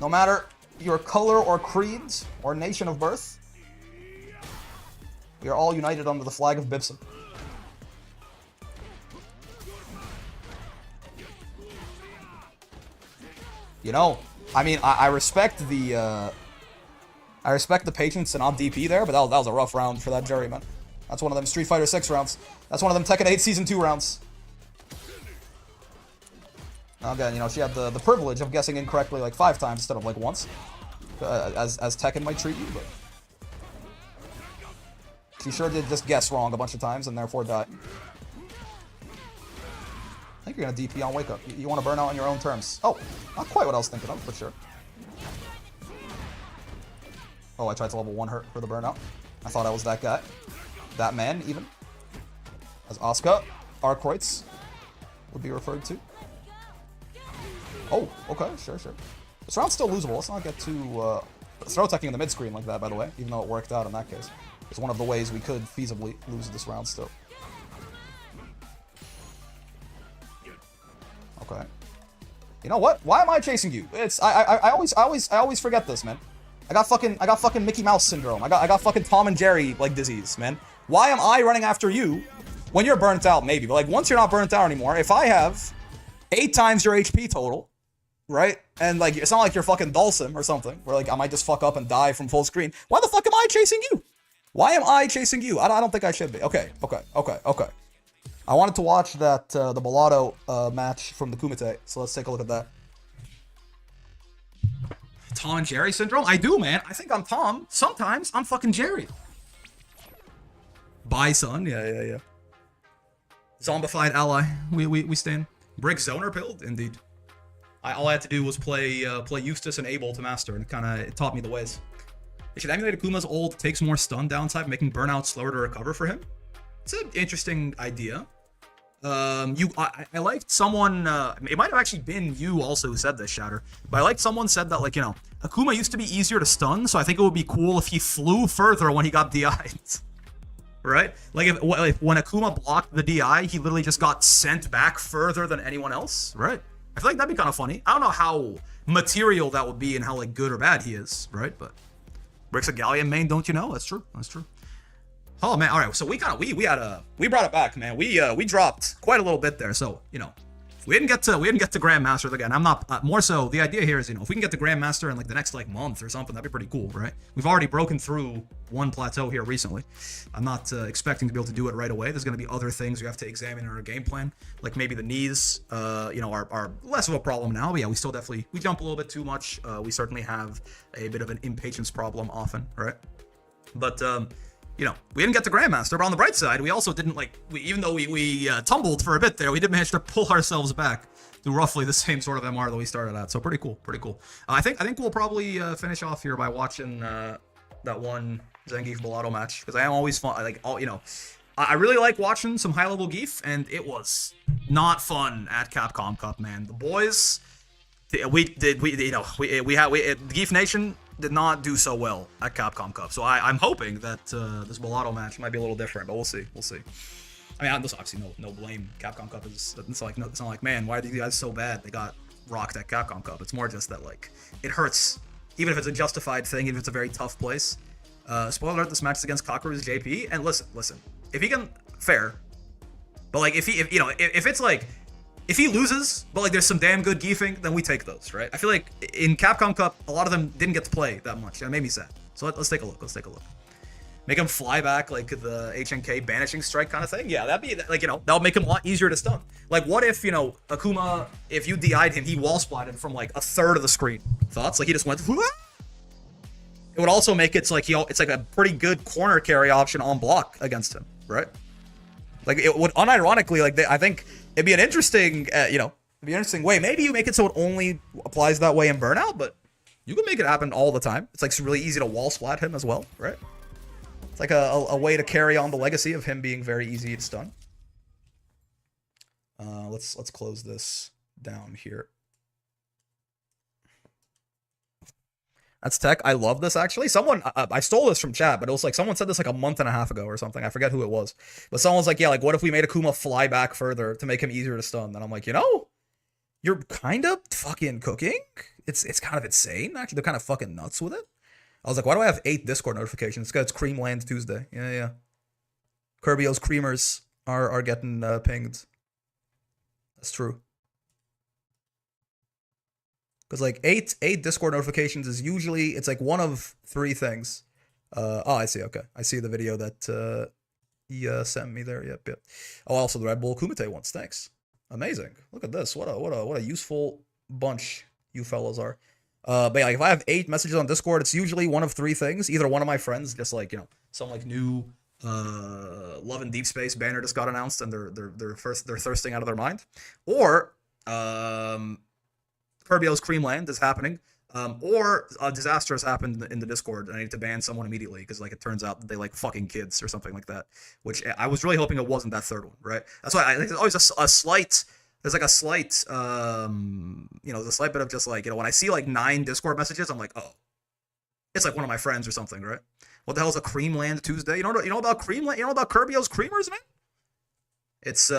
no matter your color or creed or nation of birth, we are all united under the flag of Bibson. You know, I mean, I respect the patience and on DP there, but that was a rough round for that Jerry, man. That's one of them Street Fighter 6 rounds. That's one of them Tekken 8 Season 2 rounds. Now again, you know, she had the privilege of guessing incorrectly like 5 times instead of like once. As Tekken might treat you, but she sure did just guess wrong a bunch of times and therefore die. I think you're gonna DP on Wake Up. You want to burn out on your own terms. Oh, not quite what I was thinking of, but sure. Oh, I tried to level 1 her for the burnout. I thought I was that guy. That man, even. As Asuka, Arcroids would be referred to. Oh, okay, sure. This round's still losable. Let's not get too throw teching in the mid screen like that, by the way, even though it worked out in that case. It's one of the ways we could feasibly lose this round still. Okay. You know what? Why am I chasing you? It's I always forget this, man. I got fucking Mickey Mouse syndrome. I got fucking Tom and Jerry like disease, man. Why am I running after you when you're burnt out? Maybe, but like once you're not burnt out anymore, if I have 8 times your HP total, right? And like it's not like you're fucking Dulcim or something, where like I might just fuck up and die from full screen. Why the fuck am I chasing you? Why am I chasing you? I don't think I should be. Okay. I wanted to watch that the Bellotto match from the Kumite, so let's take a look at that. Tom and Jerry syndrome? I do, man. I think I'm Tom. Sometimes I'm fucking Jerry. Bye, son. Yeah. Zombified ally. We stand. Brick Zoner pilled? Indeed. All I had to do was play Eustace and Abel to master, and it taught me the ways. They should emulate Akuma's ult, takes more stun downside, making burnout slower to recover for him. It's an interesting idea. I liked someone, it might have actually been you also who said this, Shatter, but I liked someone said that, like, you know, Akuma used to be easier to stun, so I think it would be cool if he flew further when he got DI'd. Right? Like, if when Akuma blocked the DI, he literally just got sent back further than anyone else, right? I feel like that'd be kind of funny. I don't know how material that would be and how, like, good or bad he is, right? But Brick's a Galleon main, don't you know? That's true. Oh man, all right. So we brought it back, man. We dropped quite a little bit there. So you know, we didn't get to Grandmaster again. I'm not more so. The idea here is, you know, if we can get to Grandmaster in like the next like month or something, that'd be pretty cool, right? We've already broken through one plateau here recently. I'm not expecting to be able to do it right away. There's going to be other things we have to examine in our game plan, like maybe the knees. You know, are less of a problem now. But yeah, we still definitely jump a little bit too much. We certainly have a bit of an impatience problem often, right? But you know, we didn't get to Grandmaster, but on the bright side, we also didn't even though we tumbled for a bit there, we did manage to pull ourselves back to roughly the same sort of MR that we started at. So pretty cool. I think we'll probably finish off here by watching that one Zangief Bellotto match, because I am always fun. You know, I really like watching some high level Geef, and it was not fun at Capcom Cup, man. The boys, Geef Nation did not do so well at Capcom Cup. So I'm hoping that this Bellotto match might be a little different, but we'll see. I mean, there's obviously no blame. Capcom Cup is, it's not like, man, why are these guys so bad? They got rocked at Capcom Cup. It's more just that, like, it hurts, even if it's a justified thing, even if it's a very tough place. Spoiler alert, this match is against Kakeru's JP, and listen, if he can, fair, but like, if it's like, if he loses, but like there's some damn good geefing, then we take those, right? I feel like in Capcom Cup, a lot of them didn't get to play that much. That made me sad. So let's take a look. Make him fly back like the HNK banishing strike kind of thing. Yeah, that'd be like, you know, that would make him a lot easier to stun. Like, what if, you know, Akuma, if you DI'd him, he wall splatted from like a third of the screen. Thoughts? Like he just went. Whoa! It would also make it's like a pretty good corner carry option on block against him, right? Like it would unironically, like I think it'd be an interesting, way. Maybe you make it so it only applies that way in Burnout, but you can make it happen all the time. It's like really easy to wall splat him as well, right? It's like a way to carry on the legacy of him being very easy to stun. Let's close this down here. That's tech. I love this actually. Someone I stole this from chat, but it was like someone said this like a month and a half ago or something. I forget who it was, but someone was like, yeah, like what if we made Akuma fly back further to make him easier to stun? And I'm like, you're kind of fucking cooking. It's kind of insane actually. They're kind of fucking nuts with it. I was like, why do I have 8 Discord notifications? Because it's Creamland Tuesday. Yeah. Kirby's creamers are getting pinged. That's true. Because like eight Discord notifications is usually, it's like one of 3 things. Oh, I see. Okay, I see the video that he sent me there. Yep. Oh, also the Red Bull Kumite ones. Thanks. Amazing. Look at this. What a useful bunch you fellas are. But yeah, like if I have 8 messages on Discord, it's usually one of 3 things. Either one of my friends, just like some like new Love and Deep Space banner just got announced, and they're thirsting out of their mind, or Kirby's Creamland is happening, or a disaster has happened in the Discord, and I need to ban someone immediately because like it turns out that they like fucking kids or something like that. Which I was really hoping it wasn't that third one, right? That's why there's always a slight. There's like a slight, there's a slight bit of just like when I see like 9 Discord messages, I'm like, oh, it's like one of my friends or something, right? What the hell is a Creamland Tuesday? You know about Creamland? You know about Kirby's Creamers, man? It's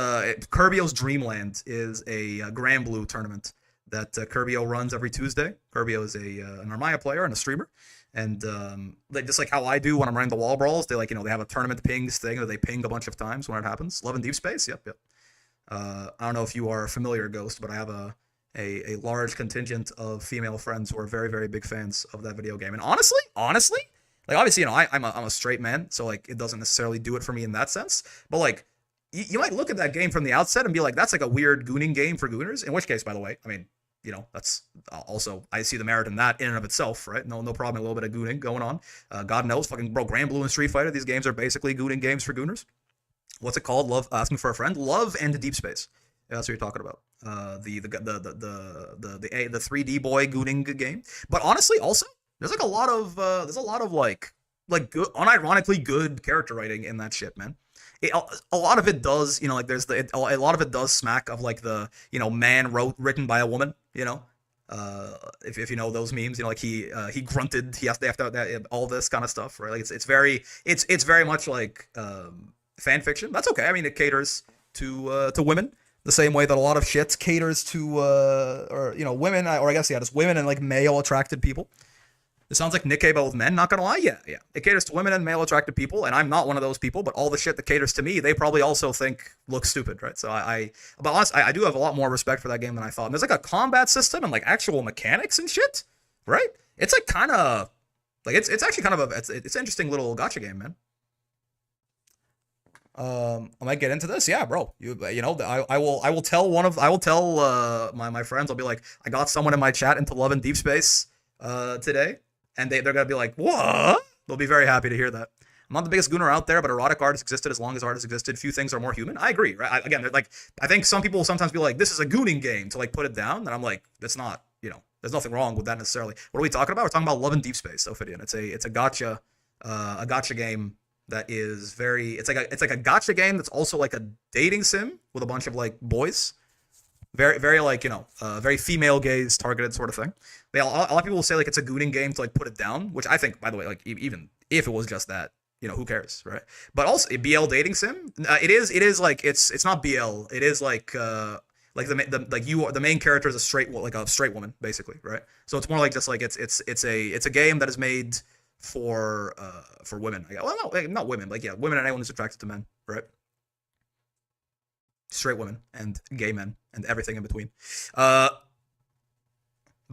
Kirby's Dreamland is a Grand Blue tournament that Kirbyo runs every Tuesday. Kirbyo is an Armaya player and a streamer, and just like how I do when I'm running the wall brawls, they like they have a tournament pings thing that they ping a bunch of times when it happens. Love and Deep Space, yep. I don't know if you are familiar, Ghost, but I have a large contingent of female friends who are very, very big fans of that video game. And honestly, like obviously, I'm a straight man, so like it doesn't necessarily do it for me in that sense. But like, you might look at that game from the outset and be like, that's like a weird gooning game for gooners. In which case, by the way, I mean, that's also, I see the merit in that in and of itself, right? No problem, a little bit of gooning going on. God knows, fucking bro, Grand Blue and Street Fighter, these games are basically gooning games for gooners. What's it called? Love, asking for a friend. Love and Deep Space. Yeah, that's what you're talking about. The 3D boy gooning game. But honestly, also there's a lot of like good, unironically good character writing in that shit, man. A lot of it does, like there's a lot of it does smack of like the man written by a woman, if you know those memes, like he grunted, they have to all this kind of stuff, right? Like it's very much like fan fiction. That's okay. I mean, it caters to women the same way that a lot of shit caters to women, or I guess just women and like male attracted people. It sounds like Nikkei, but with men, not gonna lie. Yeah. It caters to women and male attracted people, and I'm not one of those people, but all the shit that caters to me, they probably also think looks stupid, right? So but honestly, I do have a lot more respect for that game than I thought. And there's like a combat system and like actual mechanics and shit, right? It's like kind of, like it's actually kind of it's an interesting little gacha game, man. I might get into this, yeah, bro. I will tell my friends. I'll be like, I got someone in my chat into Love and Deep Space today. And they're gonna be like, what? They'll be very happy to hear that. I'm not the biggest gooner out there, but erotic art has existed as long as art has existed. Few things are more human. I agree, right? Again, I think some people will sometimes be like, this is a gooning game to like put it down, and I'm like, that's not, there's nothing wrong with that necessarily. What are we talking about? We're talking about Love and Deep Space, Ophidian. It's a gotcha game that is it's like a gotcha game that's also like a dating sim with a bunch of like boys. Very, very like, very female gaze targeted sort of thing. A lot of people will say like it's a gooning game to like put it down, which I think, by the way, like even if it was just that, who cares, right? But also BL dating sim, it is like it's not BL. It is like the main character is a straight woman basically, right? So it's more like just like it's a game that is made for women. Well, no, not women, like women and anyone who's attracted to men, right? Straight women and gay men and everything in between.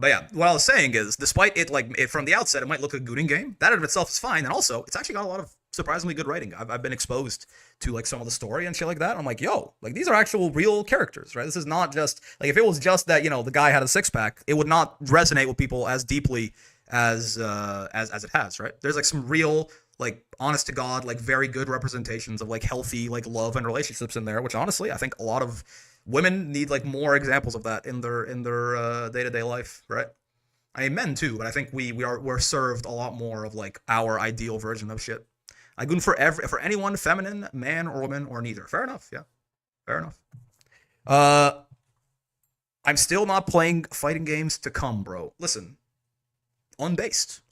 But yeah, what I was saying is, despite it from the outset, it might look like a gooning game. That in itself is fine, and also it's actually got a lot of surprisingly good writing. I've been exposed to like some of the story and shit like that. I'm like, yo, like these are actual real characters, right? This is not just like if it was just that the guy had a 6-pack, it would not resonate with people as deeply as it has, right? There's like some real, like, honest to God, like very good representations of like healthy like love and relationships in there, which honestly I think a lot of women need like more examples of that in their day-to-day life, right? I mean, men too, but I think we're served a lot more of like our ideal version of shit. I goon for anyone, feminine, man or woman or neither. Fair enough, yeah, fair enough. I'm still not playing fighting games to come, bro. Listen, unbased,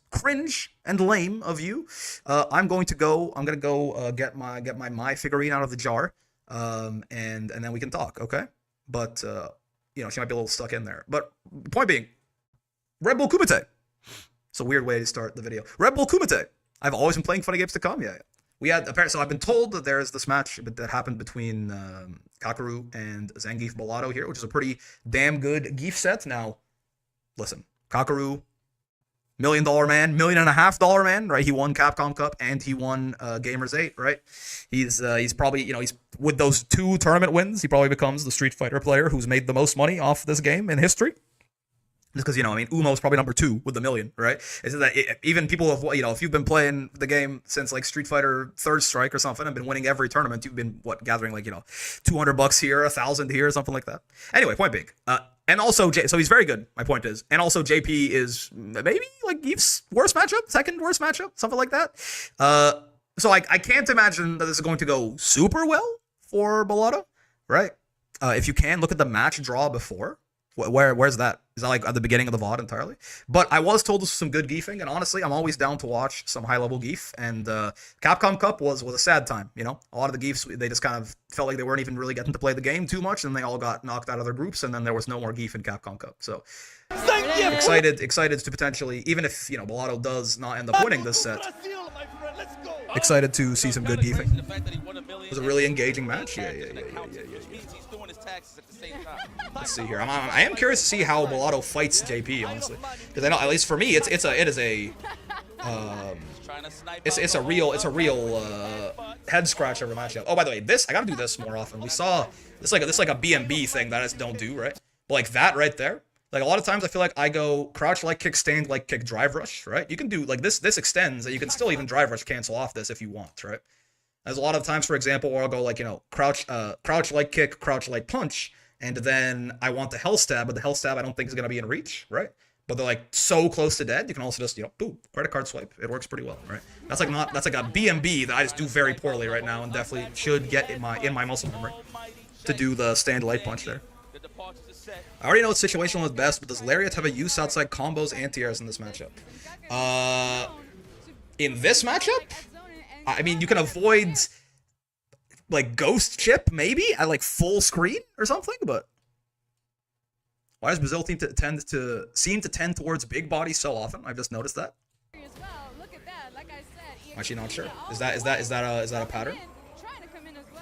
cringe, and lame of you. I'm gonna go get my figurine out of the jar, and then we can talk, okay? But you know, she might be a little stuck in there. But point being, Red Bull Kumite. It's a weird way to start the video. Red Bull Kumite. I've always been playing funny games to come. Yeah. We had apparently. So I've been told that there is this match that happened between Kakaru and Zangief Bellotto here, which is a pretty damn good Geef set. Now, listen, Kakaru, $1 million man, $1.5 million man, right? He won Capcom Cup and he won Gamers 8, right? He's probably, you know, he's with those 2 tournament wins, he probably becomes the Street Fighter player who's made the most money off this game in history. Just because, you know, I mean, Umo's probably number 2 with $1 million, right? It's that even people have, you know, if you've been playing the game since like Street Fighter Third Strike or something and been winning every tournament, you've been, gathering like, you know, $200 here, 1,000 here, something like that. Anyway, point being, and also, so he's very good, my point is. And also, JP is maybe like Geef's worst matchup, second worst matchup, something like that. So I can't imagine that this is going to go super well for Bellotto, right? If you can, look at the match draw before. Where's that? Is that like at the beginning of the VOD entirely? But I was told this was some good geefing, and honestly, I'm always down to watch some high-level geef, and Capcom Cup was a sad time, you know? A lot of the geefs, they just kind of felt like they weren't even really getting to play the game too much, and they all got knocked out of their groups, and then there was no more geef in Capcom Cup. So, excited to potentially, even if, you know, Bellotto does not end up winning this set, excited to see some good geefing. It was a really engaging match. Yeah. Let's see here. I am curious to see how Bellotto fights JP, honestly, because I know, at least for me, it is a real head scratcher of a matchup. Oh, by the way, I gotta do this more often. We saw this like a BMB thing that I just don't do, right? But like that right there. Like a lot of times I feel like I go crouch like kick, stand like kick, drive rush, right? You can do like this extends, and you can still even drive rush cancel off this if you want, right? There's a lot of times, for example, where I'll go like, you know, crouch like kick, crouch like punch, and then I want the hell stab, but the hell stab I don't think is gonna be in reach, right? But they're like so close to dead, you can also just, you know, boom, credit card swipe. It works pretty well, right? That's like a BMB that I just do very poorly right now, and definitely should get in my muscle memory to do the stand light punch there. I already know what situational is best, but does Lariat have a use outside combos anti-airs in this matchup? In this matchup? I mean, you can avoid, like, Ghost Chip, maybe, at, like, full screen or something, but... Why does Brazil seem to tend towards big bodies so often? I've just noticed that. I'm actually not sure. Is that a pattern?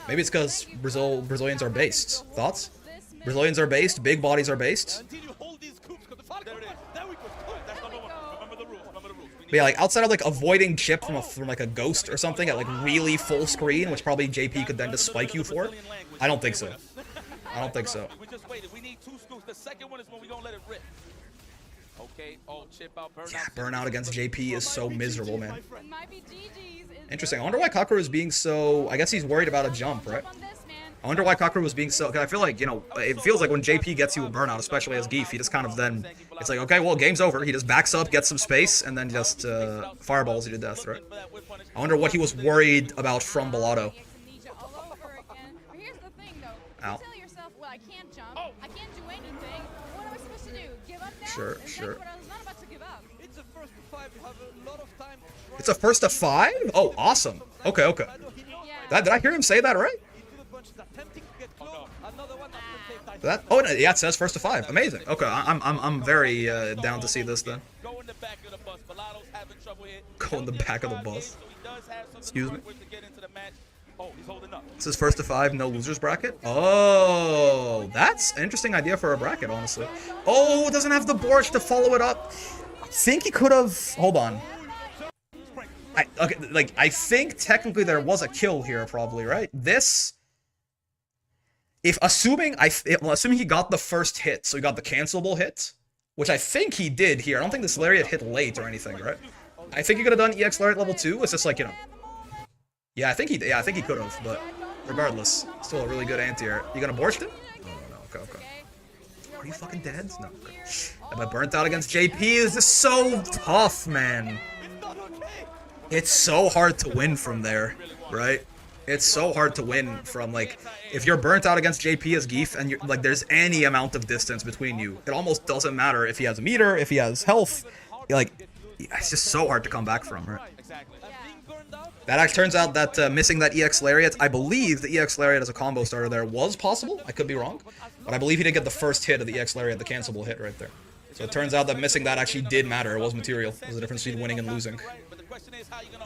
Maybe it's because Brazilians are based. Thoughts? Brazilians are based, big bodies are based. But yeah, like outside of like avoiding chip from like a ghost or something at like really full screen, which probably JP could then just spike you for, I don't think so. I don't think so. Yeah, burnout against JP is so miserable, man. Interesting. I wonder why Kakaru is being so... I guess he's worried about a jump, right? I wonder why Kakaru was being so... Because I feel like, you know, it feels like when JP gets you a burnout, especially as Geef, he just kind of then... It's like, okay, well, game's over. He just backs up, gets some space, and then just fireballs you to death, right? I wonder what he was worried about from Bellotto. Ow. Sure. It's a first to 5? Oh, awesome. Okay. Did I hear him say that right? Oh, yeah, it says first to 5. Amazing. Okay, I'm very down to see this then. Go in the back of the bus. Excuse me. This is first to 5, no losers bracket. Oh, that's an interesting idea for a bracket, honestly. Oh, it doesn't have the Borscht to follow it up. I think he could have. Hold on. I think technically there was a kill here, probably, right? This. Assuming he got the first hit, so he got the cancelable hit, which I think he did here. I don't think this Lariat hit late or anything, right? I think he could have done EX Lariat level 2. It's just like, you know. Yeah, I think he could have, but regardless, still a really good anti-air. You gonna Borscht him? Oh, no, okay. Are you fucking dead? No, okay. Am I burnt out against JP? Is this so tough, man? It's so hard to win from there, right? It's so hard to win from, like, if you're burnt out against JP as Geef and you're, like, there's any amount of distance between you. It almost doesn't matter if he has a meter, if he has health. Like, it's just so hard to come back from, right? That actually turns out that missing that EX Lariat, I believe the EX Lariat as a combo starter there was possible. I could be wrong. But I believe he did get the first hit of the EX Lariat, the cancelable hit right there. So it turns out that missing that actually did matter. It was material. It was the difference between winning and losing.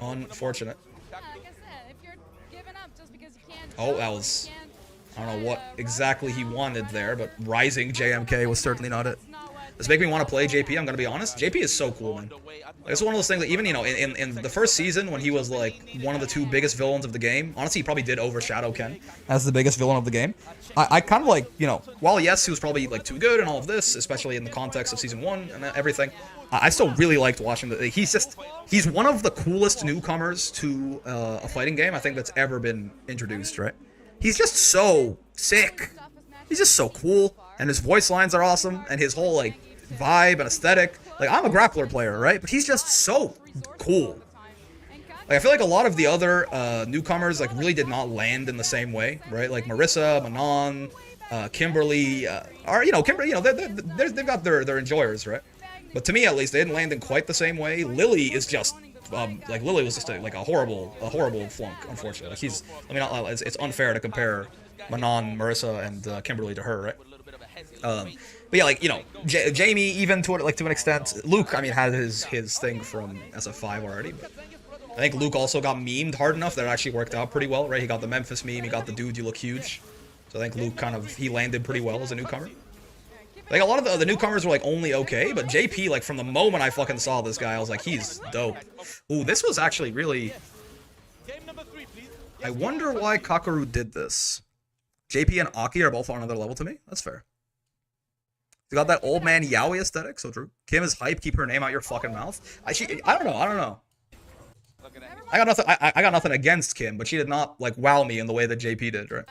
Unfortunate. Oh, that was... I don't know what exactly he wanted there, but rising JMK was certainly not it. This make me want to play JP, I'm gonna be honest. JP is so cool, man. Like, it's one of those things that even, you know, in the first season when he was like one of the 2 biggest villains of the game, honestly he probably did overshadow Ken as the biggest villain of the game. I kind of like, you know, while yes, he was probably like too good and all of this, especially in the context of season 1 and everything, I still really liked watching the, he's one of the coolest newcomers to a fighting game I think that's ever been introduced, right? He's just so sick. He's just so cool, and his voice lines are awesome, and his whole like vibe and aesthetic. Like, I'm a grappler player, right? But he's just so cool. Like, I feel like a lot of the other newcomers like really did not land in the same way, right? Like Marissa, Manon, Kimberly, are, you know, Kimberly, you know, they've got their enjoyers, right? But to me, at least, they didn't land in quite the same way. Lily is just like Lily was just like a horrible flunk, unfortunately. Like, he's, I mean, it's unfair to compare Manon, Marissa, and Kimberly to her, right? But yeah, like, you know, Jamie, even to an extent. Luke, I mean, had his thing from SF5 already, but I think Luke also got memed hard enough that it actually worked out pretty well, right? He got the Memphis meme, he got the dude, you look huge. So I think Luke kind of, he landed pretty well as a newcomer. Like, a lot of the newcomers were like only okay, but JP, like, from the moment I fucking saw this guy, I was like, he's dope. Ooh, this was actually really... I wonder why Kakaru did this. JP and Aki are both on another level to me. That's fair. You got that old man yaoi aesthetic, so true. Kim is hype, keep her name out your fucking mouth. I don't know. I got nothing against Kim, but she did not like wow me in the way that JP did, right?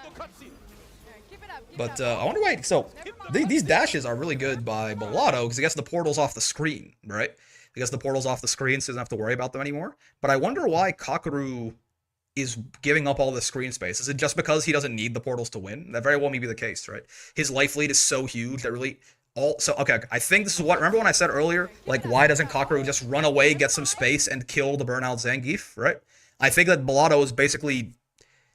But I wonder why. So these dashes are really good by Bellotto because he gets the portals off the screen, right? He gets the portals off the screen, so he doesn't have to worry about them anymore. But I wonder why Kakaru is giving up all the screen space. Is it just because he doesn't need the portals to win? That very well may be the case, right? His life lead is so huge that really... okay, I think this is what... Remember when I said earlier, like, why doesn't Kakaru just run away, get some space, and kill the burnout Zangief, right? I think that Bellotto is basically...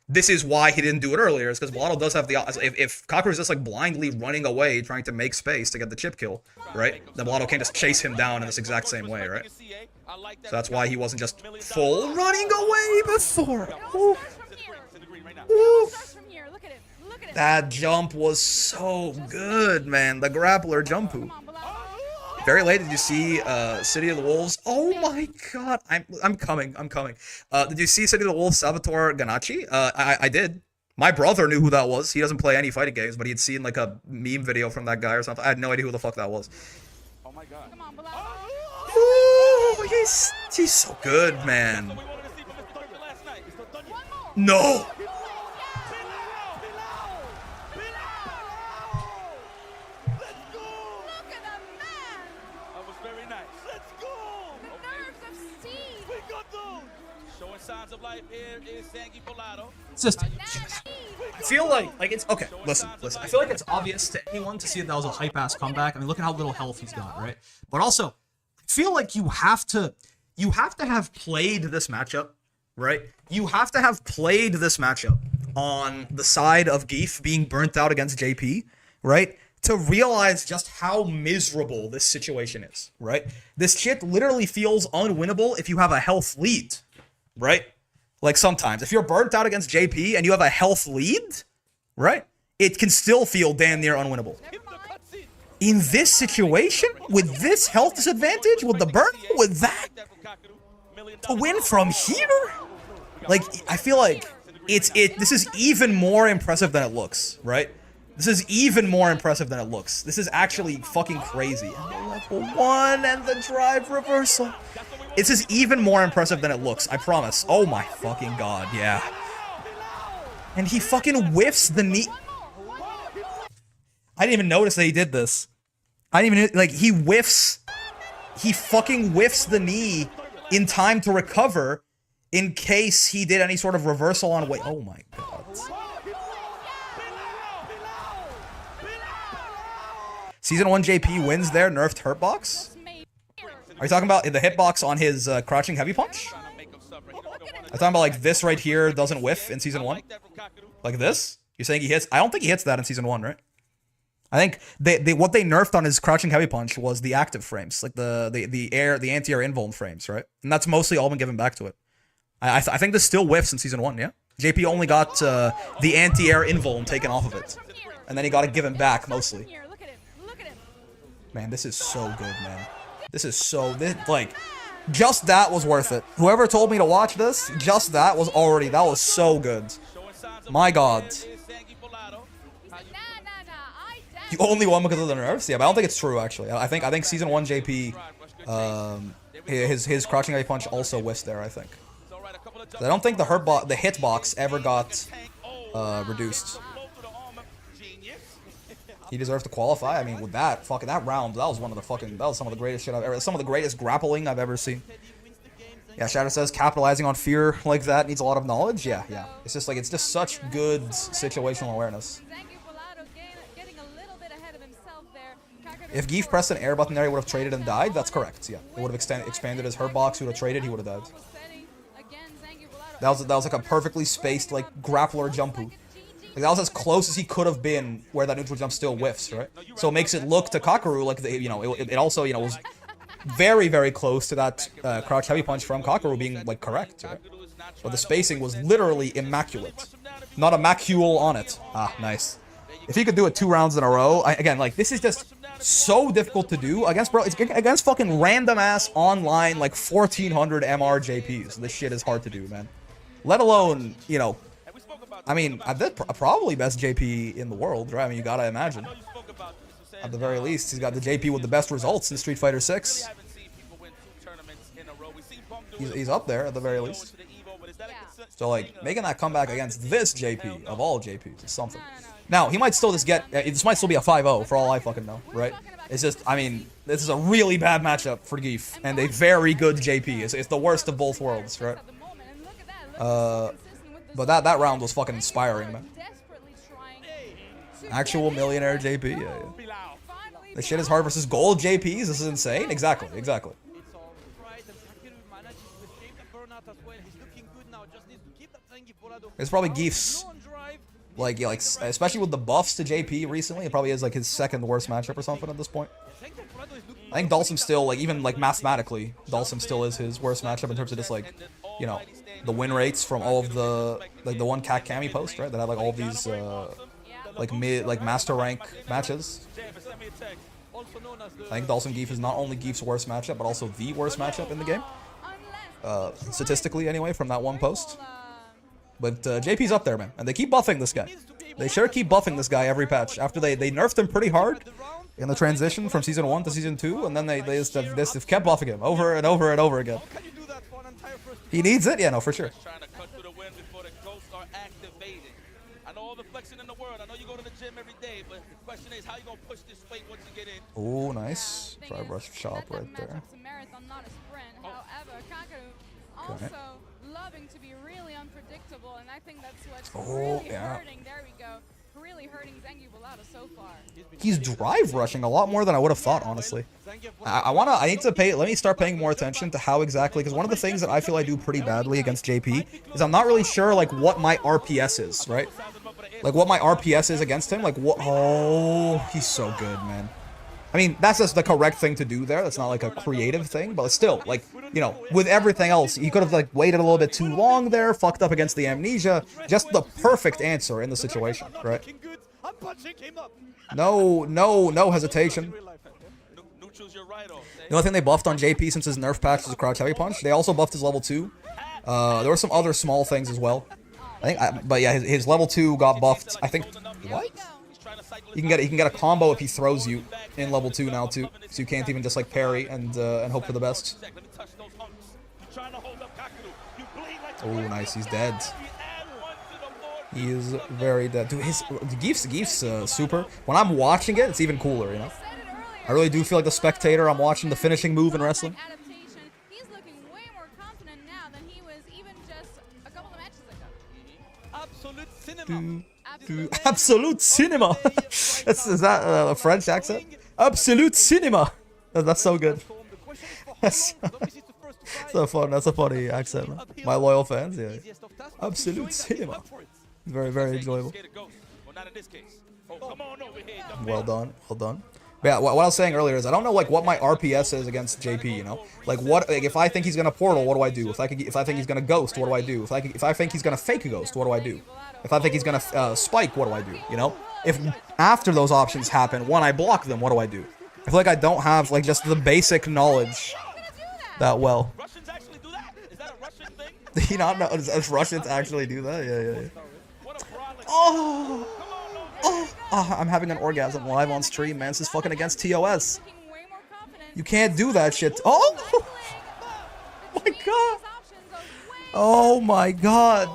This is why he didn't do it earlier, is because Bellotto does have the... If Kakaru is just, like, blindly running away, trying to make space to get the chip kill, right? Then Bellotto can't just chase him down in this exact same way, right? So that's why he wasn't just full running away before. Ooh. Ooh. That jump was so good, man. The grappler jump hoop. Very late, did you see City of the Wolves? Oh my god, I'm coming. Did you see City of the Wolves Salvatore Ganacci? I did. My brother knew who that was. He doesn't play any fighting games, but he had seen like a meme video from that guy or something. I had no idea who the fuck that was. Oh my god. Ooh, he's so good, man. No! It's just, I feel like it's, okay, listen. I feel like it's obvious to anyone to see that was a hype-ass comeback. I mean, look at how little health he's got, right? But also, I feel like you have to have played this matchup, right? You have to have played this matchup on the side of Geef being burnt out against JP, right? To realize just how miserable this situation is, right? This shit literally feels unwinnable if you have a health lead, right? Like, sometimes, if you're burnt out against JP and you have a health lead, right? It can still feel damn near unwinnable. In this situation, with this health disadvantage, with the burn, with that, to win from here? Like, I feel like this is even more impressive than it looks, right? This is even more impressive than it looks. This is actually fucking crazy. And the level 1 and the drive reversal. This is even more impressive than it looks, I promise. Oh my fucking god, yeah. And he fucking whiffs the knee. I didn't even notice that he did this. I didn't even, like, he fucking whiffs the knee in time to recover, in case he did any sort of reversal on weight. Oh my god. Season 1 JP wins there, nerfed hurtbox? Are you talking about the hitbox on his crouching heavy punch? I'm talking about like this right here doesn't whiff in Season 1? Like this? You're saying he hits? I don't think he hits that in Season 1, right? I think what they nerfed on his crouching heavy punch was the active frames, like the anti-air invuln frames, right? And that's mostly all been given back to it. I think this still whiffs in Season 1, yeah? JP only got the anti-air invuln taken off of it. And then he got it given back, mostly. Man, this is so good, man. This is so... like, just that was worth it. Whoever told me to watch this, just that was already... That was so good. My god. You only won because of the nerfs? Yeah, but I don't think it's true, actually. I think Season 1 JP... his crouching heavy punch also whiffs there, I think. I don't think the hitbox ever got reduced. He deserves to qualify. I mean, with that round, that was some of the greatest shit I've ever, some of the greatest grappling I've ever seen. Yeah, Shadow says capitalizing on fear like that needs a lot of knowledge. Yeah. It's just like, it's just such good situational awareness. If Geef pressed an air button there, he would have traded and died. That's correct. Yeah, it would have expanded his hurt box. He would have traded. He would have died. That was like a perfectly spaced like grappler jumpu. Like, that was as close as he could have been, where that neutral jump still whiffs, right? So it makes it look to Kakaru like it also was very, very close to that crouch heavy punch from Kakaru being like correct, right? But the spacing was literally immaculate, not a macule on it. Ah, nice. If he could do it 2 rounds in a row, again, like this is just so difficult to do against it's against fucking random ass online like 1400 MR JPs. This shit is hard to do, man. Let alone, I mean, probably best JP in the world, right? I mean, you gotta imagine. At the very least, he's got the JP with the best results in Street Fighter 6. He's up there at the very least. So, like, making that comeback against this JP of all JPs is something. Now, he might still just get... this might still be a 5-0 for all I fucking know, right? It's just, I mean, this is a really bad matchup for Geef and a very good JP. It's the worst of both worlds, right? But that round was fucking inspiring, man. Actual millionaire JP, yeah. This shit is hard versus gold JPs. This is insane. Exactly. It's probably Geef's, like especially with the buffs to JP recently, it probably is like his second worst matchup or something at this point. I think Dhalsim still, like, even like mathematically, Dhalsim still is his worst matchup in terms of just like, the win rates from all of the the one Cat Cami post, right? That have like all of these like master rank matches. I think Dhalsim Geef is not only Geef's worst matchup, but also the worst matchup in the game. Statistically, anyway, from that one post. But JP's up there, man, and they keep buffing this guy. They sure keep buffing this guy every patch. After they nerfed him pretty hard in the transition from Season 1 to Season 2, and then they just have kept buffing him over and over and over again. He needs it? Yeah, no, for sure. Oh, nice. Drive rush shop right there. Okay. Loving to be really unpredictable, and I think that's what's really hurting. There we go. Really hurting Zangief so far. He's drive rushing a lot more than I would have thought, honestly. Let me start paying more attention to how exactly, because one of the things that I feel I do pretty badly against JP is I'm not really sure, like, what my RPS is, right? Like, what my RPS is against him, like, what, oh, he's so good, man. I mean, that's just the correct thing to do there. That's not like a creative thing, but still, like, with everything else, he could have like waited a little bit too long there, fucked up against the amnesia. Just the perfect answer in the situation, right? No hesitation. The only thing they buffed on JP since his nerf patch was a crouch heavy punch. They also buffed his level 2. There were some other small things as well. But yeah, his level 2 got buffed. I think, what? He can get a combo if he throws you in level 2 now too, so you can't even just like parry and hope for the best. Oh, nice, he's dead. He is very dead. Dude, Geef's super. When I'm watching it, it's even cooler, I really do feel like the spectator. I'm watching the finishing move in wrestling. Absolute cinema. Is that a French accent? Absolute cinema. That's so good. That's a funny accent. Man. My loyal fans, yeah. Absolute cinema. Very, very enjoyable. Well done, well done. But yeah, what I was saying earlier is I don't know like what my RPS is against JP. You know, like what like, if I think he's gonna portal, what do I do? If I think he's gonna ghost, what do I do? If I think he's gonna fake a ghost, what do I do? If I think he's gonna spike, what do I do? You know, if after those options happen, when I block them, what do I do? I feel like I don't have like just the basic knowledge that well. Russians actually do that? Is that a Russian thing? Do you not know? Does Russians actually do that? Yeah. Oh, I'm having an orgasm live on stream, man. This is fucking against TOS. You can't do that shit. Oh my god. Oh my god.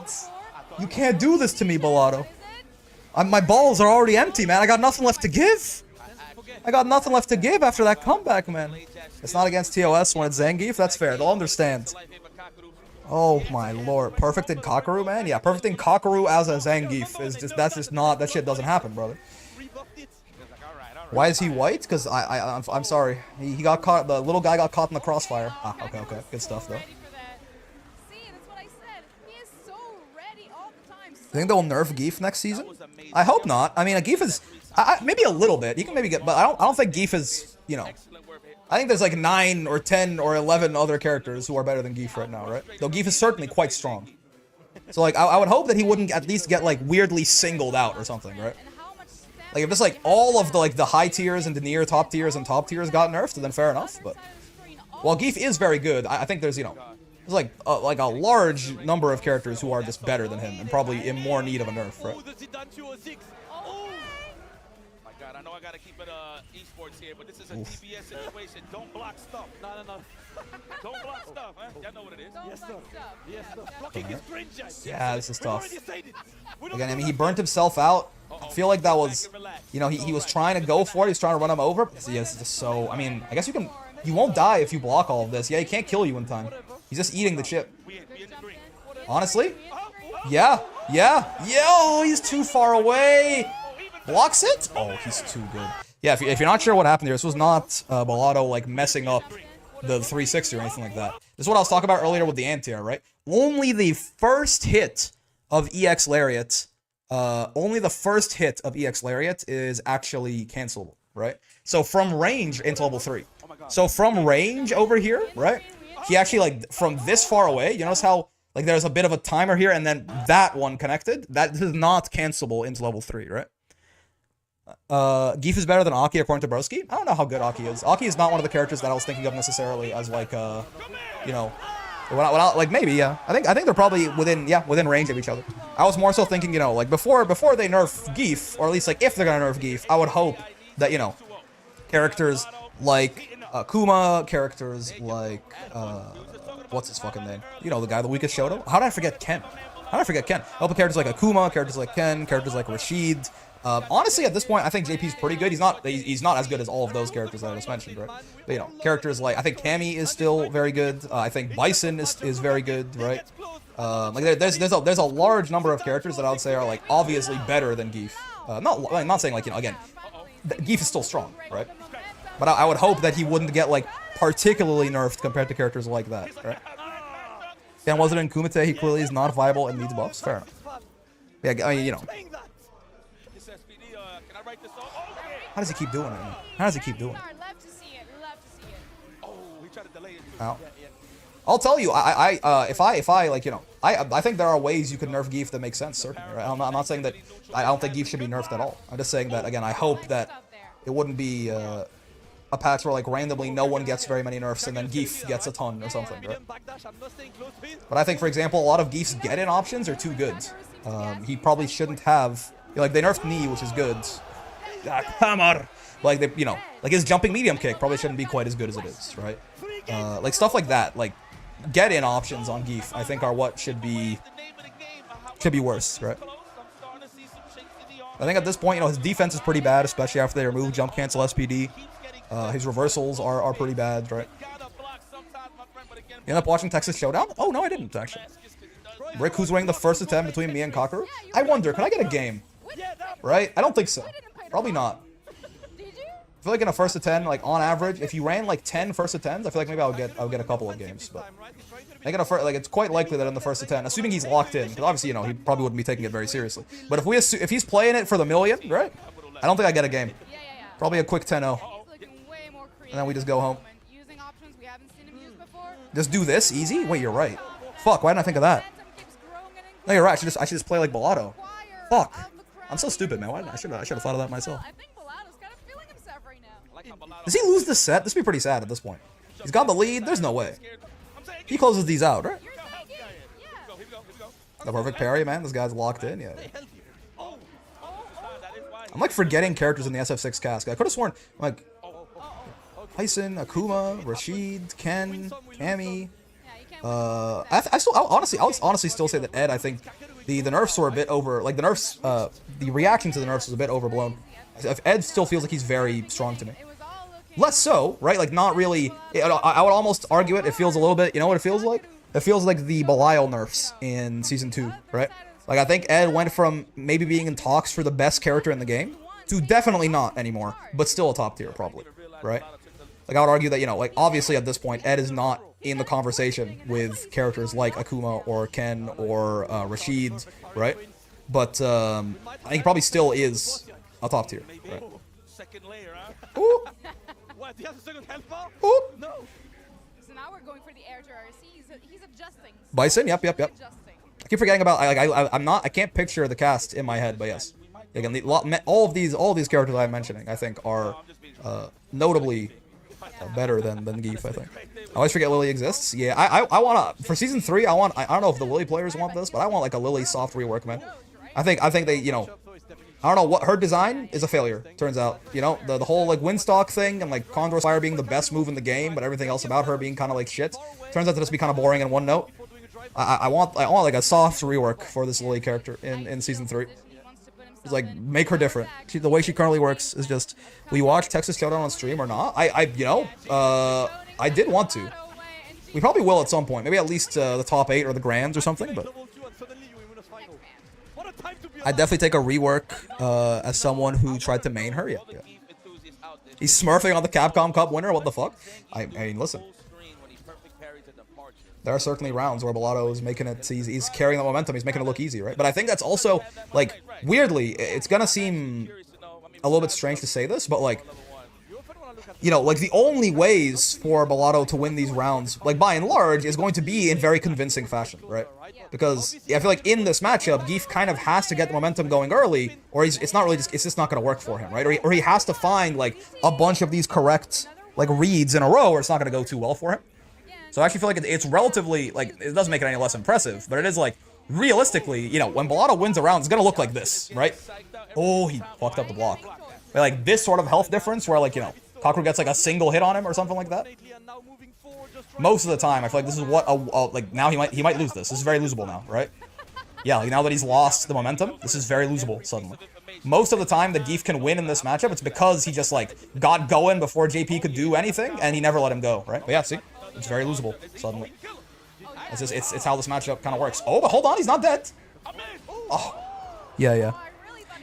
You can't do this to me, Bellotto. My balls are already empty, man. I got nothing left to give. I got nothing left to give after that comeback, man. It's not against TOS when it's Zangief. That's fair. They'll understand. Oh my lord. Perfect in Kakaru, man? Yeah, perfect in Kakaru as a Zangief is just, that's just not, that shit doesn't happen, brother. Why is he white? Because I'm sorry. He got caught, the little guy got caught in the crossfire. Ah, okay. Good stuff, though. You think they'll nerf Geef next season? I hope not. I mean, Geef is, maybe a little bit. He can maybe get, but I don't think Geef is, you know. I think there's like 9 or 10 or 11 other characters who are better than Geef right now, right? Though Geef is certainly quite strong. So like, I would hope that he wouldn't at least get like weirdly singled out or something, right? Like if just like all of the high tiers and the near top tiers and top tiers got nerfed, then fair enough. But while Geef is very good, I think there's, you know, there's like a large number of characters who are just better than him and probably in more need of a nerf, right? I know I gotta keep it esports here, but this is a TBS situation. Don't block stuff. No. Don't block stuff, huh? Y'all know what it is. Yes, sir. Blocking is cringe. Yeah, this is tough. Again, I mean, he burnt himself out. I feel like that was, you know, he was trying to go for it. He was trying to run him over. Yes, just so, I mean, I guess you won't die if you block all of this. Yeah, he can't kill you in time. He's just eating the chip. Honestly? Yeah. Yo, he's too far away. Blocks it? Oh, he's too good. Yeah, if you're not sure what happened here, this was not Bellotto like messing up the 360 or anything like that. This is what I was talking about earlier with the anti-air, right? Only the first hit of EX Lariat, is actually cancelable, right? So from range into level 3. So from range over here, right? He actually like from this far away, you notice how like there's a bit of a timer here and then that one connected? That is not cancelable into level 3, right? Geef is better than Aki according to Broski. I don't know how good Aki is. Aki is not one of the characters that I was thinking of necessarily as like you know, like maybe yeah. I think they're probably within range of each other. I was more so thinking, you know, like before they nerf Geef, or at least like if they're gonna nerf Geef, I would hope that, you know, characters like Kuma, characters like what's his fucking name? You know, the guy the weakest Shoto. How did I forget Ken? I hope characters like Akuma, characters like Ken, characters like Rashid. Honestly, at this point, I think JP's pretty good. He's not as good as all of those characters that I just mentioned, right? But, you know, characters like, I think Cammy is still very good. I think Bison is very good, right? Like there's a large number of characters that I would say are like obviously better than Geef. Not saying like, you know, again, Geef is still strong, right? But I would hope that he wouldn't get like particularly nerfed compared to characters like that, right? And was it in Kumite? He clearly is not viable and needs buffs. Fair enough. Yeah, I mean, you know. How does he keep doing it? How does he keep doing it? Ow. I'll tell you, if I like, you know, I think there are ways you could nerf Geef that make sense, certainly, right? I'm not saying that I don't think Geef should be nerfed at all. I'm just saying that, again, I hope that it wouldn't be a patch where like randomly no one gets very many nerfs and then Geef gets a ton or something, right? But I think, for example, a lot of Geef's get-in options are too good. He probably shouldn't have, like, they nerfed knee, which is good. Hammer! Like, they, you know, like his jumping medium kick probably shouldn't be quite as good as it is, right? Like stuff like that, like get-in options on Geef, I think are what should be worse, right? I think at this point, you know, his defense is pretty bad, especially after they remove jump cancel SPD. His reversals are pretty bad, right? You end up watching Texas Showdown? Oh, no, I didn't, actually. Rick, who's winning the first attempt between me and Kakeru? I wonder, can I get a game? Right? I don't think so. Probably not. Did you? I feel like in a first attempt, like on average, if you ran like 10 first attempts, I feel like maybe I'll get a couple of games. But I get like it's quite likely that in the first attempt, assuming he's locked in, because obviously he probably wouldn't be taking it very seriously. But if he's playing it for the million, right? I don't think I get a game. Yeah. Probably a quick 10-0. He's looking way more creative. And then we just go home. Using options we haven't seen him use before. Just do this easy? Wait, you're right. Fuck, why didn't I think of that? Momentum keeps growing and No, you're right. I should just play like Bellotto. inquire Fuck. of the crowd. I'm so stupid, man. I should have thought of that myself. I think Bellotto's kind of feeling himself right now. Does he lose this set? This would be pretty sad at this point. He's got the lead. There's no way. He closes these out, right? You're thinking, yeah. The perfect parry, man. This guy's locked in. Yeah. I'm like forgetting characters in the SF6 cast. I could have sworn like Tyson, Akuma, Rashid, Ken, Cammy. I'll honestly still say that Ed. I think the nerfs were a bit over. Like the nerfs, the reaction to the nerfs was a bit overblown. If Ed still feels like he's very strong to me. It was all looking Less so, right? Like not really. I would almost argue it. It feels a little bit. You know what it feels like? It feels like the Belial nerfs in season 2, right? Like I think Ed went from maybe being in talks for the best character in the game to definitely not anymore, but still a top tier probably, right? Like I would argue that like obviously at this point Ed is not in the conversation with characters like Akuma or Ken or Rashid, right? But I think he probably still is a top tier, right? Second layer, huh? Ooh, What? He has a second helper? ooh. No. So now we're going for the air to RC. He's adjusting. Bison, yep. Adjusting. I keep forgetting about. I can't picture the cast in my head, but yes. Again, all of these characters I'm mentioning, I think, are notably better than Zangief. I think. I always forget Lily exists. Yeah, I want to for season 3. I don't know if the Lily players want this, but I want like a Lily soft rework, man. I think they I don't know what her design is a failure. Turns out, the whole like Windstock thing and like Condor's Fire being the best move in the game, but everything else about her being kind of like shit. Turns out to just be kind of boring in one note. I want like a soft rework for this Lily character in season 3. It's like make her different. The way she currently works is just. Will you watch Texas Showdown on stream or not? I did want to. We probably will at some point. Maybe at least the top 8 or the grands or something. But I'd definitely take a rework as someone who tried to main her. Yeah. He's smurfing on the Capcom Cup winner. What the fuck? I mean, listen. There are certainly rounds where Bellotto is making it. He's carrying the momentum. He's making it look easy, right? But I think that's also like weirdly. It's gonna seem a little bit strange to say this, but like. Like the only ways for Bellotto to win these rounds, like by and large, is going to be in very convincing fashion, right? Because I feel like in this matchup, Geef kind of has to get the momentum going early, or it's just not going to work for him, right? Or he has to find like a bunch of these correct like reads in a row, or it's not going to go too well for him. So I actually feel like it's relatively like it doesn't make it any less impressive, but it is like realistically, when Bellotto wins a round, it's going to look like this, right? Oh, he fucked up the block. Like this sort of health difference, where like Kakeru gets like a single hit on him or something like that. Most of the time, I feel like this is what like now he might lose this. This is very losable now, right? Yeah, like now that he's lost the momentum, this is very losable suddenly. Most of the time that Geef can win in this matchup, it's because he just like got going before JP could do anything, and he never let him go, right? But yeah, see, it's very losable suddenly. It's just it's how this matchup kind of works. Oh, but hold on, he's not dead. Oh, yeah.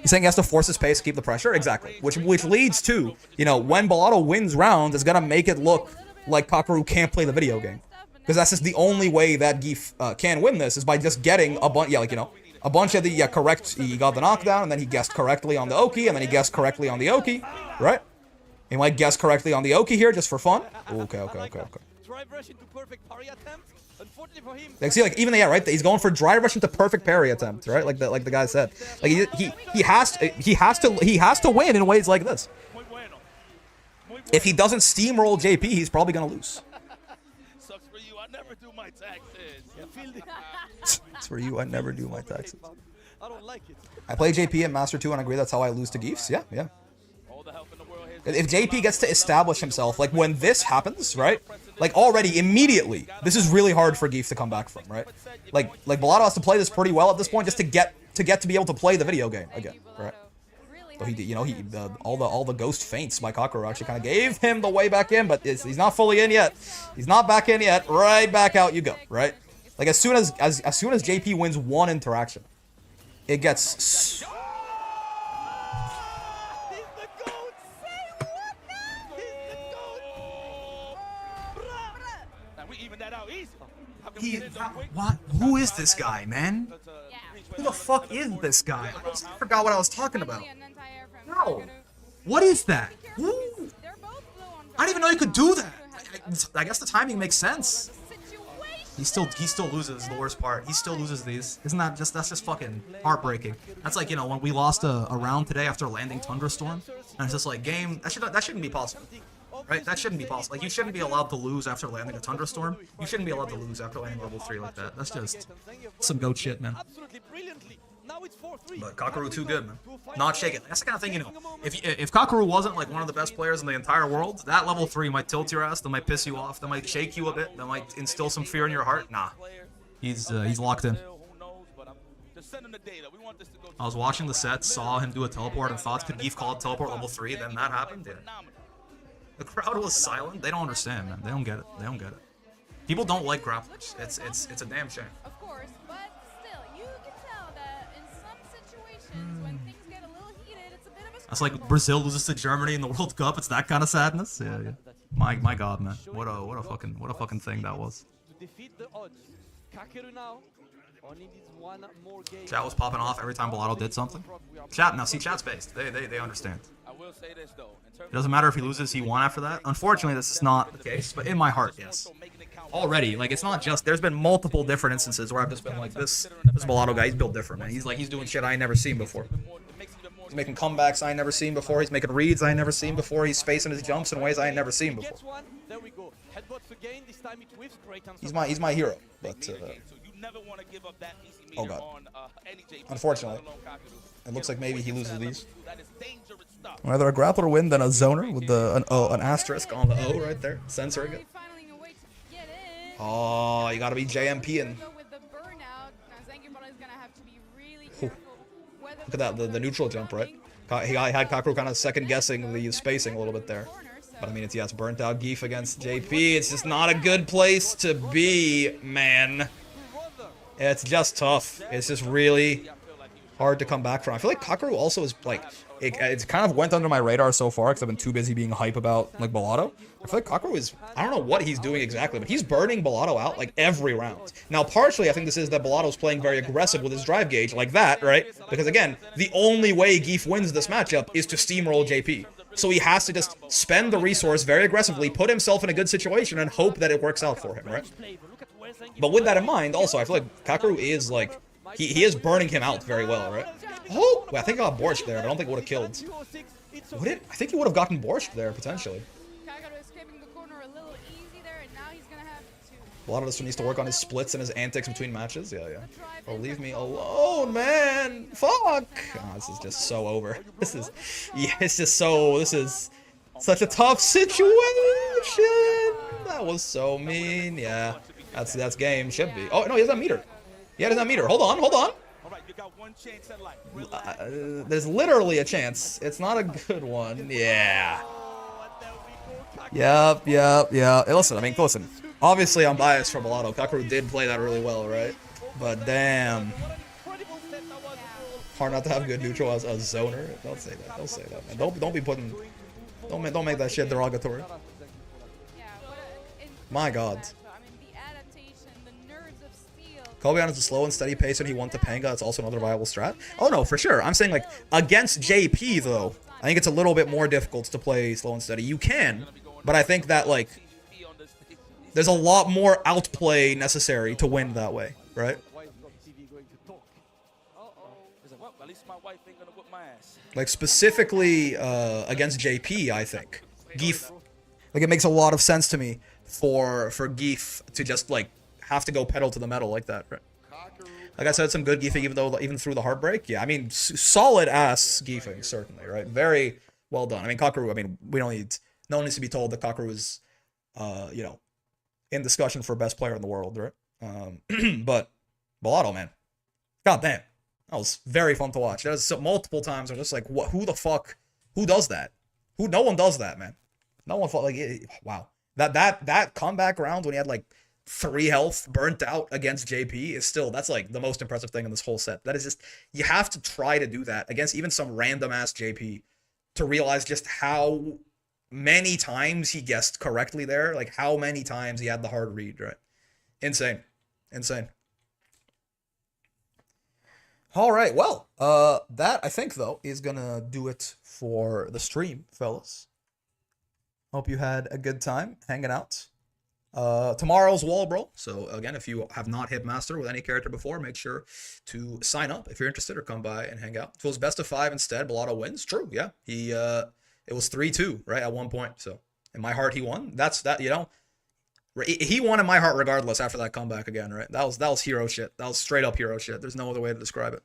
He's saying he has to force his pace to keep the pressure? Exactly. Which leads to, when Bellotto wins rounds, it's going to make it look like Kakeru can't play the video game. Because that's just the only way that Geef can win this, is by just getting a bunch, a bunch of the correct, he got the knockdown, and then he guessed correctly on the Oki, and then he guessed correctly on the Oki, right? He might guess correctly on the Oki here, just for fun. Okay. Like, see, like even right, he's going for dry rush into perfect parry attempt, right? Like the guy said. Like he has to win in ways like this. If he doesn't steamroll JP, he's probably gonna lose. Sucks for you. I never do my taxes. It's for you. I never do my taxes. I don't like it. I play JP in Master 2 and agree that's how I lose to Geefs. Yeah. If JP gets to establish himself, like when this happens, right? Like already, immediately, this is really hard for Geef to come back from, right? Like Bellotto has to play this pretty well at this point just to get to be able to play the video game again, right? So he all the ghost feints by Kakeru actually kind of gave him the way back in, but he's not fully in yet. He's not back in yet. Right back out you go, right? Like as soon as JP wins one interaction, it gets. What? Who is this guy, man? Who the fuck is this guy? I forgot what I was talking about. No. What is that? Who? I didn't even know you could do that. I guess the timing makes sense. He still loses the worst part. He still loses these. Isn't that just, that's just fucking heartbreaking. That's like, you know, when we lost a round today after landing Thunderstorm, and it's just like, game, that shouldn't be possible. Right? That shouldn't be possible. Like, you shouldn't be allowed to lose after landing a Thunderstorm. You shouldn't be allowed to lose after landing level 3 like that. That's just some goat shit, man. But Kakaru too good, man. Not shaking. That's the kind of thing, you know. If Kakaru wasn't like one of the best players in the entire world, that level 3 might tilt your ass. That might piss you off. That might shake you a bit. That might instill some fear in your heart. Nah, he's locked in. I was watching the set, saw him do a teleport, and thought, could Geef call it teleport level 3? Then that happened. Yeah. The crowd was silent. They don't understand, man. They don't get it. They don't get it. People don't like grapplers. It's a damn shame. Of course, but still, you can tell that in some situations when things get a little heated, it's a bit of a. That's like Brazil loses to Germany in the World Cup. It's that kind of sadness. Yeah, yeah. My God, man. What a fucking thing that was. Chat was popping off every time Bellato did something. Chat, now see, chat's based. They understand. It doesn't matter if he loses, he won after that. Unfortunately, this is not the case, but in my heart, yes. Already, like, it's not just, there's been multiple different instances where I've just been like, this Bellato guy, he's built different, man. He's doing shit I ain't never seen before. He's making comebacks I ain't never seen before. He's making reads I ain't never seen before. He's spacing his jumps in ways I ain't never seen before. He's my hero, but oh god. Unfortunately, it looks like maybe he loses these. Rather a grappler win than a zoner with an asterisk on the O right there, censoring it. Oh, you gotta be JMP-ing. Look at that, the neutral jump, right? He had Kakaru kind of second guessing the spacing a little bit there. But I mean, it's burnt out Geef against JP. It's just not a good place to be, man. It's just tough. It's just really hard to come back from. I feel like Kakaru also is like, it kind of went under my radar so far because I've been too busy being hype about like Bellato. I feel like Kakaru is, I don't know what he's doing exactly, but he's burning Bellato out like every round. Now, partially, I think this is that Bellato's playing very aggressive with his drive gauge like that, right? Because again, the only way Geef wins this matchup is to steamroll JP. So he has to just spend the resource very aggressively, put himself in a good situation, and hope that it works out for him, right? But with that in mind, also, I feel like Kakaru is like, he is burning him out very well, right? Oh, I think I got borscht there, but I don't think it would have killed. Would it? I think he would have gotten borscht there, potentially. A lot of this one needs to work on his splits and his antics between matches. Yeah, yeah. Oh, leave me alone, man. Fuck. Oh, this is just so over. This is, yeah, it's just so, this is such a tough situation. That was so mean. Yeah, that's game. Should be. Oh, no, he doesn't meter. Yeah, he doesn't meter. Hold on. There's literally a chance. It's not a good one. Yeah. Yep. Hey, listen. Obviously, I'm biased for Bellato. Kakaru did play that really well, right? But damn. Hard not to have good neutral as a zoner. Don't say that. Don't say that, man. Don't be putting. Don't make that shit derogatory. My God. Kobeon is a slow and steady pace, and he won Topanga. That's also another viable strat. Oh no, for sure. I'm saying like against JP though, I think it's a little bit more difficult to play slow and steady. You can, but I think that like. There's a lot more outplay necessary to win that way, right? Like, specifically against JP, I think. Geef, like, it makes a lot of sense to me for Geef to just, like, have to go pedal to the metal like that, right? Like I said, some good Geefing, even through the heartbreak. Yeah, I mean, solid-ass Geefing, certainly, right? Very well done. I mean, Kakaru, I mean, no one needs to be told that Kakaru is, you know, in discussion for best player in the world, right? But Bellato, man, god damn, that was very fun to watch. There's so, multiple times I'm just like, what? Who the fuck? Who does that? No one does that, man. No one. Like, wow. That comeback round when he had like 3 health, burnt out against JP is still, that's like the most impressive thing in this whole set. That is just, you have to try to do that against even some random ass JP to realize just how many times he guessed correctly there. Like how many times he had the hard read, right? Insane. Insane. All right, well, that I think though is gonna do it for the stream, fellas. Hope you had a good time hanging out. Tomorrow's Wall Brawl. So again, if you have not hit Master with any character before, make sure to sign up if you're interested or come by and hang out. If it was best of 5 instead, Bellotto wins. True, yeah. It was 3-2, right, at one point. So in my heart, he won. That's that, you know. He won in my heart regardless after that comeback again, right? That was hero shit. That was straight up hero shit. There's no other way to describe it.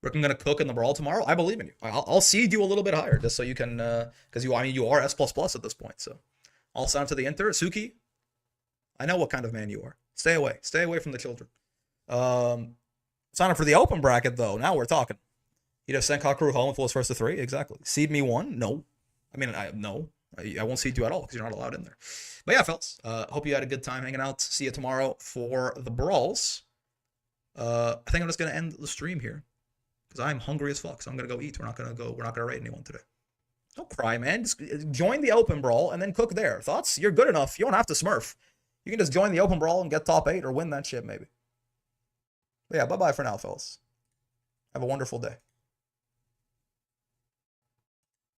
Rick, gonna cook in the brawl tomorrow. I believe in you. I'll seed you a little bit higher just so you can, because you are S++ at this point. So I'll sign up to the Inter. Suki, I know what kind of man you are. Stay away. Stay away from the children. Sign up for the open bracket though. Now we're talking. You'd have sent Kakuru home if it was first to 3. Exactly. Seed me 1? No. I mean, no. I won't seed you at all because you're not allowed in there. But yeah, fellas, hope you had a good time hanging out. See you tomorrow for the brawls. I think I'm just gonna end the stream here because I'm hungry as fuck. So I'm gonna go eat. We're not gonna raid anyone today. Don't cry, man. Just join the open brawl and then cook there. Thoughts? You're good enough. You don't have to smurf. You can just join the open brawl and get top 8 or win that shit maybe. But yeah, bye bye for now, fellas. Have a wonderful day.